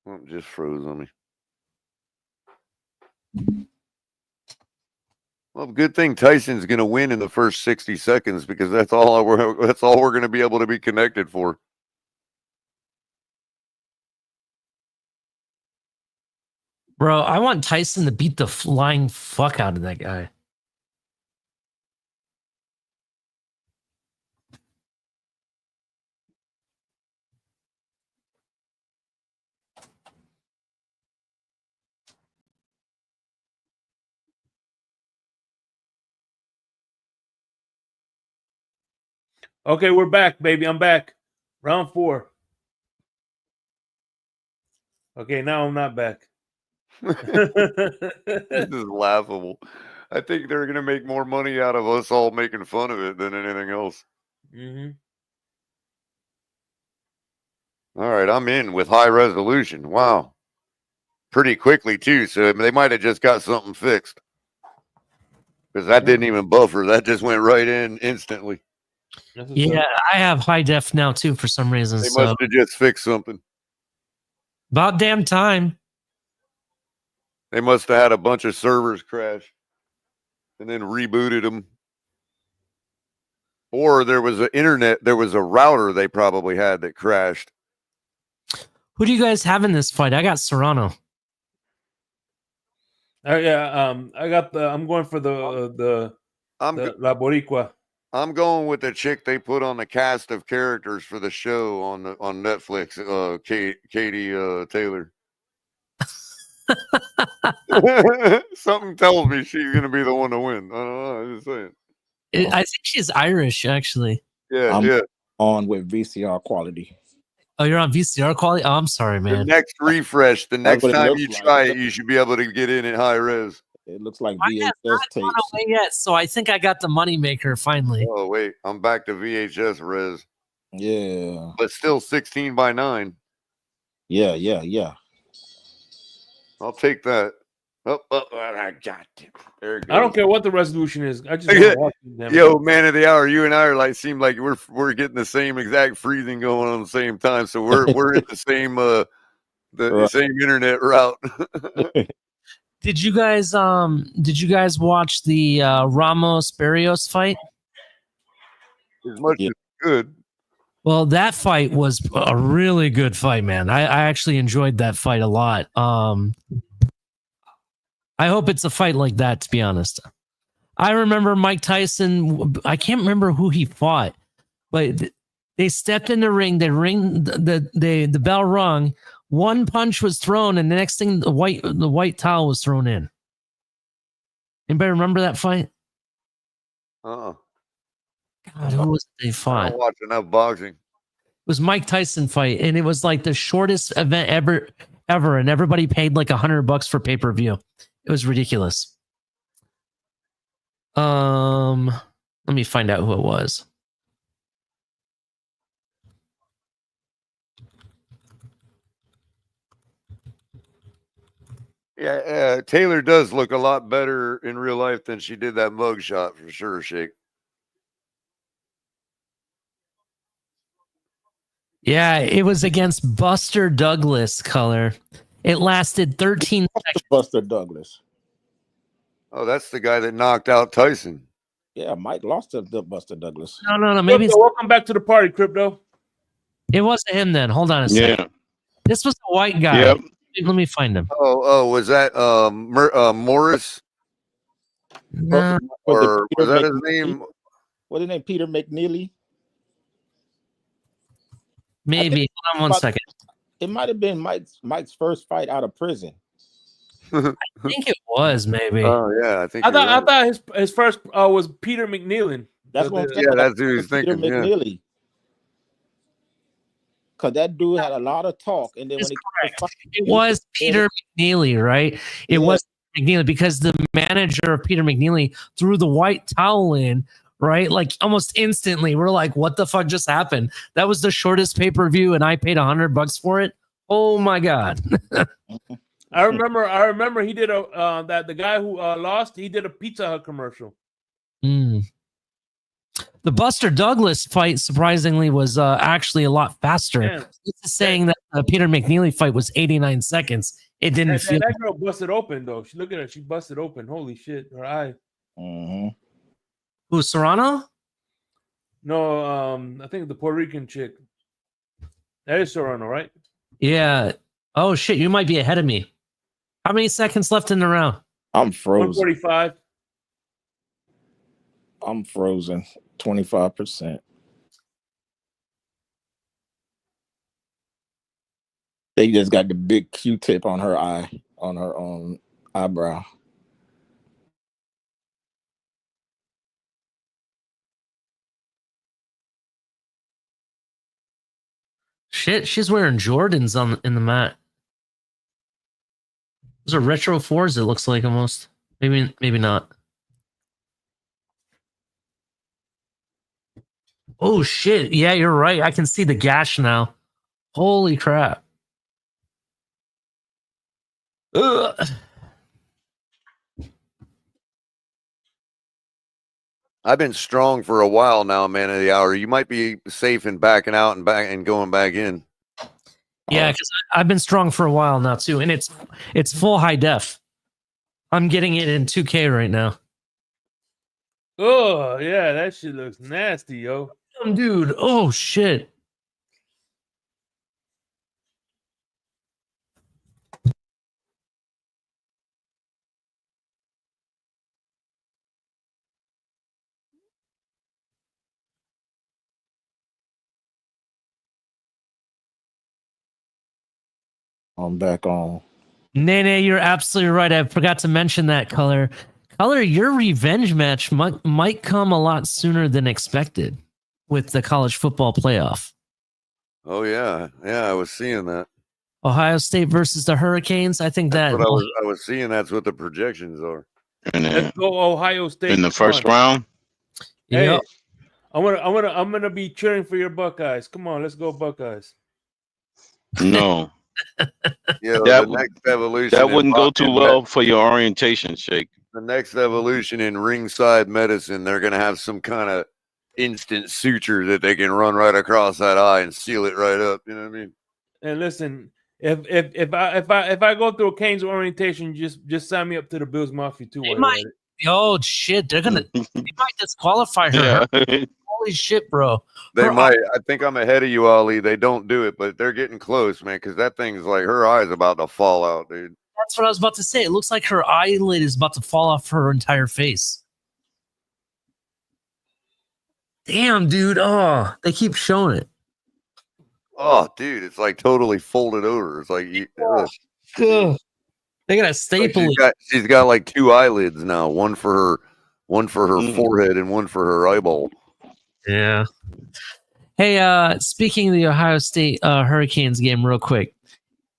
S2: Oh, it just froze on me. Well, good thing Tyson's going to win in the first 60 seconds because that's all we're going to be able to be connected for.
S15: Bro, I want Tyson to beat the flying fuck out of that guy.
S1: Okay, we're back, baby. I'm back. Round 4. Okay, now I'm not back.
S2: This is laughable. I think they're going to make more money out of us all making fun of it than anything else.
S1: Mm-hmm.
S2: All right, I'm in with high resolution. Wow. Pretty quickly, too. So they might have just got something fixed. Because that didn't even buffer. That just went right in instantly.
S15: Yeah, I have high def now too for some reason.
S2: They
S15: So
S2: must have just fixed something.
S15: about damn time.
S2: They must have had a bunch of servers crash and then rebooted them. Or there was a router they probably had that crashed.
S15: Who do you guys have in this fight? I got Serrano.
S1: I'm going for the La Boricua.
S2: I'm going with the chick they put on the cast of characters for the show on Netflix, Katie Taylor. Something tells me she's going to be the one to win. I don't know. I'm just saying.
S15: I think she's Irish, actually.
S2: Yeah,
S13: I'm on with VCR quality.
S15: Oh, you're on VCR quality? Oh, I'm sorry, man.
S2: The next refresh, the next
S13: what it
S2: time
S13: looks
S2: you
S13: like.
S2: try it, you should be able to get in at high res.
S13: It looks like
S15: I have
S13: VHS
S15: not
S13: tapes.
S15: gone away yet, so I think I got the moneymaker finally.
S2: Oh, wait. I'm back to VHS res.
S13: Yeah.
S2: But still 16:9.
S13: Yeah.
S2: I'll take that. I got it. There it goes.
S1: I don't care what the resolution is. I just want to watch them.
S2: Yo, man of the hour, you and I are seem like we're getting the same exact freezing going on the same time. So we're in the same the same internet route.
S15: Did you guys watch the Ramos Barrios fight?
S2: As much as good.
S15: Well, that fight was a really good fight, man. I actually enjoyed that fight a lot. I hope it's a fight like that, to be honest. I remember Mike Tyson. I can't remember who he fought, but They stepped in the ring. They ring the bell rung. One punch was thrown, and the next thing the white towel was thrown in. Anybody remember that fight?
S2: Uh-uh.
S15: God, who was it they
S2: I
S15: fought?
S2: don't watch enough boxing.
S15: It was Mike Tyson fight, and it was like the shortest event ever, and everybody paid like $100 for pay-per-view. It was ridiculous. Let me find out who it was.
S2: Yeah, Taylor does look a lot better in real life than she did that mug shot for sure, Shake.
S15: Yeah, it was against Buster Douglas, color. It lasted 13 seconds.
S13: Buster Douglas.
S2: Oh, that's the guy that knocked out Tyson.
S13: Yeah, Mike lost to Buster Douglas.
S15: No. Maybe
S1: Crypto, welcome back to the party, Crypto.
S15: it wasn't him then. Hold on a second. This was a white guy.
S12: Yep.
S15: Let me find him.
S2: Oh, was that Morris?
S15: No.
S2: Or was that his name?
S13: What's his name? Peter McNeely?
S15: Maybe. Hold on one second.
S13: It might have been Mike's first fight out of prison.
S15: I think it was maybe.
S2: Oh yeah, I think.
S1: I thought his first was Peter McNeely.
S13: That's what I'm saying.
S2: Yeah, that's who he's
S13: Peter
S2: thinking.
S13: McNeely. Because that dude had a lot of talk, and then when
S15: It was Peter McNeely, right? It was McNeely because the manager of Peter McNeely threw the white towel in, right? Like almost instantly. We're like, what the fuck just happened? That was the shortest pay-per-view, and I paid $100 for it. Oh my god.
S1: I remember he did that the guy who lost, he did a Pizza Hut commercial.
S15: The Buster Douglas fight, surprisingly, was actually a lot faster.
S1: Yeah.
S15: It's saying that the Peter McNeely fight was 89 seconds. It didn't feel.
S1: That girl busted open though. Look at her. She busted open. Holy shit. Her eye.
S15: Who, Serrano?
S1: No, I think the Puerto Rican chick. That is Serrano, right?
S15: Yeah. Oh shit, you might be ahead of me. How many seconds left in the round?
S13: I'm frozen.
S1: 145.
S13: I'm frozen. 25%. They just got the big Q-tip on her eye, on her eyebrow.
S15: Shit, she's wearing Jordans in the mat. Those are retro 4s, it looks like almost. Maybe not. Oh shit. Yeah, you're right. I can see the gash now. Holy crap. Ugh.
S2: I've been strong for a while now, man of the hour. You might be safe in backing out and going back in.
S15: Yeah, because I've been strong for a while now too, and it's full high def. I'm getting it in 2K right now.
S1: Oh yeah, that shit looks nasty, yo.
S15: Dude, oh shit.
S13: I'm back on.
S15: Nene, you're absolutely right. I forgot to mention that, Color. Color, your revenge match might come a lot sooner than expected with the college football playoff.
S2: Oh yeah, I was seeing that.
S15: Ohio State versus the Hurricanes. I think
S2: That's
S15: that
S2: what I was seeing. That's what the projections are.
S1: Let's go Ohio State
S12: in the first round.
S1: Hey,
S15: Yep.
S1: I'm gonna be cheering for your Buckeyes. Come on, let's go Buckeyes.
S12: No.
S2: Yeah,
S12: that
S2: the next evolution.
S12: That wouldn't go too well for your orientation, Shake.
S2: The next evolution in ringside medicine, they're gonna have some kind of instant suture that they can run right across that eye and seal it right up. You know what I mean?
S1: And listen, if I go through a Canes orientation, just sign me up to the Bills Mafia too.
S15: Oh shit, they might disqualify her.
S12: Yeah.
S15: Holy shit, bro.
S2: They might. I think I'm ahead of you, Ali. They don't do it, but they're getting close, man. Because that thing's like her eye's about to fall out, dude.
S15: That's what I was about to say. It looks like her eyelid is about to fall off her entire face. Damn, dude. Oh, they keep showing it.
S2: Oh, dude, it's like totally folded over. It's like
S15: Ugh. They gotta staple it.
S2: she's got like two eyelids now, one for her forehead and one for her eyeball.
S15: Yeah. Hey, speaking of the Ohio State Hurricanes game, real quick.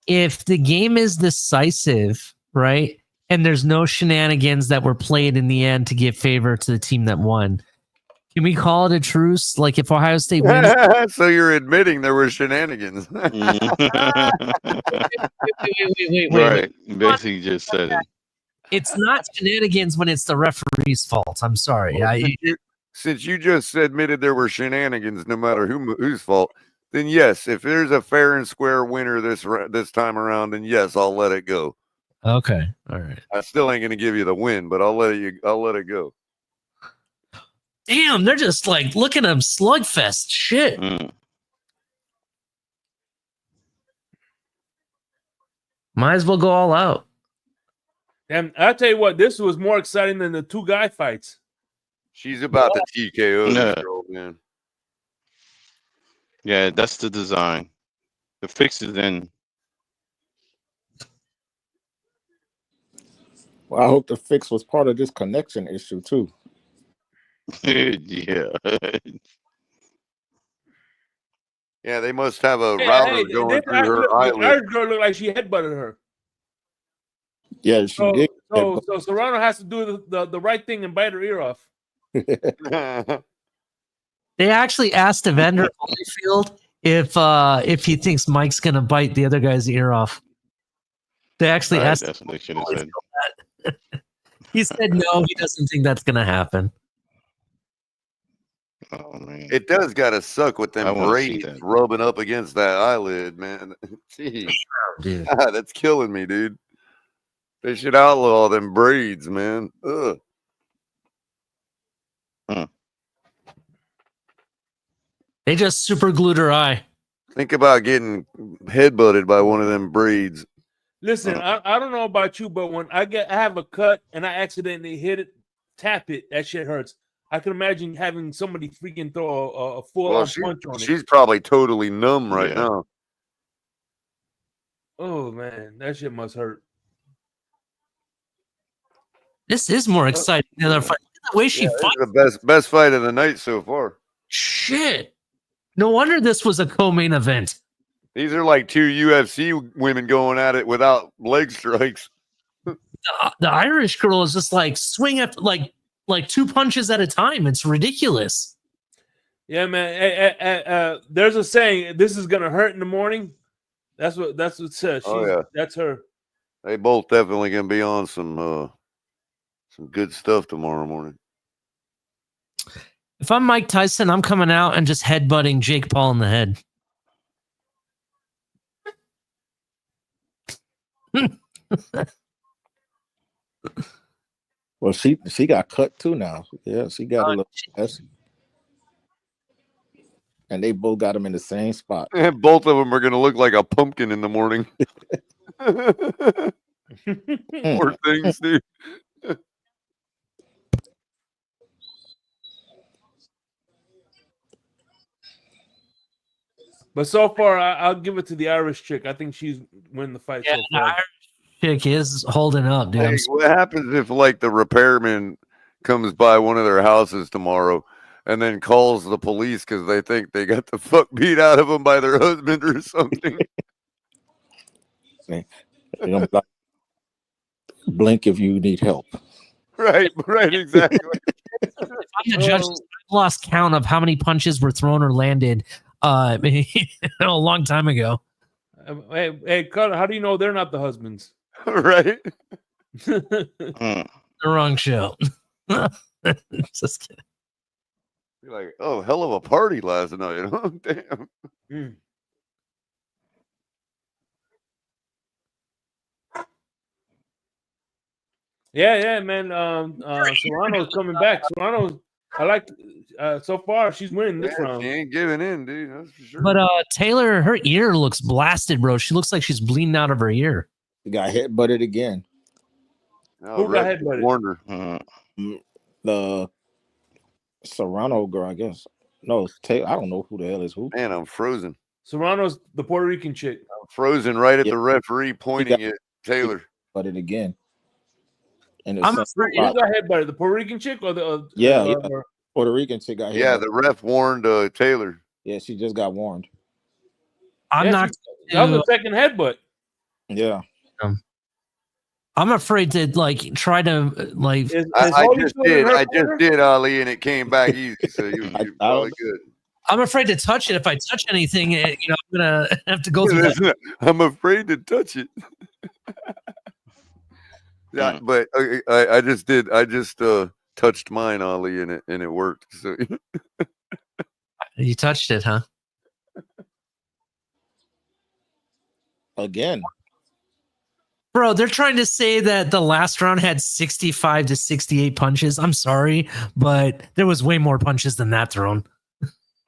S15: If the game is decisive, right, and there's no shenanigans that were played in the end to give favor to the team that won, can we call it a truce? Like if Ohio State wins,
S2: So you're admitting there were shenanigans.
S15: wait.
S12: Right. Basically just said it.
S15: It's not shenanigans when it's the referee's fault. I'm sorry.
S2: Since you just admitted there were shenanigans, no matter whose fault, then yes, if there's a fair and square winner this time around, then yes, I'll let it go.
S15: Okay, all right.
S2: I still ain't gonna give you the win, but I'll let it go.
S15: Damn, they're just like look at them slugfest shit. Might as well go all out.
S1: And I'll tell you what, this was more exciting than the two guy fights.
S2: She's about to TKO this girl, man.
S12: Yeah, that's the design. The fix is in.
S13: Well, I hope the fix was part of this connection issue too.
S12: Yeah.
S2: Yeah, they must have a router going through her eyelid.
S1: The Irish girl looked like she headbutted her.
S13: Yeah, she did.
S1: So Serrano has to do the right thing and bite her ear off.
S15: They actually asked Evander Holyfield if he thinks Mike's gonna bite the other guy's ear off. They actually asked.
S12: That's what they should have said.
S15: He said no, he doesn't think that's gonna happen.
S12: Oh man,
S2: it does gotta suck with them braids
S12: that.
S2: rubbing up against that eyelid, man. Jeez.
S15: Dude.
S2: God, that's killing me, dude. They should outlaw them braids, man. Ugh.
S15: They just super glued her eye.
S2: Think about getting headbutted by one of them braids.
S1: Listen, I don't know about you, but when I have a cut and I accidentally tap it, that shit hurts. I can imagine having somebody freaking throw a full-on punch on it.
S2: She's probably totally numb right now.
S1: Oh man, that shit must hurt.
S15: This is more exciting than the fight. The way she fights.
S2: The best fight of the night so far.
S15: Shit. No wonder this was a co-main event.
S2: These are like two UFC women going at it without leg strikes.
S15: The Irish girl is just like swing after like two punches at a time. It's ridiculous.
S1: Yeah, man. There's a saying: "This is gonna hurt in the morning." That's what says. That's her.
S2: They both definitely gonna be on some good stuff tomorrow morning.
S15: If I'm Mike Tyson, I'm coming out and just headbutting Jake Paul in the head.
S13: Well, she got cut too now. Yeah, she got a little messy. And they both got him in the same spot.
S2: And both of them are gonna look like a pumpkin in the morning. Poor things, dude.
S1: But so far, I'll give it to the Irish chick. I think she's winning the fight so far.
S15: The Irish chick is holding up, dude.
S2: Hey, what happens if like the repairman comes by one of their houses tomorrow and then calls the police because they think they got the fuck beat out of them by their husband or something?
S13: Blink if you need help.
S2: Right, exactly.
S15: If I'm the judge, I've lost count of how many punches were thrown or landed a long time ago.
S1: Hey, Carter, how do you know they're not the husbands?
S2: Right.
S15: The wrong show. Just kidding.
S2: You're like, oh, hell of a party last night. Oh, damn.
S1: Yeah, man. Serrano's coming back. Serrano, I like. So far, she's winning this round.
S2: She ain't giving in, dude. That's for sure.
S15: But Taylor, her ear looks blasted, bro. She looks like she's bleeding out of her ear.
S13: She got headbutted again.
S1: Who got headbutted?
S2: Warner.
S13: The Serrano girl, I guess. No, Taylor. I don't know who the hell is who.
S2: Man, I'm frozen.
S1: Serrano's the Puerto Rican chick.
S2: I'm frozen right at
S13: Yeah.
S2: the referee pointing at Taylor.
S13: But it again. And
S15: I'm
S13: it's
S15: afraid-
S1: Who got hit by it? The Puerto Rican chick or the
S13: yeah. Puerto Rican chick got hit.
S2: Yeah,
S13: by-
S2: the ref warned Taylor.
S13: Yeah, she just got warned.
S15: I'm
S1: Yeah,
S15: not.
S1: that was the second headbutt.
S13: Yeah.
S15: I'm afraid to like try to like.
S2: I just did, Ali, and it came back easy. So you're probably good.
S15: I'm afraid to touch it. If I touch anything, I'm gonna have to go through that.
S2: I'm afraid to touch it. Yeah, but I just did. I just touched mine, Ali, and it worked. So
S15: You touched it, huh?
S13: Again.
S15: Bro, they're trying to say that the last round had 65 to 68 punches. I'm sorry, but there was way more punches than that thrown.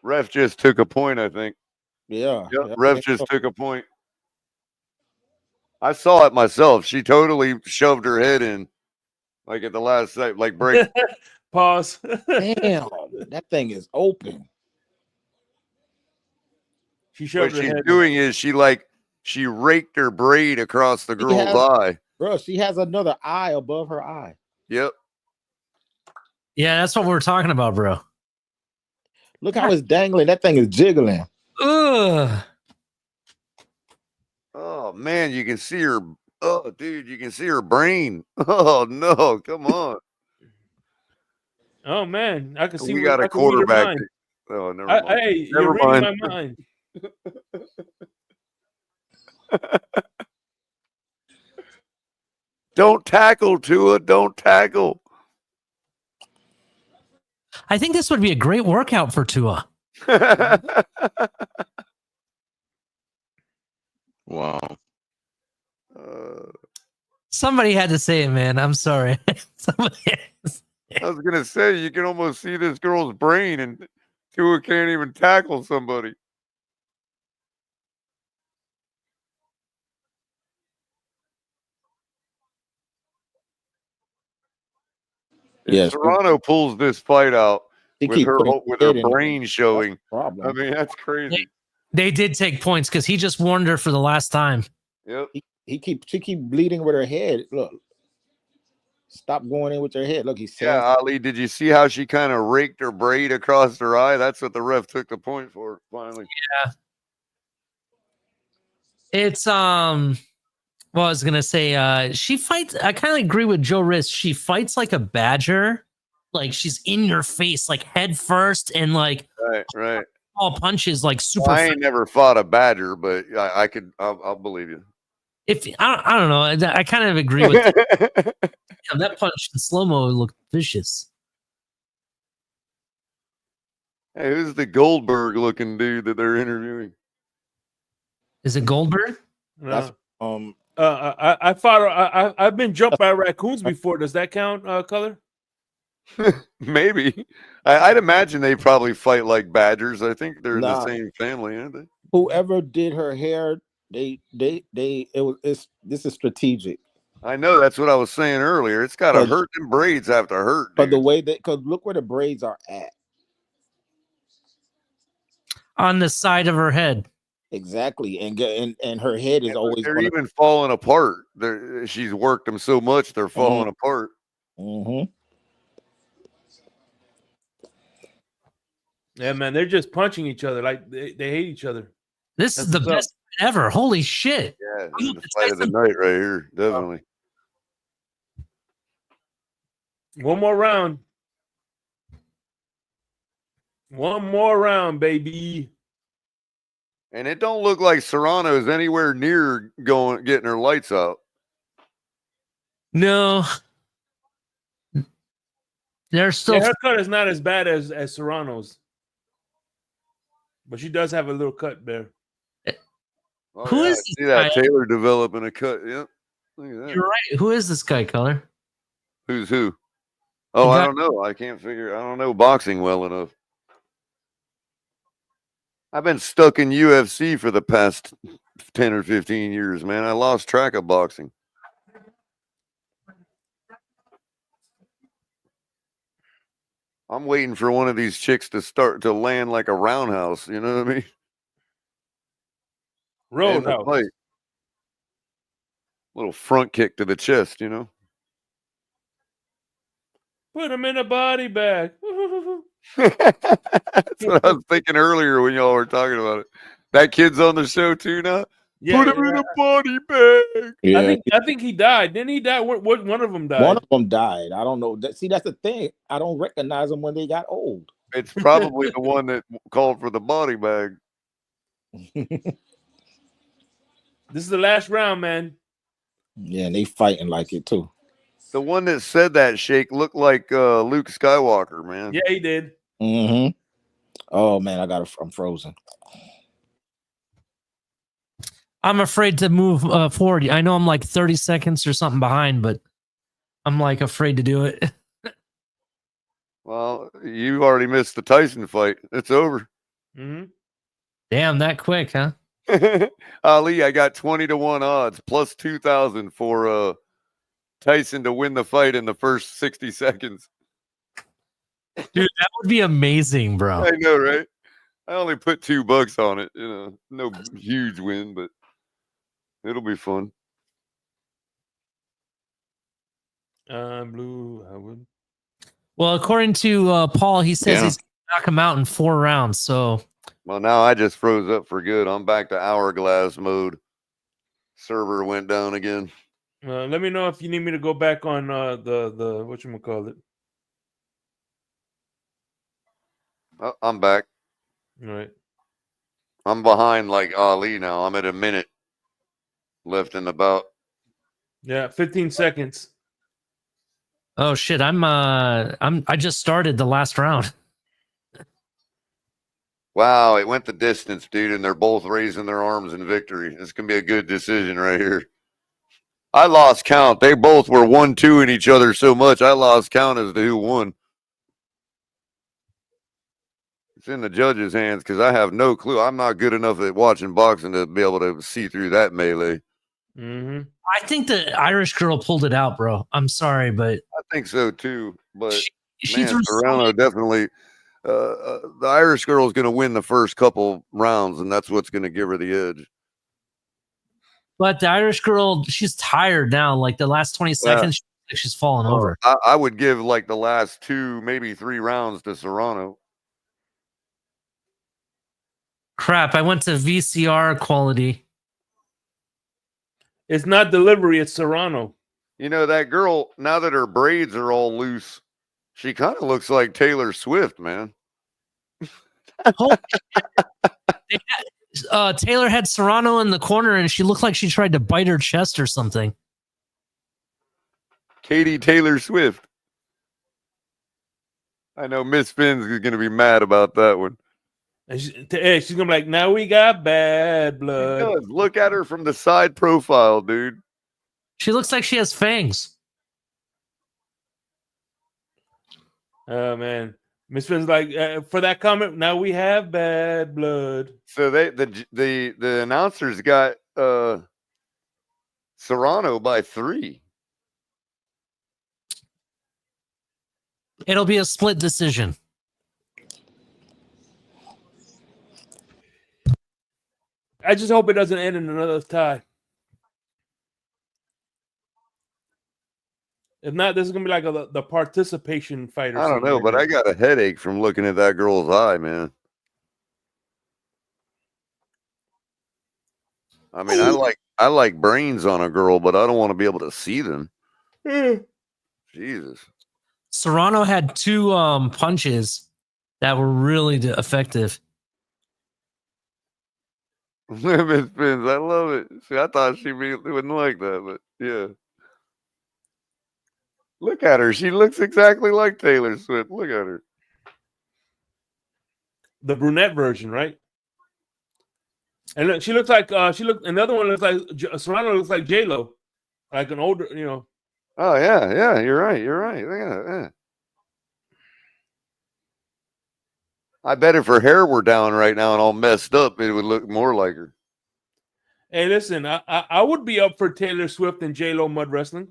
S2: ref just took a point, I think.
S13: Yeah.
S2: Yep, ref just took a point. I saw it myself. She totally shoved her head in, like at the last second, like break.
S1: Pause.
S13: Damn, that thing is open.
S1: She shoved
S2: What
S1: her
S2: she's
S1: head.
S2: doing is she raked her braid across the girl's eye.
S13: Bro, she has another eye above her eye.
S2: Yep.
S15: Yeah, that's what we're talking about, bro.
S13: Look how it's dangling. That thing is jiggling.
S15: Ugh.
S2: Oh man, you can see her. Oh, dude, you can see her brain. Oh no, come on.
S1: Oh man, I can see.
S2: We got
S1: I
S2: a
S1: can read her
S2: quarterback.
S1: mind.
S2: Oh, never mind.
S1: Hey,
S2: Never
S1: you're reading
S2: mind.
S1: my mind.
S2: Don't tackle, Tua. Don't tackle.
S15: I think this would be a great workout for Tua.
S12: Wow.
S15: Somebody had to say it, man. I'm sorry. Somebody had to say it.
S2: I was gonna say you can almost see this girl's brain, and Tua can't even tackle somebody. If
S13: Yes.
S2: Serrano pulls this fight out
S13: She
S2: with
S13: keep
S2: her
S13: putting
S2: with
S13: her
S2: her
S13: head in.
S2: brain showing,
S13: Problem.
S2: I mean that's crazy.
S15: They did take points because he just warned her for the last time.
S2: Yep.
S13: She keep bleeding with her head. Look. Stop going in with your head. Look, he's
S2: Yeah, Ali, did you see how she kind of raked her braid across her eye? That's what the ref took the point for finally.
S15: Yeah. It's well, I was gonna say she fights. I kind of agree with Joe Riss. She fights like a badger, like she's in your face, like head first, and like
S2: right.
S15: all punches, like super.
S2: I ain't never fought a badger, but I'll believe you.
S15: If I don't know, I kind of agree with that. Damn, that punch in slow mo looked vicious.
S2: Hey, who's the Goldberg looking dude that they're interviewing?
S15: Is it Goldberg?
S1: No.
S13: That's
S1: I fought. I've been jumped by raccoons before. Does that count, Color?
S2: Maybe. I'd imagine they probably fight like badgers. I think they're in the
S13: Nah.
S2: same family, aren't they?
S13: whoever did her hair, this is strategic.
S2: I know, that's what I was saying earlier. It's got to hurt. Them braids have to hurt.
S13: But the way because look where the braids are at.
S15: On the side of her head.
S13: Exactly, and her head is always.
S2: They're even falling apart. She's worked them so much they're falling apart.
S13: Mm-hmm.
S1: Yeah, man, they're just punching each other like they hate each other.
S15: This is the best fight ever. Holy shit!
S2: Yeah, this is the fight of the night right here. Definitely.
S1: One more round. One more round, baby.
S2: And it don't look like Serrano is anywhere near getting her lights out.
S15: No. They're still.
S1: Yeah, her cut is not as bad as Serrano's, but she does have a little cut there.
S2: Oh,
S15: Who
S2: yeah,
S15: is
S2: I
S15: this
S2: see that
S15: guy?
S2: Taylor developing a cut? Yep. Look at that.
S15: You're right. Who is this guy, Color?
S2: Who's who? Oh, I don't know. I don't know boxing well enough. I've been stuck in UFC for the past 10 or 15 years, man. I lost track of boxing. I'm waiting for one of these chicks to start to land like a roundhouse. You know what I mean? End the
S1: Roadhouse.
S2: fight. Little front kick to the chest, you know?
S1: Put him in a body bag.
S2: That's what I was thinking earlier when y'all were talking about it. That kid's on the show too now?
S1: Yeah,
S2: Put him in a body bag.
S13: Yeah,
S1: I think he died. Didn't he die? What one of them died?
S13: one of them died. I don't know. See, that's the thing. I don't recognize them when they got old.
S2: It's probably the one that called for the body bag.
S1: This is the last round, man.
S13: Yeah, and they fighting like it too.
S2: The one that said that, Shake, looked like Luke Skywalker, man.
S1: Yeah, he did.
S13: Mm-hmm. Oh man, I'm frozen.
S15: I'm afraid to move forward. I know I'm like 30 seconds or something behind, but I'm like afraid to do it.
S2: Well, you already missed the Tyson fight. It's over.
S1: Mm-hmm.
S15: Damn, that quick, huh?
S2: Ali, I got 20-1 odds plus 2,000 for Tyson to win the fight in the first 60 seconds.
S15: Dude, that would be amazing, bro.
S2: I know, right? I only put $2 on it. You know, no huge win, but it'll be fun.
S1: Blue. I would.
S15: Well, according to Paul, he says
S2: Yeah.
S15: he's gonna knock him out in 4 rounds. So,
S2: Well, now I just froze up for good. I'm back to hourglass mode. Server went down again.
S1: Let me know if you need me to go back on the whatchamacallit.
S2: Oh, I'm back.
S1: All right.
S2: I'm behind like Ali now. I'm at a minute left in the bout.
S1: Yeah, 15 seconds.
S15: oh shit, I just started the last round.
S2: Wow, it went the distance, dude, and they're both raising their arms in victory. This can be a good decision right here. I lost count. They both were 1-2 in each other so much, I lost count as to who won. It's in the judges' hands because I have no clue. I'm not good enough at watching boxing to be able to see through that melee.
S1: Mm-hmm.
S15: I think the Irish girl pulled it out, bro. I'm sorry, but
S2: I think so too. But
S15: she
S2: man,
S15: threw so
S2: Serrano
S15: many-
S2: definitely. The Irish girl is going to win the first couple rounds, and that's what's going to give her the edge.
S15: but the Irish girl, she's tired now. Like the last 20 seconds, she's falling over.
S2: I would give like the last 2, maybe 3 rounds to Serrano.
S15: Crap, I went to VCR quality.
S1: It's not delivery, it's Serrano.
S2: You know, that girl, now that her braids are all loose, she kind of looks like Taylor Swift, man.
S15: Taylor had Serrano in the corner, and she looked like she tried to bite her chest or something.
S2: Katie Taylor Swift. I know Miss Finns is going to be mad about that one.
S1: And she's going to be like, now we got bad blood.
S2: She does. Look at her from the side profile, dude.
S15: She looks like she has fangs.
S1: Oh, man. Miss Finn's like, for that comment, now we have bad blood.
S2: So the announcers got Serrano by 3.
S15: It'll be a split decision.
S1: I just hope it doesn't end in another tie. If not, this is going to be like the participation fight or
S2: I don't
S1: something
S2: know,
S1: like
S2: but
S1: that.
S2: I got a headache from looking at that girl's eye, man. I mean, I like brains on a girl, but I don't want to be able to see them. Jesus.
S15: Serrano had 2 punches that were really effective.
S2: Miss Finns, I love it. See, I thought she wouldn't like that, but yeah. Look at her. She looks exactly like Taylor Swift. Look at her.
S1: The brunette version, right? And look, she looks like another one looks like Serrano looks like J-Lo, like an older, you know.
S2: Oh yeah, you're right. Yeah. I bet if her hair were down right now and all messed up, it would look more like her.
S1: Hey, listen, I would be up for Taylor Swift and J-Lo mud wrestling.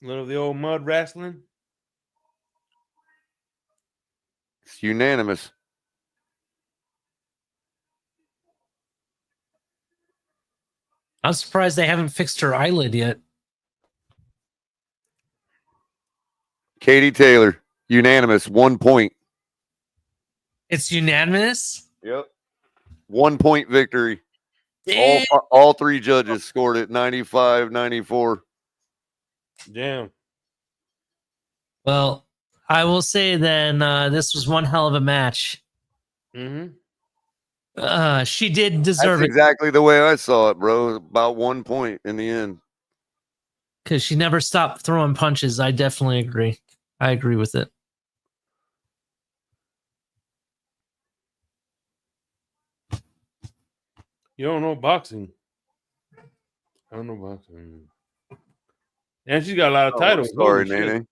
S1: little of the old mud wrestling.
S2: It's unanimous.
S15: I'm surprised they haven't fixed her eyelid yet.
S2: Katie Taylor, unanimous, 1 point.
S15: It's unanimous?
S2: Yep. 1 point victory.
S15: Damn.
S2: All three judges scored it 95-94.
S1: Damn.
S15: Well, I will say then this was one hell of a match.
S1: Mm-hmm.
S15: She did deserve
S2: That's
S15: it
S2: exactly the way I saw it, bro. About 1 point in the end.
S15: because she never stopped throwing punches. I definitely agree. I agree with it.
S1: You don't know boxing. I don't know boxing. And she's got a lot of titles.
S2: Sorry,
S1: Holy shit.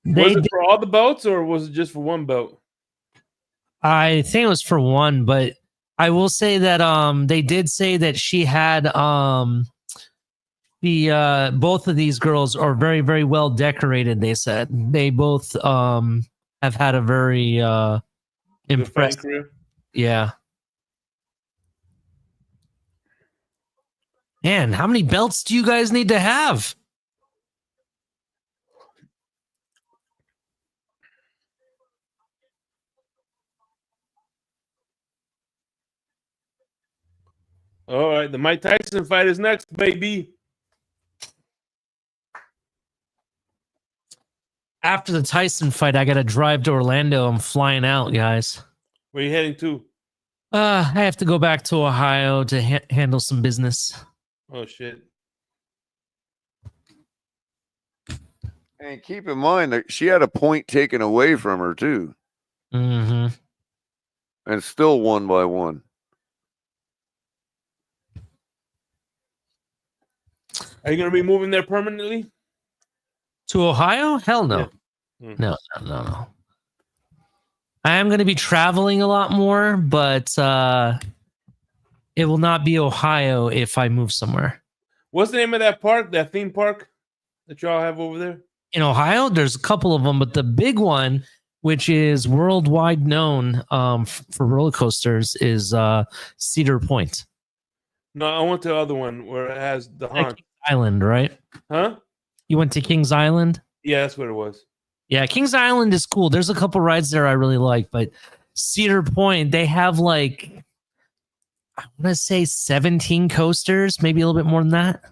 S2: Nene.
S1: Was it for all the belts or was it just for one belt?
S15: I think it was for one, but I will say that they did say that she had the both of these girls are very, very well decorated, they said. They both have had a very
S1: Good fighting
S15: impressive
S1: career.
S15: yeah. Man, how many belts do you guys need to have?
S1: All right, the Mike Tyson fight is next, baby.
S15: After the Tyson fight, I got to drive to Orlando. I'm flying out, guys.
S1: Where are you heading to?
S15: I have to go back to Ohio to handle some business.
S1: Oh shit.
S2: And keep in mind that she had a point taken away from her, too.
S15: Mm-hmm.
S2: And still won by one.
S1: Are you gonna be moving there permanently?
S15: To Ohio? Hell no.
S1: Yeah.
S15: No. I am going to be traveling a lot more, but it will not be Ohio if I move somewhere.
S1: What's the name of that park, that theme park that y'all have over there?
S15: In Ohio, there's a couple of them, but the big one, which is worldwide known for roller coasters, is Cedar Point.
S1: No, I went to the other one where it has the haunt.
S15: Kings Island, right?
S1: Huh?
S15: You went to Kings Island?
S1: Yeah, that's what it was.
S15: Yeah, Kings Island is cool. There's a couple rides there I really like, but Cedar Point, they have like, I want to say 17 coasters, maybe a little bit more than that.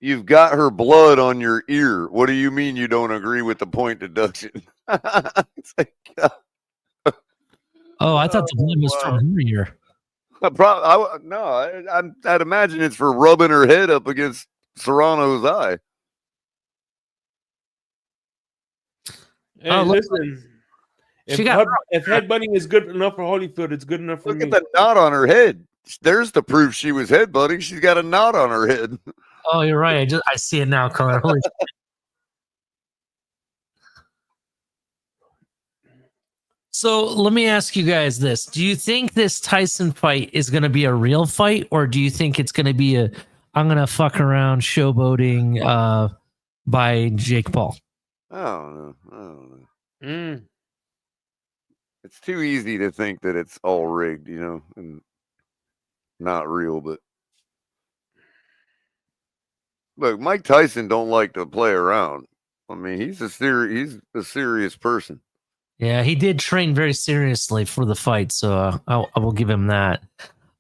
S2: You've got her blood on your ear. What do you mean you don't agree with the point deduction? It's like,
S15: Oh, I thought the blood was from her ear.
S2: I'd imagine it's for rubbing her head up against Serrano's eye.
S1: Hey, listen. If headbutting is good enough for Holyfield, it's good enough for me.
S2: Look at the knot on her head. There's the proof she was headbutting. She's got a knot on her head.
S15: Oh, you're right. I see it now, Color. Holy shit. So let me ask you guys this. Do you think this Tyson fight is going to be a real fight, or do you think it's going to be I'm going to fuck around showboating by Jake Paul?
S2: I don't know. It's too easy to think that it's all rigged, and not real. But look, Mike Tyson don't like to play around. I mean, he's a serious person.
S15: Yeah, he did train very seriously for the fight, so I will give him that.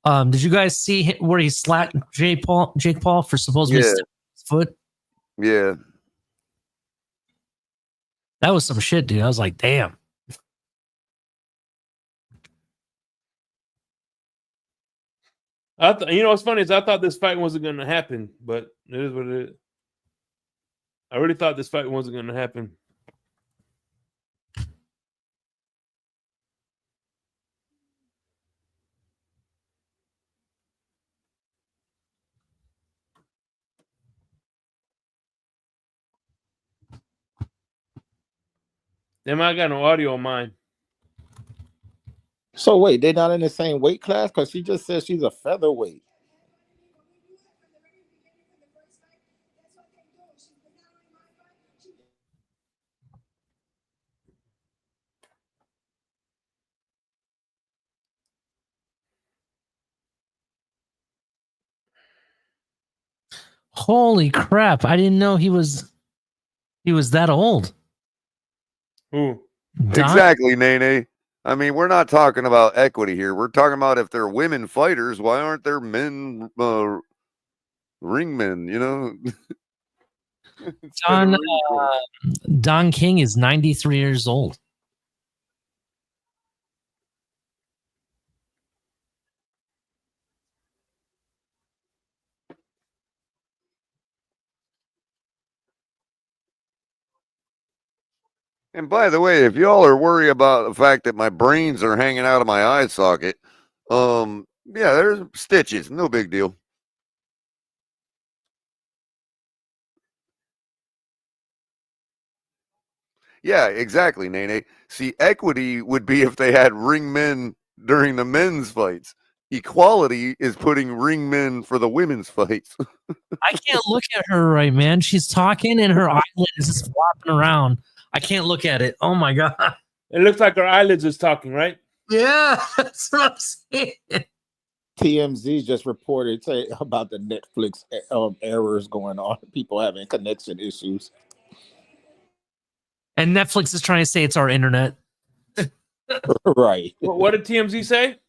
S15: Did you guys see where he slapped Jake Paul for supposedly stepping his foot?
S2: Yeah.
S15: That was some shit, dude. I was like, damn.
S1: What's funny is I thought this fight wasn't going to happen, but it is what it is. I really thought this fight wasn't going to happen. Damn, I got no audio on mine.
S13: So wait, they're not in the same weight class? Because she just said she's a featherweight.
S15: Holy crap! I didn't know he was that old.
S1: Who?
S2: Exactly, Nene. I mean, we're not talking about equity here. We're talking about if they're women fighters, why aren't there men ringmen? You know.
S15: Don King is 93 years old.
S2: And by the way, if y'all are worried about the fact that my brains are hanging out of my eye socket, yeah, there's stitches, no big deal. Yeah, exactly, Nene. See, equity would be if they had ring men during the men's fights. Equality is putting ring men for the women's fights.
S15: I can't look at her right, man. She's talking and her eyelid is just flopping around. I can't look at it. Oh my god.
S1: It looks like her eyelids is talking, right?
S15: Yeah, that's what I'm saying.
S13: TMZ just reported about the Netflix errors going on. People having connection issues.
S15: And Netflix is trying to say it's our internet.
S13: Right.
S1: What did TMZ say?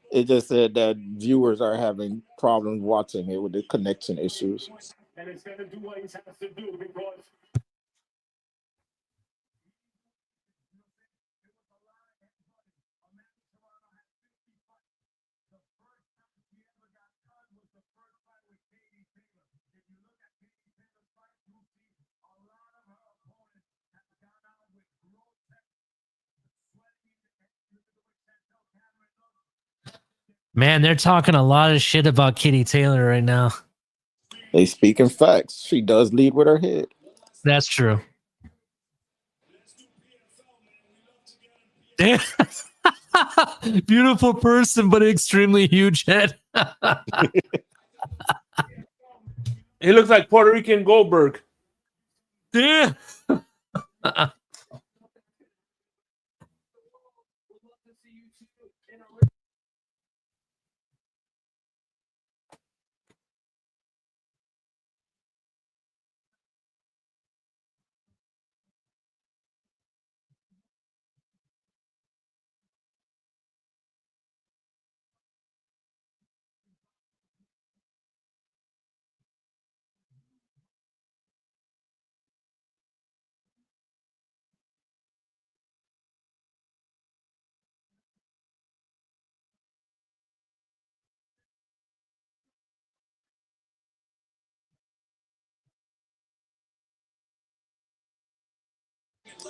S13: It just said that viewers are having problems watching it with the connection issues.
S9: And it's gonna do what it has to do because
S15: Man, they're talking a lot of shit about Kitty Taylor right now.
S13: They speak in facts. She does lead with her head.
S15: That's true. Damn. Beautiful person, but extremely huge head.
S1: He looks like Puerto Rican Goldberg.
S15: Damn.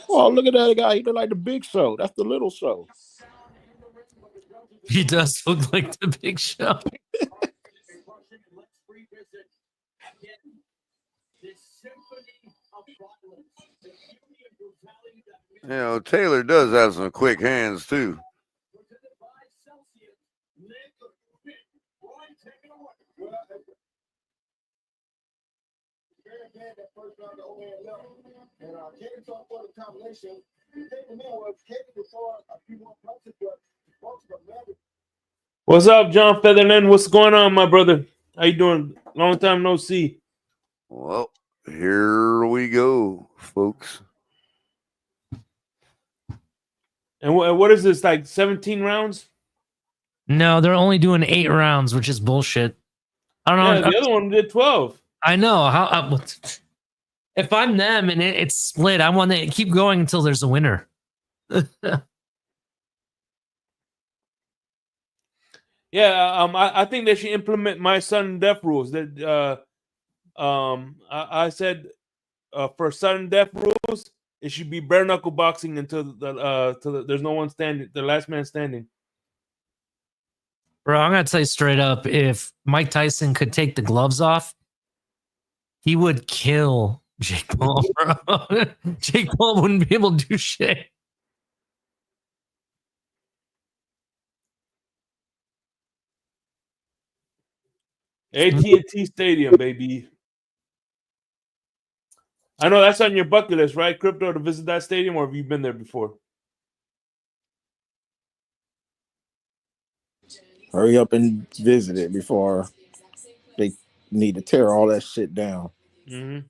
S13: Oh, look at that guy. He look like the Big Show. That's the Little Show.
S15: He does look like the Big Show.
S2: You know, Taylor does have some quick hands too.
S1: What's up, John Featherland? What's going on, my brother? How you doing? Long time no see.
S2: Well, here we go, folks.
S1: And what is this, like 17 rounds?
S15: No, they're only doing 8 rounds, which is bullshit. I don't know.
S1: Yeah, the other one did 12.
S15: I know. If I'm them and it's split, I want to keep going until there's a winner.
S1: Yeah, I think they should implement my sudden death rules. That I said for sudden death rules, it should be bare knuckle boxing until there's no one standing, the last man standing.
S15: Bro, I'm gonna tell you straight up: if Mike Tyson could take the gloves off, he would kill Jake Paul, bro. Jake Paul wouldn't be able to do shit.
S1: AT&T Stadium, baby. I know that's on your bucket list, right, Crypto, to visit that stadium, or have you been there before?
S13: Hurry up and visit it before they need to tear all that shit down.
S1: Mm-hmm.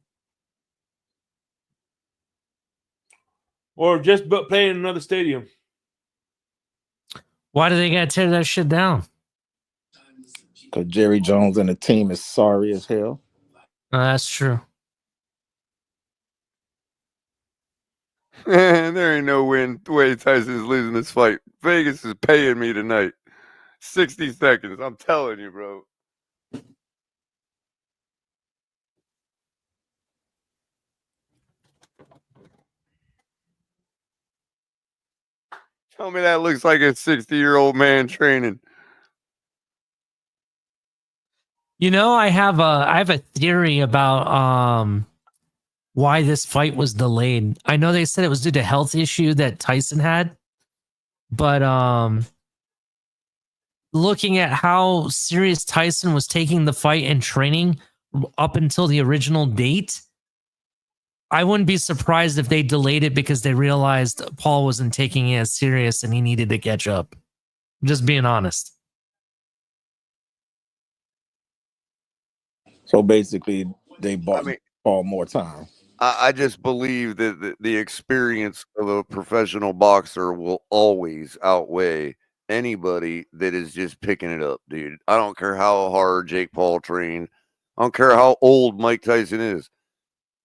S1: Or just play in another stadium.
S15: Why do they gotta tear that shit down?
S13: Because Jerry Jones and the team is sorry as hell.
S15: That's true.
S2: There ain't no way Tyson's losing this fight. Vegas is paying me tonight. 60 seconds. I'm telling you, bro. Tell me that looks like a 60-year-old man training.
S15: You know, I have a theory about why this fight was delayed. I know they said it was due to health issue that Tyson had, but looking at how serious Tyson was taking the fight and training up until the original date, I wouldn't be surprised if they delayed it because they realized Paul wasn't taking it as serious and he needed to catch up. Just being honest.
S13: So basically, they bought Paul more time.
S2: I just believe that the experience of a professional boxer will always outweigh anybody that is just picking it up, dude. I don't care how hard Jake Paul trained. I don't care how old Mike Tyson is.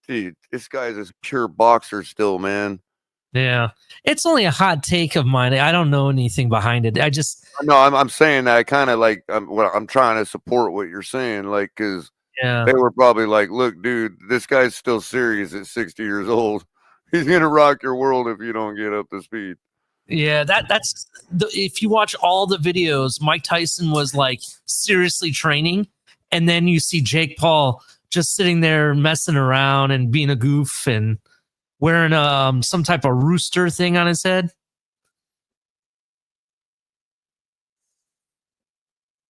S2: Dude, this guy's a pure boxer still, man.
S15: Yeah. It's only a hot take of mine. I don't know anything behind it.
S2: No, I'm saying that I kind of like I'm trying to support what you're saying, like, because they were probably like, look, dude, this guy's still serious at 60 years old. He's gonna rock your world if you don't get up to speed.
S15: Yeah, that's if you watch all the videos, Mike Tyson was like seriously training, and then you see Jake Paul just sitting there messing around and being a goof and wearing some type of rooster thing on his head.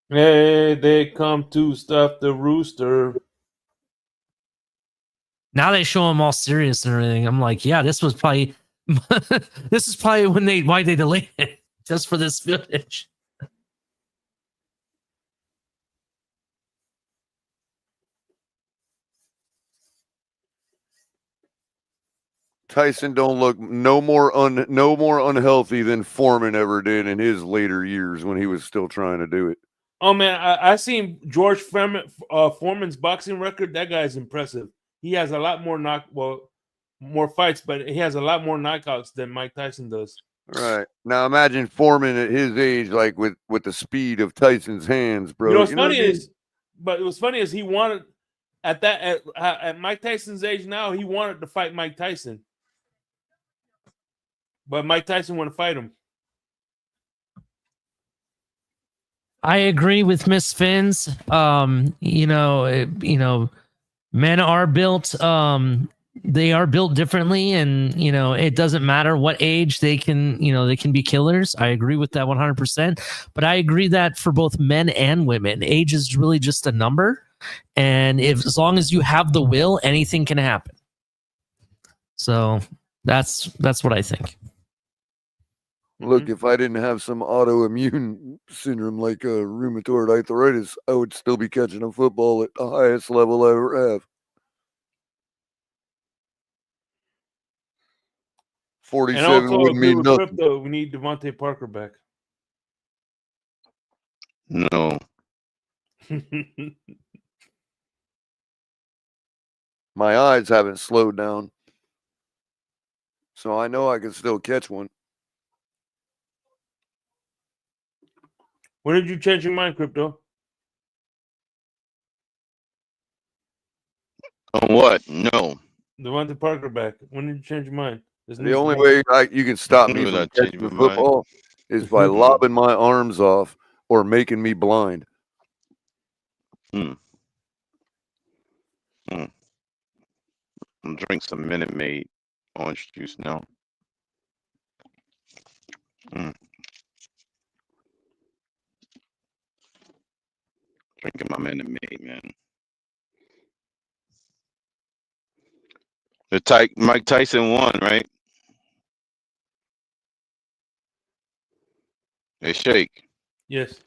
S1: Hey, they come to stuff the rooster.
S15: Now they show him all serious and everything. I'm like, yeah, this was probably this is probably why they delayed it, just for this footage.
S2: Tyson don't look no more unhealthy than Foreman ever did in his later years when he was still trying to do it.
S1: Oh man, I seen George Foreman's boxing record. That guy's impressive. He has a lot more more fights, but he has a lot more knockouts than Mike Tyson does.
S2: Right. Now imagine Foreman at his age, like with the speed of Tyson's hands, bro.
S1: You know what's funny is he wanted at Mike Tyson's age now, he wanted to fight Mike Tyson. But Mike Tyson wouldn't fight him.
S15: I agree with Miss Fins. Men are built. They are built differently, and it doesn't matter what age they can be killers. I agree with that 100%. But I agree that for both men and women, age is really just a number, and as long as you have the will, anything can happen. So that's what I think.
S2: Look, if I didn't have some autoimmune syndrome like rheumatoid arthritis, I would still be catching a football at the highest level I ever have. 47
S1: and also
S2: wouldn't mean nothing.
S1: Crypto, we need Devontae Parker back.
S12: No.
S2: My eyes haven't slowed down, so I know I can still catch one.
S1: When did you change your mind, Crypto?
S12: On what? No.
S1: Devontae Parker back. When did you change your mind?
S2: The only way you can stop me from catching the football is by lobbing my arms off or making me blind.
S12: I'm drinking some Minute Maid orange juice now. Drinking my Minute Maid, man. Mike Tyson won, right? Hey, Shake.
S1: Yes.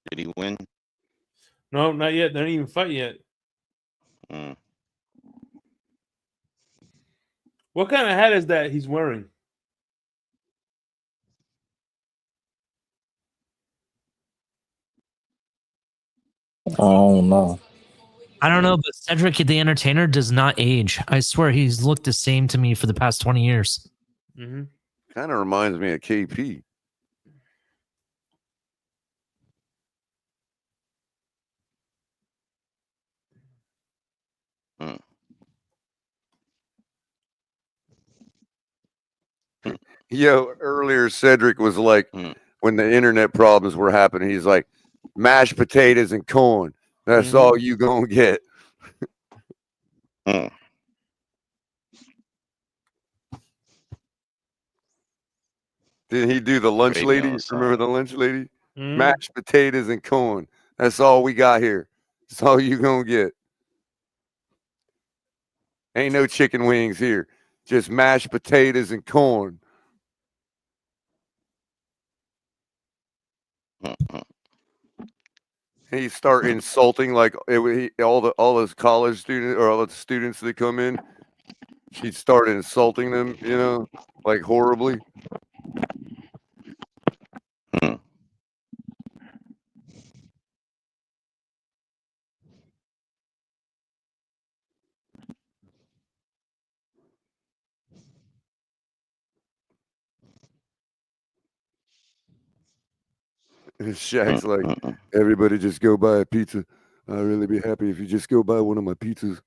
S12: Did he win?
S1: No, not yet. They didn't even fight yet. What kind of hat is that he's wearing?
S13: I don't know.
S15: I don't know, but Cedric the Entertainer does not age. I swear he's looked the same to me for the past 20 years.
S1: Mm-hmm.
S2: Kind of reminds me of KP. Yo, earlier Cedric was like, when the internet problems were happening, he's like, mashed potatoes and corn. That's all you gonna get. Didn't he do the lunch
S12: Radio
S2: lady? Remember the lunch lady?
S1: Mhm.
S2: Mashed potatoes and corn. That's all we got here. That's all you gonna get. Ain't no chicken wings here. Just mashed potatoes and corn. He start insulting like all those college students or all the students that come in. She'd start insulting them, you know, like horribly. And Shaq's like, everybody just go buy a pizza. I'd really be happy if you just go buy one of my pizzas.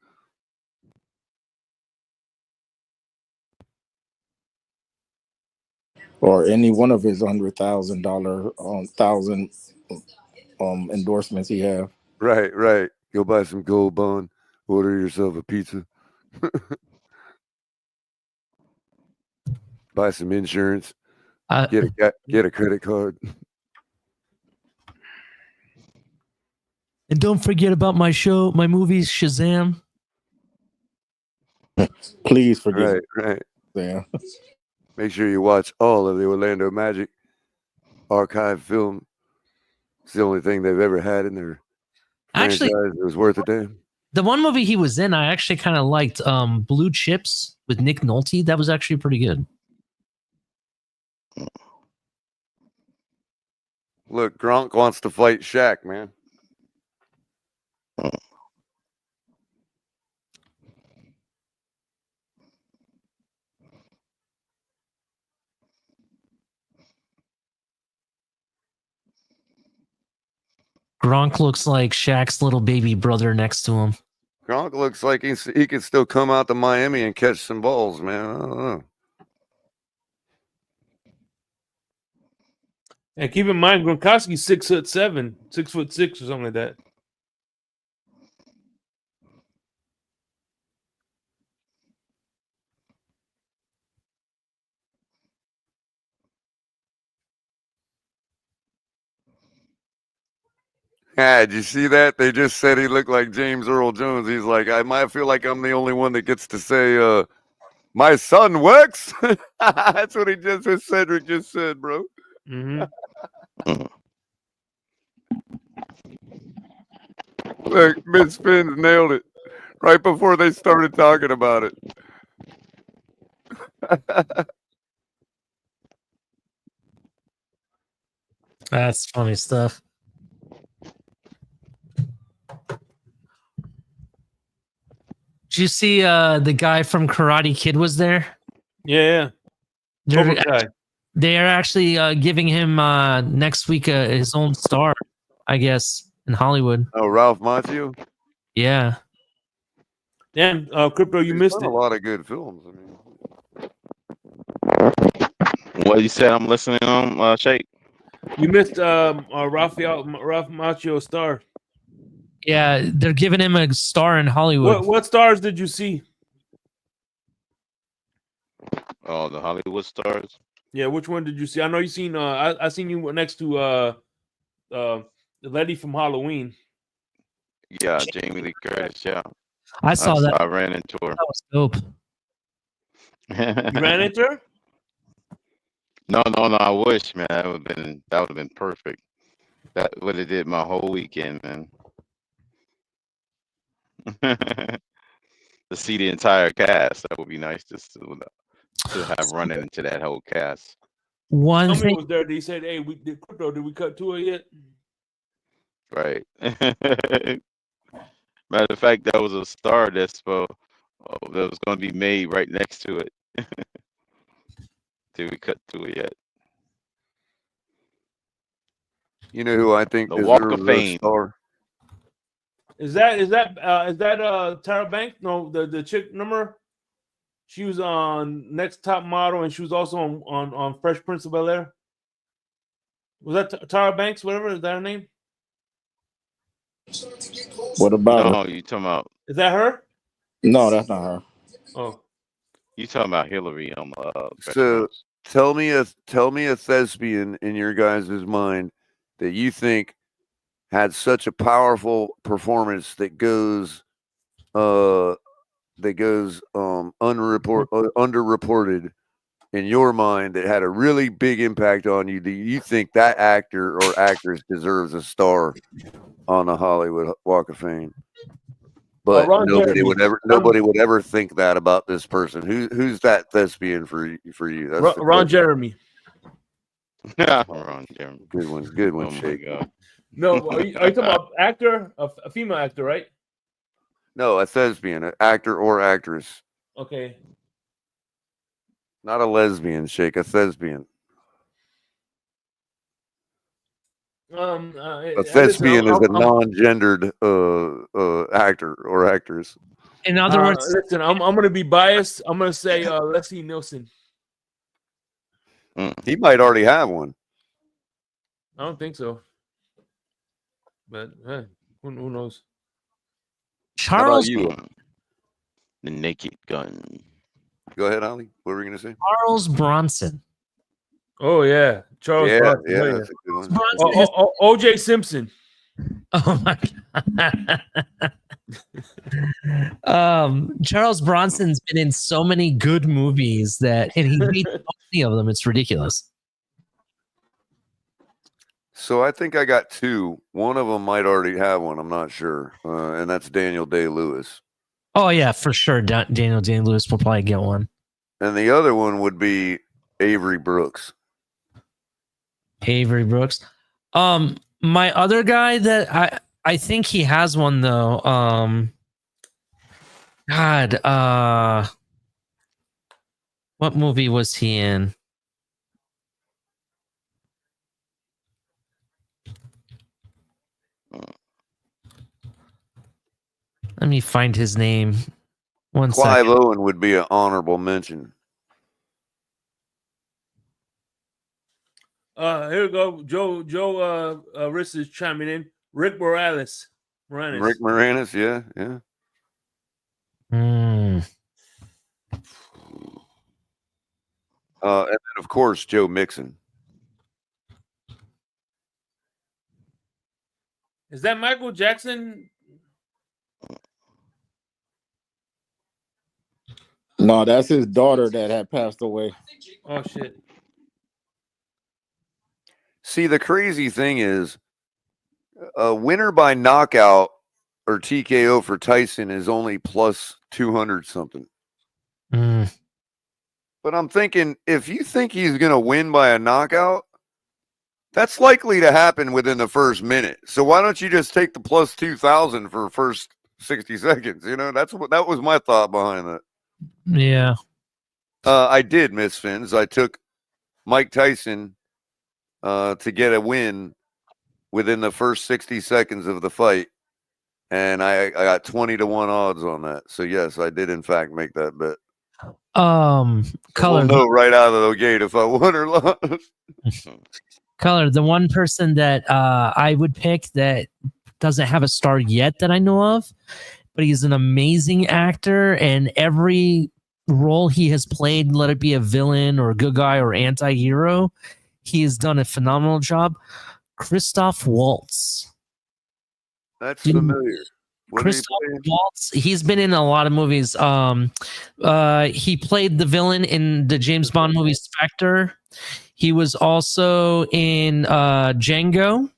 S13: Or any one of his $100,000 endorsements he have.
S2: Right, right. Go buy some Gold Bond. Order yourself a pizza. Buy some insurance. Get a credit card.
S15: And don't forget about my show, my movies, Shazam.
S13: Please forget.
S2: Right, right.
S13: Yeah.
S2: Make sure you watch all of the Orlando Magic archive film. It's the only thing they've ever had in their
S15: Actually,
S2: franchise that was worth a damn.
S15: The one movie he was in, I actually kind of liked, Blue Chips with Nick Nolte. That was actually pretty good.
S2: Look, Gronk wants to fight Shaq, man.
S15: Gronk looks like Shaq's little baby brother next to him.
S2: Gronk looks like he can still come out to Miami and catch some balls, man. I don't know.
S1: And keep in mind, Gronkowski's 6'7", 6'6" or something like that.
S2: Yeah, did you see that? They just said he looked like James Earl Jones. He's like, I might feel like I'm the only one that gets to say, my son works. That's what Cedric just said, bro. Look, Miss Fins nailed it right before they started talking about it.
S15: That's funny stuff. Did you see the guy from Karate Kid was there?
S1: Yeah.
S15: They're actually giving him next week his own star, I guess, in Hollywood.
S2: Oh, Ralph Macchio?
S15: Yeah.
S1: Damn, Crypto, you missed
S2: done
S1: it.
S2: a lot of good films. I mean,
S12: What you said? I'm listening on Shake.
S1: You missed Ralph Macchio star.
S15: Yeah, they're giving him a star in Hollywood.
S1: What stars did you see?
S12: Oh, the Hollywood stars.
S1: Yeah, which one did you see? I know you seen. I seen you next to the lady from Halloween.
S12: Yeah, Jamie Lee Curtis. Yeah,
S15: I saw that.
S12: I ran into her.
S15: That was dope.
S1: You ran into her?
S12: No. I wish, man. That would have been perfect. That would have did my whole weekend, man. To see the entire cast, that would be nice to have running into that whole cast.
S15: One
S1: Somebody
S15: thing
S1: was there. They said, "Hey, we did crypto. Did we cut to it yet?"
S12: Right. Matter of fact, that was a star that was going to be made right next to it. Did we cut to it yet?
S2: You know who I think
S12: The Walk of
S2: deserves a
S12: Fame.
S2: star?
S1: Is that Tara Banks? No, the chick. Remember, she was on Next Top Model, and she was also on Fresh Prince of Bel-Air. Was that Tara Banks? Whatever, is that her name?
S13: What about
S12: No,
S13: her?
S12: you talking about
S1: Is that her?
S13: No, that's not her.
S1: Oh,
S12: you talking about Hillary on
S2: So tell me a thespian in your guys' mind that you think had such a powerful performance that goes underreported in your mind, that had a really big impact on you. Do you think that actor or actress deserves a star on the Hollywood Walk of Fame? But
S1: Ron
S2: nobody
S1: Jeremy.
S2: would ever think that about this person. Who's that thespian for you? That's the
S1: Ron
S2: question.
S1: Jeremy.
S12: Ron Jeremy.
S2: Good one,
S12: Oh my
S2: Shake.
S12: God.
S1: No, are you talking about actor? A female actor, right?
S2: No, a thespian, an actor or actress,
S1: Okay.
S2: not a lesbian. Shake, a thespian. A thespian is a non-gendered actor or actress.
S15: In other words,
S1: listen, I'm gonna be biased. I'm gonna say Leslie Nielsen.
S2: He might already have one.
S1: I don't think so, but who knows?
S15: Charles
S2: you?
S12: The Naked Gun.
S2: Go ahead, Ali. What were we gonna say?
S15: Charles Bronson.
S1: Oh yeah, Charles Bronson.
S2: Yeah, that's a good one.
S1: O.J. Simpson.
S15: Oh my God. Charles Bronson's been in so many good movies and he made so many of them. It's ridiculous.
S2: So I think I got two. One of them might already have one. I'm not sure, and that's Daniel Day-Lewis.
S15: Oh yeah, for sure. Daniel Day-Lewis will probably get one.
S2: And the other one would be Avery Brooks.
S15: Avery Brooks. My other guy that I think he has one though. What movie was he in? Let me find his name.
S2: Clive Owen would be an honorable mention.
S1: Here we go. Joe Riss is chiming in. Rick Moranis.
S2: Rick Moranis, yeah.
S15: Mm.
S2: And then of course Joe Mixon.
S1: Is that Michael Jackson?
S13: No, that's his daughter that had passed away.
S1: Oh shit.
S2: See, the crazy thing is, a winner by knockout or TKO for Tyson is only plus 200 something.
S15: Mm.
S2: But I'm thinking, if you think he's going to win by a knockout, that's likely to happen within the first minute. So why don't you just take the plus 2,000 for first 60 seconds? You know, that was my thought behind that.
S15: Yeah.
S2: I did, Miss Fins. I took Mike Tyson to get a win within the first 60 seconds of the fight. And I got 20 to 1 odds on that. So yes, I did in fact make that bet.
S15: Color.
S2: We'll know right out of the gate if I won or lost.
S15: Color, the one person that I would pick that doesn't have a star yet that I know of, but he's an amazing actor, and every role he has played, let it be a villain or a good guy or anti-hero, he has done a phenomenal job. Christoph Waltz.
S2: That's
S15: Dude,
S2: familiar. What did he
S15: Christoph
S2: play?
S15: Waltz, he's been in a lot of movies. He played the villain in the James Bond movie Spectre. He was also in Django.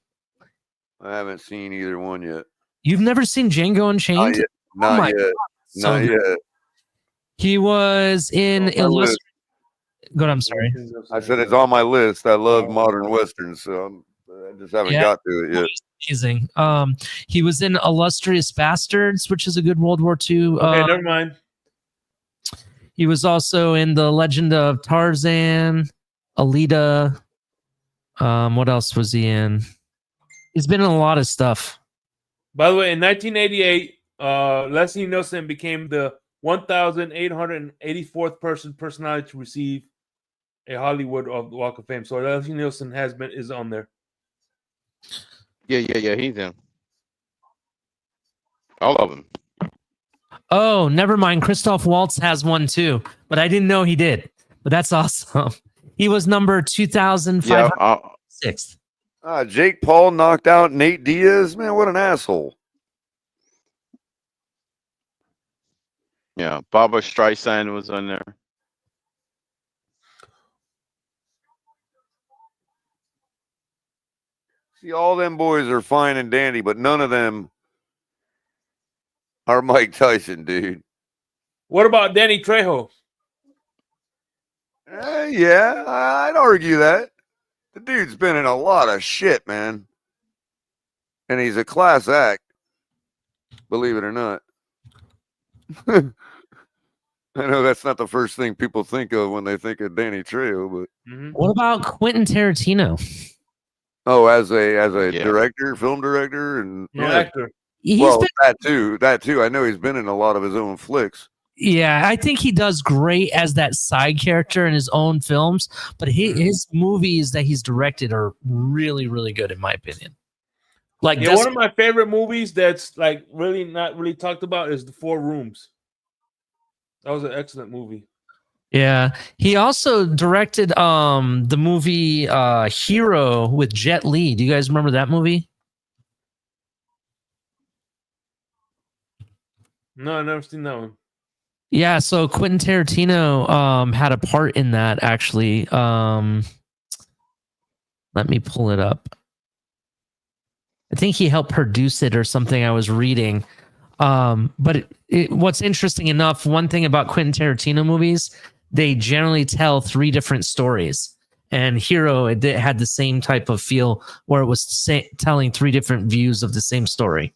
S2: I haven't seen either one yet.
S15: You've never seen Django Unchained?
S2: Not yet.
S15: Oh
S2: Not
S15: my
S2: yet.
S15: God, so
S2: Not
S15: good.
S2: yet.
S15: He was in
S2: On my list.
S15: Good, I'm sorry.
S2: I said it's on my list. I love modern westerns, so I just haven't
S15: Yeah.
S2: got to it yet.
S15: Amazing. He was in Illustrious Bastards, which is a good World War II.
S1: Okay, never mind.
S15: He was also in The Legend of Tarzan, Alita. What else was he in? He's been in a lot of stuff.
S1: By the way, in 1988, Leslie Nielsen became the 1,884th personality to receive a Hollywood Walk of Fame. So Leslie Nielsen is on there.
S12: Yeah. He's in all of them.
S15: Oh, never mind. Christoph Waltz has one too, but I didn't know he did. But that's awesome. He was number 2,506.
S2: Jake Paul knocked out Nate Diaz. Man, what an asshole.
S12: Yeah, Barbara Streisand was on there.
S2: See, all them boys are fine and dandy, but none of them are Mike Tyson, dude.
S1: What about Danny Trejo?
S2: Yeah, I'd argue that. The dude's been in a lot of shit, man. And he's a class act, believe it or not. I know that's not the first thing people think of when they think of Danny Trejo, but
S15: What about Quentin Tarantino?
S2: oh, as a director, film director, and
S1: actor.
S2: That too. I know he's been in a lot of his own flicks.
S15: Yeah, I think he does great as that side character in his own films, but his movies that he's directed are really, really good in my opinion. Like
S1: one of my favorite movies that's like really not really talked about is The Four Rooms. That was an excellent movie.
S15: Yeah, he also directed the movie Hero with Jet Li. Do you guys remember that movie?
S1: No, I've never seen that one.
S15: Yeah, so Quentin Tarantino had a part in that actually. Let me pull it up. I think he helped produce it or something I was reading. But what's interesting enough, one thing about Quentin Tarantino movies, they generally tell three different stories. And Hero, it had the same type of feel where it was telling three different views of the same story.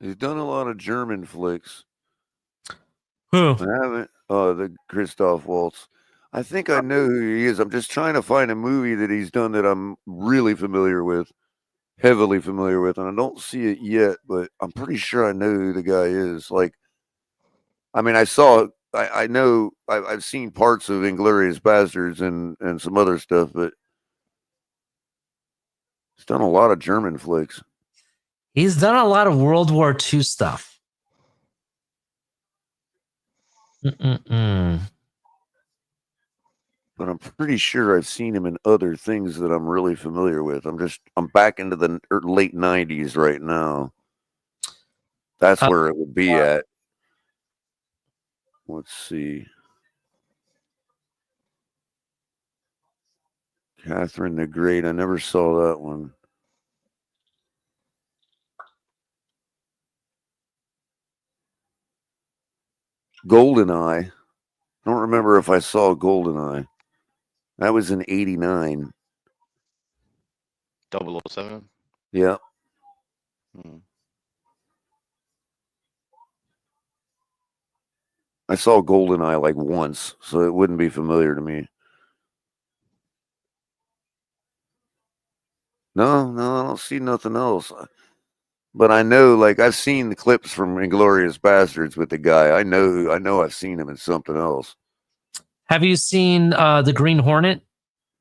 S2: He's done a lot of German flicks.
S15: Who?
S2: I haven't. Oh, the Christoph Waltz. I think I know who he is. I'm just trying to find a movie that he's done that I'm really familiar with, heavily familiar with, and I don't see it yet, but I'm pretty sure I know who the guy is. Like, I mean, I know I've seen parts of Inglourious Bastards and some other stuff, but he's done a lot of German flicks.
S15: He's done a lot of World War II stuff.
S2: But I'm pretty sure I've seen him in other things that I'm really familiar with. I'm back into the late 90s right now. That's where it would be at. Let's see. Catherine the Great. I never saw that one. GoldenEye. I don't remember if I saw GoldenEye. That was in 89.
S12: 007.
S2: Yeah. I saw GoldenEye like once, so it wouldn't be familiar to me. No, I don't see nothing else. But I know, like, I've seen the clips from Inglorious Bastards with the guy. I know I've seen him in something else.
S15: Have you seen the Green Hornet?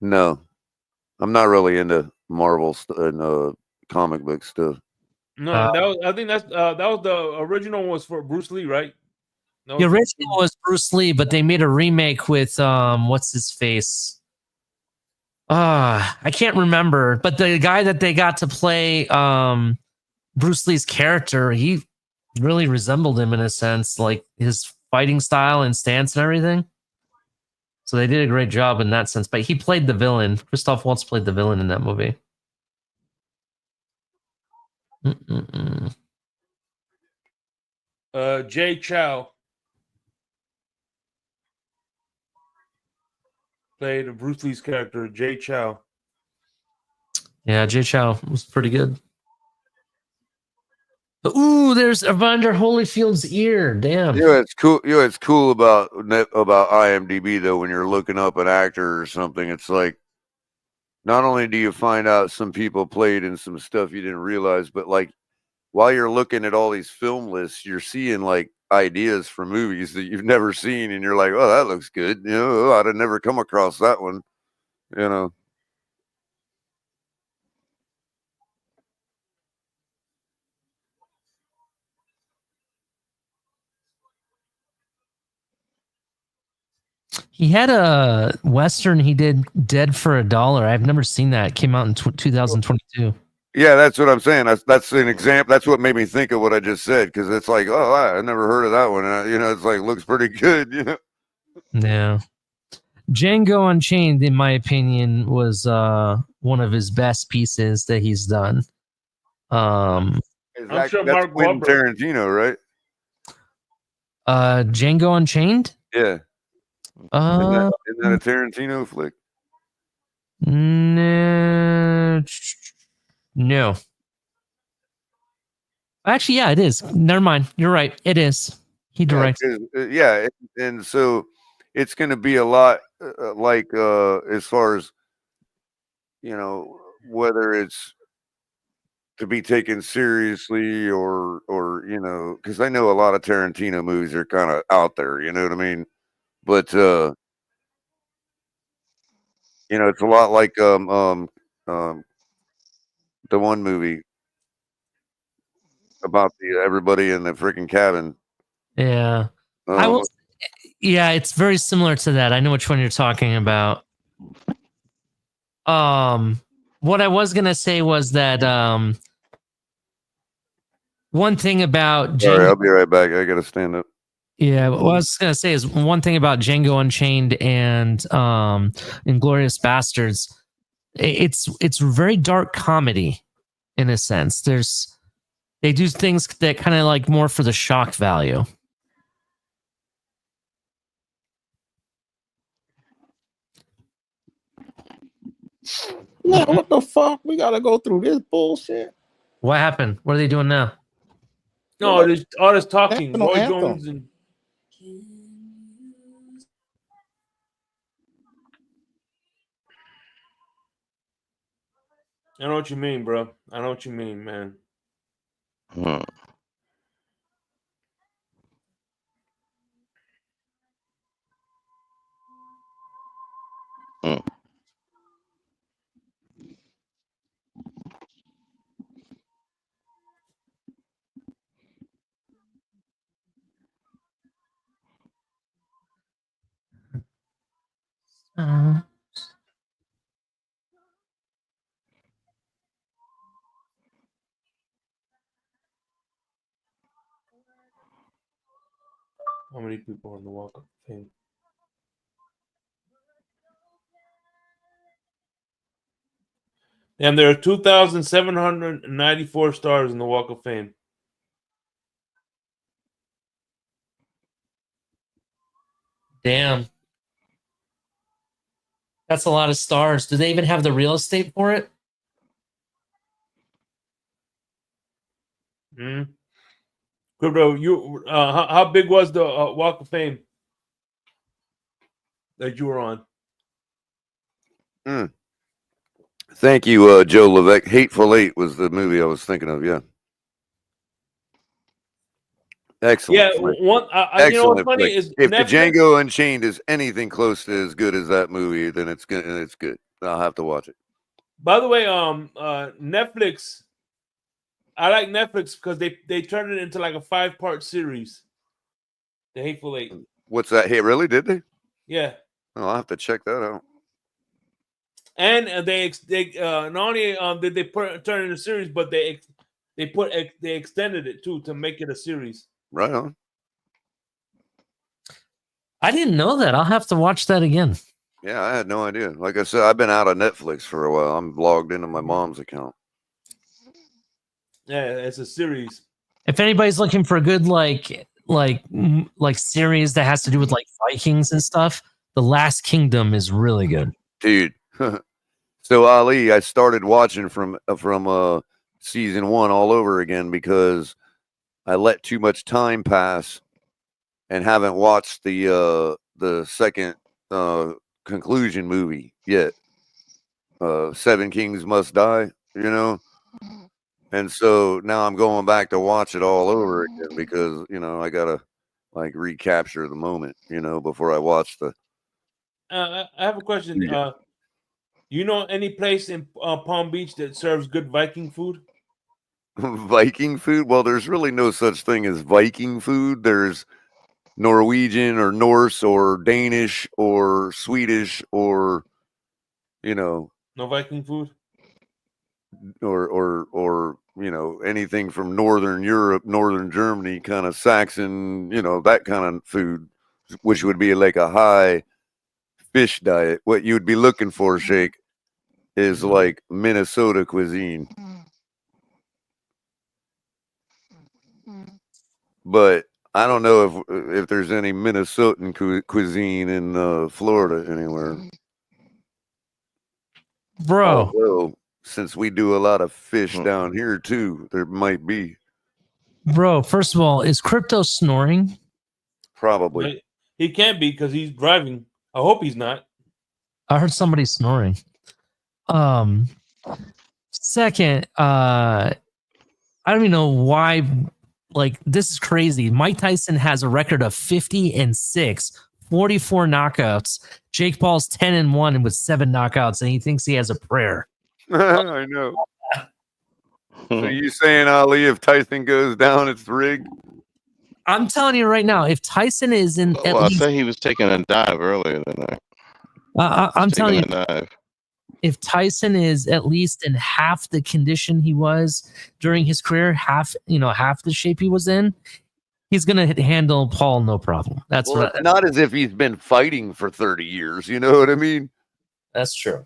S2: No, I'm not really into Marvel and comic book stuff.
S1: No, that was, I think that was the original was for Bruce Lee, right?
S15: The original was Bruce Lee, but they made a remake with what's his face? I can't remember, but the guy that they got to play Bruce Lee's character, he really resembled him in a sense, like his fighting style and stance and everything. So they did a great job in that sense. But he played the villain. Christoph Waltz played the villain in that movie.
S1: Jay Chow played Bruce Lee's character, Jay Chow.
S15: Yeah, Jay Chow was pretty good. Ooh, there's Evander Holyfield's ear. Damn.
S2: Yeah, it's cool. Yeah, it's cool about IMDb though. When you're looking up an actor or something, it's like not only do you find out some people played in some stuff you didn't realize, but like while you're looking at all these film lists, you're seeing like ideas for movies that you've never seen, and you're like, "Oh, that looks good." You know, I'd have never come across that one. You know.
S15: He had a Western he did, Dead for a Dollar. I've never seen that. It came out in 2022.
S2: Yeah, that's what I'm saying. That's an example. That's what made me think of what I just said, because it's like, oh, I never heard of that one. You know, it's like looks pretty good. You know.
S15: Yeah. Django Unchained, in my opinion, was one of his best pieces that he's done.
S1: I'm sure
S2: That's
S1: Mark
S2: Quentin
S1: Wahlberg.
S2: Tarantino, right?
S15: Django Unchained?
S2: Yeah. Isn't that a Tarantino flick?
S15: No. Actually, yeah, it is. Never mind. You're right. It is. He directed.
S2: Yeah, and so it's going to be a lot like as far as you know, whether it's to be taken seriously or you know, because I know a lot of Tarantino movies are kind of out there. You know what I mean? But you know, it's a lot like the one movie about everybody in the freaking cabin.
S15: Yeah. I will. Yeah, it's very similar to that. I know which one you're talking about. What I was gonna say was that one thing about
S2: Sorry,
S15: Django.
S2: I'll be right back. I gotta stand up.
S15: Yeah, what I was gonna say is one thing about Django Unchained and Inglourious Bastards. It's very dark comedy in a sense. They do things that kind of like more for the shock value.
S13: Man, what the fuck? We gotta go through this bullshit.
S15: What happened? What are they doing now?
S1: No, there's all this talking.
S13: National
S1: Roy
S13: anthem.
S1: Jones and I know what you mean, bro. I know what you mean, man. How many people on the Walk of Fame? And there are 2,794 stars in the Walk of Fame.
S15: Damn. That's a lot of stars. Do they even have the real estate for it?
S1: Crypto, you how big was the Walk of Fame that you were on?
S2: Thank you, Joe Levesque. Hateful Eight was the movie I was thinking of. Yeah. Excellent.
S1: Yeah,
S2: flick.
S1: you know what's
S2: Excellent
S1: funny
S2: flick.
S1: is
S2: If the
S1: Netflix.
S2: Django Unchained is anything close to as good as that movie, then it's good. It's good. I'll have to watch it.
S1: By the way, Netflix. I like Netflix because they turned it into like a 5-part series. The Hateful Eight.
S2: What's that? Hey, really? Did they?
S1: Yeah,
S2: Oh, I'll have to check that out.
S1: and they not only did they turn it into a series, but they extended it too to make it a series.
S2: Right on.
S15: I didn't know that. I'll have to watch that again.
S2: Yeah, I had no idea. Like I said, I've been out of Netflix for a while. I'm logged into my mom's account.
S1: Yeah, it's a series.
S15: If anybody's looking for a good like series that has to do with like Vikings and stuff, The Last Kingdom is really good.
S2: Dude. So Ali, I started watching from season 1 all over again because I let too much time pass and haven't watched the second conclusion movie yet. Seven Kings Must Die, you know? And so now I'm going back to watch it all over again because, I got to like recapture the moment, before I watch the
S1: I have a question.
S2: Yeah.
S1: You know any place in Palm Beach that serves good Viking food?
S2: Viking food. Well, there's really no such thing as Viking food. There's Norwegian or Norse or Danish or Swedish or,
S1: No Viking food.
S2: or anything from Northern Europe, Northern Germany, kind of Saxon, that kind of food, which would be like a high fish diet. What you would be looking for, Shake, is like Minnesota cuisine. But I don't know if there's any Minnesotan cuisine in Florida anywhere.
S15: Bro.
S2: Although, since we do a lot of fish down here too, there might be.
S15: Bro, first of all, is Crypto snoring?
S2: Probably.
S1: He can't be because he's driving. I hope he's not.
S15: I heard somebody snoring. Second, I don't even know why. Like, this is crazy. Mike Tyson has a record of 50-6, 44 knockouts. Jake Paul's 10-1 and with 7 knockouts, and he thinks he has a prayer.
S2: I know. So you saying, Ali, if Tyson goes down, it's rigged?
S15: I'm telling you right now, if Tyson is in
S12: Well, I said he was taking a dive earlier than that.
S15: I'm telling you,
S12: dive.
S15: if Tyson is at least in half the condition he was during his career, half the shape he was in, he's gonna handle Paul no problem. That's
S2: well, it's not as if he's been fighting for 30 years. You know what I mean?
S15: That's true.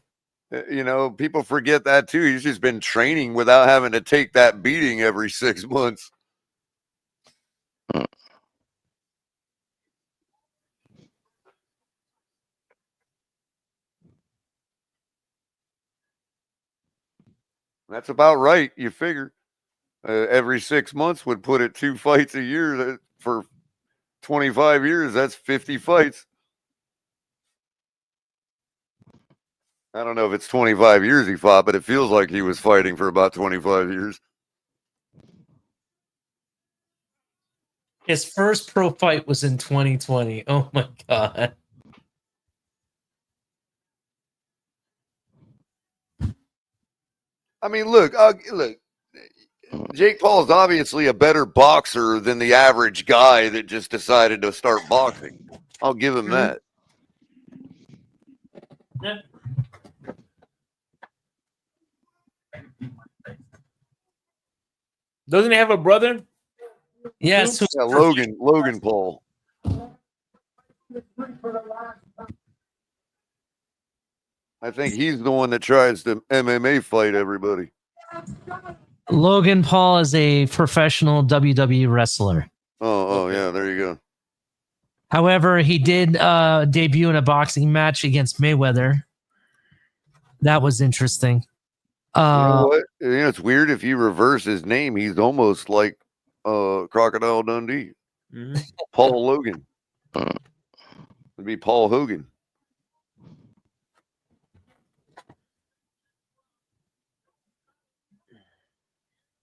S2: People forget that too. He's just been training without having to take that beating every 6 months. That's about right. You figure every 6 months would put it 2 fights a year. For 25 years, that's 50 fights. I don't know if it's 25 years he fought, but it feels like he was fighting for about 25 years.
S15: His first pro fight was in 2020. Oh my god.
S2: I mean, look. Jake Paul's obviously a better boxer than the average guy that just decided to start boxing. I'll give him that.
S1: Yeah. Doesn't he have a brother?
S15: Yes.
S2: Yeah, Logan Paul. I think he's the one that tries to MMA fight everybody.
S15: Logan Paul is a professional WWE wrestler.
S2: Oh, yeah, there you go.
S15: However, he did debut in a boxing match against Mayweather. That was interesting.
S2: You know what? It's weird if you reverse his name. He's almost like Crocodile Dundee.
S1: Mm-hmm.
S2: Paul Logan. It'd be Paul Hogan.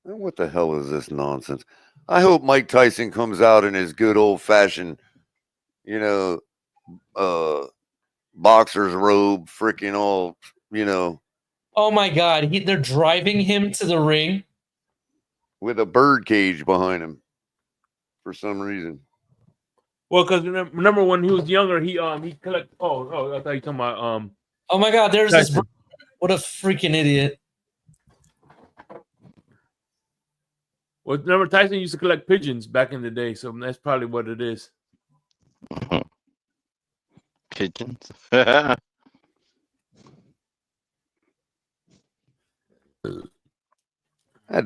S2: What the hell is this nonsense? I hope Mike Tyson comes out in his good old fashioned, you know, boxer's robe, freaking all, you know,
S15: Oh my God, they're driving him to the ring.
S2: with a bird cage behind him for some reason.
S1: Well, because remember when he was younger, he collect. Oh, I thought you talking about
S15: Oh my God, there's this.
S1: Tyson.
S15: What a freaking idiot!
S1: Well, remember Tyson used to collect pigeons back in the day, so that's probably what it is.
S12: Pigeons.
S2: That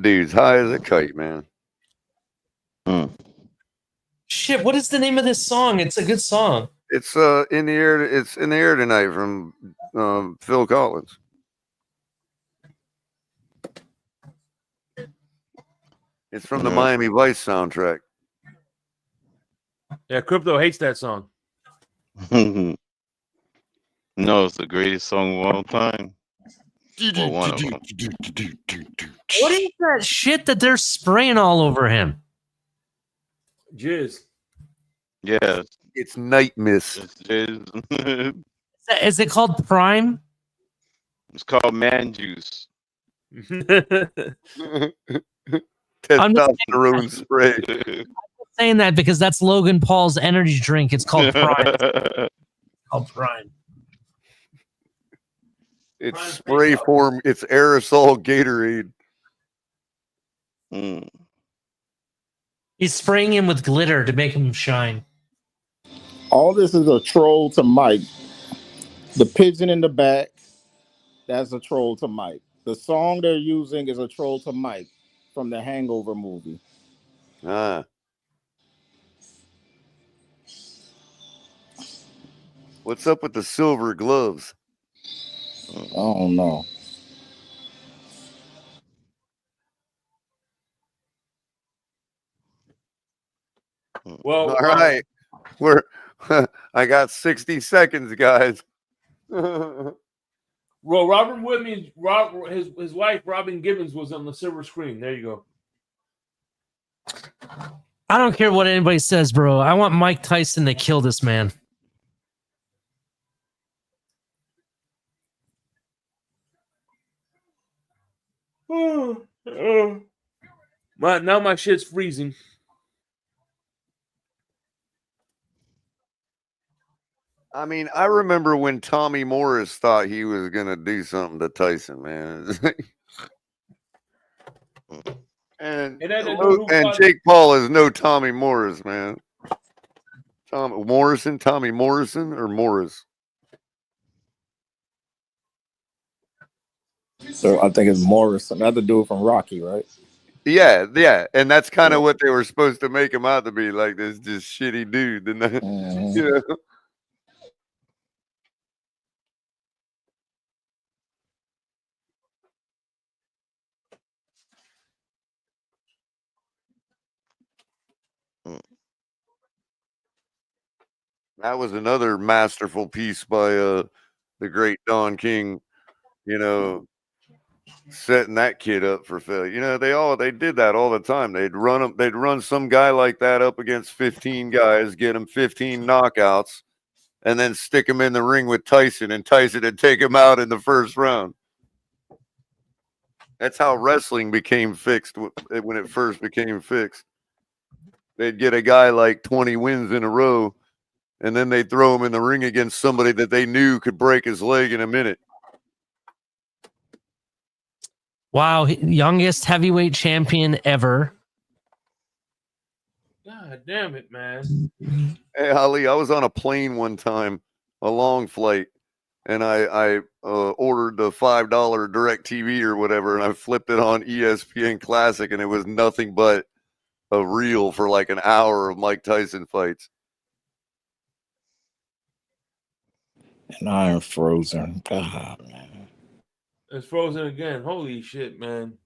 S2: dude's high as a kite, man.
S15: Shit, what is the name of this song? It's a good song.
S2: It's in the air. It's in the air tonight from Phil Collins. It's from the Miami Vice soundtrack.
S1: Yeah, Crypto hates that song.
S12: No, it's the greatest song of all time. Well, one of them.
S15: What is that shit that they're spraying all over him?
S1: Jizz.
S12: Yeah,
S2: it's night mist.
S12: It's jizz.
S15: Is it called Prime?
S12: It's called man juice.
S2: Testosterone spray.
S15: I'm saying that because that's Logan Paul's energy drink. It's called Prime. Prime.
S2: It's spray form. It's aerosol Gatorade.
S15: He's spraying him with glitter to make him shine.
S13: All this is a troll to Mike. The pigeon in the back, that's a troll to Mike. The song they're using is a troll to Mike from the Hangover movie.
S2: What's up with the silver gloves?
S13: I don't know.
S1: Well,
S2: all right. I got 60 seconds, guys.
S1: Well, his wife Robin Gibbons was on the silver screen. There you go.
S15: I don't care what anybody says, bro. I want Mike Tyson to kill this man.
S1: Now my shit's freezing.
S2: I mean, I remember when Tommy Morris thought he was gonna do something to Tyson, man. and Jake Paul is no Tommy Morris, man. Tommy Morrison, or Morris?
S13: So I think it's Morrison. That's the dude from Rocky, right?
S2: Yeah, and that's kind of what they were supposed to make him out to be, like this just shitty dude. And you know. That was another masterful piece by the great Don King, you know, setting that kid up for failure. You know, they did that all the time. They'd run some guy like that up against 15 guys, get him 15 knockouts, and then stick him in the ring with Tyson, and Tyson would take him out in the first round. That's how wrestling became fixed when it first became fixed. They'd get a guy like 20 wins in a row, and then they'd throw him in the ring against somebody that they knew could break his leg in a minute.
S15: Wow, youngest heavyweight champion ever.
S1: God damn it, man.
S2: Hey, Ali, I was on a plane one time, a long flight, and I ordered the $5 DirecTV or whatever, and I flipped it on ESPN Classic, and it was nothing but a reel for like an hour of Mike Tyson fights.
S13: And I am frozen. God, man.
S1: It's frozen again. Holy shit, man.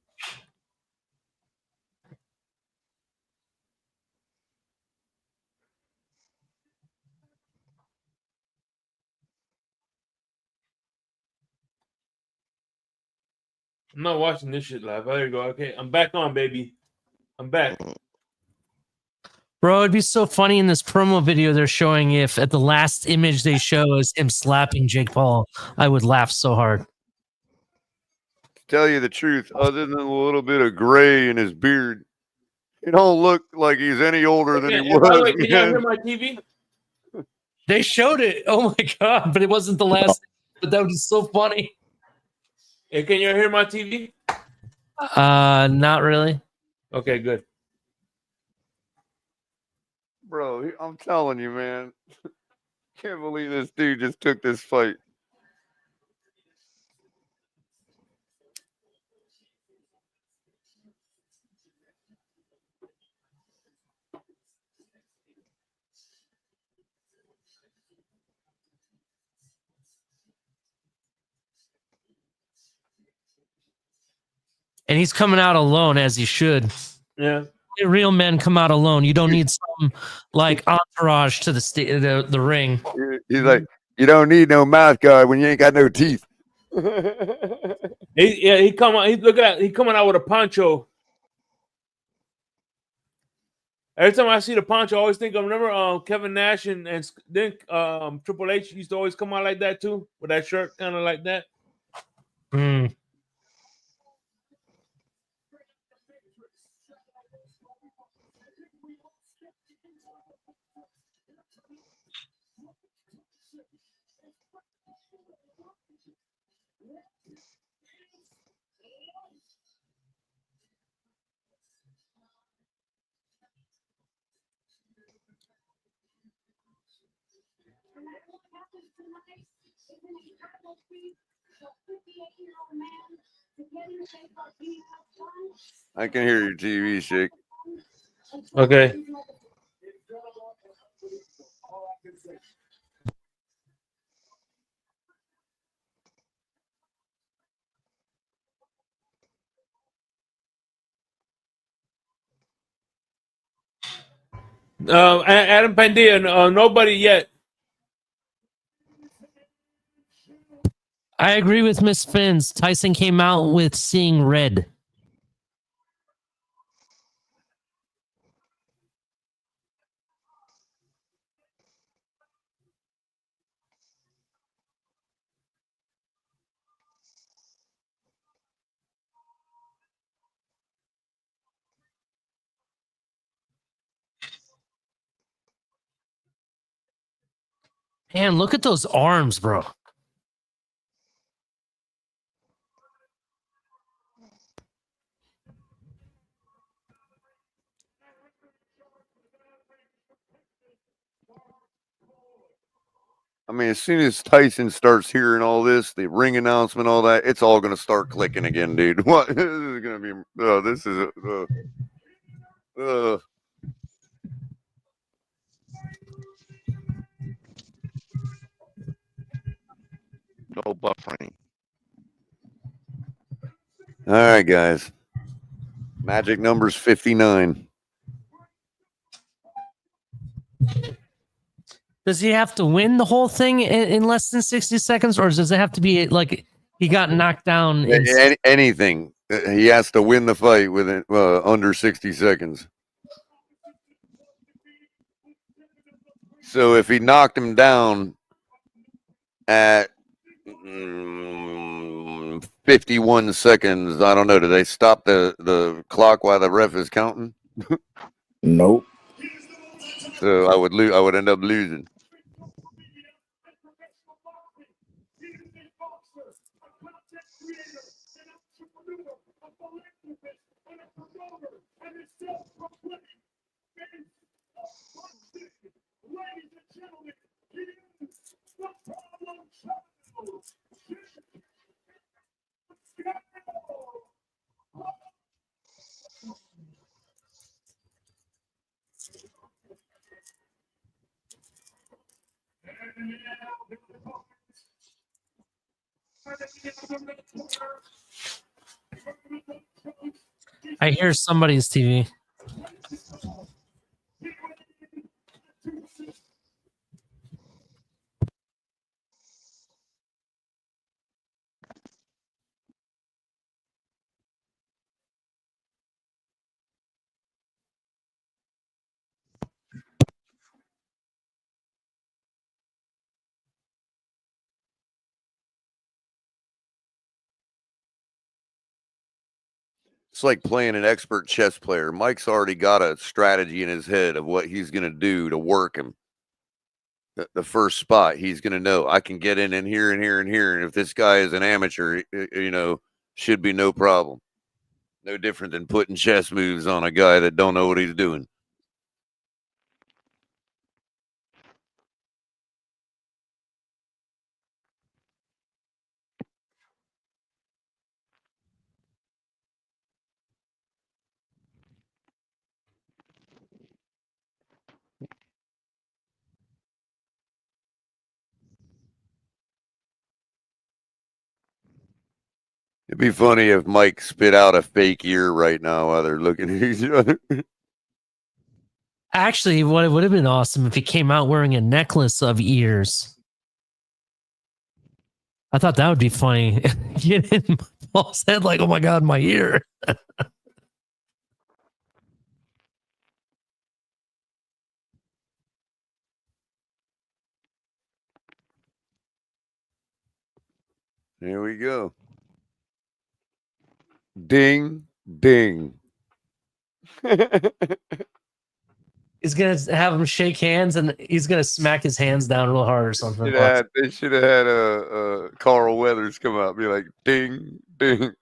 S1: I'm not watching this shit live. There you go. Okay, I'm back on, baby. I'm back.
S15: Bro, it'd be so funny in this promo video they're showing if at the last image they show is him slapping Jake Paul. I would laugh so hard.
S2: Tell you the truth, other than a little bit of gray in his beard, he don't look like he's any older than he
S1: And by the way,
S2: was,
S1: can y'all hear
S2: man.
S1: my TV?
S15: They showed it. Oh my god, but it wasn't the last. But that was so funny.
S1: Hey, can you hear my TV?
S15: Not really.
S1: Okay, good.
S2: Bro, I'm telling you, man. Can't believe this dude just took this fight.
S15: And he's coming out alone as he should.
S1: Yeah.
S15: Real men come out alone. You don't need some like entourage to the ring.
S2: He's like, you don't need no mouth guard when you ain't got no teeth.
S1: He come out. Look at that. He coming out with a poncho. Every time I see the poncho, I always think of remember Kevin Nash and then Triple H used to always come out like that too, with that shirt kind of like that.
S15: Hmm.
S2: I can hear your TV shake.
S1: Okay. Adam Pandya, nobody yet.
S15: I agree with Miss Fins. Tyson came out with seeing red. Man, look at those arms, bro.
S2: I mean, as soon as Tyson starts hearing all this, the ring announcement, all that, it's all gonna start clicking again, dude. What? This is gonna be. This is.
S12: No buffering.
S2: All right, guys. Magic number's 59.
S15: Does he have to win the whole thing in less than 60 seconds, or does it have to be like he got knocked down?
S2: Anything. He has to win the fight within under 60 seconds. So if he knocked him down at 51 seconds, I don't know. Do they stop the clock while the ref is counting?
S13: Nope.
S2: So I would lose. I would end up losing.
S15: I hear somebody's TV.
S2: It's like playing an expert chess player. Mike's already got a strategy in his head of what he's going to do to work him. The first spot, he's going to know I can get in here and here and here. And if this guy is an amateur, should be no problem. No different than putting chess moves on a guy that don't know what he's doing. It'd be funny if Mike spit out a fake ear right now while they're looking at each other.
S15: Actually, what it would have been awesome if he came out wearing a necklace of ears. I thought that would be funny. Get in Paul's head like, oh my God, my ear.
S2: Here we go. Ding, ding.
S15: He's going to have him shake hands and he's going to smack his hands down real hard or something.
S2: They should have had Carl Weathers come out and be like, ding, ding.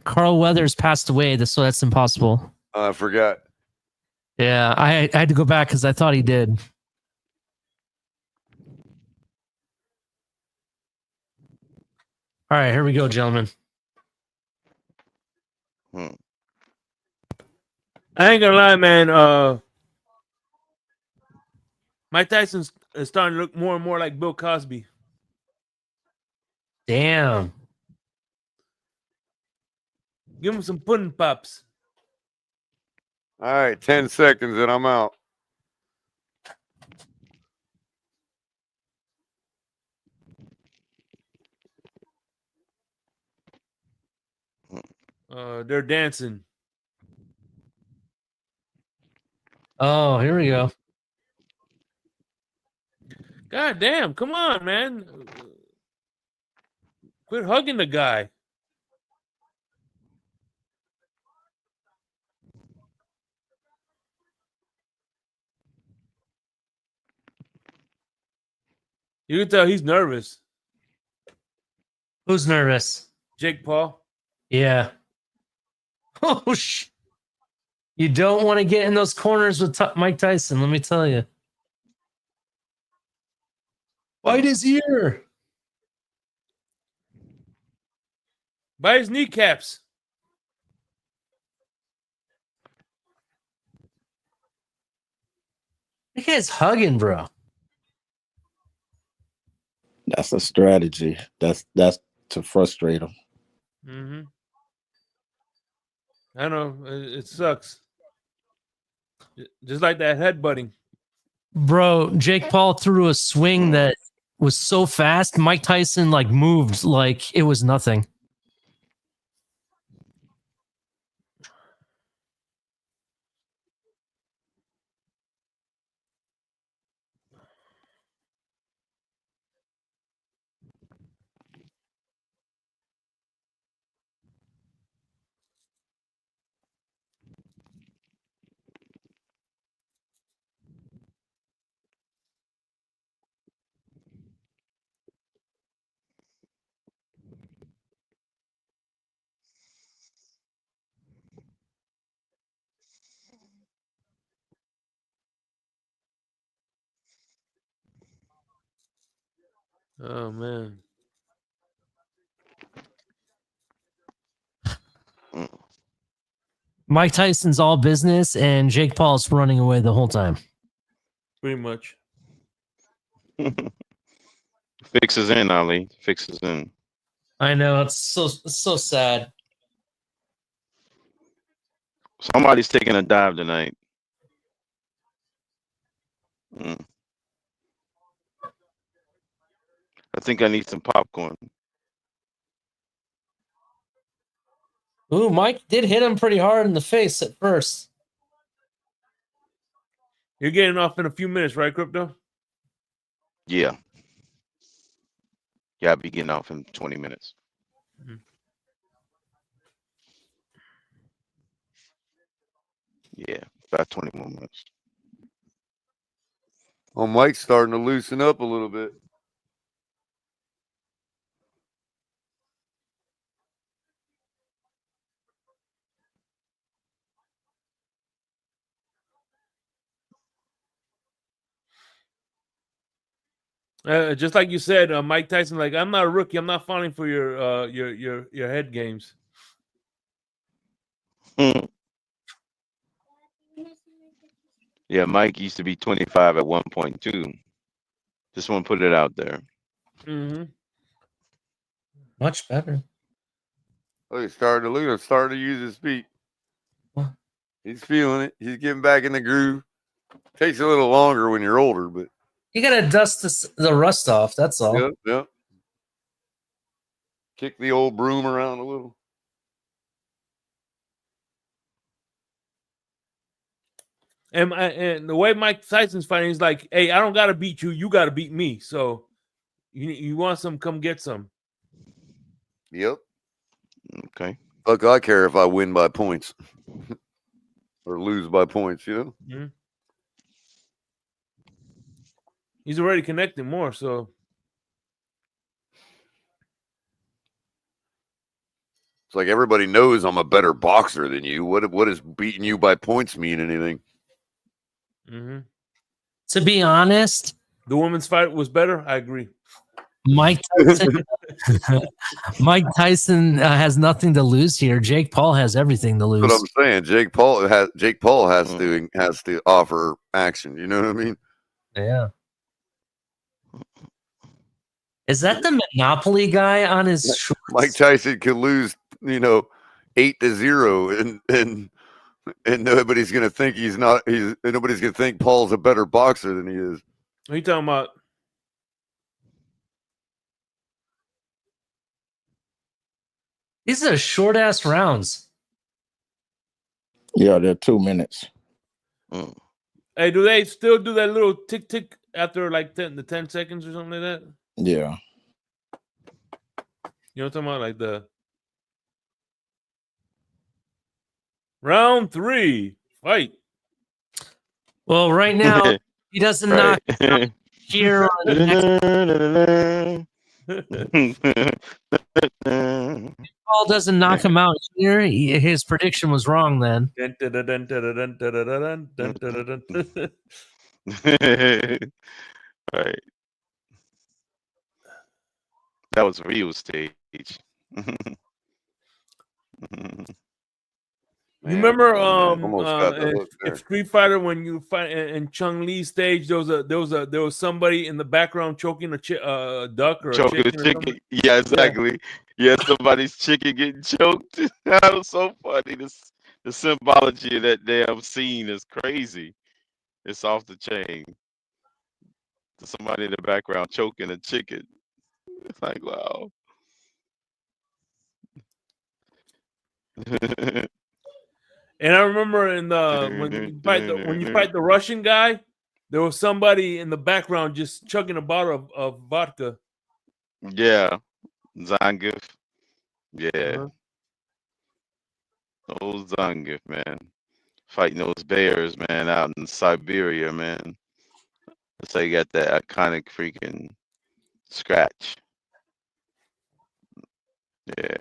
S15: Carl Weathers passed away, so that's impossible.
S2: I forgot.
S15: Yeah, I had to go back because I thought he did. All right, here we go, gentlemen.
S1: I ain't gonna lie, man. Mike Tyson is starting to look more and more like Bill Cosby.
S15: Damn.
S1: Give him some pudding pops.
S2: All right, 10 seconds and I'm out.
S1: They're dancing.
S15: Oh, here we go.
S1: God damn, come on, man. Quit hugging the guy. You can tell he's nervous.
S15: Who's nervous?
S1: Jake Paul.
S15: Yeah. Oh, you don't want to get in those corners with Mike Tyson, let me tell you. Bite his ear.
S1: By his kneecaps.
S15: That guy's hugging, bro.
S13: That's a strategy. That's to frustrate him.
S1: Mm-hmm. I know. It sucks. Just like that headbutting.
S15: Bro, Jake Paul threw a swing that was so fast, Mike Tyson moved like it was nothing.
S1: Oh man.
S15: Mike Tyson's all business and Jake Paul's running away the whole time.
S1: Pretty much.
S12: Fixes in, Ali. Fixes in.
S15: I know, it's so sad.
S12: Somebody's taking a dive tonight. I think I need some popcorn.
S15: Ooh, Mike did hit him pretty hard in the face at first.
S1: You're getting off in a few minutes, right, Crypto?
S12: Yeah. Yeah, I'll be getting off in 20 minutes.
S1: Mhm.
S12: Yeah, about 20 more minutes.
S2: Oh, Mike's starting to loosen up a little bit.
S1: Just like you said, Mike Tyson, like, I'm not a rookie. I'm not falling for your head games.
S12: Yeah, Mike used to be 25 at 1.2. Just want to put it out there.
S1: Mm-hmm.
S15: Much better.
S2: Oh, he's starting to use his feet. He's feeling it. He's getting back in the groove. Takes a little longer when you're older, but
S15: You gotta dust the rust off. That's all.
S2: yep. Kick the old broom around a little.
S1: And the way Mike Tyson's fighting, he's like, hey, I don't got to beat you. You got to beat me. So you want some, come get some.
S2: Yep.
S12: Okay.
S2: Fuck, I care if I win by points or lose by points, you know?
S1: Mm-hmm. He's already connecting more, so.
S2: It's like everybody knows I'm a better boxer than you. What does beating you by points mean anything?
S1: Mm-hmm.
S15: To be honest,
S1: the women's fight was better. I agree.
S15: Mike Tyson has nothing to lose here. Jake Paul has everything to lose.
S2: That's what I'm saying. Jake Paul has to offer action. You know what I mean?
S15: Yeah. Is that the Monopoly guy on his shorts?
S2: Mike Tyson could lose, 8-0, and nobody's gonna think nobody's gonna think Paul's a better boxer than he is.
S1: What are you talking about?
S15: These are short ass rounds.
S13: Yeah, they're 2 minutes.
S1: Hey, do they still do that little tick tick after like 10 seconds or something like that?
S13: Yeah.
S1: You know what I'm talking about? Like the round 3 fight.
S15: Well, right now he doesn't knock here on the Paul doesn't knock him out here. His prediction was wrong then.
S12: Right. That was real stage.
S1: You remember
S2: almost got the hook there.
S1: in Street Fighter when you fight in Chung Li's stage, there was somebody in the background choking a duck or
S12: choking
S1: a chicken.
S12: Yeah, exactly. Yeah, somebody's chicken getting choked. That was so funny. The symbology of that damn scene is crazy. It's off the chain. Somebody in the background choking a chicken. It's like, wow.
S1: And I remember in when you fight the Russian guy, there was somebody in the background just chugging a bottle of vodka.
S12: Yeah, Zangief. Yeah, old Zangief, man, fighting those bears, man, out in Siberia, man. So you got that iconic freaking scratch. Yeah,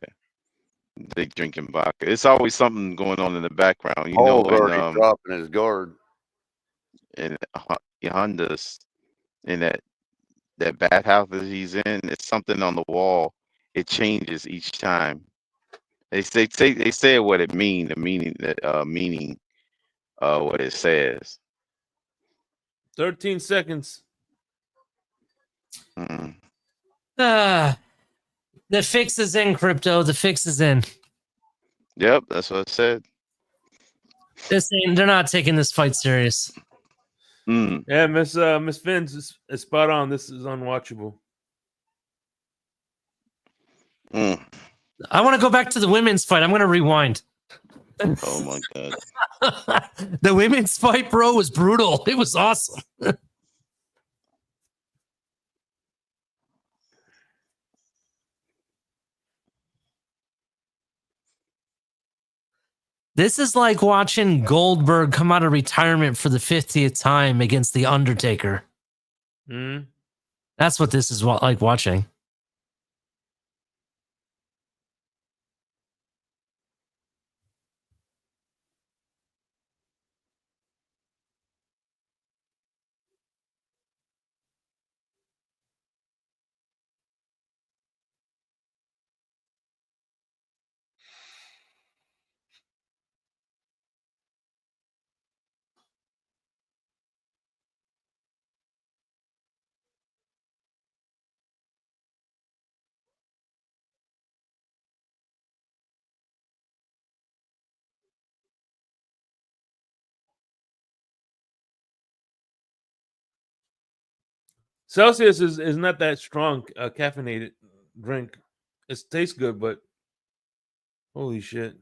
S12: they drinking vodka. It's always something going on in the background, you know.
S2: Paul's already dropping his guard.
S12: And Honda's in that bathhouse that he's in, it's something on the wall. It changes each time. They say what it mean, the meaning what it says.
S1: 13 seconds.
S15: The fix is in, Crypto. The fix is in.
S12: Yep, that's what I said.
S15: They're not taking this fight serious.
S1: Yeah, Miss Finn's is spot on. This is unwatchable.
S15: I want to go back to the women's fight. I'm going to rewind.
S12: Oh my god.
S15: The women's fight, bro, was brutal. It was awesome. This is like watching Goldberg come out of retirement for the 50th time against The Undertaker.
S1: Mm.
S15: That's what this is like watching.
S1: Celsius is not that strong caffeinated drink. It tastes good, but holy shit.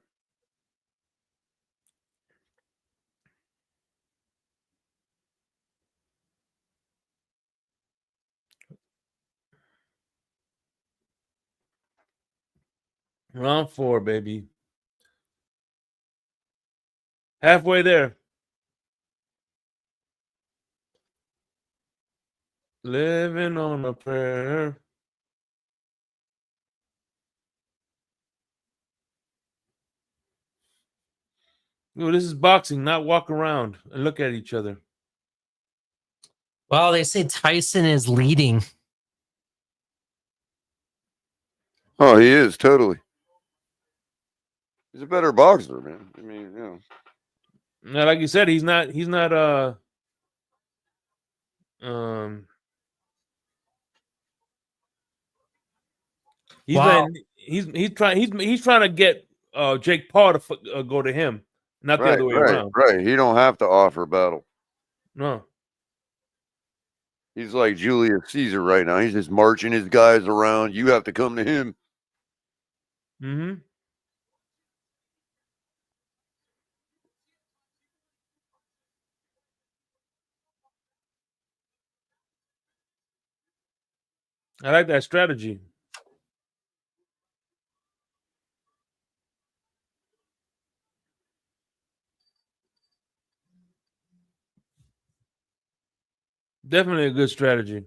S1: Round 4, baby. Halfway there. Living on a prayer. Ooh, this is boxing, not walk around and look at each other.
S15: Well, they say Tyson is leading.
S2: Oh, he is totally. He's a better boxer, man. I mean, you know.
S1: Now, like you said, he's not he's
S15: Wow.
S1: he's trying to get Jake Paul to go to him, not the
S2: Right,
S1: other way
S2: right,
S1: around.
S2: right. He don't have to offer battle.
S1: No.
S2: He's like Julius Caesar right now. He's just marching his guys around. You have to come to him.
S1: Mm-hmm. I like that strategy. Definitely a good strategy.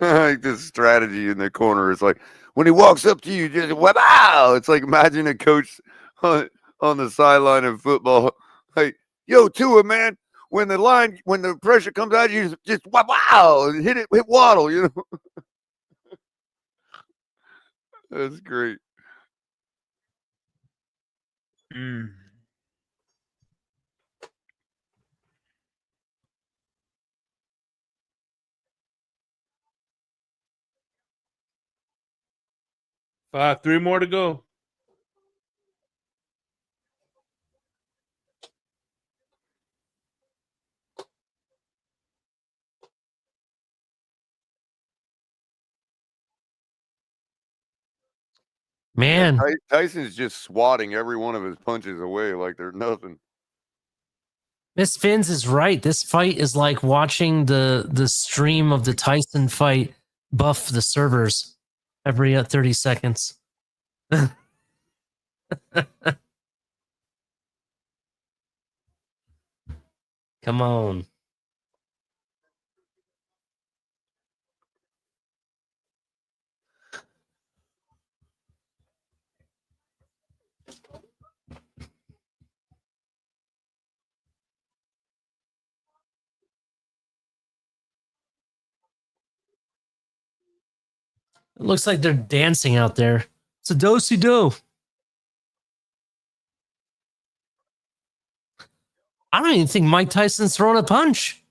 S2: Like this strategy in the corner. It's like when he walks up to you, just wow. It's like imagine a coach on the sideline of football. Like, yo, Tua, man, when the pressure comes at you, just wow, and hit Waddle, you know. That's great.
S1: Mm. Three more to go.
S15: Man,
S2: Tyson's just swatting every one of his punches away like they're nothing.
S15: Miss Fins is right. This fight is like watching the stream of the Tyson fight buff the servers every 30 seconds. Come on. It looks like they're dancing out there. It's a do-si-do. I don't even think Mike Tyson's throwing a punch.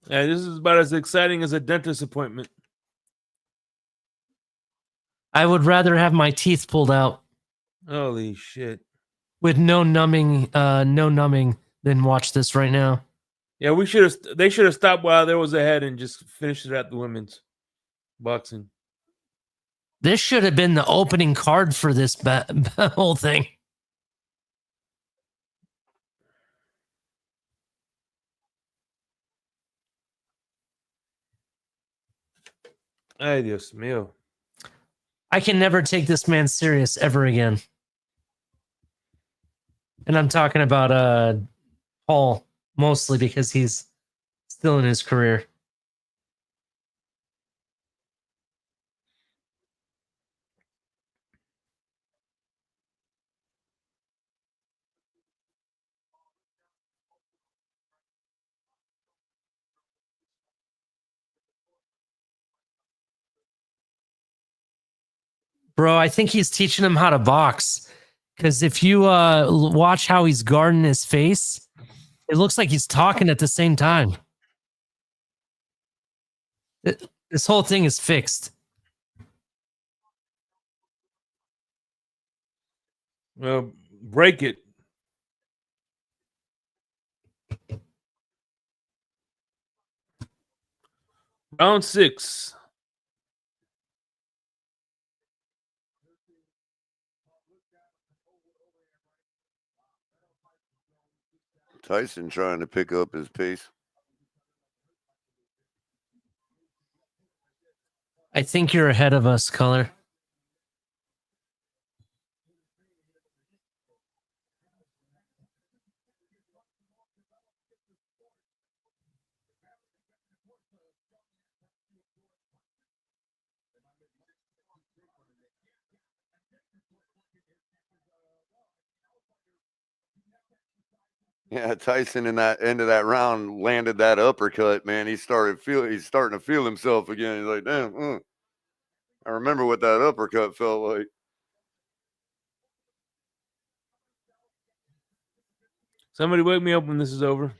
S1: Yeah, this is about as exciting as a dentist appointment.
S15: I would rather have my teeth pulled out
S1: Holy shit.
S15: with no numbing than watch this right now.
S1: Yeah, they should have stopped while there was ahead and just finished it at the women's boxing.
S15: This should have been the opening card for this whole thing.
S1: Ay, Dios mío.
S15: I can never take this man serious ever again. And I'm talking about Paul mostly because he's still in his career. Bro, I think he's teaching him how to box. Because if you watch how he's guarding his face, it looks like he's talking at the same time. This whole thing is fixed.
S1: Well, break it. Round 6.
S2: Tyson trying to pick up his pace.
S15: I think you're ahead of us, Color.
S2: Yeah, Tyson in that end of that round landed that uppercut, man. He's starting to feel himself again. He's like, damn, I remember what that uppercut felt like.
S1: Somebody wake me up when this is over.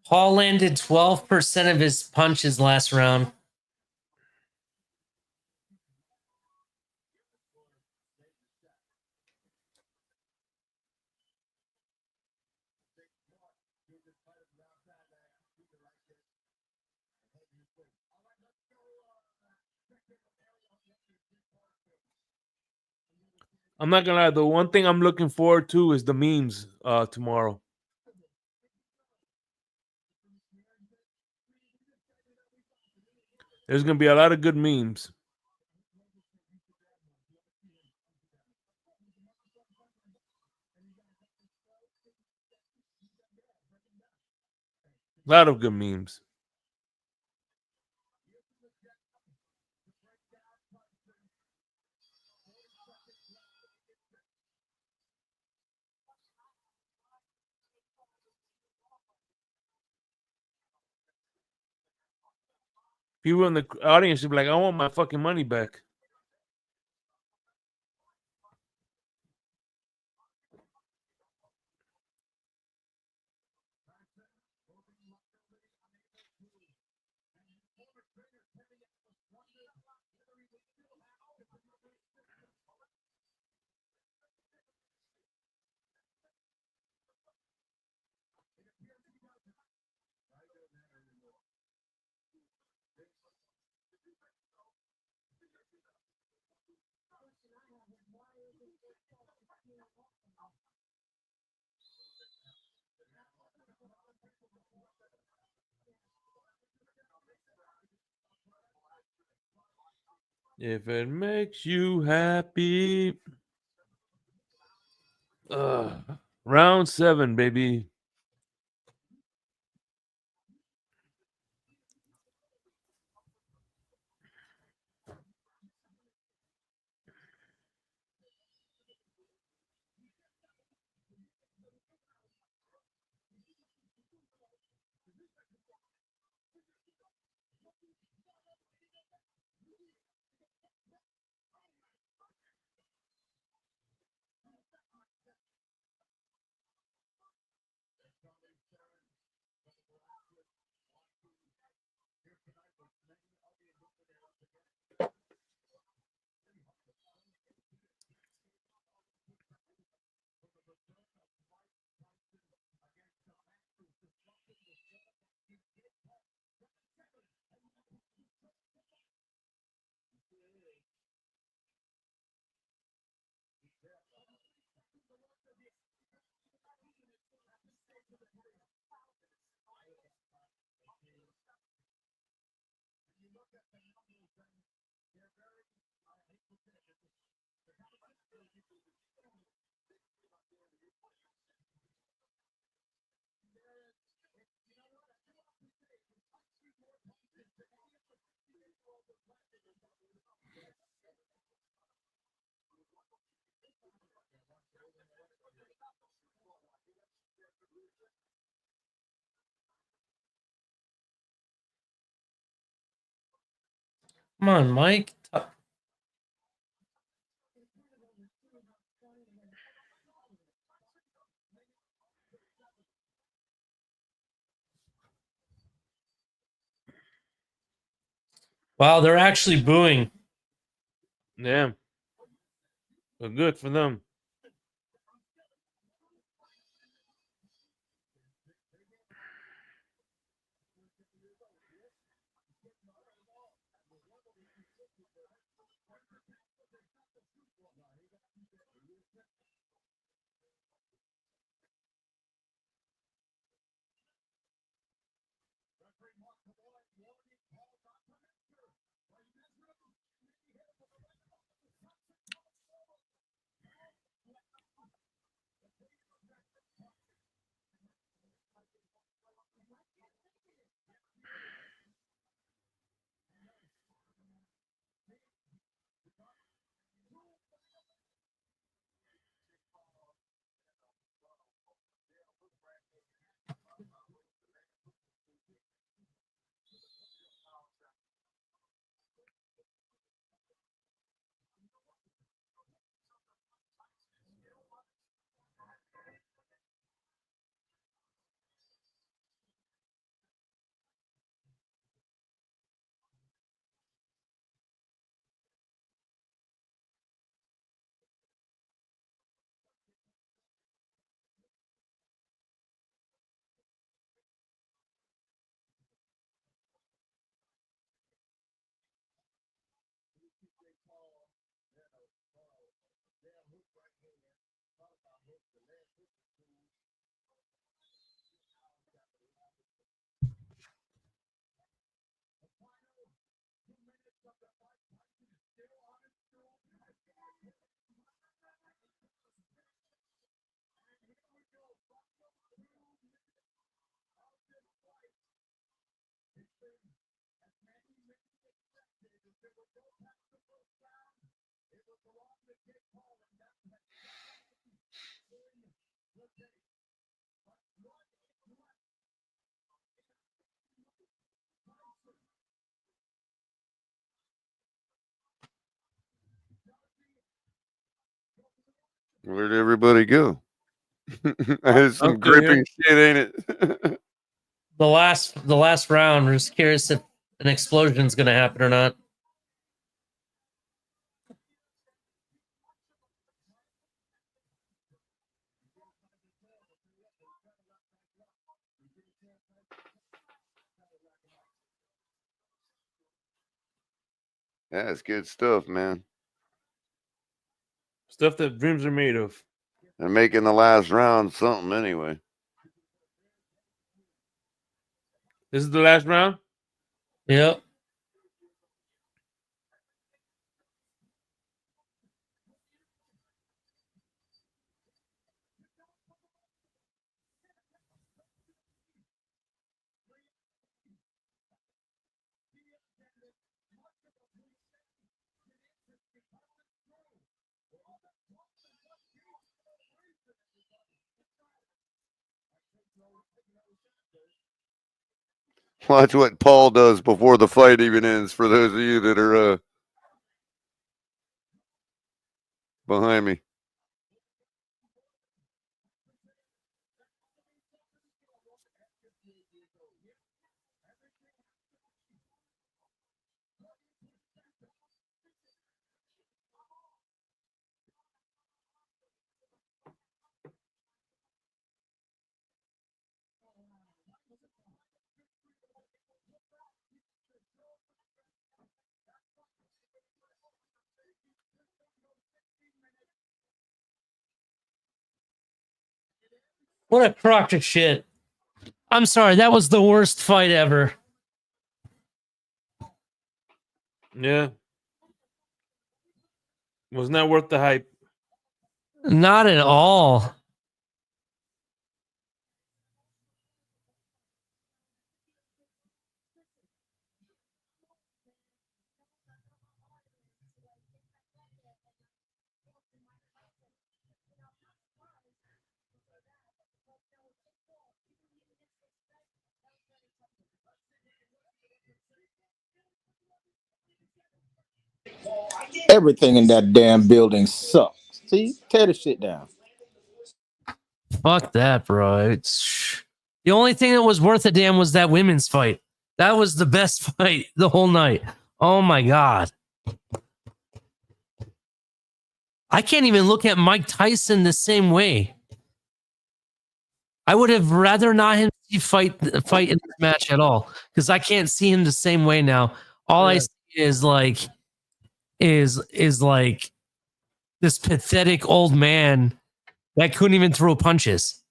S15: Paul landed 12% of his punches last round.
S1: I'm not gonna lie, the one thing I'm looking forward to is the memes tomorrow. There's gonna be a lot of good memes. A lot of good memes. People in the audience should be like, I want my fucking money back. If it makes you happy. Round 7, baby.
S15: Come on, Mike. Wow, they're actually booing.
S1: Yeah. Well, good for them.
S2: Where'd everybody go? That's
S15: I'm
S2: some
S15: still here.
S2: gripping shit, ain't it?
S15: The last round, we're just curious if an explosion's gonna happen or not.
S2: That's good stuff, man.
S1: Stuff that dreams are made of.
S2: And making the last round something anyway.
S1: This is the last round?
S15: Yep.
S2: Watch what Paul does before the fight even ends. For those of you that are behind me.
S15: What a crock of shit. I'm sorry, that was the worst fight ever.
S1: Yeah. Was not worth the hype.
S15: Not at all.
S13: Everything in that damn building sucks. See, tear the shit down.
S15: Fuck that, bro. It's the only thing that was worth a damn was that women's fight. That was the best fight the whole night. Oh my god. I can't even look at Mike Tyson the same way. I would have rather not him fight in this match at all because I can't see him the same way now. All I see is like this pathetic old man that couldn't even throw punches.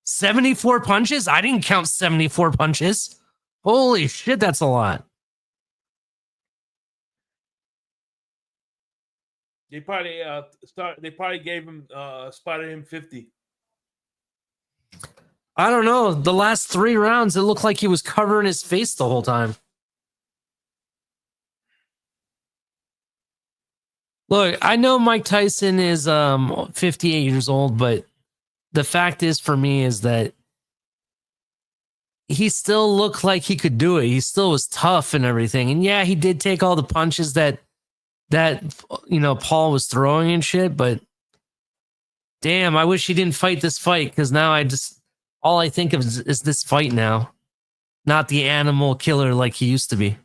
S15: 74 punches? I didn't count 74 punches. Holy shit, that's a lot.
S1: They probably gave him spotted him 50.
S15: I don't know. The last 3 rounds, it looked like he was covering his face the whole time. Look, I know Mike Tyson is 58 years old, but the fact is for me is that he still looked like he could do it. He still was tough and everything. And yeah, he did take all the punches that Paul was throwing and shit, but damn, I wish he didn't fight this fight because now all I think of is this fight now, not the animal killer like he used to be.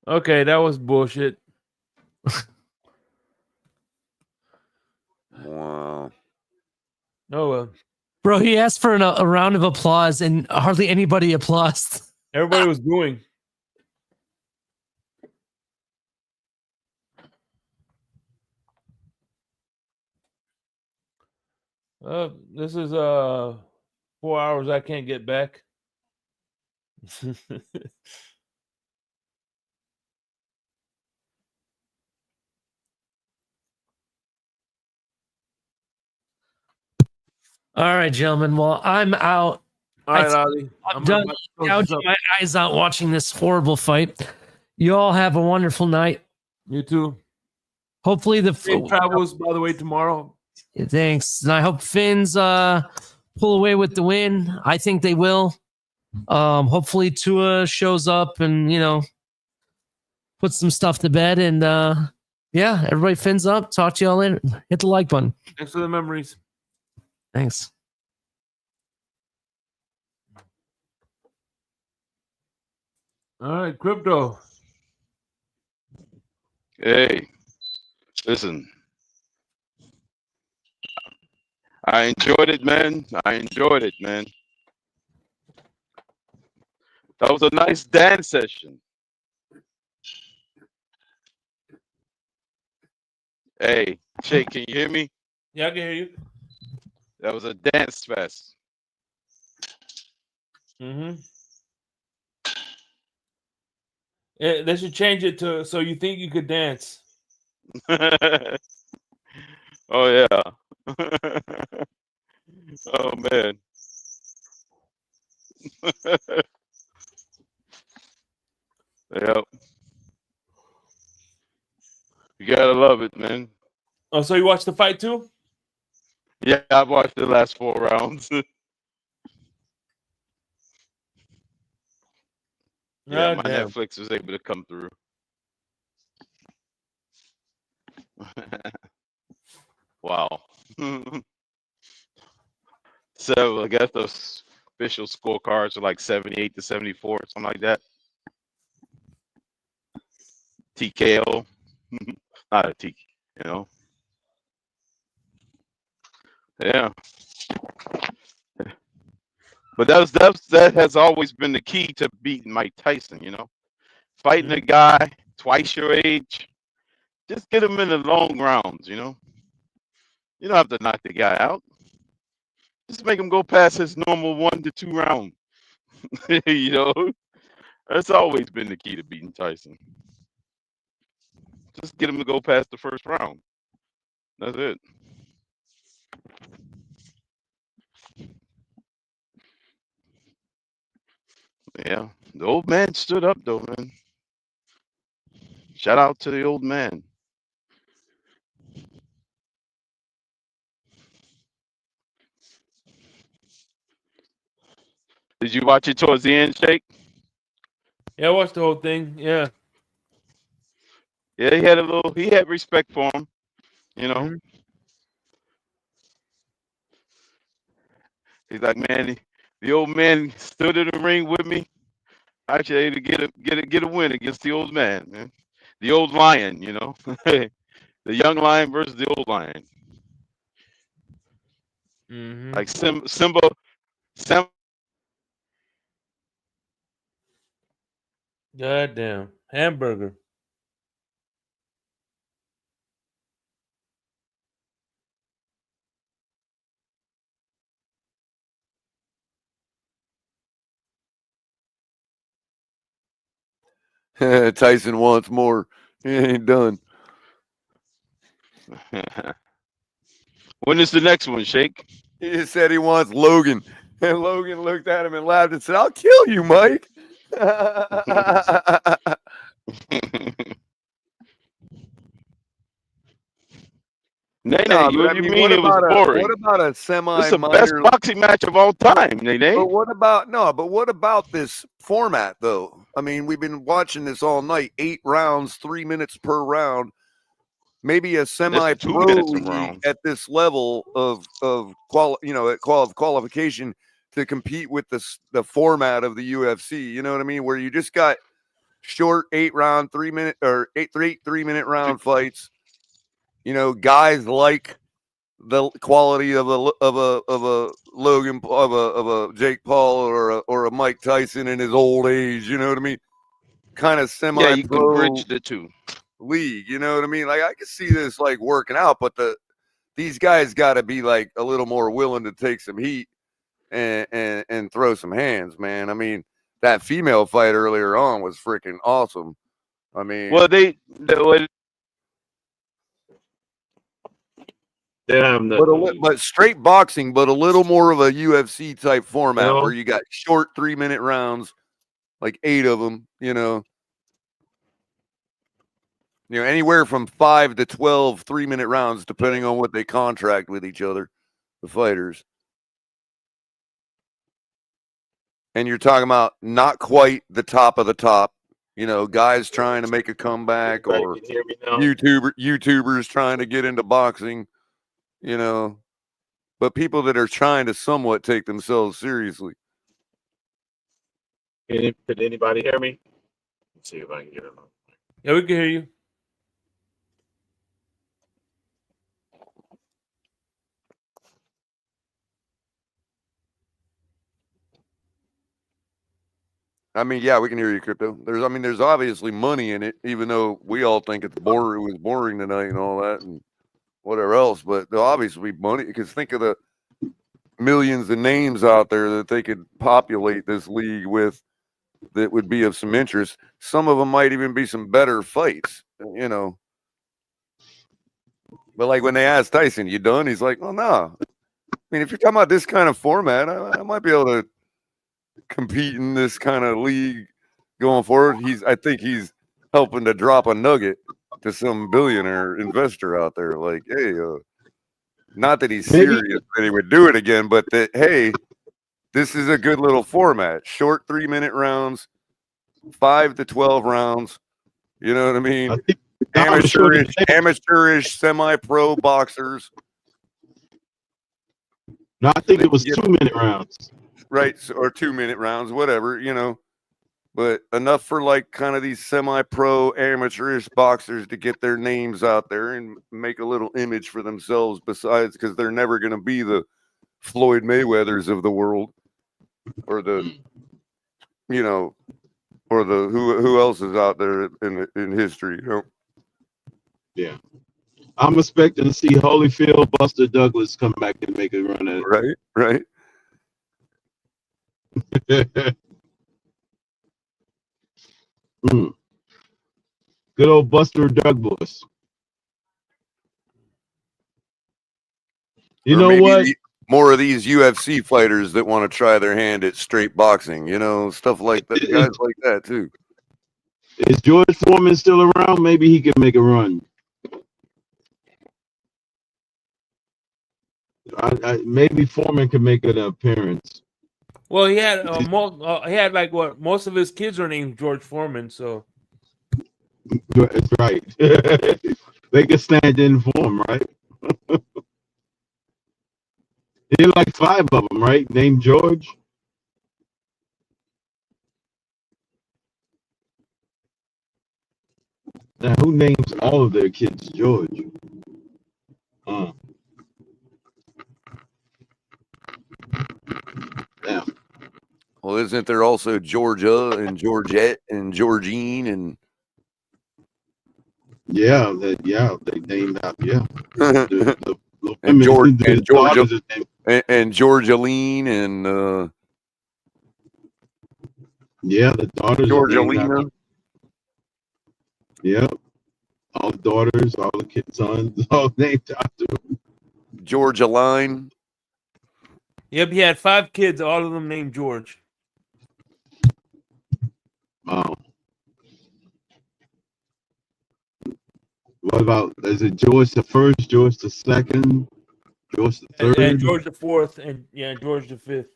S1: Okay, that was bullshit.
S2: Wow.
S1: Oh well.
S15: Bro, he asked for a round of applause and hardly anybody applauded.
S1: Everybody was booing. This is 4 hours I can't get back.
S15: All right, gentlemen. Well, I'm out.
S1: All right, Ali.
S15: I'm done gouging my eyes out watching this horrible fight. You all have a wonderful night.
S1: You too.
S15: Hopefully
S1: Safe travels, by the way, tomorrow.
S15: Thanks. And I hope Finn's pull away with the win. I think they will. Hopefully Tua shows up and, put some stuff to bed. And yeah, everybody fins up. Talk to y'all later. Hit the like button.
S1: Thanks for the memories.
S15: Thanks.
S1: All right, crypto.
S12: Hey, listen. I enjoyed it, man. That was a nice dance session. Hey, Jake, can you hear me?
S1: Yeah, I can hear you.
S12: That was a dance fest.
S1: Mm-hmm. They should change it to so you think you could dance.
S12: Oh yeah. Oh man. Yep. You gotta love it, man.
S1: Oh, so you watched the fight too?
S12: Yeah, I watched the last 4 rounds. Yeah, my
S1: Damn.
S12: Netflix was able to come through. Wow. So I guess those official scorecards are like 78 to 74, something like that. TKO. Not a T, Yeah. But that has always been the key to beating Mike Tyson, Fighting a guy twice your age, just get him in the long rounds, You don't have to knock the guy out. Just make him go past his normal 1 to 2 round. That's always been the key to beating Tyson. Just get him to go past the first round. That's it. Yeah. The old man stood up though, man. Shout out to the old man. Did you watch it towards the end, Shake?
S1: Yeah, I watched the whole thing. Yeah.
S12: Yeah, he had respect for him,
S1: Mm-hmm.
S12: He's like, man, the old man stood in the ring with me. I should able to get a win against the old man. The old lion, the young lion versus the old lion.
S1: Mm-hmm.
S12: Like Simba.
S1: Goddamn. Hamburger.
S2: Tyson wants more. He ain't done.
S12: When is the next one, Shake?
S2: He just said he wants Logan. And Logan looked at him and laughed and said, I'll kill you, Mike.
S12: Nene, what do you mean it was
S2: what
S12: boring?
S2: about a
S12: This is the best
S2: semi-minor?
S12: boxing match of all time, Nene.
S2: But what about this format though? I mean, we've been watching this all night, 8 rounds, 3 minutes per round. Maybe a semi-pro
S12: 2 minutes a
S2: league
S12: round.
S2: at this level of qualification to compete with the format of the UFC. You know what I mean? Where you just got short 8-round, 3-minute or 8 3-minute round fights. Guys like the quality of a Logan, of a Jake Paul or a Mike Tyson in his old age. You know what I mean? Kind of semi-pro.
S12: Yeah, you can bridge the two.
S2: League, you know what I mean? Like I can see this like working out, but these guys got to be like a little more willing to take some heat and throw some hands, man. I mean, that female fight earlier on was freaking awesome. I mean,
S12: well, they
S2: but straight boxing, but a little more of a UFC type format where you got short 3-minute rounds, like 8 of them, anywhere from 5 to 12 3-minute rounds, depending on what they contract with each other, the fighters. and you're talking about not quite the top of the top, you know, guys trying to make a comeback or
S8: Can you hear me now?
S2: YouTubers trying to get into boxing, you know, but people that are trying to somewhat take themselves seriously.
S16: Could anybody hear me? Let's see if I can get it on.
S1: Yeah, we can hear you.
S2: I mean, yeah, we can hear you, Crypto. There's obviously money in it, even though we all think it's boring. It was boring tonight and all that and whatever else. But there'll obviously be money, because think of the millions of names out there that they could populate this league with that would be of some interest. Some of them might even be some better fights, you know. But like when they asked Tyson, "You done?" He's like, "Well, no. I mean, if you're talking about this kind of format, I might be able to compete in this kind of league going forward." I think he's helping to drop a nugget to some billionaire investor out there. Like, hey, not that he's serious that he would do it again, but that, hey, this is a good little format. Short 3-minute rounds, 5 to 12 rounds. You know what I mean? Amateurish, semi-pro boxers.
S17: No, I think it was 2-minute rounds.
S2: Right, or 2-minute rounds, whatever, you know. But enough for like kind of these semi-pro amateurish boxers to get their names out there and make a little image for themselves, besides, because they're never going to be the Floyd Mayweathers of the world, or the, you know, or the who else is out there in history, you know?
S17: Yeah. I'm expecting to see Holyfield, Buster Douglas come back and make a run at it.
S2: Right.
S17: Good old Buster Douglas. You know what?
S2: More of these UFC fighters that want to try their hand at straight boxing, you know, stuff like that. Guys like that too.
S17: Is George Foreman still around? Maybe he can make a run. Maybe Foreman can make an appearance.
S1: Well, he had most of his kids are named George Foreman, so
S17: That's right. They can stand in for him, right? He had like 5 of them, right? Named George. Now, who names all of their kids George? Yeah.
S2: Well, isn't there also Georgia and Georgette and Georgine and
S17: they named out
S2: and Georgia and Georgialine and
S17: the daughters
S2: Georgialina.
S17: Yeah, all the daughters, all the kids, sons, all named after him.
S2: Georgia Line.
S1: Yep, he had 5 kids, all of them named George.
S17: Wow. What about, is it George the First, George the Second, George the Third?
S1: And George the Fourth, and George the Fifth.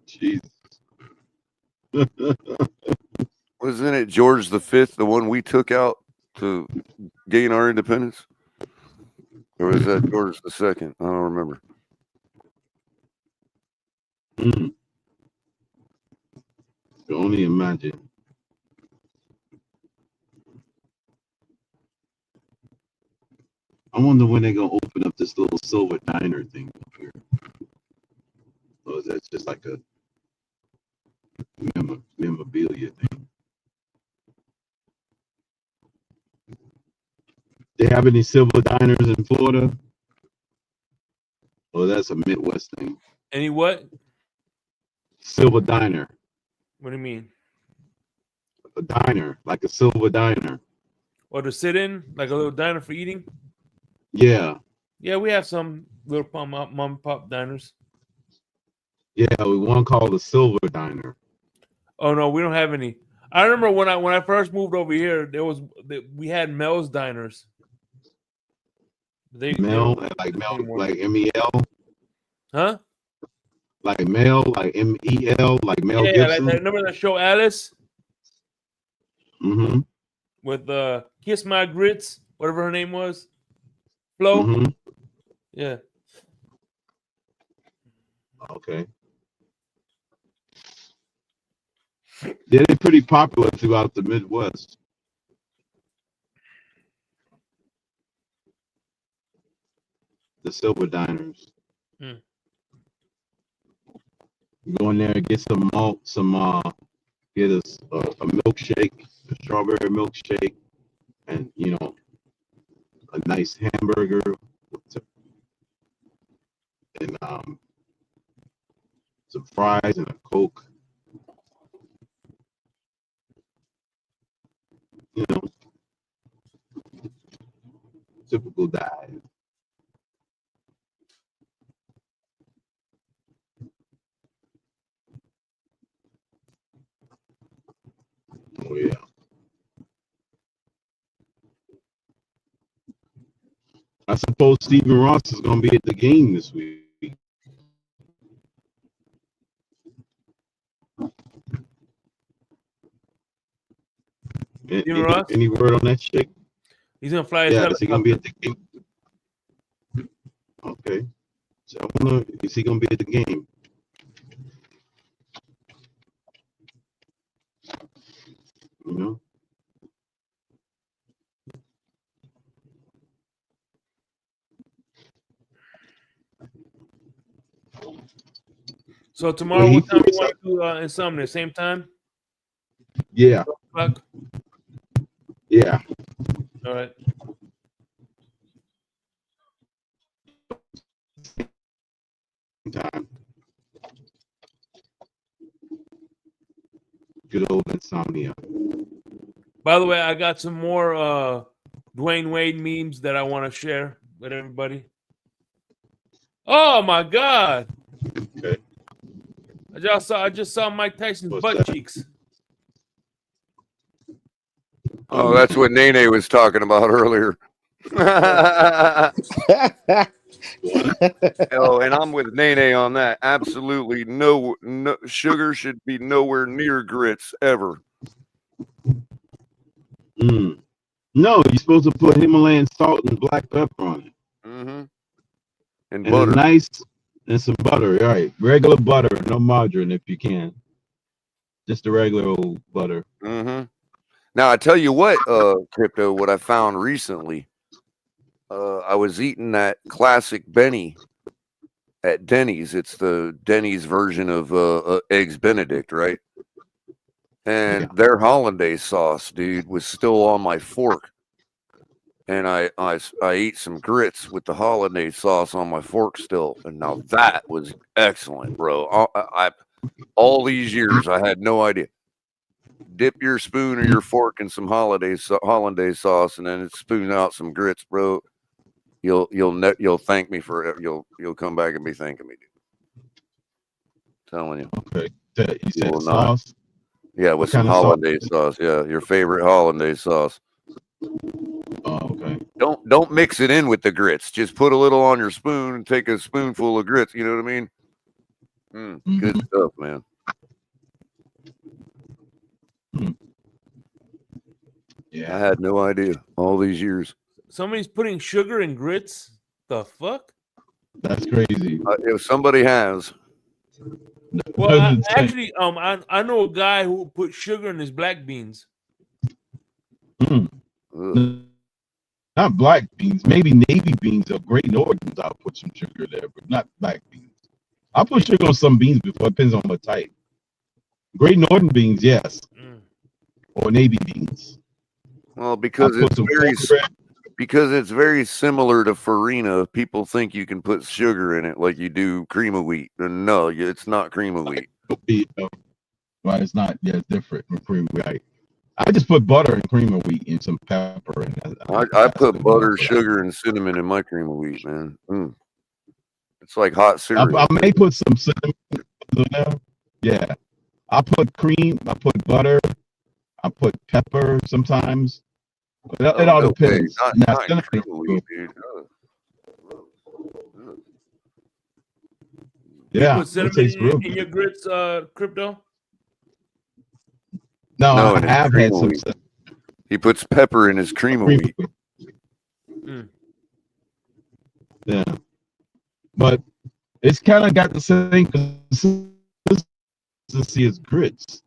S17: Jesus.
S2: Wasn't it George the Fifth, the one we took out to gain our independence? Or was that George the Second? I don't remember.
S17: Can only imagine. I wonder when they're gonna open up this little silver diner thing up here. Or is that just like a memorabilia thing? They have any silver diners in Florida? Or that's a Midwest thing?
S1: Any what?
S17: Silver diner.
S1: What do you mean?
S17: A diner, like a silver diner.
S1: Or to sit in, like a little diner for eating?
S17: Yeah.
S1: Yeah, we have some little mom and pop diners.
S17: Yeah, we one called the Silver Diner.
S1: Oh no, we don't have any. I remember when I first moved over here, we had Mel's diners.
S17: Mel, like MEL?
S1: Huh?
S17: like Mel, like MEL, like Mel
S1: Yeah, like
S17: Gibson.
S1: remember that show Alice
S17: Mm-hmm.
S1: with Kiss My Grits, whatever her name was, Flo.
S17: Mm-hmm.
S1: Yeah.
S17: Okay. Yeah, they're pretty popular throughout the Midwest. The Silver Diners.
S1: Hmm.
S17: You go in there and get some malt, get a milkshake, a strawberry milkshake, and a nice hamburger, and some fries and a Coke. Typical dive. Oh yeah. I suppose Stephen Ross is going to be at the game this week.
S1: Stephen Ross?
S17: Any word on that chick?
S1: He's gonna fly his
S17: Yeah, is he going to
S1: helicopter.
S17: be at the game? Okay. So I wonder, is he going to be at the game? You know?
S1: So tomorrow,
S17: Well, he
S1: what time
S17: threw
S1: you
S17: us
S1: want
S17: up.
S1: to do Insomnia? Same time?
S17: Yeah.
S1: 12 o'clock?
S17: Yeah.
S1: All right.
S17: Time. Good old Insomnia.
S1: By the way, I got some more Dwayne Wade memes that I want to share with everybody. Oh my God!
S17: Okay.
S1: I just saw Mike Tyson's
S17: What's
S1: butt
S17: that?
S1: cheeks.
S2: Oh, that's what Nene was talking about earlier. Oh, and I'm with Nene on that. Absolutely no sugar should be nowhere near grits ever.
S17: Mm. No, you're supposed to put Himalayan salt and black pepper on it.
S2: Mm-hmm. And
S17: And
S2: butter.
S17: and some butter. All right. Regular butter, no margarine if you can. Just the regular old butter.
S2: Mm-hmm. Now I tell you what, Crypto, what I found recently. I was eating that classic Benny at Denny's. It's the Denny's version of Eggs Benedict, right? And their hollandaise sauce, dude, was still on my fork. And I ate some grits with the hollandaise sauce on my fork still. And now that was excellent, bro. I all these years I had no idea. Dip your spoon or your fork in some hollandaise sauce, and then spoon out some grits, bro. You'll thank me for it. You'll come back and be thanking me, dude. Telling you.
S17: Okay. You said
S2: will
S17: sauce?
S2: Not. Yeah, with
S17: What
S2: some
S17: kind of sauce?
S2: hollandaise sauce. Yeah, your favorite hollandaise sauce.
S17: Oh, okay.
S2: Don't mix it in with the grits. Just put a little on your spoon and take a spoonful of grits. You know what I mean? Good stuff, man.
S17: Yeah.
S2: I had no idea all these years.
S1: Somebody's putting sugar in grits. The fuck?
S17: That's crazy.
S2: If somebody has.
S1: Well, I know a guy who put sugar in his black beans.
S17: Not black beans, maybe navy beans or Great Northerns. I'll put some sugar there, but not black beans. I'll put sugar on some beans before. It depends on what type. Great Northern beans, yes, or navy beans.
S2: Well, because it's very similar to farina. People think you can put sugar in it like you do cream of wheat. And no, it's not cream of wheat.
S17: Right, it's not. Yeah, it's different from cream of wheat. I just put butter and cream of wheat and some pepper. And
S2: I put butter, sugar, and cinnamon in my cream of wheat, man. It's like hot cereal.
S17: I may put some cinnamon in there. Yeah, I put cream. I put butter. I put pepper sometimes. It all depends.
S2: Not cream of wheat, dude.
S17: Yeah,
S1: put
S17: it
S1: cinnamon
S17: tastes real
S1: in your
S17: good.
S1: grits, Crypto?
S17: No,
S2: No,
S17: I
S2: and his
S17: have
S2: cream
S17: had
S2: of
S17: some
S2: wheat. He puts pepper in his cream of
S17: cream.
S2: wheat.
S1: Mm.
S17: Yeah, but it's kind of got the same consistency as grits.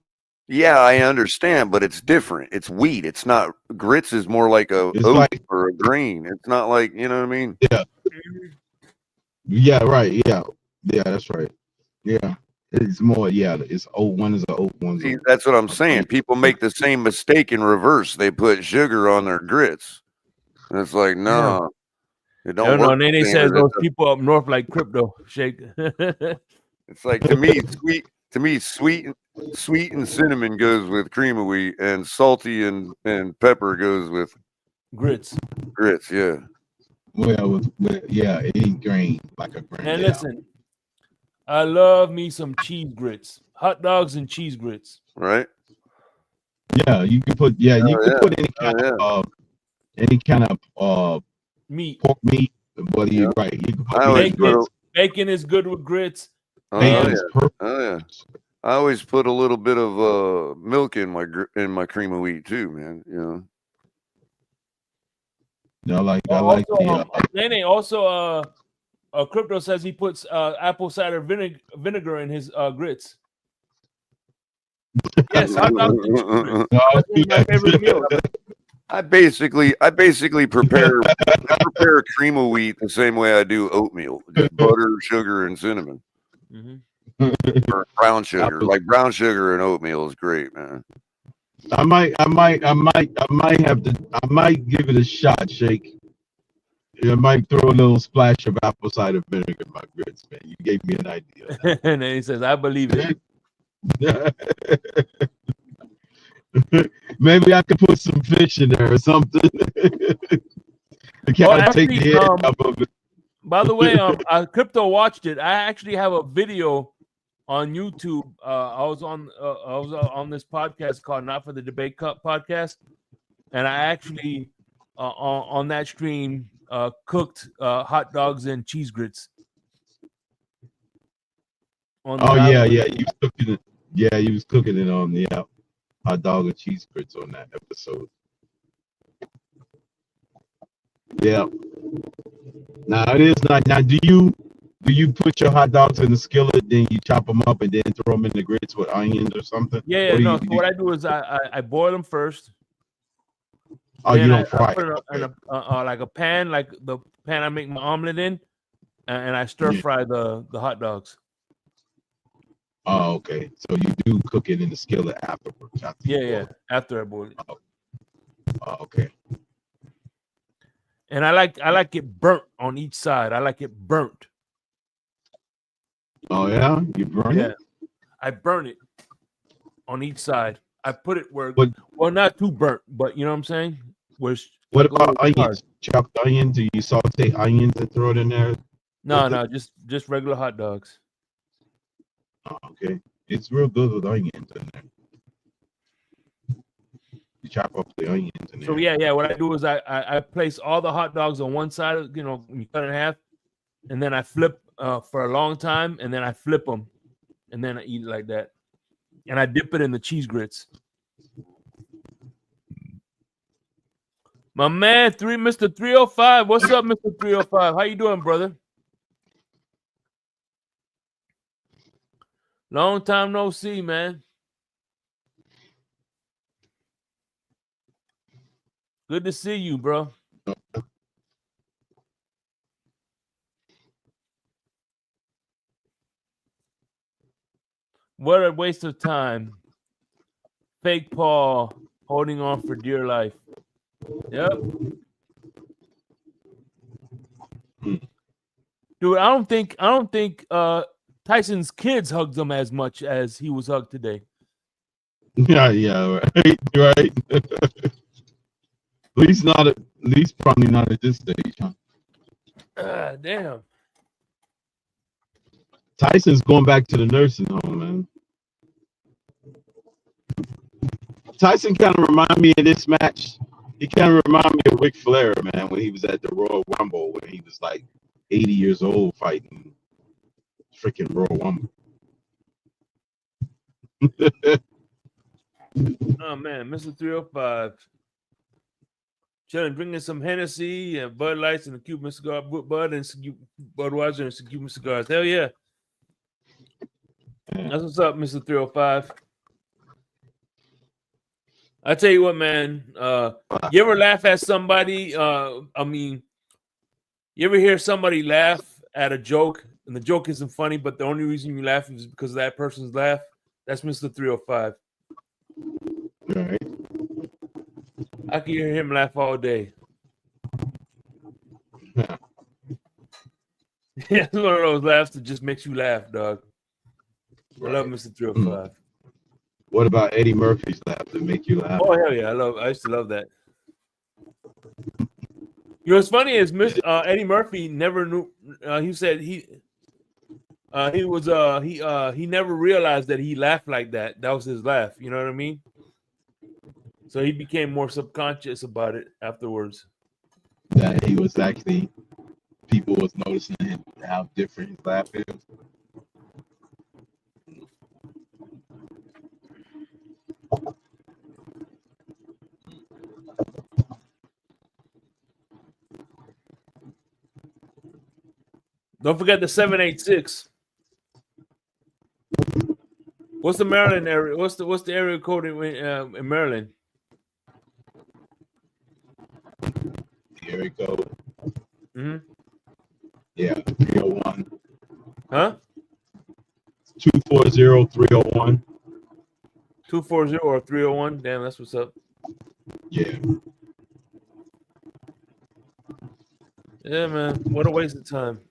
S2: Yeah, I understand, but it's different. It's wheat. It's not grits. Is more like a
S17: It's
S2: oat
S17: like,
S2: or a grain. It's not like, you know what I mean.
S17: yeah, yeah, right, yeah, yeah, that's right. Yeah, it's more. Yeah, it's oat. One is a oat. One's
S2: See, that's what I'm
S17: a
S2: saying.
S17: grain.
S2: People make the same mistake in reverse. They put sugar on their grits, and it's like,
S1: No.
S2: no, it
S1: I
S2: don't
S1: don't know.
S2: work the
S1: Nene
S2: same as
S1: says those
S2: it.
S1: people up north like Crypto. Shake.
S2: It's like to me, sweet and cinnamon goes with cream of wheat, and salty and pepper goes with
S1: Grits.
S2: grits. Yeah,
S17: Well, yeah, it ain't grain like a grain.
S1: And
S17: Yeah,
S1: listen, I love me some cheese grits. Hot dogs and cheese grits.
S2: right.
S17: yeah, you can put. Yeah, you
S2: Oh
S17: can
S2: yeah,
S17: put
S2: oh
S17: any kind of
S1: Meat.
S17: pork meat. But
S2: yeah,
S17: you're
S2: yeah.
S17: right. You can
S2: I
S17: put meat
S2: always
S17: in
S2: put
S1: Bacon.
S2: a.
S17: grits.
S1: Bacon is good with grits.
S2: Oh
S17: Bacon
S1: Ham.
S17: is
S2: yeah,
S17: perfect.
S2: oh yeah. I always put a little bit of milk in my cream of wheat too, man. You know.
S17: I like
S1: Also,
S17: the
S1: Nene also Crypto says he puts apple cider vinegar in his grits. Yes, hot dogs and cheese grits. That's one of my favorite meals.
S2: I basically prepare cream of wheat the same way I do oatmeal, just butter, sugar, and cinnamon, or brown sugar. Like brown sugar and oatmeal is great, man.
S17: I might give it a shot, Shake. I might throw a little splash of apple cider vinegar in my grits, man. You gave me an idea.
S1: And then he says, "I believe it."
S17: Maybe I could put some fish in there or something. To kind of take the head off of it.
S1: By the way, Crypto watched it. I actually have a video on YouTube. I was on this podcast called Not for the Debate Cup podcast, and I actually on that stream cooked hot dogs and cheese grits.
S17: Oh yeah, you was cooking it. Yeah, you was cooking it on the hot dog and cheese grits on that episode. Yeah. Now it is not. Now, do you put your hot dogs in the skillet, then you chop them up, and then throw them in the grits with onions or something?
S1: Yeah, no. So what I do is I boil them first.
S17: Oh,
S1: then
S17: you don't
S1: I
S17: fry
S1: put
S17: it.
S1: it in like a pan, like the pan I make my omelet in, and I stir fry the hot dogs.
S17: Oh, okay. So you do cook it in the skillet afterwards.
S1: After I boil it.
S17: Oh, okay.
S1: And I like it burnt on each side. I like it burnt.
S17: Oh yeah, you burn it?
S1: I burn it on each side. I put it where well, not too burnt, but you know what I'm saying.
S17: What about onions? Chopped onions? Do you saute onions and throw it in there?
S1: No, just regular hot dogs.
S17: Oh, okay, it's real good with onions in there. You chop up the onions in there.
S1: So yeah. What I do is I place all the hot dogs on one side. You know, you cut it in half, and then I flip for a long time, and then I flip them, and then I eat it like that, and I dip it in the cheese grits. My man, Mr. 305. What's up, Mr. 305? How you doing, brother? Long time no see, man. Good to see you, bro. What a waste of time. Fake Paul holding on for dear life. Yep. Dude, I don't think Tyson's kids hugged him as much as he was hugged today.
S17: Yeah, right. At least probably not at this stage, huh?
S1: Damn.
S17: Tyson's going back to the nursing home, man. Tyson kind of remind me of this match. He kind of remind me of Ric Flair, man, when he was at the Royal Rumble when he was like 80 years old fighting Freaking Royal Rumble.
S1: Oh man, Mr. 305. Chilling, drinking some Hennessy and Bud Lights and a Cuban cigar, Bud and Budweiser and some Cuban cigars. Hell yeah. That's what's up, Mr. 305. I tell you what, man. You ever laugh at somebody? You ever hear somebody laugh at a joke and the joke isn't funny, but the only reason you laugh is because of that person's laugh? That's Mr. 305.
S17: All right.
S1: I can hear him laugh all day. Yeah, it's one of those laughs that just makes you laugh, dog. I love Mr. 305.
S17: What about Eddie Murphy's laugh that make you laugh?
S1: Oh hell yeah, I used to love that. You know what's funny is Eddie Murphy never knew. He said he never realized that he laughed like that. That was his laugh. You know what I mean? So he became more subconscious about it afterwards.
S17: That he was actually, people was noticing how different his laugh is.
S1: Don't forget the 786. What's the Maryland area? What's the area code in Maryland?
S17: The area code.
S1: Mm-hmm.
S17: Yeah, 301.
S1: Huh?
S17: 240-301.
S1: 240 or 301. Damn, that's what's up.
S17: Yeah.
S1: Yeah, man. What a waste of time.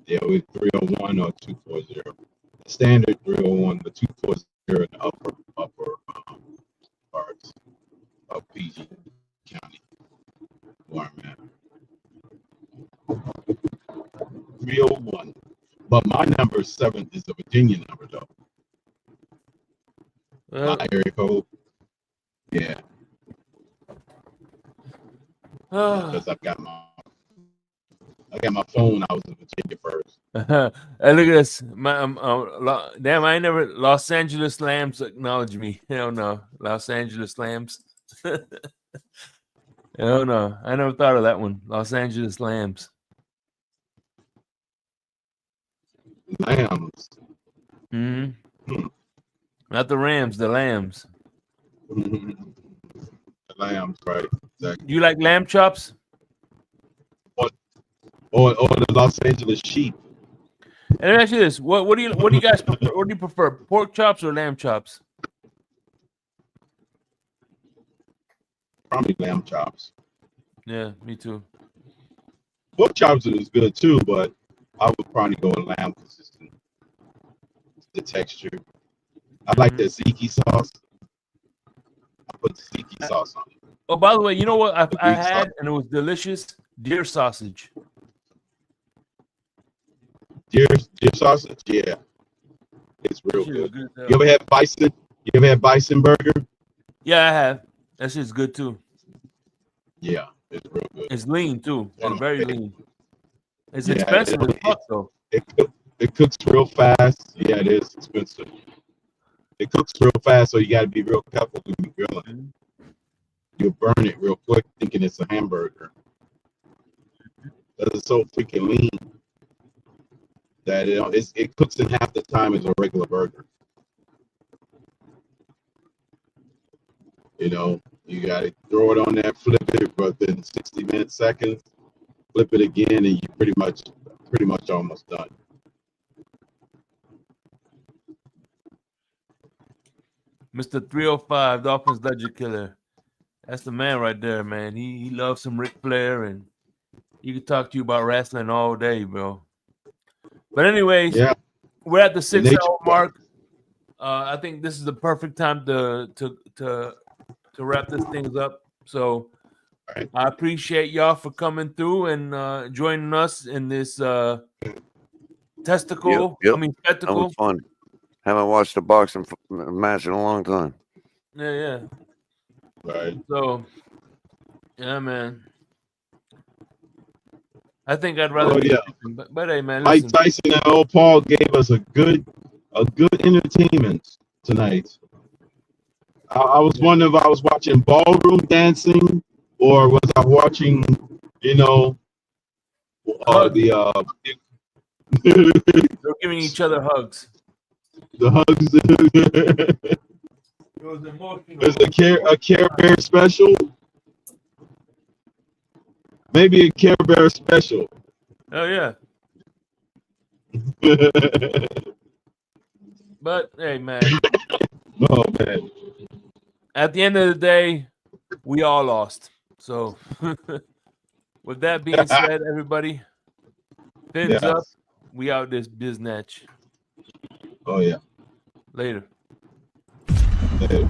S17: Yeah, with 301 or 240. Standard 301, but 240 in the upper parts of PG County, where I'm at. 301. But my number 7 is the Virginia number, though. My area code. Yeah. Because I got my phone. I was in Virginia first.
S1: Hey, look at this. Damn, I ain't never. Los Angeles Lambs acknowledge me. Hell no. Los Angeles Lambs. Hell no. I never thought of that one. Los Angeles Lambs.
S17: Lambs.
S1: Mm-hmm. Not the Rams, the Lambs.
S17: The Lambs, right? Exactly.
S1: You like lamb chops?
S17: Or the Los Angeles Sheep.
S1: And let me ask you this: what do you guys prefer? What do you prefer, pork chops or lamb chops?
S17: Probably lamb chops.
S1: Yeah, me too.
S17: Pork chops is good too, but I would probably go with lamb because it's the texture. I like the tzatziki sauce. I put tzatziki sauce on it.
S1: Oh, by the way, you know what I had and it was delicious? Deer sausage.
S17: Deer sausage, yeah, it's real good.
S1: Good
S17: You ever had bison? You ever had bison burger?
S1: Yeah, I have. That shit's good too.
S17: Yeah, it's real good.
S1: It's lean too. It's very lean. It's
S17: Yeah,
S1: expensive as fuck though.
S17: It cooks real fast. Yeah, it is expensive. It cooks real fast, so you got to be real careful when you grill it. You'll burn it real quick, thinking it's a hamburger. Because it's so freaking lean that it cooks in half the time as a regular burger. You know, you got to throw it on there, flip it within 60 seconds, flip it again, and you're pretty much almost done.
S1: Mr. 305, Dolphins Legend Killer. That's the man right there, man. He loves some Ric Flair, and he could talk to you about wrestling all day, bro. But anyways,
S17: yeah,
S1: we're at the 6-hour mark. I think this is the perfect time to wrap this things up. So I appreciate y'all for coming through and joining us in this spectacle.
S2: That was fun. Haven't watched a boxing match in a long time.
S1: Yeah.
S17: Right.
S1: So, yeah, man. I think I'd rather.
S17: Oh
S1: be
S17: yeah,
S1: but hey, man,
S17: Mike
S1: listen.
S17: Tyson and old Paul gave us a good entertainment tonight. I was wondering if I was watching ballroom dancing or was I watching, you know,
S1: Hugs.
S17: the
S1: They're giving each other hugs.
S17: the hugs.
S1: It was emotional.
S17: There's a Care Bear special. Maybe a Care Bear special.
S1: Oh yeah. But hey, man.
S17: Oh man.
S1: At the end of the day, we all lost. So, with that being said, everybody, fins up.
S17: Yes.
S1: We out this biznatch.
S17: Oh yeah.
S1: Later.
S17: Later.